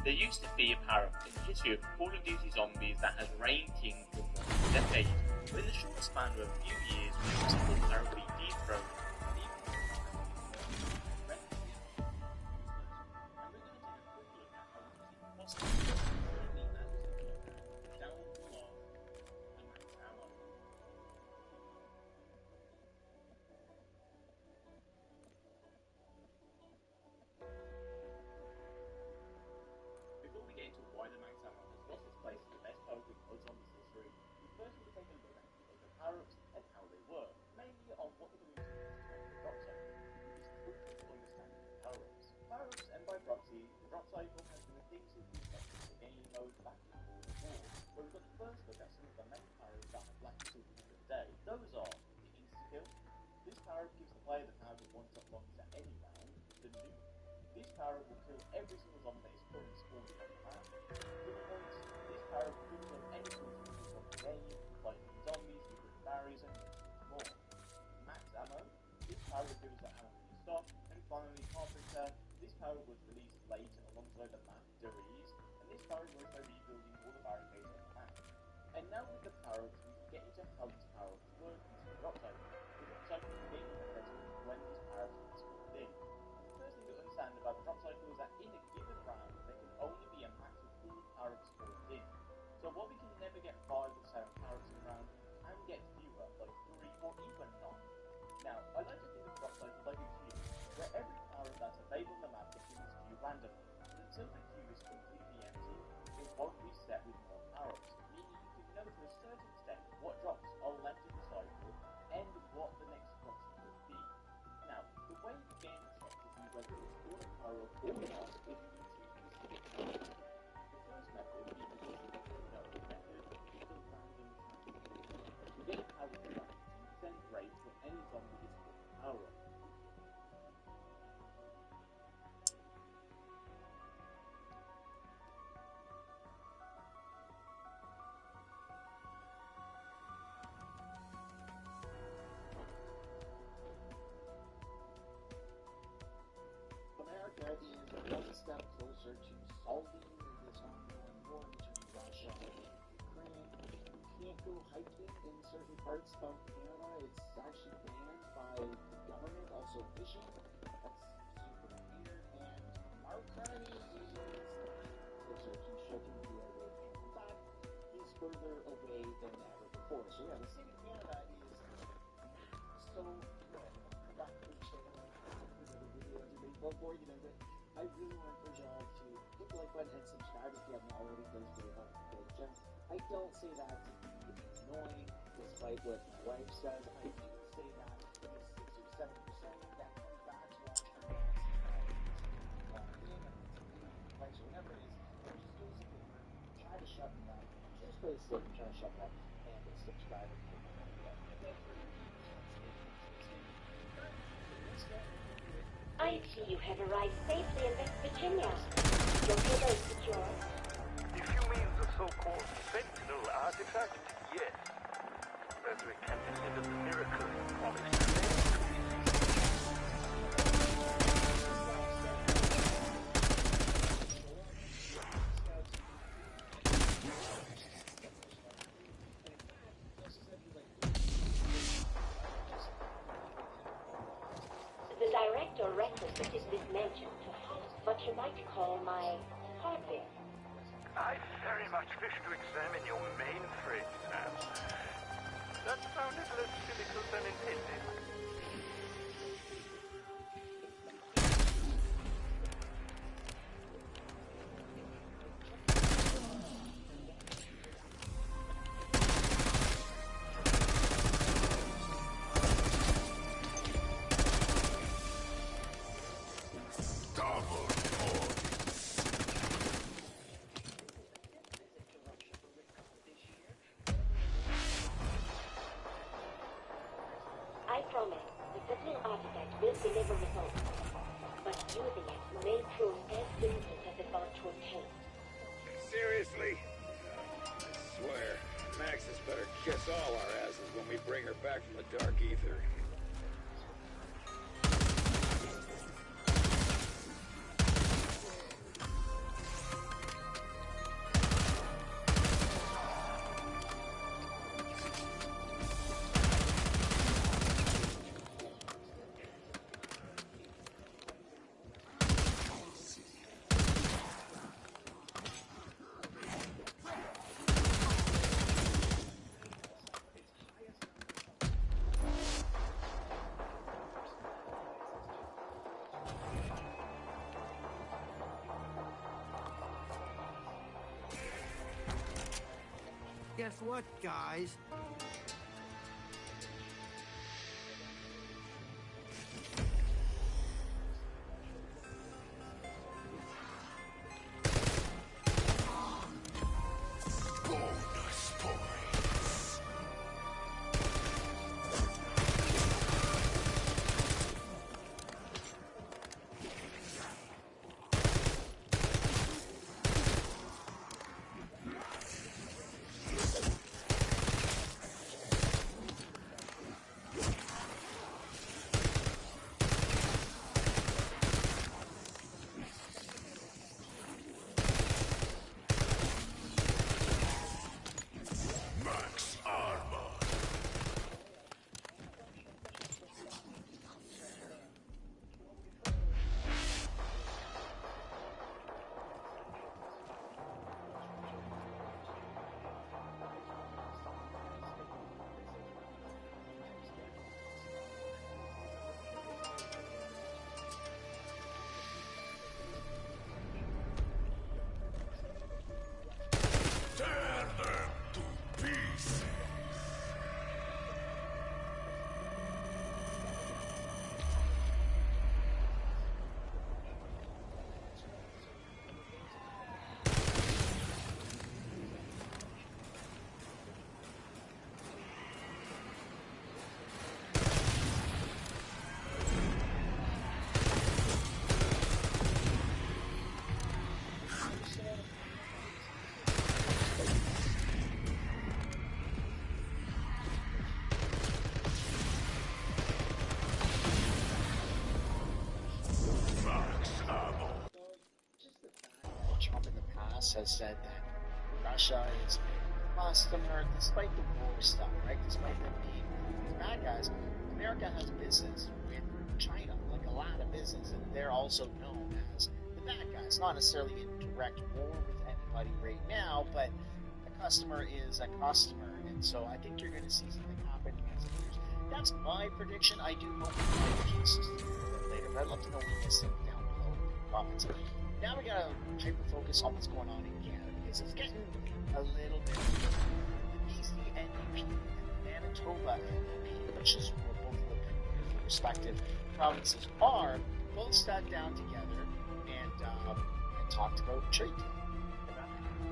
There used to be a power in the history of Call of Duty Zombies that has reigned king for more than a decade, but in the short span of a few years, we've seen the power be dethroned. Before we get into why the max ammo has lost its place as the best power group of zombies history, we first need to take a look at the power-ups and how they work, mainly on what the community uses to the drop cycle. It is crucial to understanding the power-ups. Power-ups, and by proxy, the drop cycle has been a thing since the inception of the game mode back in the World War, where we got to first look at some of the main power-ups that have lasted to the day. Those are the insta-kill. This power-up gives the player the power to one-shot zombies at any round. The nuke. This power will kill every single zombie that is currently spawning on the map. Triple points. This power will kill any sort of zombies on the game, like zombies, different barriers, and more. Max ammo. This power will give us the ammo we need stock. And finally, Carpenter. This power was released late alongside the map Deriz, and this power works by rebuilding all the barricades on the map. And now with the power-ups, we can get into how these power-ups work using the drop cycle. The drop cycle is the game effect when these power-ups are spawned in. First thing to understand about the drop cycle is that in a given round, there can only be a max of 4 power-ups spawned in. So while we can never get 5 or 7 power-ups in a round, we can get fewer, like 3 or even none. Now, I like to think of the drop cycle like a queue, where every power-up that's available on the map gets in this queue randomly. But until the queue is completely empty, it won't reset with more power-ups, meaning you can know to a certain extent what drops are left in the cycle and what the next drops will be. Now, the way the game is set to see whether it's all a power-up or not is using two specific methods. The first method being the easy no method is the random transfer. You get a power to that 2% rate for any zombie is called a power-up. America is one step closer to solving this ongoing war between Russia and Ukraine. You can't go hiking in certain parts of Canada. It's actually banned by the government. Also fishing. That's super weird. And Mark Carney is closer to shutting the airway ban. In fact, he's further away than ever before. So yeah, the state of Canada is so good. Back to the before you know it, I really want to encourage you all to hit the like button and subscribe if you haven't already. Those really help the channel. I don't say that to be annoying, despite what my wife says. I do say that because 6 or 7% that comes back to watch our likes or whatever it is, and just do us a favor, try to shut that. Just play the stick and try to shut that and subscribe and hit the like button. Thank you. I see you have arrived safely in West Virginia. Your payload secure? If you mean the so-called Sentinel artifact, yes. But we can deliver the miracle promised to them. The director requisited this mention to host what you might call my hardware. I very much wish to examine your mainframe, Sam. That sounded less cynical than intended. kiss all our asses when we bring her back from the dark ether. Guess what, guys? Bonus points. Max armor. Tear them to pieces. Max ammo. Trump in the past has said that Russia is a customer, despite the war stuff, right? Despite them being these bad guys, America has business with China, like a lot of business, and they're also known as the bad guys. Not necessarily in direct war with anybody right now, but a customer is a customer, and so I think you're going to see something happen in the next few years. That's my prediction. I do hope we find the case later, but I'd love to know what you guys think down below in the comments. Now we gotta hyper focus on what's going on in Canada because it's getting a little bit different. The BC NDP and the Manitoba NDP, which is where both of the respective provinces are, both sat down together and talked about trade.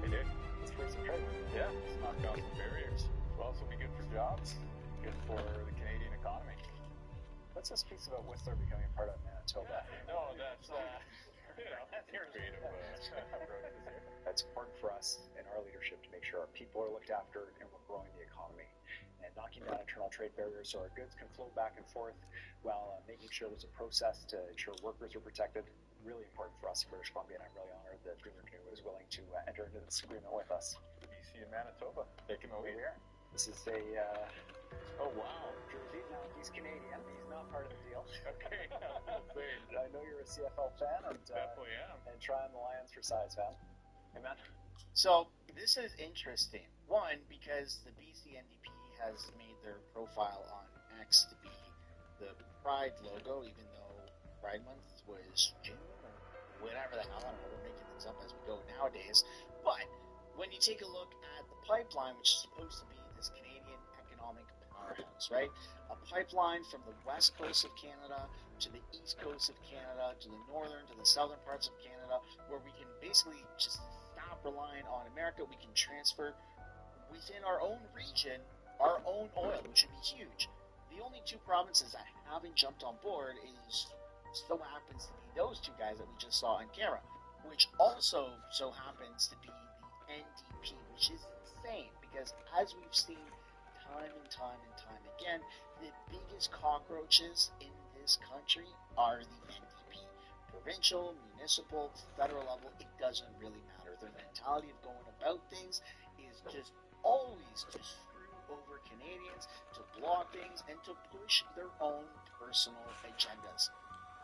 They did. It's for some trade. Yeah, let's knock down some barriers. It'll also be good for jobs, good for the Canadian economy. What's this piece about Whistler becoming a part of Manitoba? No, that's creative approaches here. It's important for us in our leadership to make sure our people are looked after and we're growing the economy. And knocking down internal trade barriers so our goods can flow back and forth while making sure there's a process to ensure workers are protected. Really important for us in British Columbia, and I'm really honored that Premier Canoe is willing to enter into this agreement with us. BC and Manitoba, taking the lead here. This is a, oh wow, Jersey, now he's Canadian, he's not part of the deal. Okay, I know you're a CFL fan, and definitely am. And trying the Lions for size, fan. Amen. So this is interesting. One, because the BC NDP has made their profile on X to be the Pride logo, even though Pride Month was June or whatever the hell. I don't know. We're making things up as we go nowadays. But when you take a look at the pipeline, which is supposed to be this Canadian economic powerhouse, right? A pipeline from the west coast of Canada to the east coast of Canada to the northern to the southern parts of Canada, where we can basically just stop relying on America. We can transfer within our own region our own oil, which would be huge. The only two provinces that haven't jumped on board is so happens to be those two guys that we just saw on camera, which also so happens to be the NDP, which is insane because as we've seen time and time and time again, the biggest cockroaches in this country are the NDP. Provincial, municipal, federal level, it doesn't really matter. Their mentality of going about things is just always to screw over Canadians, to block things, and to push their own personal agendas.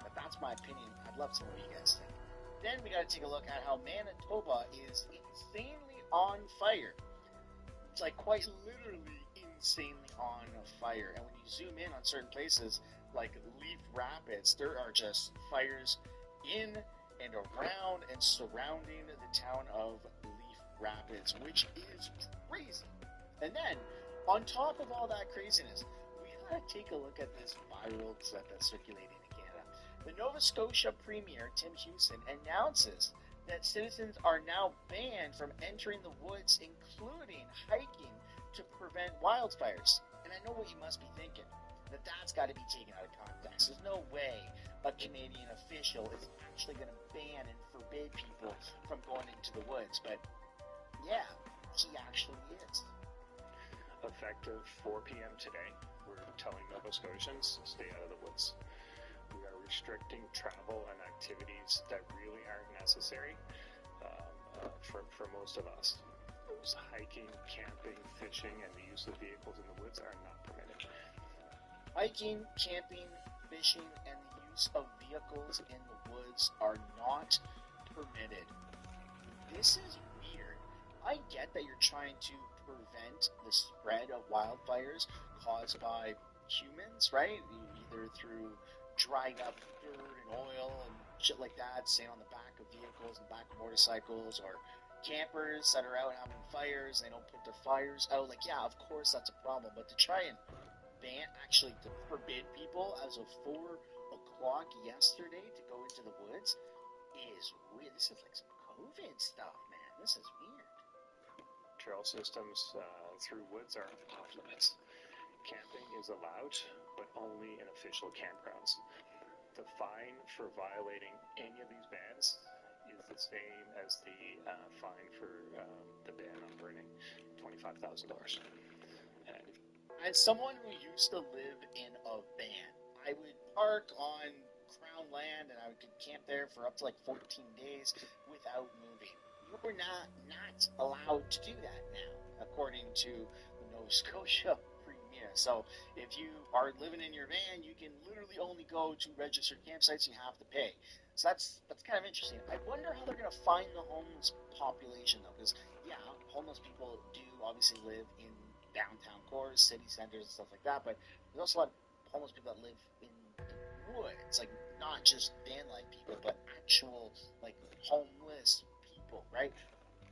But that's my opinion. I'd love to know what you guys think. Then we got to take a look at how Manitoba is insanely on fire. It's like quite literally insanely on fire. And when you zoom in on certain places like Leaf Rapids, there are just fires in and around and surrounding the town of Leaf Rapids, which is crazy. And then, on top of all that craziness, we gotta take a look at this viral clip that's circulating in Canada. The Nova Scotia Premier, Tim Houston, announces that citizens are now banned from entering the woods, including hiking, to prevent wildfires. And I know what you must be thinking, that that's got to be taken out of context. There's no way a Canadian official is actually going to ban and forbid people from going into the woods. But yeah, he actually is. Effective 4 p.m. today, we're telling Nova Scotians to stay out of the woods. We are restricting travel and activities that really aren't necessary for most of us. Those hiking, camping, fishing, and the use of vehicles in the woods are not permitted. Hiking, camping, fishing, and the use of vehicles in the woods are not permitted. This is weird. I get that you're trying to prevent the spread of wildfires caused by humans, right? Either through dried up dirt and oil and shit like that, sitting on the back of vehicles and back of motorcycles, or campers that are out having fires, they don't put their fires out. Like, yeah, of course that's a problem, but to try and actually to forbid people as of 4 o'clock yesterday to go into the woods is weird. This is like some COVID stuff, man. This is weird. Trail systems through woods are off limits. Camping is allowed, but only in official campgrounds. The fine for violating any of these bans is the same as the fine for the ban on burning, $25,000. As someone who used to live in a van, I would park on Crown land and I could camp there for up to like 14 days without moving. You're not allowed to do that now, according to the Nova Scotia Premier. So if you are living in your van, you can literally only go to registered campsites. You have to pay. So that's kind of interesting. I wonder how they're going to find the homeless population, though, because yeah, homeless people do obviously live in downtown cores, city centers, and stuff like that. But there's also a lot of homeless people that live in the woods, like not just van-like people, but actual like homeless people, right?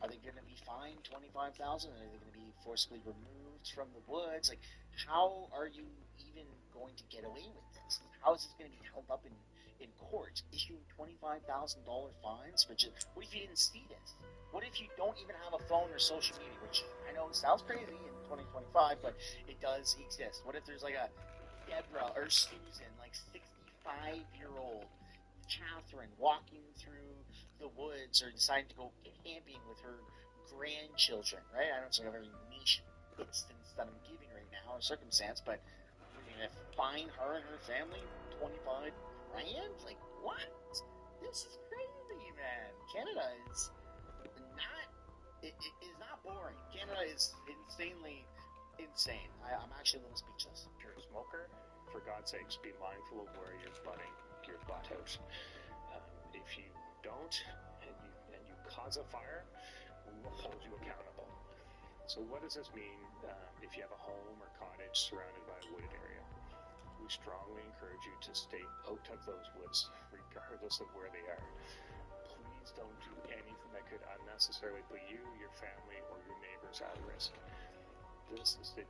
Are they going to be fined $25,000? Are they going to be forcibly removed from the woods? Like, how are you even going to get away with this? How is this going to be held up in court, issuing $25,000 fines for just? What if you didn't see this? What if you don't even have a phone or social media? Which I know sounds crazy in 2025, but it does exist. What if there's like a Deborah or Susan, like 65-year-old Catherine, walking through the woods or deciding to go camping with her grandchildren, right? I don't think I have a very niche instance that I'm giving right now or circumstance, but we're going to fine her and her family $25,000? Like, what? This is crazy, man. Canada is not boring. Canada is insanely insane. I'm actually a little speechless. If you're a smoker, for God's sakes, be mindful of where you're butting your butt out. If you don't, and you cause a fire, we will hold you accountable. So what does this mean if you have a home or cottage surrounded by a wooded area? We strongly encourage you to stay out of those woods, regardless of where they are. Please don't do anything that could unnecessarily put you, your family, or your neighbors at risk. This is the...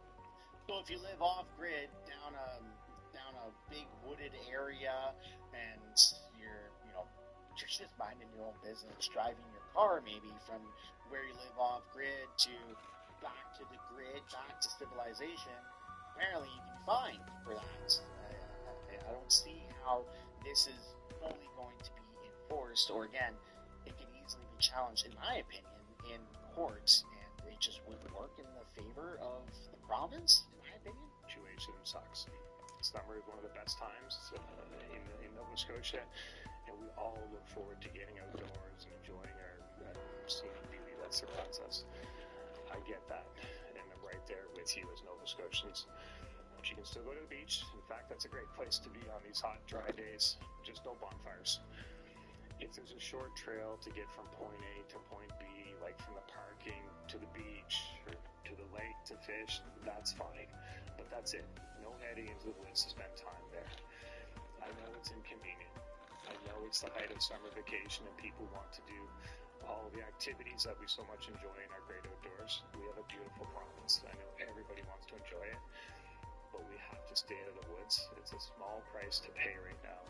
So if you live off-grid down a big wooded area and you're just minding your own business, driving your car maybe from where you live off-grid to back to the grid, back to civilization, apparently you can be fined for that. I don't see how this is fully going to be enforced, or again, it can easily be challenged, in my opinion, in courts, and it just wouldn't work in the favor of the province, in my opinion. Situation sucks. Summer is one of the best times in Nova Scotia, and we all look forward to getting outdoors and enjoying our scenic beauty that surrounds us. I get that, and I'm right there with you as Nova Scotians. But you can still go to the beach. In fact, that's a great place to be on these hot, dry days. Just no bonfires. If there's a short trail to get from point A to point B, like from the parking to the beach or to the lake to fish, that's fine. But that's it. No heading into the woods to spend time there. I know it's inconvenient. I know it's the height of summer vacation and people want to do all the activities that we so much enjoy in our great outdoors. We have a beautiful province. I know everybody wants to enjoy it, but we have to stay out of the woods. It's a small price to pay right now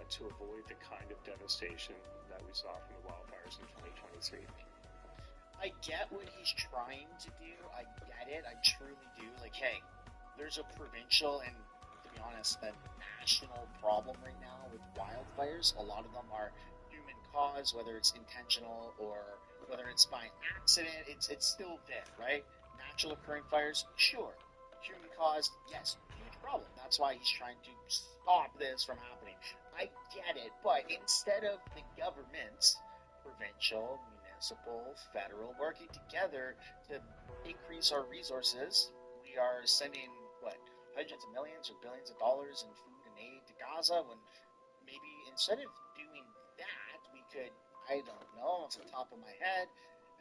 to avoid the kind of devastation that we saw from the wildfires in 2023. I get what he's trying to do. I get it. I truly do. Like, hey, there's a provincial and, to be honest, a national problem right now with wildfires. A lot of them are human cause, whether it's intentional or whether it's by accident. It's still there, right? Natural occurring fires, sure. Human caused, yes, huge problem. That's why he's trying to stop this from happening. I get it, but instead of the governments, provincial, municipal, federal, working together to increase our resources, we are sending, hundreds of millions or billions of dollars in food and aid to Gaza, when maybe instead of doing that, we could, I don't know, off the top of my head,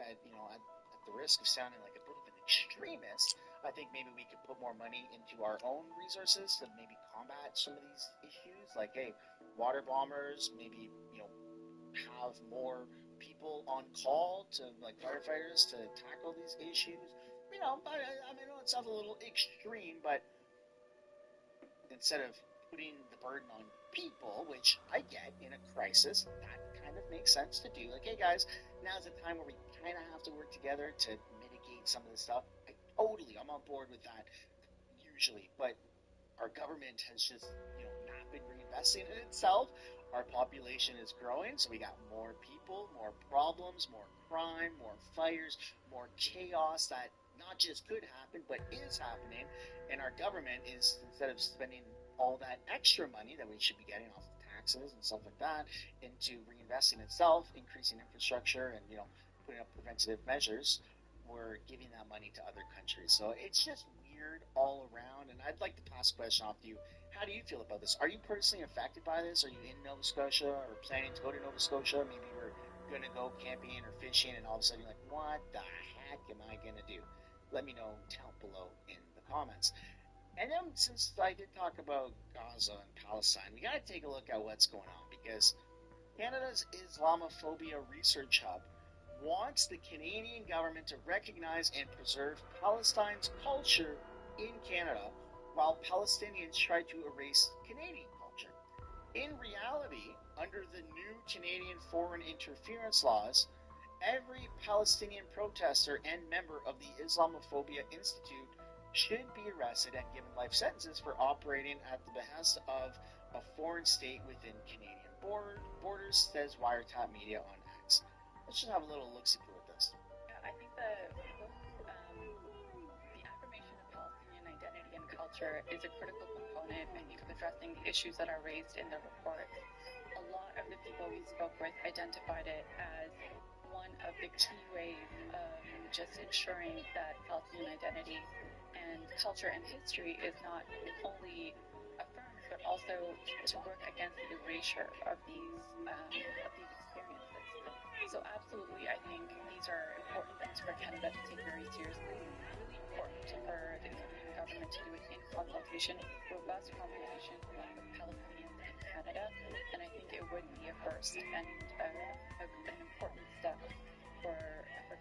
at the risk of sounding like a bit of an extremist, I think maybe we could put more money into our own resources to maybe combat some of these issues, like, hey, water bombers, maybe, have more people on call to, like, firefighters to tackle these issues. I know it sounds a little extreme, but instead of putting the burden on people, which I get in a crisis, that kind of makes sense to do. Like, hey guys, now's the time where we kind of have to work together to mitigate some of this stuff. I'm on board with that usually, but our government has just, not been reinvesting in itself. Our population is growing, so we got more people, more problems, more crime, more fires, more chaos that not just could happen, but is happening. And our government is, instead of spending all that extra money that we should be getting off of taxes and stuff like that into reinvesting itself, increasing infrastructure, and putting up preventative measures, we're giving that money to other countries. So it's just weird all around. And I'd like to pass a question off to you. How do you feel about this? Are you personally affected by this? Are you in Nova Scotia or planning to go to Nova Scotia? Maybe you're going to go camping or fishing, and all of a sudden you're like, what the heck am I going to do? Let me know down below in the comments. And then, since I did talk about Gaza and Palestine, we got to take a look at what's going on, because Canada's Islamophobia Research Hub wants the Canadian government to recognize and preserve Palestine's culture in Canada, while Palestinians try to erase Canadian culture. In reality, under the new Canadian foreign interference laws, every Palestinian protester and member of the Islamophobia Institute should be arrested and given life sentences for operating at the behest of a foreign state within Canadian borders, says Wiretap Media on X. Let's just have a little look-see with this. Yeah, I think the affirmation of Palestinian identity and culture is a critical component, I think, of addressing the issues that are raised in the report. A lot of the people we spoke with identified it as one of the key ways of just ensuring that Palestinian identity and culture and history is not only affirmed, but also to work against the erasure of these experiences. So absolutely, I think these are important things for Canada to take very seriously. Really important for the Canadian government to do it in consultation, robust consultation with Palestinians in Canada, and I think it would be a first and an important step for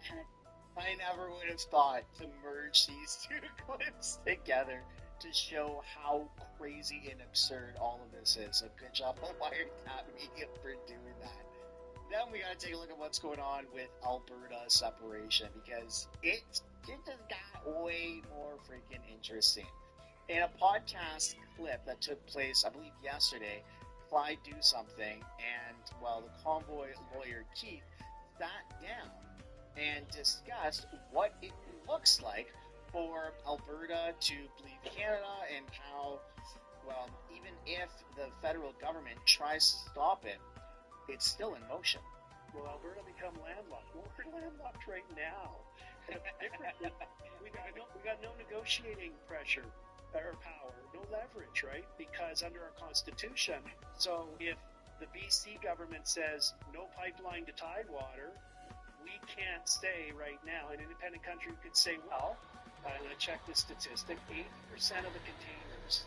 Canada. I never would have thought to merge these two clips together to show how crazy and absurd all of this is. So good job on Wiretap Media for doing that. Then we gotta take a look at what's going on with Alberta separation, because it just got way more freaking interesting. In a podcast clip that took place, I believe yesterday, Clyde Do Something and, the Convoy lawyer Keith sat down and discussed what it looks like for Alberta to leave Canada and how, well, even if the federal government tries to stop it, it's still in motion. Will Alberta become landlocked? Well, we're landlocked right now. We got no negotiating pressure or power, no leverage, right? Because under our Constitution, so if the BC government says no pipeline to Tidewater, we can't say right now. An independent country could say, well, and I checked the statistic, 80% of the containers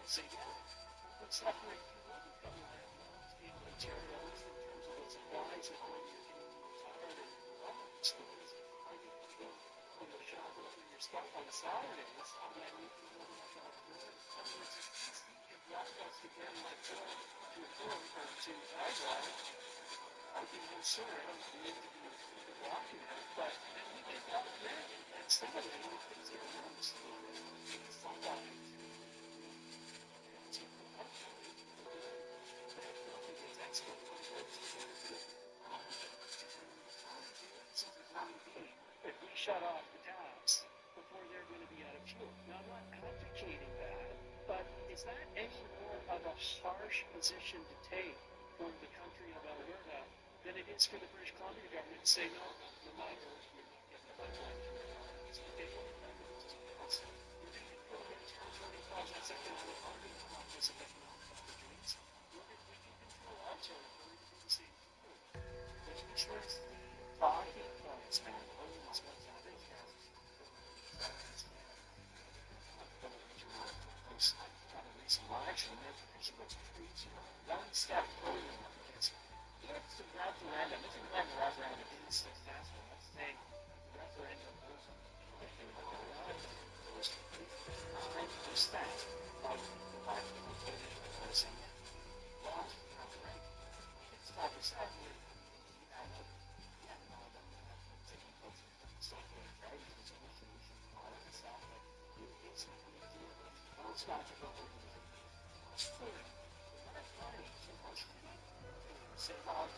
say, yeah, let's separate Canadian from landlocked in Ontario, at least in terms of the supplies that go to your Canadian Tire and your Walmart stores. Shop for your stuff on Saturdays, and then you can go to like Alberta. In other words, if BC can block us to getting to a port or to Tidewater, I think I'm sorry, I don't need to be blocking it, but then we can block them and Saturday when things are announced. If we shut off the taps before they're going to be out of fuel. Now, I'm not advocating that, but is that any more of a harsh position to take for the country of Alberta than it is for the British Columbia government to say, no, no matter, you're not getting the pipeline through the province. Okay, well, remember those two things. You're going to get territory projects economic hardening because of economic opportunities. We can control our territory to do the same thing. But which one's the talking points? I mean, all these ones that they have. Recent election, she was crazy. One step further because if the referendum is successful, let's say the referendum goes on, if they vote those 9% of the population are saying, yeah, well, that's right. It's 5%, you add up, yeah, no, that's taking place in the software, right? It's a solution, all that stuff, but it's most logical. Say, well, and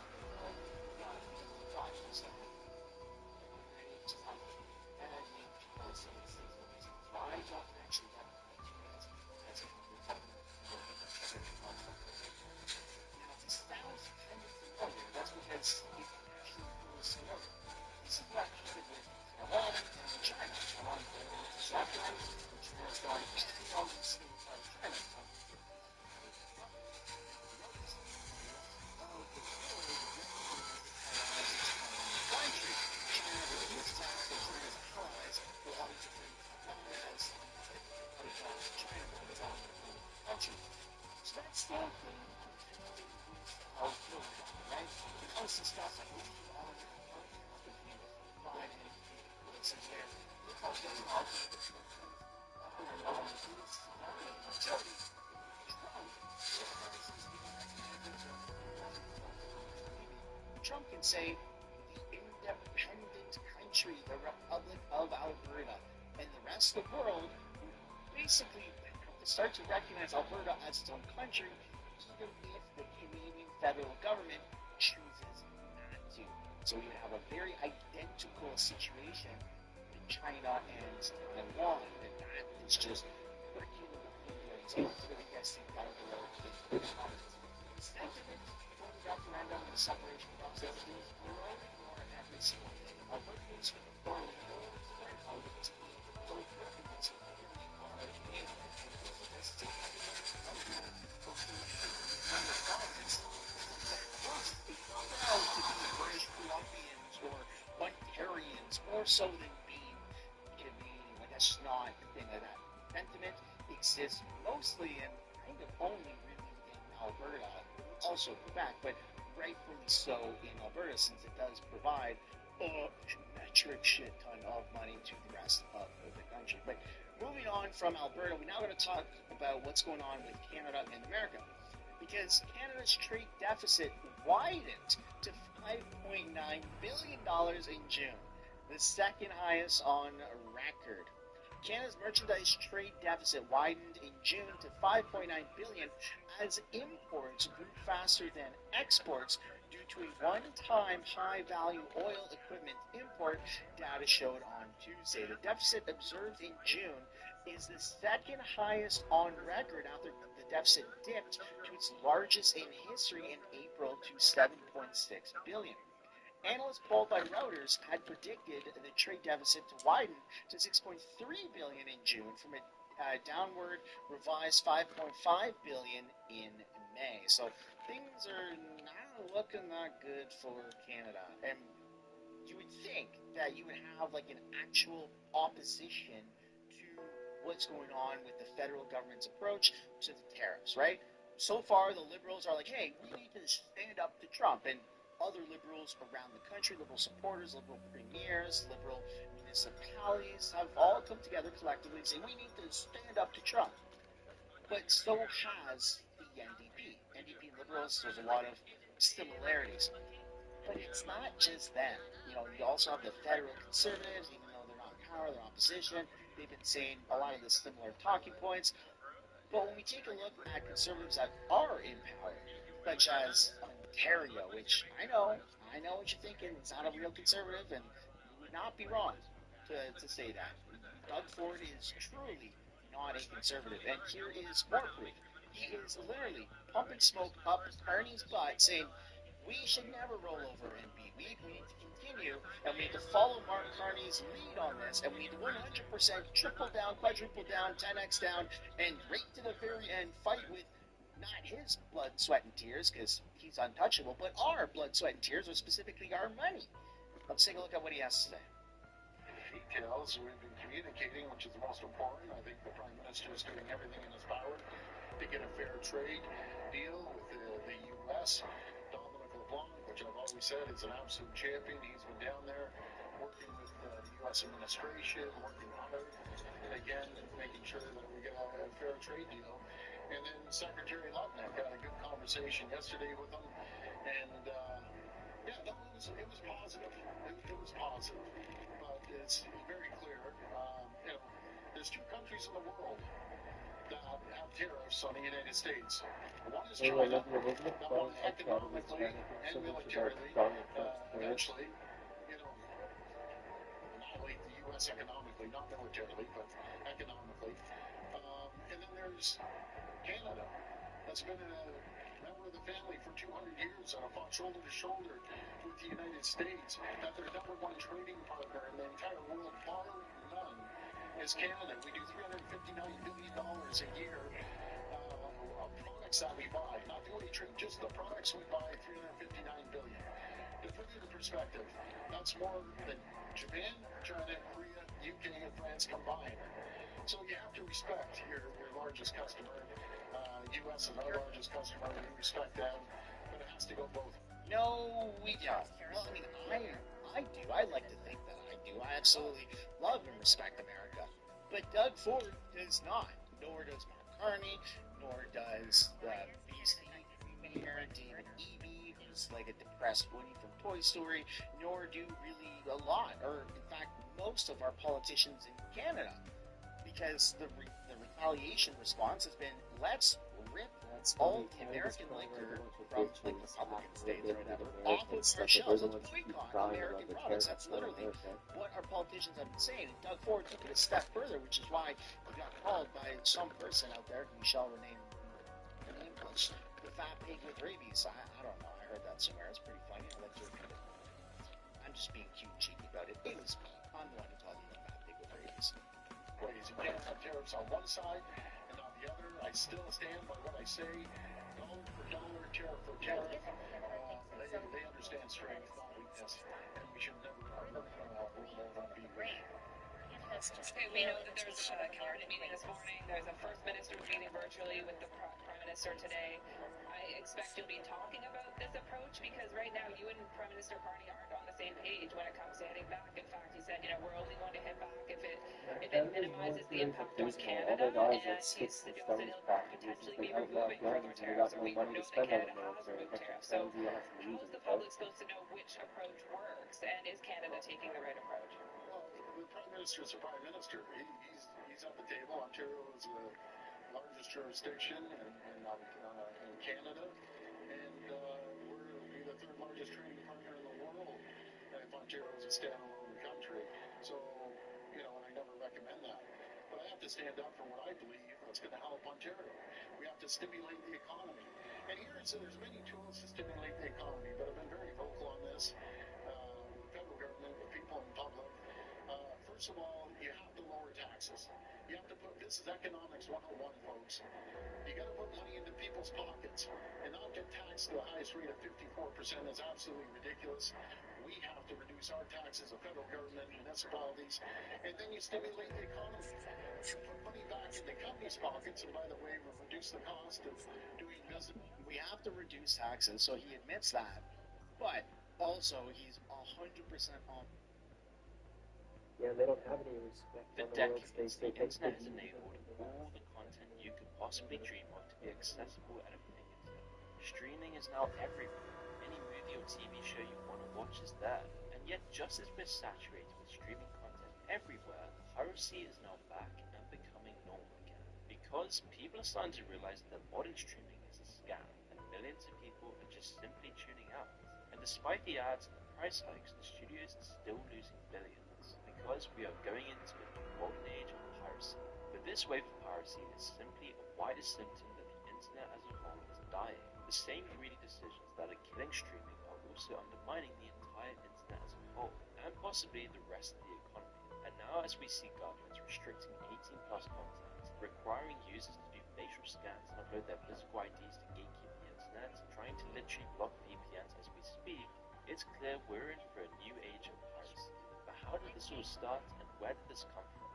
I think people say it's the reason why I don't actually have as a now, this sounds kind of familiar. That's because it actually goes slower. This is what happened with Taiwan and China. Taiwan going to separate, China's going to all these things like China. So that's the thing of right? Because the stuff like we do all of our podcasts with you, find and listen there. Because they are Trump can say the independent country, the Republic of Alberta, and the rest of the world basically start to recognize Alberta as its own country, even if the Canadian federal government chooses not to. So you have a very identical situation with China and Taiwan, and that is just freaking amazing. I guess you've got to go into the sentiment for the referendum and the separation process is growing more every single day. Albertans are learning how to both recognize it. British Columbians or Ontarians more so than being Canadian. Like, that's just not a thing like that. Sentiment exists mostly and kind of only really in Alberta, also Quebec, but rightfully so in Alberta since it does provide a metric shit ton of money to the rest of the country. But moving on from Alberta, we're now going to talk about what's going on with Canada and America. Because Canada's trade deficit widened to $5.9 billion in June, the second highest on record. Canada's merchandise trade deficit widened in June to $5.9 billion as imports grew faster than exports due to a one-time high-value oil equipment import, data showed on Tuesday. The deficit observed in June is the second highest on record after the deficit dipped to its largest in history in April to $7.6 billion. Analysts polled by Reuters had predicted the trade deficit to widen to $6.3 billion in June from a downward revised $5.5 billion in May. So things are not looking that good for Canada. And you would think that you would have like an actual opposition to what's going on with the federal government's approach to the tariffs, right? So far, the Liberals are like, hey, we need to stand up to Trump. And other Liberals around the country, Liberal supporters, Liberal premiers, Liberal municipalities have all come together collectively and say, we need to stand up to Trump. But so has the NDP. NDP and Liberals, there's a lot of similarities. But it's not just them. You know, you also have the federal Conservatives, even though they're not in power, they're opposition. They've been saying a lot of the similar talking points. But when we take a look at Conservatives that are in power, such as Ontario, which I know what you're thinking, it's not a real Conservative, and you would not be wrong to say that. Doug Ford is truly not a Conservative, and here is more proof. He is literally pumping smoke up Carney's butt, saying, we should never roll over and be weak. We need to continue, and we need to follow Mark Carney's lead on this, and we need to 100% triple down, quadruple down, 10x down, and right to the very end fight with not his blood, sweat, and tears, because he's untouchable, but our blood, sweat, and tears, or specifically our money. Let's take a look at what he has to say. Details we've been communicating, which is the most important. I think the Prime Minister is doing everything in his power to get a fair trade deal with the U.S. Dominic LeBlanc, which I've always said is an absolute champion. He's been down there working with the U.S. administration, working hard, and again, making sure that we get a fair trade deal. And then Secretary Lutnick had a good conversation yesterday with him, and yeah, it was positive. It was positive, but it's very clear. You know, there's two countries in the world that have tariffs on the United States. One is China, that one economically and militarily, eventually, you know, annihilate the U.S. economically, not militarily, but economically. And then there's Canada, that's been a member of the family for 200 years and have fought shoulder to shoulder with the United States, that their number one trading partner in the entire world, bar none, is Canada. We do $359 billion a year of products that we buy, not the only trade, just the products we buy, $359 billion. To put it in perspective, that's more than Japan, China, Korea, UK, and France combined. So you have to respect your largest customer. U.S. is our largest customer. We respect them, but it has to go both. No, we don't. Well, I mean, I do. I like to think that I do. I absolutely love and respect America. But Doug Ford does not. Nor does Mark Carney. Nor does the BC Premier David Eby, who's like a depressed Woody from Toy Story. Nor do really a lot, or in fact, most of our politicians in Canada. Because the retaliation response has been, let's rip all the American liquor from like Republican states or whatever off of our shelves. Let's boycott American products. That's literally what our politicians have been saying. And Doug Ford took it a step further, which is why he got called by some person out there who shall remain nameless, the fat pig with rabies. I don't know. I heard that somewhere. It's pretty funny. I like to repeat it. I'm just being cute and cheeky about it. It was me. I'm the one who called him the fat pig with rabies. You can't have tariffs on one side and on the other. I still stand by what I say. Dollar for dollar, tariff for tariff. They understand strength, not weakness, and we should never roll over and be weak. Okay, we know that there's a cabinet meeting this morning. There's a first minister's meeting virtually with the prime minister today. I expect you'll be talking about this approach because right now you and Prime Minister Carney aren't on the same page when it comes to hitting back. In fact, he said, we're only going to hit back if that minimizes the impact on Canada, and he's suggested he'll potentially be removing further tariffs, or we know that Canada has removed tariffs. So how is the public supposed to know which approach works, and is Canada taking the right approach? Well, the Prime Minister is the Prime Minister. He's at the table. Ontario is the largest jurisdiction in Canada, and we're the third largest trading partner in the world if Ontario is a standalone country. So, and I never recommend that. But I have to stand up for what I believe that's going to help Ontario. We have to stimulate the economy. And there's many tools to stimulate the economy, but I've been very vocal on this with the federal government, with people in public. First of all, you have to lower taxes. You have to this is economics 101, folks. You got to put money into people's pockets and not get taxed to the highest rate of 54% is absolutely ridiculous. We have to reduce our taxes, the federal government, municipalities, and then you stimulate the economy. You put money back into companies' pockets, and by the way, we'll reduce the cost of doing business. We have to reduce taxes, so he admits that, but also he's 100% on. Yeah, they don't have any respect For for the world decades, stage. the internet has enabled all the content you could possibly dream of to be accessible at a fingertip. Streaming is now everywhere. Any movie or TV show you want to watch is there. And yet, just as we're saturated with streaming content everywhere, piracy is now back and becoming normal again. Because people are starting to realize that modern streaming is a scam, and millions of people are just simply tuning out. And despite the ads and the price hikes, the studios are still losing billions. Because we are going into a new golden age of piracy. But this wave of piracy is simply a wider symptom that the internet as a whole is dying. The same greedy decisions that are killing streaming are also undermining the entire internet as a whole, and possibly the rest of the economy. And now as we see governments restricting 18+ content, requiring users to do facial scans and upload their physical IDs to gatekeep the internet, trying to literally block VPNs as we speak, it's clear we're in for a new age of piracy. How did this all start, and where did this come from?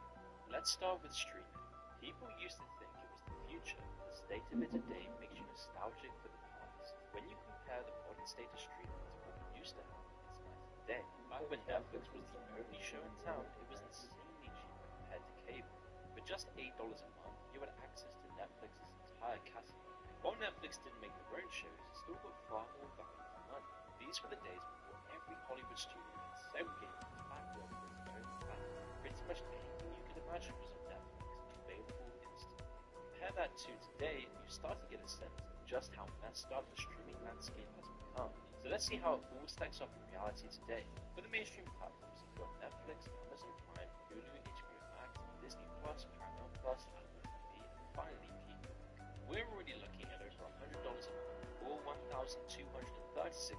Let's start with streaming. People used to think it was the future, but the state of it today makes you nostalgic for the past. When you compare the modern state of streaming to what we used to have, it's night and day. Back when Netflix was the only show in town, it was insanely cheap compared to cable. For just $8 a month, you had access to Netflix's entire catalog. While Netflix didn't make their own shows, it still got far more value for money. These were the days before every Hollywood studio had segregated pretty much anything you can imagine was on Netflix, available instantly. Compare that to today, and you start to get a sense of just how messed up the streaming landscape has become. So let's see how it all stacks up in reality today. For the mainstream platforms, you've got Netflix, Amazon Prime, Hulu, HBO Max, Disney Plus, Paramount Plus, Apple TV, and finally Peacock. We're already looking at over $100 a month, or $1,236 a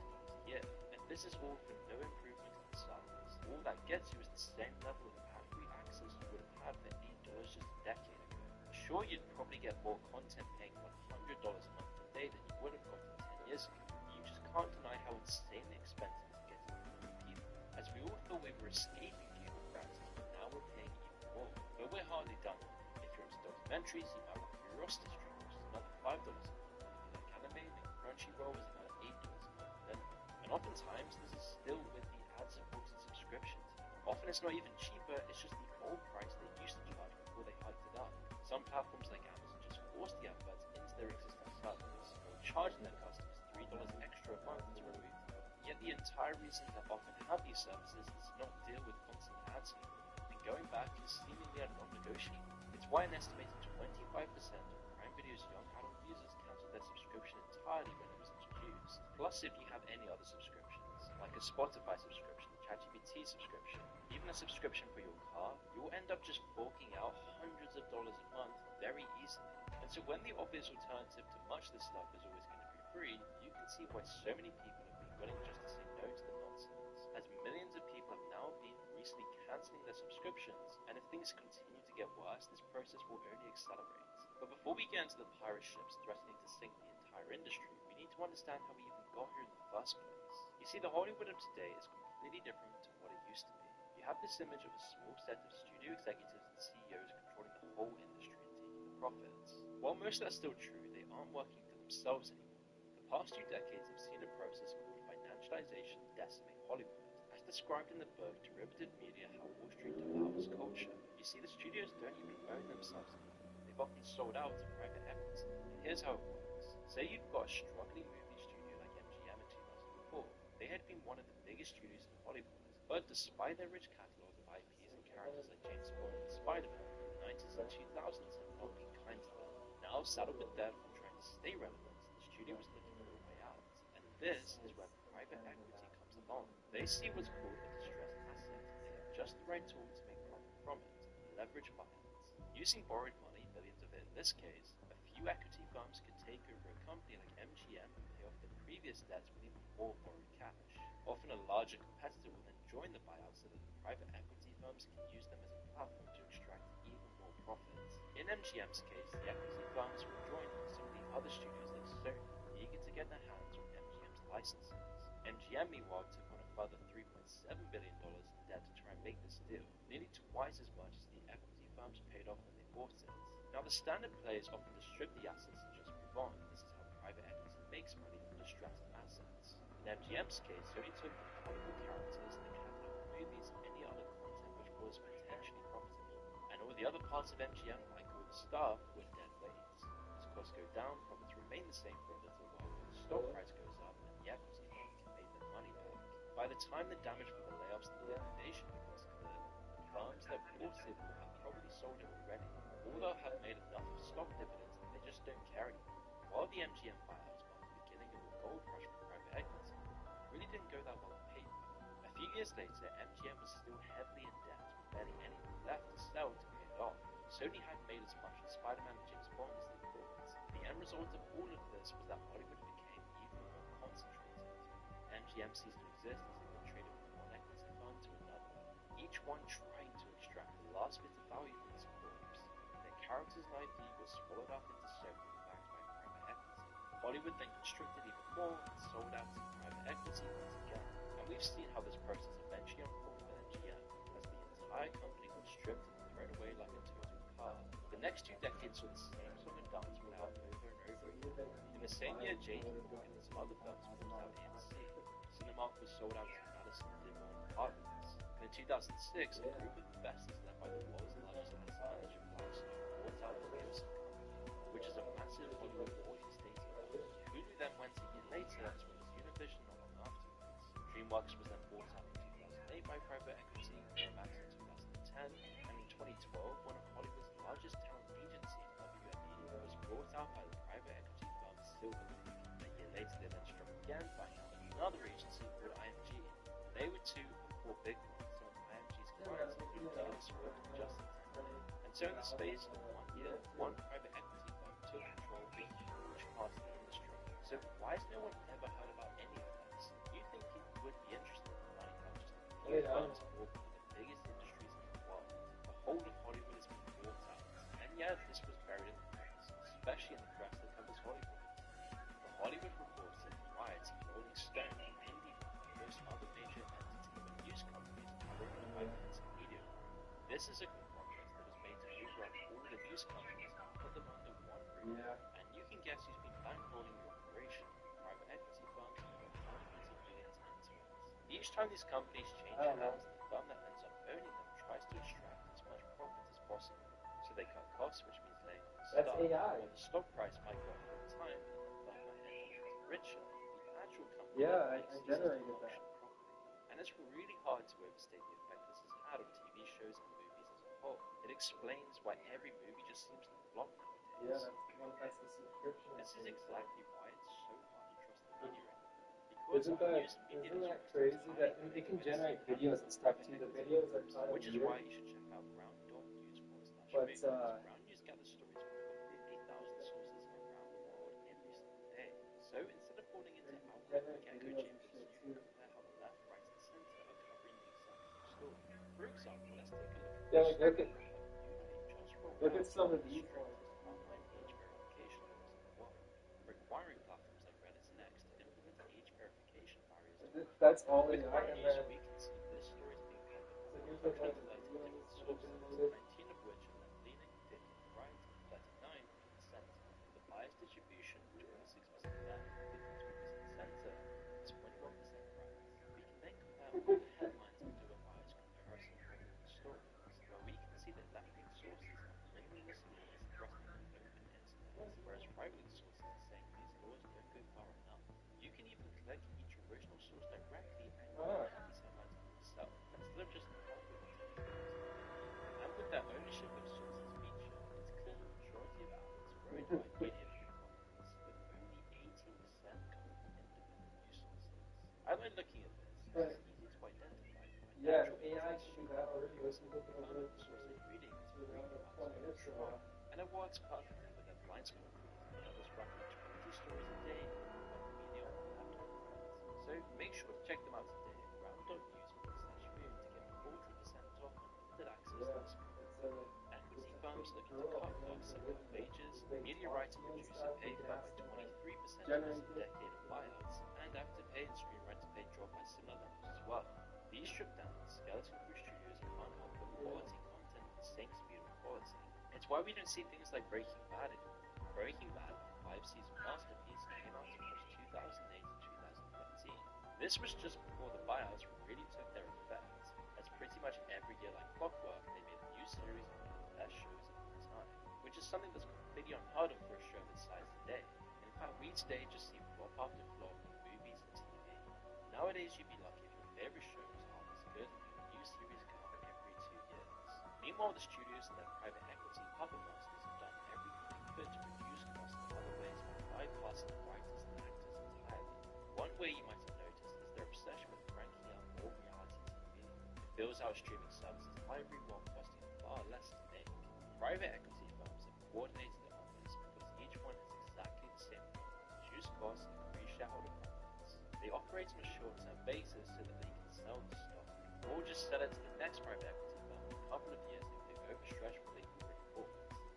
year, and this is all for no improvement in the service. All that gets you is the same level of ad-free access you would have had for $8 just a decade ago. Sure, you'd probably get more content paying $100 a month today than you would have gotten 10 years ago. You just can't deny how insanely expensive it's getting for people. As we all thought we were escaping cable prices, but now we're paying even more. But we're hardly done. If you're into documentaries, you might want Curiosity Stream, which is another $5 a month. Like anime, then Crunchyroll is another $8 a month. And oftentimes, this is still with the ad-supported subscriptions. Often it's not even cheaper, it's just the old price they used to charge before they hiked it up. Some platforms like Amazon just force the adverts into their existing service, charging their customers $3 extra a month to remove them. Yet the entire reason they often have these services is to not deal with constant ads anymore, and going back is seemingly a non-negotiable. It's why an estimated 25% of Prime Video's young adult users cancelled their subscription entirely when it was introduced. Plus, if you have any other subscriptions, like a Spotify subscription, ChatGPT subscription, even a subscription for your car, you'll end up just forking out hundreds of dollars a month very easily. And so when the obvious alternative to much of this stuff is always going to be free, you can see why so many people have been willing just to say no to the nonsense. As millions of people have now been recently cancelling their subscriptions, and if things continue to get worse, this process will only accelerate. But before we get into the pirate ships threatening to sink the entire industry, we need to understand how we even got here in the first place. You see, the Hollywood of today is completely different to what it used to be. You have this image of a small set of studio executives and CEOs controlling the whole industry and taking the profits. While most of that's still true, they aren't working for themselves anymore. The past 2 decades have seen a process called financialization decimate Hollywood, as described in the book Derivative Media: How Wall Street Devours Culture, you see the studios don't even own themselves anymore. They've often sold out to private equity. And here's how it works. Say you've got a struggling movie studio like MGM in 2004. They had been one of the biggest studios in Hollywood, but despite their rich catalog of IPs and characters like James Bond and Spider-Man, the 90s and 2000s had not been kind to them. Now, saddled with debt from trying to stay relevant, the studio was looking for a way out. And this is where private equity comes along. They see what's called a distressed asset, and they have just the right tool to make profit from it: leverage buyouts. Using borrowed money, billions of it in this case, a few equity firms could take over a company like MGM and pay off the previous debts with even more borrowed cash. Often a larger competitor will then join the buyout so that the private equity firms can use them as a platform to extract even more profits. In MGM's case, the equity firms were joined by some of the other studios like Sony, eager to get their hands on MGM's licenses. MGM, meanwhile, took on a further $3.7 billion in debt to try and make this deal, nearly twice as much as the equity firms paid off when they bought it. Now, the standard play is often to strip the assets and just move on. This is how private equity makes money from distressed assets. In MGM's case, Sony took the Hollywood characters, the catalog of movies, and any other content which was potentially profitable. And all the other parts of MGM, like all the staff, were dead weights. As costs go down, profits remain the same for a little while, but the stock price goes up, and the equity firms can make their money back. By the time the damage from the layoffs and the liquidation becomes clear, the firms that bought it will have probably sold it already, or they'll have made enough of stock dividends that they just don't care anymore. While the MGM buyouts marked the beginning of a gold rush for private equity, it really didn't go that well on paper. A few years later, MGM was still heavily in debt, with barely anything left to sell to pay it off. Sony hadn't made as much as Spider-Man and James Bond as they thought. The end result of all of this was that Hollywood became even more concentrated. MGM ceased to exist as they were traded from one equity fund to another, each one trying to extract the last bit of value from its corpse. Their characters and IP were swallowed up into Sony, backed by private equity. Hollywood then constricted even more and sold out to private equity once again. And we've seen how this process eventually unfolded with MGM, as the entire company got stripped and thrown away like a total card. The next 2 decades saw the same song and dance play out over and over again. In the same year, J.P. Morgan and some other firms bought out AMC. Cinemark was sold out to Madison Dearborn Partners. And in 2006, a group of investors led by the world's largest asset manager, Blackstone, bought out the Nielsen Company, which is a massive Hollywood audience data firm. Hulu then went a year later, as well as Univision not long afterwards. DreamWorks was then bought out in 2008 by private equity, Miramax in 2010, and in 2012, one of Hollywood's largest talent agencies, WME, was bought out by the private equity firm Silverleaf. A year later, they then struck again, buying out another agency called IMG. They were 2 of the 4 big ones. Some of IMG's clients included Taylor Swift and Justin Timberlake. And so in the space of 1 year, one private equity firm took control of a huge part of the industry. So why has no one ever heard about any of this? You think people would be interested in finding out just a few firms bought one of the biggest industries in the world? The whole of Hollywood has been bought out. And yet, this was buried in the press, especially in the press that covers Hollywood. The Hollywood Reporter, Variety, Rolling Stone, and IndieWire, and most other major entertainment news companies are owned by Vice Media. This is a conglomerate that was made to hoover up all the news companies and put them under one roof. And you can guess who's been bankrolling the operation: private equity firms who put hundreds of millions into it. Each time these companies change hands, the firm that ends up owning them tries to extract as much profit as possible. So they cut costs, which means laying off staff, or the stock price might go up over time, but the firm might end up getting richer. The actual company I generated that. And it's really hard to overstate the effect this has had on TV shows and movies as a whole. It explains why every movie just seems to flop nowadays. That's the subscription. This is exactly why it's so hard to trust the media anymore. Isn't that crazy that it can generate videos and stuff too? The videos are kind of Which is why you should check out ground.news for /movies. Ground News gathers stories from over 50,000 sources around the world every single day. So instead of falling into algorithmic echo chambers, you can compare how the left, right, and center are covering the exact same story. For example, let's take a look at look at some of these ones. Online age verification laws in the world, requiring platforms like Reddit and X to implement age verification barriers. That's all With they Ground are. News, we can see this story is being covered by 130 different sources, 19 of which are left-leaning, 50 on the right, and 39 on the center. The bias distribution, 26% left, 52% center, 21% right. We can then compare all the headlines permanent source ingredients for and it works perfectly with their blind spot. The others run 20 stories a day of media on their laptop products. So make sure to check them out today at ground.news/room to get 40% off unlimited access to this. Equity firms looking to cut costs and cut wages, media rights producer pay cut by 23% in a decade of buyouts, and active pay and screenwriter pay drop by similar levels as well. These stripped down skeleton crew studios can't help but quality content at the same speed of quality. It's why we don't see things like Breaking Bad anymore. Breaking Bad, a 5-season masterpiece, came out across 2008 to 2013. This was just before the buyouts really took their effect, as pretty much every year like clockwork, they made a new series of one of the best shows of all time, which is something that's completely unheard of for a show this size today. In fact, we today just see flop after flop in movies and TV. Nowadays, you'd be lucky if your favorite show was half as good and your new series come out every 2 years. Meanwhile, the studios and their private equity puppet masters have done everything they could to reduce costs in other ways by bypassing the writers and actors entirely. One way you might have noticed is their obsession with cranking out more reality TV. It fills out streaming services library while costing far less to make. Private equity firms have coordinated on this because each one has exactly the same goal: reduce costs and increase shareholder profits. They operate on a short-term basis so that they can sell the stock, or just sell it to the next private equity firm in a couple of years if they've overstretched what they've already bought.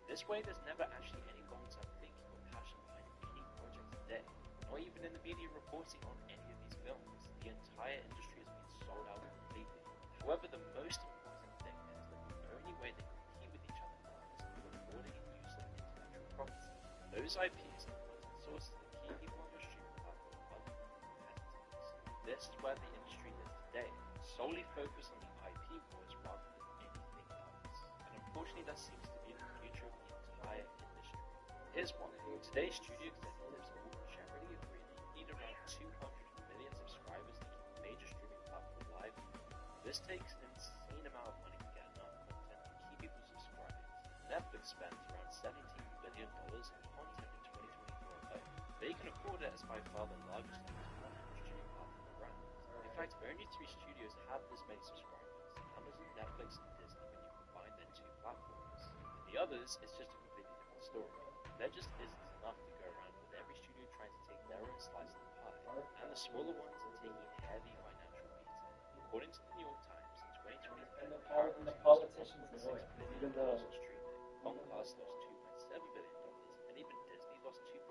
This way, there's never actually any long-term thinking or passion behind any project today, not even in the media reporting on any of these films. The entire industry has been sold out completely. However, the most important thing is that the only way they compete with each other now is through recording and use of intellectual property. Those IPs and content sources that keep people on your streaming platform other than competitors. This is where the industry is today, solely focused on the IP wars rather than anything else. And unfortunately, that seems to be the future of the entire industry. Here's one. Today's studio executives all generally agree that you need around 200 million subscribers to keep a major streaming platform live. This takes an insane amount of money to get enough content to keep people subscribed. Netflix spends around $17 billion on content in 2024 alone. They can afford it as by far the largest streaming platform around. In fact, only 3 studios have this many subscribers: Amazon, Netflix, and Disney when you combine their 2 platforms. For the others, it's just a completely different story. There just isn't enough to go around, with every studio trying to take their own slice of the pie, and the smaller ones are taking a heavy financial beating. According to the New York Times, in 2023, And the politicians know it, even though on streaming, Comcast lost $2.7 billion, and even Disney lost $2.6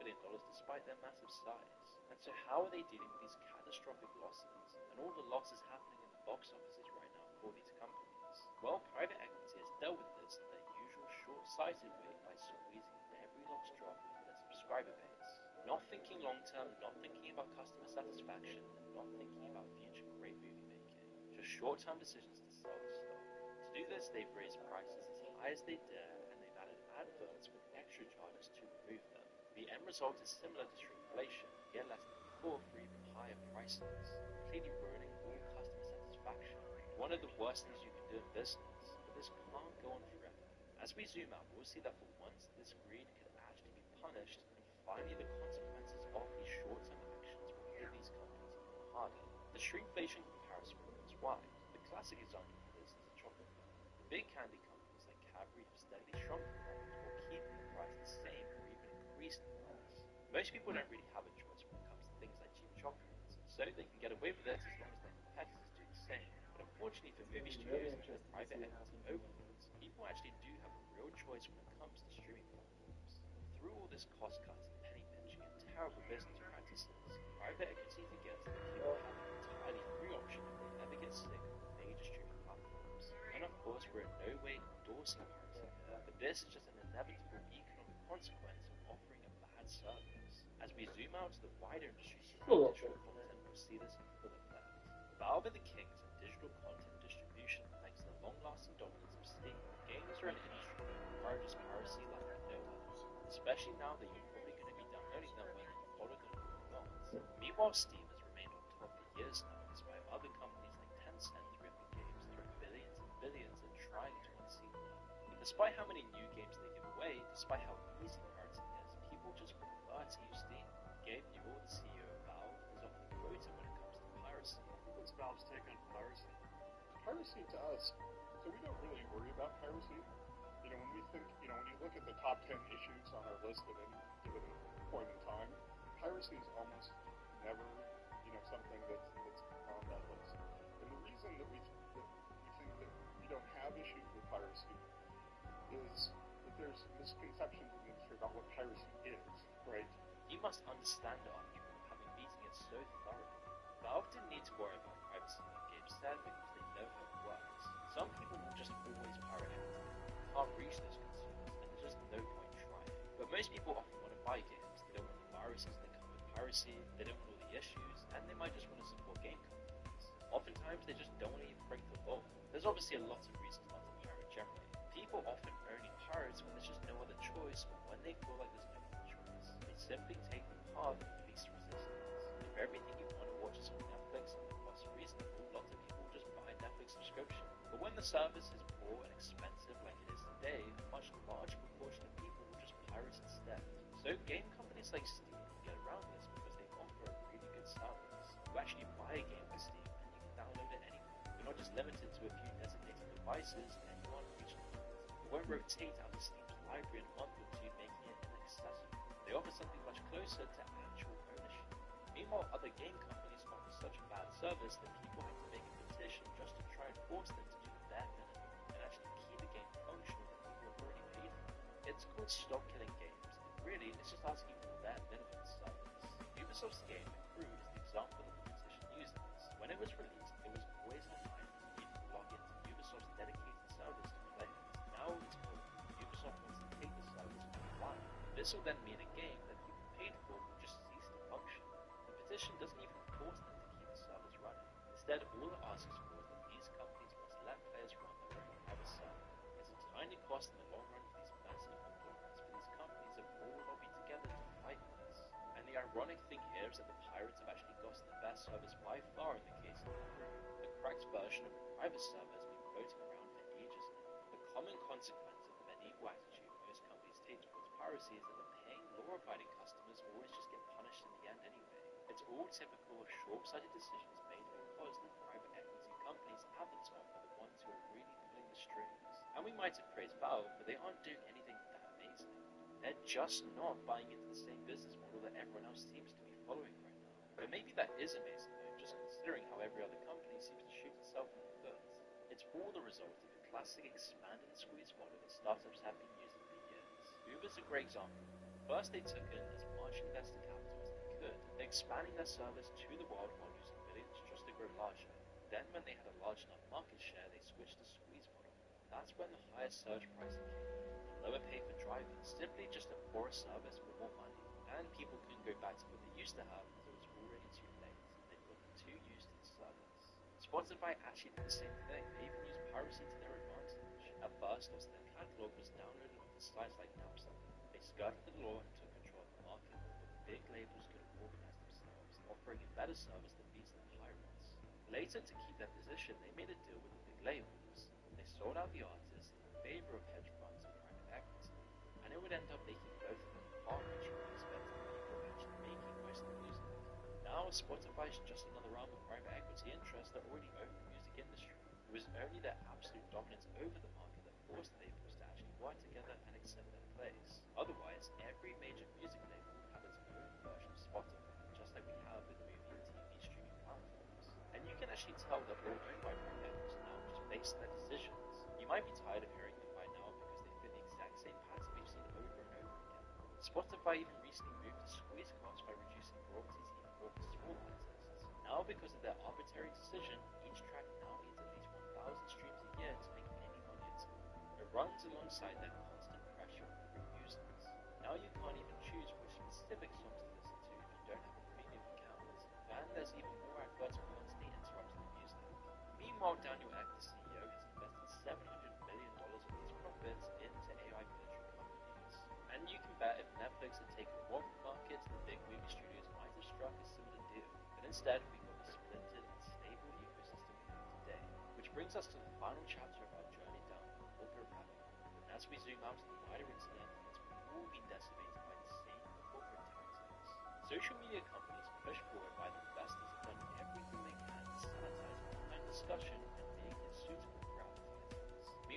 billion despite their massive size. And so how are they dealing with these catastrophic losses, and all the losses happening in the box offices right now for these companies? Well, private equity has dealt with this in their usual short-sighted way by squeezing every last drop for their subscriber base. Not thinking long-term, not thinking about customer satisfaction, and not thinking about future great movie making. Just short-term decisions to sell the stock. To do this, they've raised prices as high as they dare, and they've added adverts with extra charges to remove them. The end result is similar to shrinkflation, yet less than before for even higher prices, completely ruining all customer satisfaction. One of the worst things you can do in business, but this can't go on forever. As we zoom out, we'll see that for once, this greed could actually be punished, and finally the consequences of these short-term actions will hit these companies even harder. The shrinkflation comparison is why. The classic example of this is the chocolate company. The big candy companies like Cadbury have steadily shrunk the profits while keeping the price the same or even increasing the price. Most people don't really have a choice when it comes to things like cheap chocolates, so they can get away with it as long as their competitors do the same. But unfortunately for movie studios and their private equity overlords, people actually do have a real choice when it comes to streaming platforms. Through all this cost-cutting, penny pinching, and terrible business practices, private equity forgets that people have an entirely free option if they ever get sick of major streaming platforms. And of course, we're in no way endorsing piracy here, but this is just an inevitable economic consequence of offering a bad service. As we zoom out to the wider industry of digital content, we'll see this in full effect. Valve are the kings of digital content distribution thanks to the long-lasting dominance of Steam. Games are an industry that encourages piracy like no other, especially now that you're probably going to be downloading them whether you follow the law or not. Meanwhile, Steam has remained on top for years now, despite other companies like Tencent ripping games through billions and billions and trying to unseat them. Despite how many new games they give away, despite how easy pirating is, people just prefer to use Steam. Gabe Newell, the CEO of Valve, is often quoted when it comes to piracy. What's Valve's take on piracy? piracy to us, so we don't really worry about piracy. You know, when we think, you know, when you look at the top 10 issues on our list at any given point in time, piracy is almost never, you know, something that's on that list. And the reason that we think that we don't have issues with piracy is that there's misconceptions in the industry about what piracy is, right? You must understand the argument, having beaten it so thoroughly. Valve didn't need to worry about privacy when games said because they know how it works. Some people will just always pirate everything. You can't reach those consumers, and there's just no point trying. But most people often want to buy games. They don't want the viruses that come with piracy, they don't want all the issues, and they might just want to support game companies. Oftentimes, they just don't want to even break the law. There's obviously a lot of reasons not to pirate generally. People often only pirate when there's just no other choice, or when they feel like there's no other choice. They simply take the path of least resistance. If everything you want to watch is on Netflix and the cost is reasonable, lots of people will just buy a Netflix subscription. But when the service is poor and expensive like it is today, a much larger proportion of people will just pirate instead. So game companies like Steam can get around this because they offer a really good service. You actually buy a game by Steam and you can download it anywhere. You're not just limited to a few designated devices and you aren't reaching it. It won't rotate out of Steam's library in a month or two, making it inaccessible. They offer something much closer to actual ownership. Meanwhile, other game companies offer such a bad service that people have to make a petition just to try and force them to do the bare minimum and actually keep a game functional that people have already paid for. It's called Stop Killing Games, and really, it's just asking for the bare minimum service. Ubisoft's game, Crew, is the example that the petition uses. When it was released, it was always online and you could log into Ubisoft's dedicated service to play it. Now it's called Ubisoft wants to take the service offline. This will then mean a game that people paid for will just cease to function. The petition doesn't even force them to keep the service running. Instead, all it asks for is that these companies must let players run their own private server. It's a tiny cost in the long run for these massive components, but these companies have all lobbied together to fight this. And the ironic thing here is that the pirates have actually gotten the best service by far in the case of the Crew. The cracked version of the private server has been floating around for ages now. The common consequence of the medieval attitude most companies take towards piracy is that the paying, law-abiding customers always just get punished in the end anyway. It's all typical of short-sighted decisions made because the private equity companies at the top are the ones who are really pulling the strings. And we might have praised Valve, but they aren't doing anything that amazing. They're just not buying into the same business model that everyone else seems to be following right now. But maybe that is amazing though, just considering how every other company seems to shoot itself in the foot. It's all the result of the classic expand and squeeze model that startups have been using for years. Uber's a great example. First, they took in as much investor capital as they could, expanding their service to the world while using billions just to grow larger. Then, when they had a large enough market share, they switched to squeeze model. That's when the higher surge pricing came in, the lower pay for drivers, simply just a poorer service with more money. And people couldn't go back to what they used to have because it was already too late. They'd gotten too used to the service. Spotify actually did the same thing. They even used piracy to their advantage. At first, most of their catalog was downloaded onto sites like Napster. They skirted the law and took control of the market before the big labels could organize themselves, offering a better service that beats the pirates. Later, to keep their position, they made a deal with the big labels. They sold out the artists in favor of hedge funds and private equity, and it would end up making both of them far richer than expected people actually making most of the music. Now, Spotify is just another arm of private equity interests that already own the music industry. It was only their absolute dominance over the market that forced labels to actually work together and accept their place. Otherwise, every major music label would have its own version of Spotify, just like we have with movie and TV streaming platforms. And you can actually tell that they're owned by private equity now, just based on their decisions. You might be tired of hearing them by now because they fit the exact same pattern we've seen over and over again. Spotify even recently moved to squeeze costs by reducing royalties even more for small artists. Now, because of their arbitrary decision, each track now needs at least 1,000 streams a year to make any money at all. It runs alongside their constant pressure on free users. Now you can't even choose which specific songs to listen to if you don't have a premium account. And there's even more adverts constantly interrupting the music. Meanwhile, Daniel Ek, the CEO, has invested $700 million of his profits into AI military companies. And you can bet if Netflix had taken them off the market, the big movie studios might have struck a similar deal. But instead, we got the splintered, unstable ecosystem we have today. Which brings us to the final chapter of our journey down the corporate rabbit hole. And as we zoom out to the wider internet, it's all been decimated by the same corporate tactics. Social media companies pushed forward by the investors have done everything they can to sanitize online discussion and make it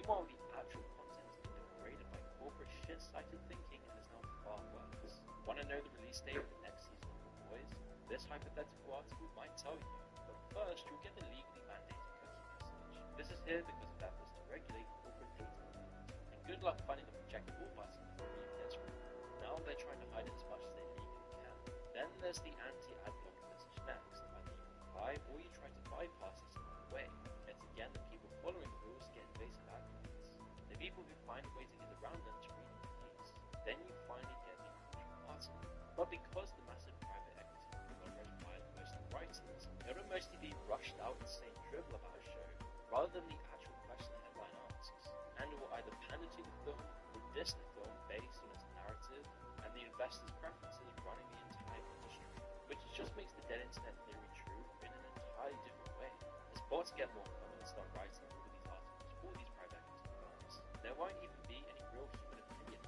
Meanwhile, the actual content has been degraded by corporate shit-sighted thinking and is now far worse. Want to know the release date of the next season of The Boys? This hypothetical article might tell you, but first you'll get the legally mandated cookie message. This is here because of efforts to regulate corporate data movement. And good luck finding the project all button before it even gets removed. Now they're trying to hide it as much as they legally can. Then there's the anti-ad block message next. Either you comply or you try to bypass this along the way. It's again the people following the rules get invasive ad blocks. The people who find a way to get around them to read the piece. Then you finally get the crucial article. But because the massive private equity got read by most of the writers, it would mostly be rushed out insane dribble about a show, rather than the actual question the headline asks. And it will either pander to the film or diss the film based on its narrative and the investors' preferences running the entire industry, which just makes the dead internet theory true in an entirely different way. As bots get more common and start writing all of these articles for these private equity firms, there won't even be any real human opinion.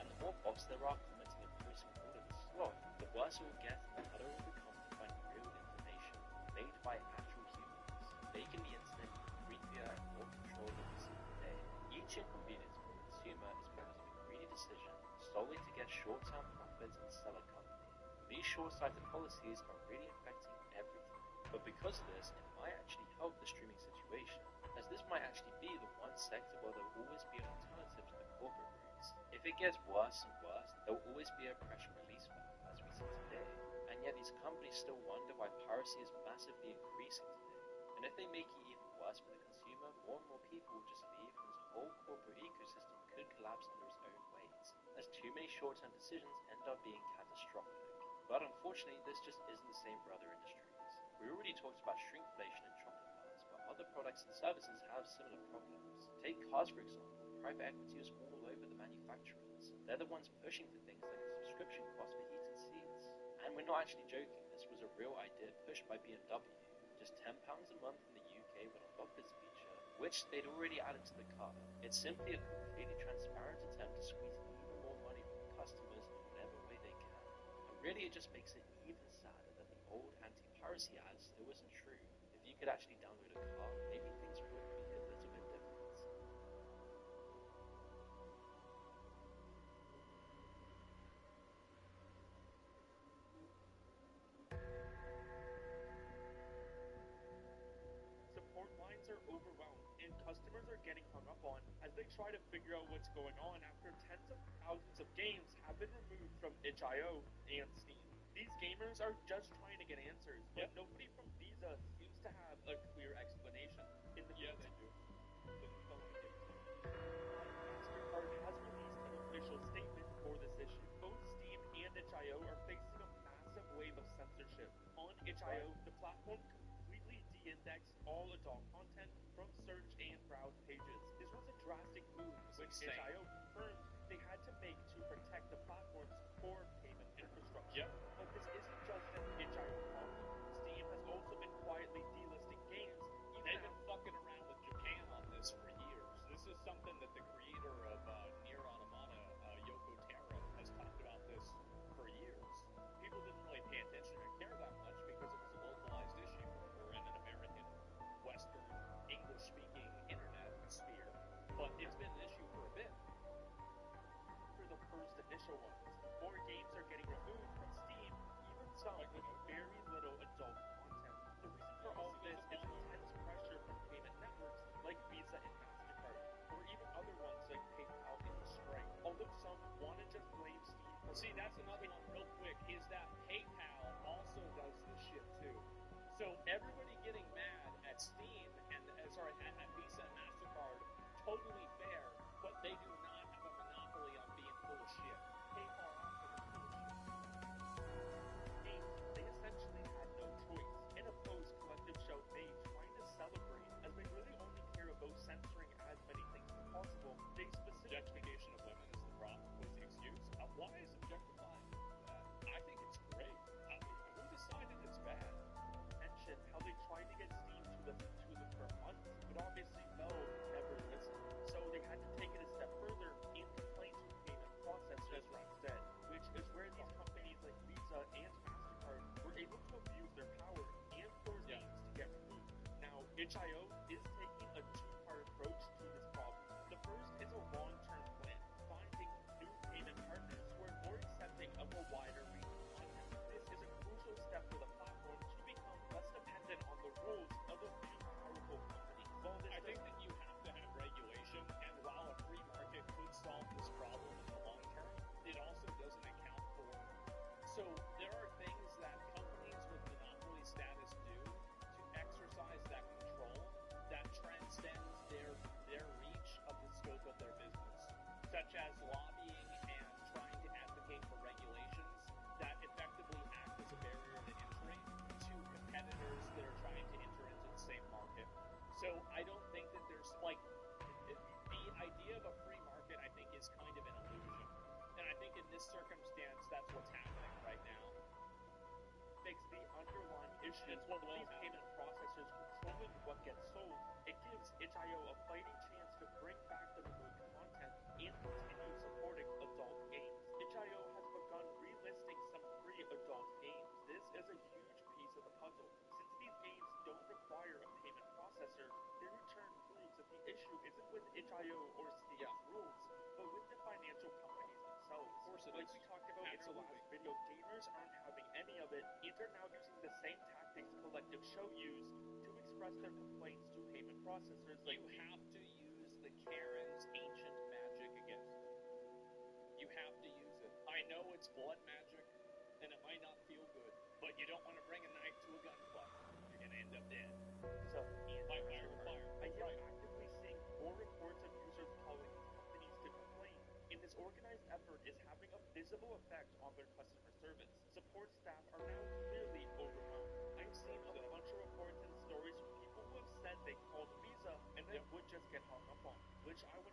And the more bots there are commenting and posting all of this slop, the worse it will get and the harder it will become to find real information made by actual humans, making the internet creepier and more controlled every single day. Each inconvenience for the consumer is because of a greedy decision solely to get short-term profits and sell a company. These short-sighted policies are really affecting everything. But because of this, it might actually help the streaming situation, as this might actually be the one sector where there will always be an alternative to the corporate routes. If it gets worse and worse, there will always be a pressure release valve, as we see today. And yet these companies still wonder why piracy is massively increasing today. And if they make it even worse for the consumer, more and more people will just leave and this whole corporate ecosystem could collapse under its own weight, as too many short-term decisions end up being catastrophic. But unfortunately, this just isn't the same for other industries. We already talked about shrinkflation in chocolate bars, but other products and services have similar problems. Take cars, for example. Private equity is all over the manufacturers. They're the ones pushing for things like a subscription cost for heated seats. And we're not actually joking, this was a real idea pushed by BMW. Just £10 a month in the UK would unlock this feature, which they'd already added to the car. It's simply a completely transparent attempt to squeeze even more money from the customers in whatever way they can. And really it just makes it even sadder that the old anti-piracy ads still isn't true. If you could actually download a car, maybe things would be a little bit different. Support lines are overwhelmed, and customers are getting hung up on as they try to figure out what's going on after tens of thousands of games have been removed from itch.io and Steam. These gamers are just trying to get answers, but nobody from Visa seems to have a clear explanation. In the they do. MasterCard has released an official statement for this issue. Both Steam and itch.io are facing a massive wave of censorship. On itch.io, the platform completely de-indexed all adult content from search and browse pages. This was a drastic move, which itch.io confirmed they had to make to protect the platform's core payment infrastructure. But this isn't just an itch.io problem. Steam has also been quietly delisting games. They've been fucking around with Japan on this for years. This is something that the creator of Nier Automata, Yoko Taro, has talked about this for years. People didn't really pay attention or care that much because it was a localized issue. We're in an American, Western, English-speaking internet sphere. But it's been an issue for a bit. For the first initial ones, more games are getting removed from Steam, even some with very little adult content. The reason for all this is intense pressure from payment networks like Visa and MasterCard, or even other ones like PayPal and Stripe. Although some want to just blame Steam for See, that's another one real quick, is that PayPal also does this shit too. So everybody getting mad at Steam and at Visa and MasterCard, totally fair, but they do not have a monopoly on being full of shit. PayPal also is full of shit. Games, they essentially had no choice. In a post-collective show they trying to celebrate, as they really only care about censoring as many things as possible, they specifically... Objectification of women is the problem, was the excuse. Why is objectifying bad? I think it's great. Who decided it's bad? Mentioned how they tried to get Steam to listen to them for months, but obviously never listened. So they had to take it a step further in complaints with payment processors instead, which is where these companies like Visa and MasterCard were able to abuse their power and force games to get removed. Now, itch.io is taking a two-part approach to this problem. a wider range of content. This is a crucial step for the platform to become less dependent on the rules of a few powerful companies. I think that you have to have regulation, and while a free market could solve this problem in the long term, it also doesn't account for. So there are things that companies with monopoly status do to exercise that control that transcends their reach of the scope of their business, such as lobbying and trying to advocate for regulations that effectively act as a barrier to entry to competitors that are trying to enter into the same market. So I don't think that there's the idea of a free market, I think, is kind of an illusion. And I think in this circumstance, that's what's happening right now. Makes the underlying issue of these payment processors controlling what gets sold. It gives itch.io a fighting chance to bring back the removed content and continue supporting adult games. Itch.io has begun relisting some free adult games. This is a huge piece of the puzzle. Since these games don't require a payment processor, their return proves that the issue isn't with itch.io or Steam's rules, but with the financial companies themselves. Of course it like is. we talked about in our last video, gamers aren't having any of it, and they're now using the same tactics Collective Show used to express their complaints to payment processors. You have to use the Karen's ancient magic against them. You have to use it. I know it's blood magic, and it might not feel good, but you don't want to bring a knife to a gunfight. You're going to end up dead. So, By fire with fire. I am actively seeing more reports of users calling these companies to complain, and this organized effort is having a visible effect on their customer service. Support staff are now clearly overwhelmed. I've seen a bunch of reports and stories from people who have said they called Visa and then would just get hung up on, which I 100%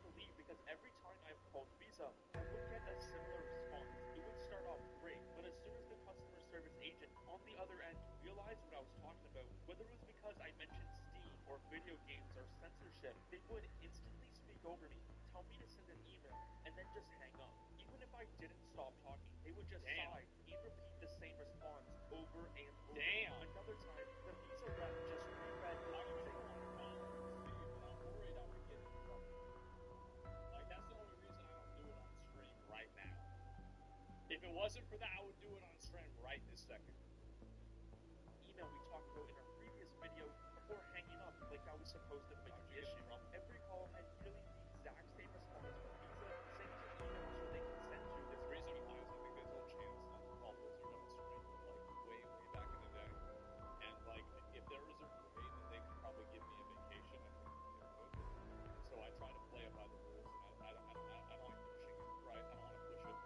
believe because every time I've called Visa, I would get a similar response. It would start off great, but as soon as the customer service agent on the other end realized what I was talking about, whether it was because I mentioned Steam or video games or censorship, they would instantly speak over me, tell me to send an email, and then just hang up. Even if I didn't stop talking, they would just sigh and repeat the same response over and over. Another time, the Visa rep just reread the music. I'm worried I would get in trouble. Like, that's the only reason I don't do it on stream right now. If it wasn't for that, I would do it on stream right this second. Email we talked about in our previous video before hanging up like I was supposed to fix the issue. Every call had nearly the exact same response from Visa saying to email so they can send you this. The reason why is I think they told Chance not to call Blizzard on stream, like, way back in the day. And, like, if there was a way that they could probably give me a vacation, I think they would. And so I try to play it by the rules, and I don't like pushing it, right? I don't want to push it.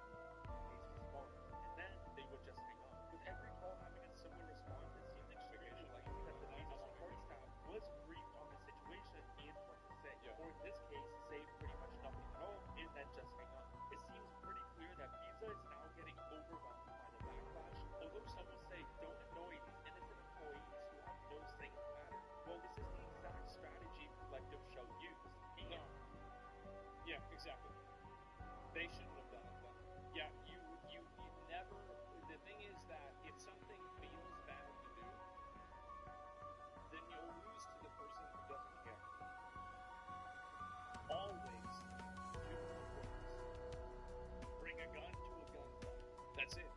Please respond. And then they would just hang up. With every call having a similar response, it seems extremely likely that the Visa support staff was briefed on the situation and what to say. Or in this case, say pretty much nothing at all and then just hang up. It seems pretty clear that Visa is now getting overwhelmed by the backlash, although some will say don't annoy these innocent employees who have no say in the matter. Well, this is the exact strategy Collective Show used. No. Yeah, exactly. They shouldn't have done it then. Yeah, you never. The thing is that if something feels bad to do, then you'll lose to the person who doesn't care. Always do what works. Bring a gun to a gunfight. That's it.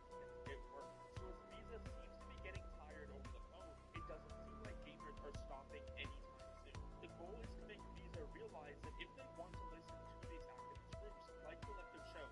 It works. So as Visa seems to be getting tired over the phone, it doesn't seem like gamers are stopping anytime soon. The goal is to make Visa realize that if they want to listen to these activist groups like Collective Show,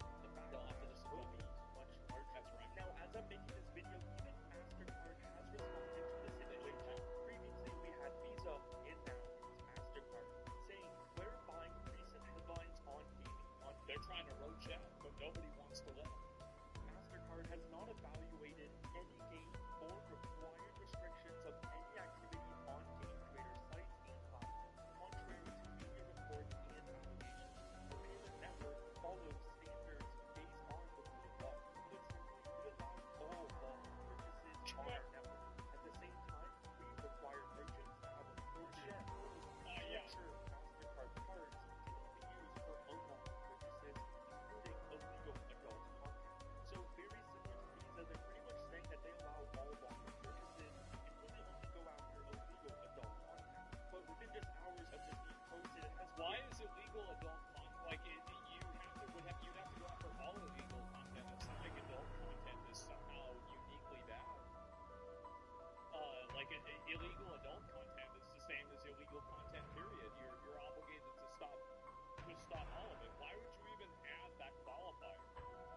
illegal adult content is the same as illegal content, period. You're obligated to stop all of it. Why would you even add that qualifier?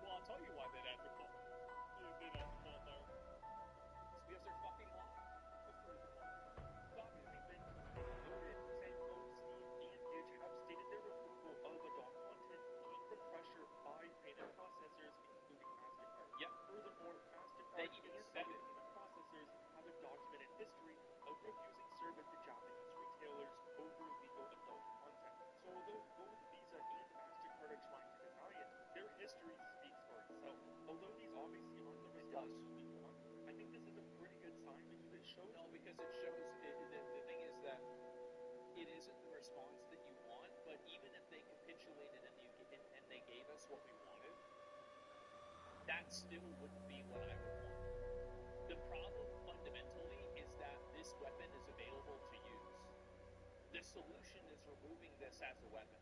Well, I'll tell you why they'd add the qualifier. It's because they're fucking lying. It's obviously been noted. Sam Goldstein and Ditch have stated their approval of adult content came from pressure by payment processors, including MasterCard. Yet, furthermore, MasterCard and other payment processors have a documented history of refusing service to Japanese retailers over legal adult content. So although both Visa and MasterCard are trying to deny it, their history speaks for itself. Although these obviously aren't the results we want, I think this is a pretty good sign because it shows... No, because it shows... The thing is that it isn't the response that you want, but even if they capitulated and they gave us what we wanted, that still wouldn't be what I would want. The problem fundamentally is that this weapon is available to use. The solution is removing this as a weapon.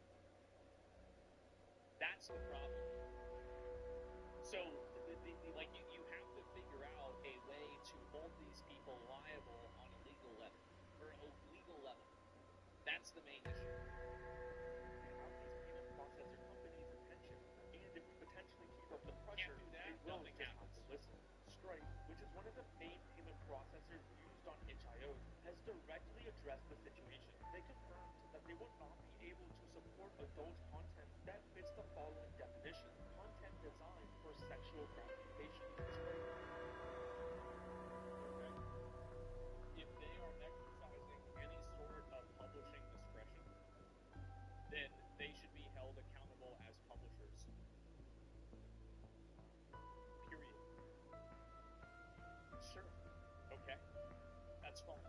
That's the problem. So, you have to figure out a way to hold these people liable on a legal level. That's the main issue. Have these payment processor companies' attention, and if we potentially keep up the pressure, they will just have to listen. Stripe, which is one of the main payment processors used on itch.io, has directly addressed the situation. They confirmed that they will not be able to support adult content that fits the following definition: content designed for sexual gratification. If they are exercising any sort of publishing discretion, then they should be held accountable as publishers. Period. Sure. Okay. That's fine.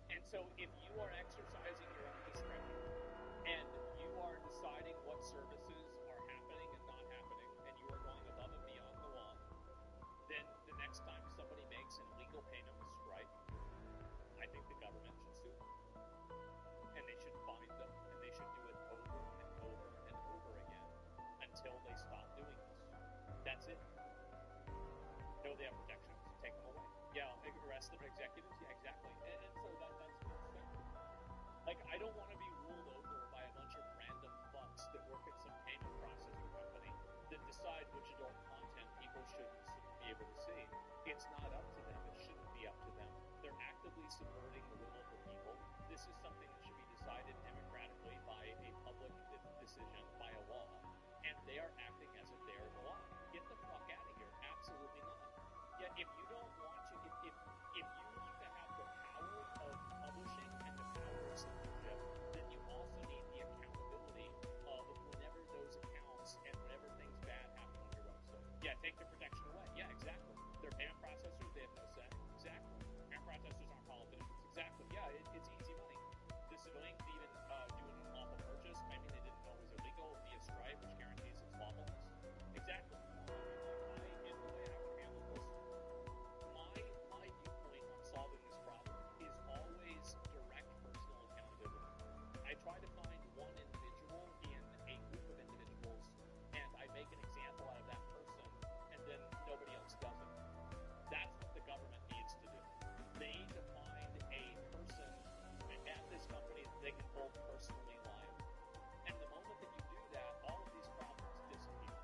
And so if you are exercising your own discretion and you are deciding what services are happening and not happening, and you are going above and beyond the law, then the next time somebody makes an illegal payment with Stripe, I think the government should sue them. And they should fine them, and they should do it over and over and over again until they stop doing this. That's it. No, they have protections. Take them away. Yeah, arrest them, executives. Yeah, exactly. And so that's perspective. Like, I don't want to be ruled over by a bunch of random fucks that work at some payment processor company that decide which adult content people should be able to see. It's not up to them. It shouldn't be up to them. They're actively subverting the will of the people. This is something that should be decided democratically by a public decision, by a law. And they are acting as if they are the law. Get the fuck out of here. Absolutely not. Yeah, if you don't want to, if you want to have the power of publishing and the power of censorship, then you also need the accountability of whenever those accounts and whenever things bad happen on your website. Yeah, take the protection away. Yeah, exactly. They're payment processors, they have no say. Exactly. Payment processors aren't politicians. Exactly. Yeah, it's easy money. The civilian could even do an unlawful purchase, claiming they didn't know it was illegal via Stripe, which guarantees its lawfulness. Exactly. In the way I would handle this, my viewpoint on solving this problem is always direct personal accountability. I try to find one individual in a group of individuals, and I make an example out of that person, and then nobody else does it. That's what the government needs to do. They need to find a person at this company that they can hold personally liable. And the moment that you do that, all of these problems disappear.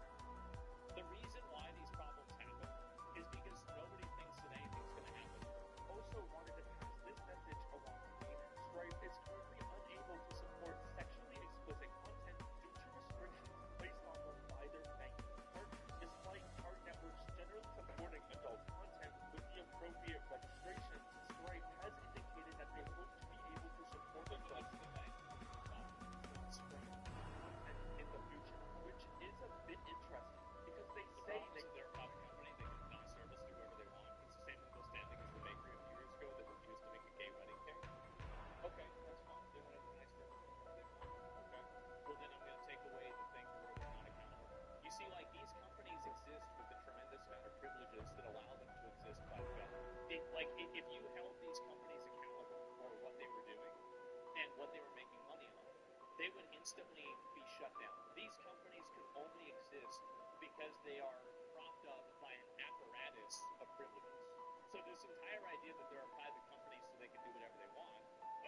The reason why these problems happen is because nobody thinks that anything's going to happen. Also wanted to pass this message along to payment. Stripe is currently unable to support sexually explicit content due to restrictions placed on them by their banking partners. Despite card networks generally supporting adult content with the appropriate registrations, Stripe has indicated that they hope to be able to support adult content in the future, which is a bit interesting because they say they're a private company, they can deny service to whoever they want. It's the same legal standing as the bakery a few years ago that refused to make a gay wedding cake. Okay, that's fine. They want to deny service to whoever they want. Okay. Well, then I'm going to take away the thing where they're not accountable. You see, like, these companies exist with a tremendous amount of privileges that allow them to exist by the government. If you held these companies accountable for what they were doing and what they were making money on, they would instantly be shut down. These companies can only exist because they are propped up by an apparatus of privileges. So this entire idea that there are private companies so they they can do whatever they want.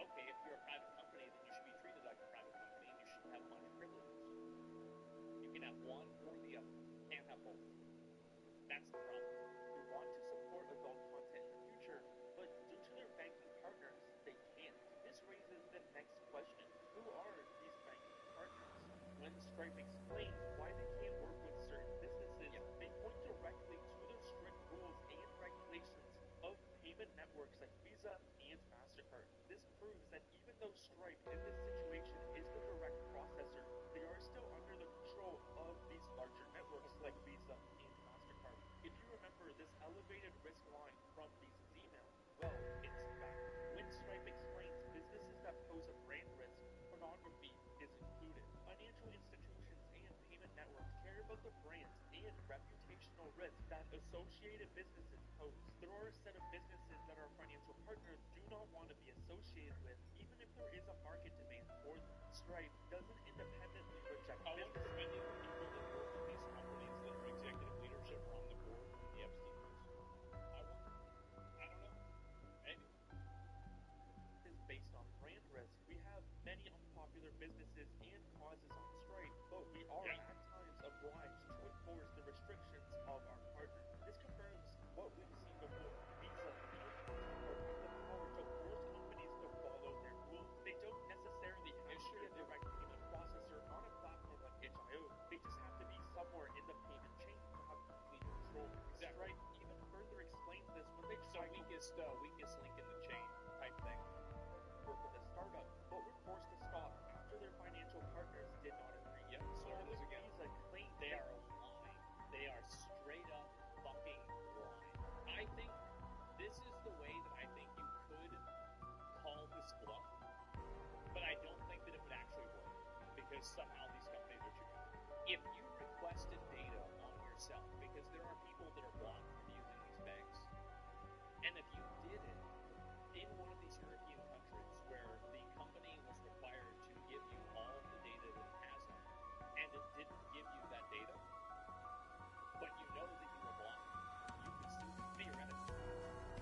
Okay, if you're a private company, then you should be treated like a private company, and you shouldn't have a bunch of privileges. You can have one or the other. You can't have both. That's the problem. We want to support adult content in the future, but due to their banking partners, they can't. This raises the next question. Who are these banking partners? When Stripe explains why they can't work with certain businesses, they point directly to the strict rules and regulations of payment networks like Visa and MasterCard. This proves that even though Stripe in this situation is the direct processor, they are still under the control of these larger networks like Visa and MasterCard. If you remember this elevated risk line from Visa's email, well, it's back. When Stripe explains businesses that pose a brand risk, pornography is included. Financial institutions and payment networks care about the brands and reputational risk that associated businesses pose. There are a set of businesses that our financial partners do not want to be associated with, even if there is a market demand for them. Stripe doesn't independently reject businesses. When you really work with these companies that are executive leadership or on the board of the Epstein list, I wonder. I don't know. Maybe. Is based on brand risk. We have many unpopular businesses and causes on Stripe, but we are at times obliged to enforce the restrictions of our partners. This confirms what we've seen before. Visa and MasterCard have the power to force companies to follow their rules. They don't necessarily have to be a direct payment processor on a platform like itch.io. They just have to be somewhere in the payment chain to have complete control. Stripe even further explains this when they try weakest link in the chain type thing. Work with a startup, but were forced to stop after their financial partners did not agree. Yep, so are those again. Visa claims They are lying. They are straight up fucking lying. I think this is the way that I think you could call this bluff, but I don't think that it would actually work, because somehow these companies are cheating. If you requested data on yourself, because there are people that are blocked from using these banks, and if you did it in one of these European countries where the company was required to give you all of the data that it has on you, and it didn't give you that data, but you know that you were blocked, you could sue them, theoretically.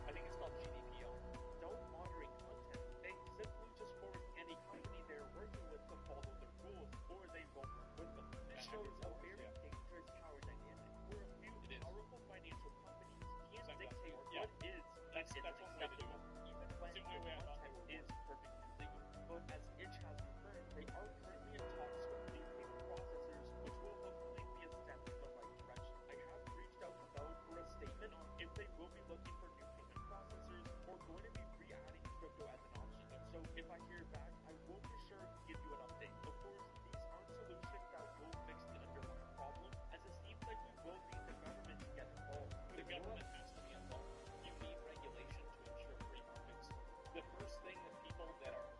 I think it's called GDPR. Don't moderate content. They simply just force any company they're working with to follow their rules, or they won't work with them. This shows a very dangerous power dynamic, where a few powerful financial companies can't dictate what is that's one way to do it. Even when the content is perfectly legal. But as Itch has confirmed, they are currently in talks with new payment processors, which will hopefully be a step in the right direction. I have reached out to Bell for a statement on if they will be looking for new payment processors or going to be re-adding crypto as an option. So if I hear back, I will for sure give you an update. Of course, these aren't solutions that will fix the underlying problem, as it seems like we will need the government to get involved. The government has to be involved. You need regulation to ensure free markets. The first thing that people that are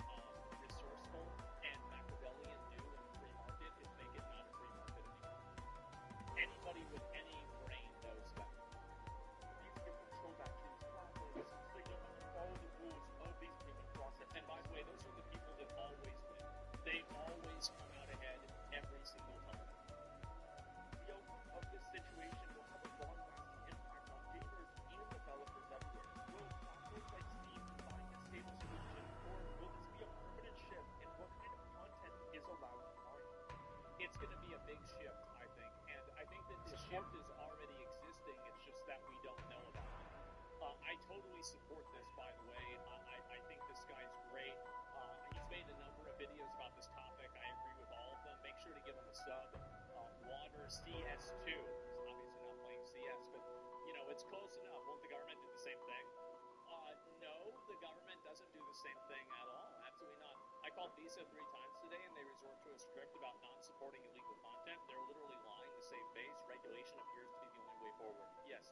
resourceful and Machiavellian do in a free market is make it not a free market anymore. Anybody with any brain knows that. These give control back to these platforms, so they don't have to follow the rules of these payment processors. And by the way, those are the people that always win. They always come out ahead every single time. The outcome of this situation will have a long-lasting impact on gamers and developers everywhere. Will platforms like Steam find a stable solution, or will this be a permanent shift in what kind of content is allowed online? It's going to be a big shift, I think, and I think that this shift is already existing. It's just that we don't know about it. I totally support this, by the way. I think this guy's great. He's made a number of videos about this topic. I agree with all of them. Make sure to give him a sub. Water CS2. He's obviously not playing CS, but it's close enough. Won't the government do the same thing? No, the government doesn't do the same thing at all. Absolutely not. I called Visa 3 times today, and they resort to a script about not supporting illegal content. They're literally lying to save face. Regulation appears to be the only way forward. Yes,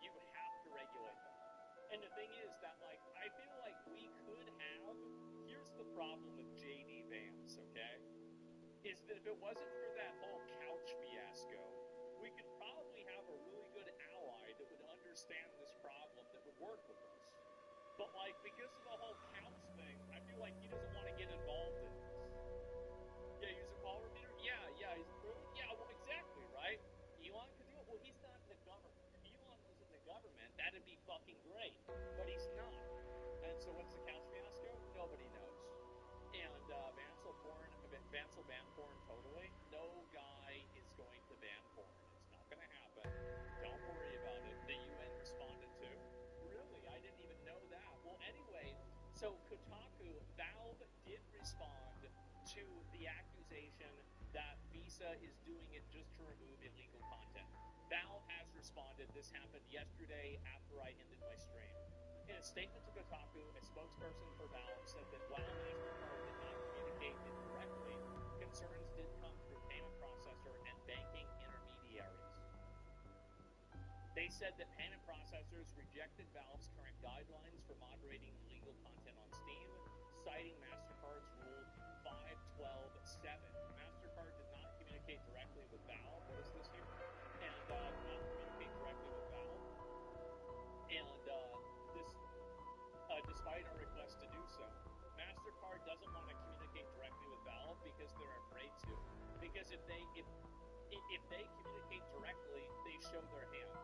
you have to regulate them. And the thing is that, I feel like we could have. Here's the problem with JD Vance, okay? Is that if it wasn't for that whole couch fiasco, we could probably have a really good ally that would understand this problem, that would work with us. But, because of the whole couch thing, I feel like he doesn't want to get involved in this. Yeah, use a call repeater? Yeah, he's approved? Yeah, well, exactly, right? Elon could do it? Well, he's not in the government. If Elon was in the government, that'd be fucking great. But he's not. And so what's the is doing it just to remove illegal content. Valve has responded. This happened yesterday after I ended my stream. In a statement to Kotaku, a spokesperson for Valve said that while MasterCard did not communicate it directly, concerns did come through payment processor and banking intermediaries. They said that payment processors rejected Valve's current guidelines for moderating illegal content on Steam, citing MasterCard's Rule 5.12.7. MasterCard did not communicate directly with Valve. What is this here? And not communicate directly with Valve. And despite our request to do so, MasterCard doesn't want to communicate directly with Valve because they're afraid to. Because if they communicate directly, they show their hand,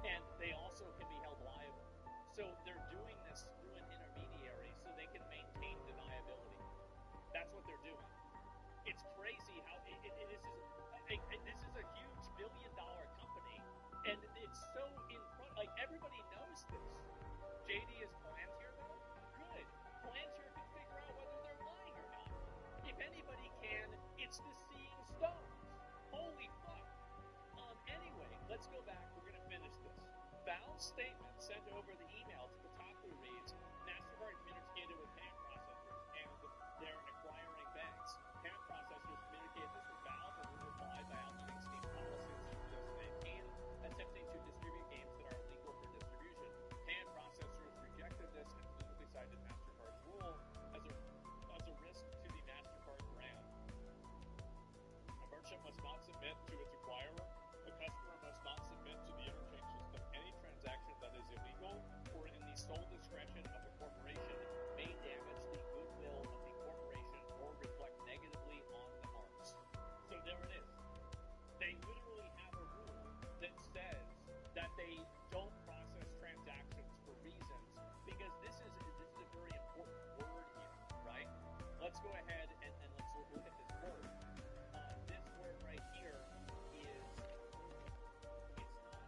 and they also can be held liable. So they're doing this through an intermediary so they can maintain deniability. That's what they're doing. It's crazy how this is a huge billion-dollar company, and it's so in front. Like, everybody knows this. JD is Palantir though. Good. Palantir can figure out whether they're lying or not. If anybody can, it's the Seeing Stars. Holy fuck. Anyway, let's go back. We're gonna finish this. Valve's statement sent over the email to Kotaku reads: MasterCard communicated with payment processors and they're acquiring banks. Payment processors communicated this with Valve, and we replied by outlining Steam policies from 2018, attempting to distribute games that are illegal for distribution. Payment processors rejected this and specifically cited MasterCard's rule as a risk to the MasterCard brand. A merchant must not submit to its acquirer. A customer must not submit to the interchange system. Any transaction that is illegal or in the sole discretion of the corporation may damage the goodwill of the corporation or reflect negatively on the arts. So there it is. They literally have a rule that says that they don't process transactions for reasons, because this is a very important word here, right? Let's go ahead and let's look at this word. This word right here is, it's not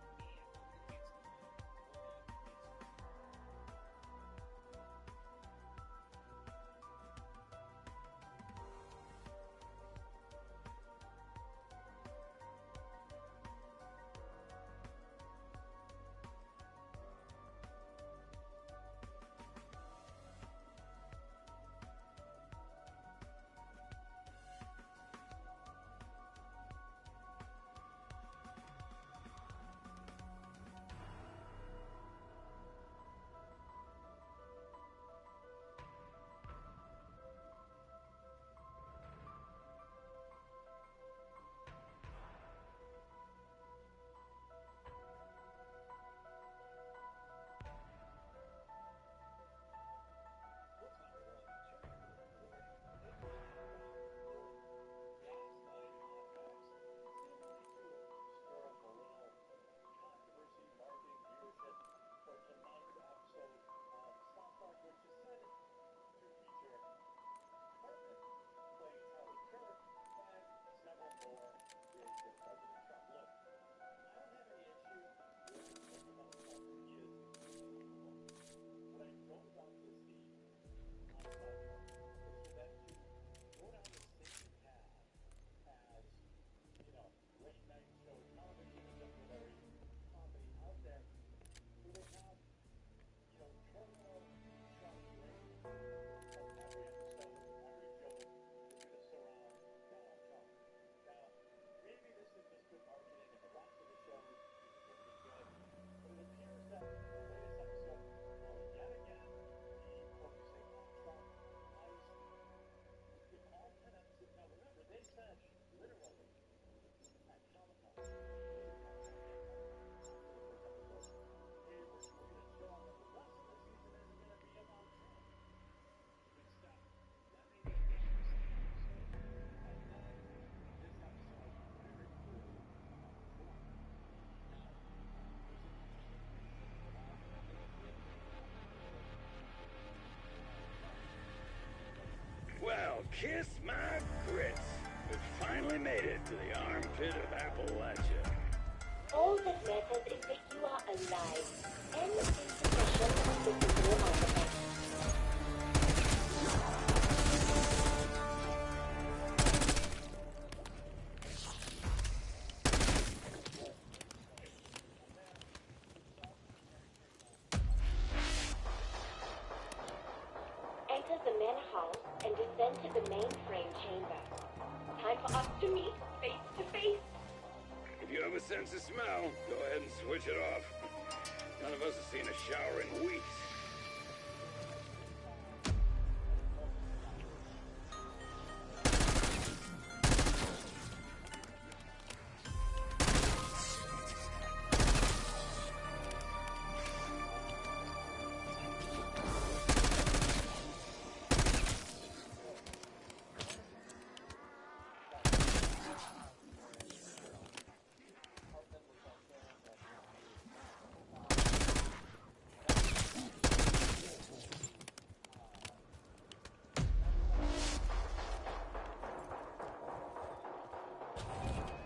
and, it's Well, kiss my grits. We finally made it to the armpit of Appalachia. All that matters is that you are alive and in possession of the digital artifact. sense of smell, go ahead and switch it off. None of us have seen a shower in weeks.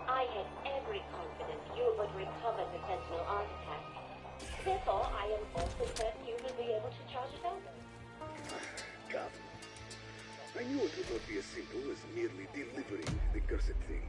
I had every confidence you would recover the Sentinel artifact. Therefore, I am also certain you will be able to charge it over. Gotham. I knew it would not be as simple as merely delivering the cursed thing.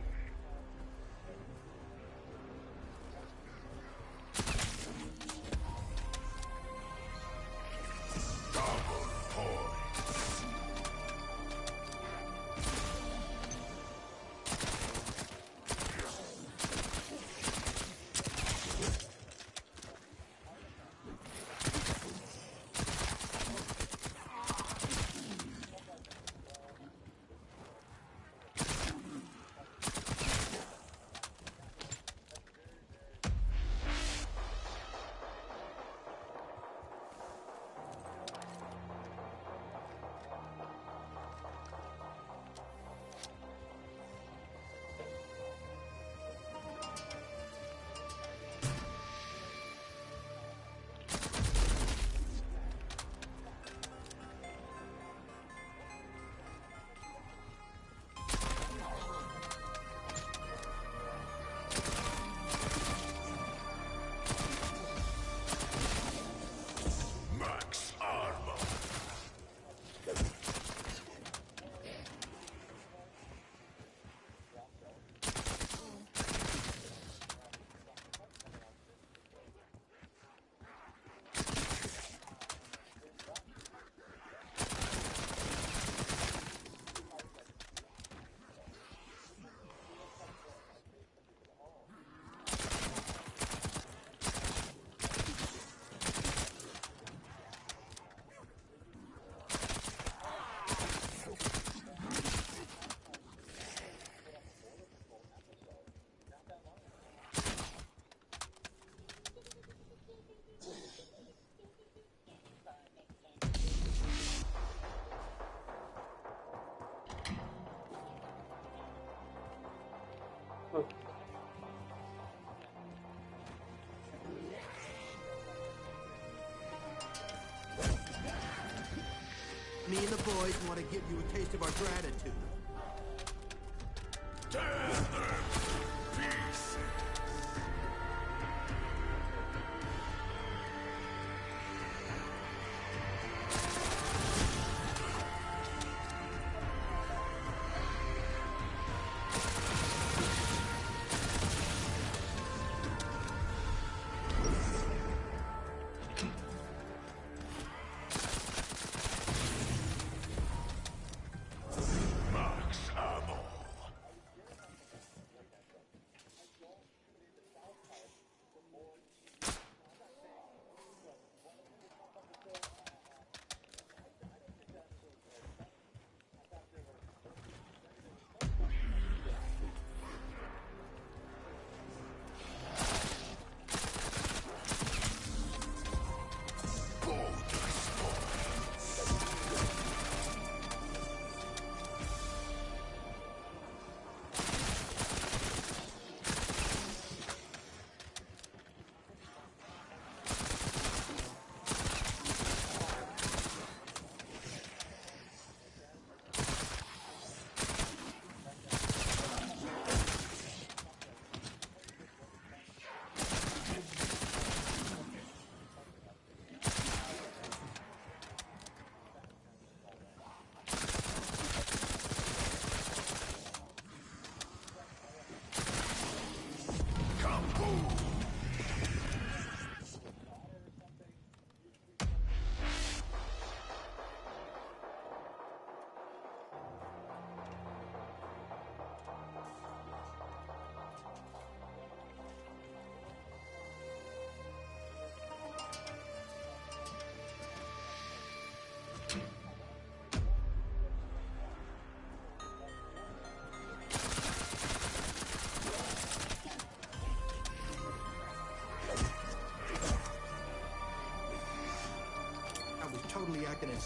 Me and the boys want to give you a taste of our gratitude.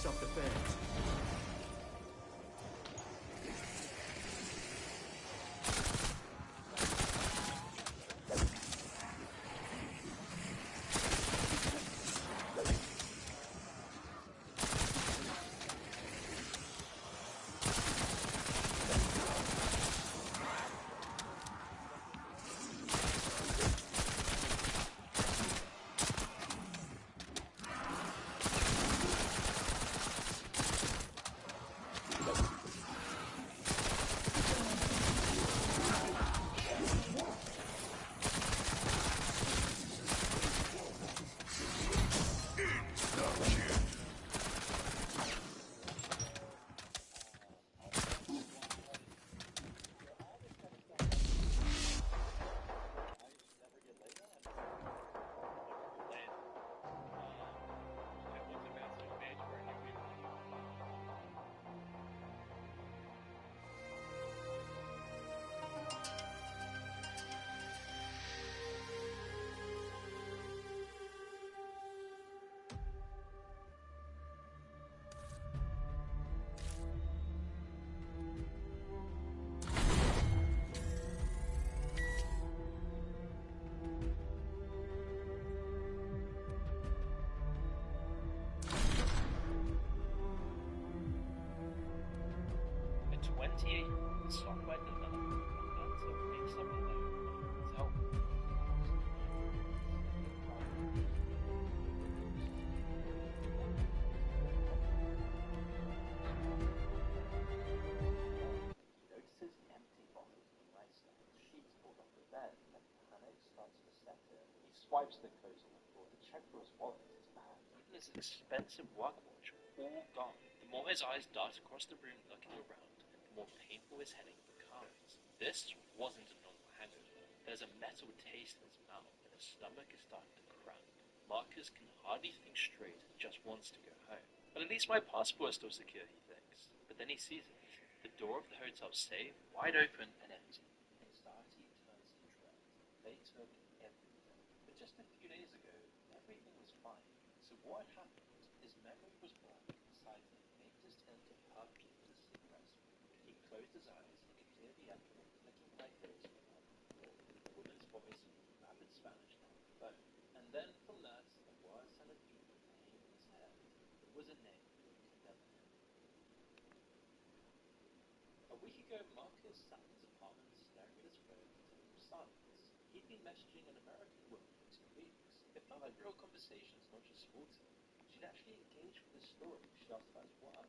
self-defense. Software development to make something that is helpful. Notices empty bottles on the nightstand, sheets pulled off the bed, and panic starts to set in. He swipes the clothes on the floor to check for his wallet in his bag. Even his expensive work watch, all gone. The more his eyes dart across the room looking around, the more painful his headache becomes. This wasn't a normal hangover. There's a metal taste in his mouth, and his stomach is starting to cramp. Marcus can hardly think straight and just wants to go home. But at least my passport is still secure, he thinks. But then he sees it. The door of the hotel safe, wide open and empty. Anxiety turns to dread. They took everything. But just a few days ago, everything was fine. So what had happened? His memory was blank inside the faintest hint of perfume in the cigarette smoke. He closed his eyes and could hear the echo of clicking typos on the floor. A woman's voice speaking rapid Spanish down the phone. And then from that, a word sounded deeply pain in his head. It was a name he could never hear. A week ago, Marcus sat in his apartment staring at his phone in total silence. He'd been messaging an American woman for 2 weeks. It felt like real conversations, not just small talk. She'd actually engaged with his story. She asked about his work.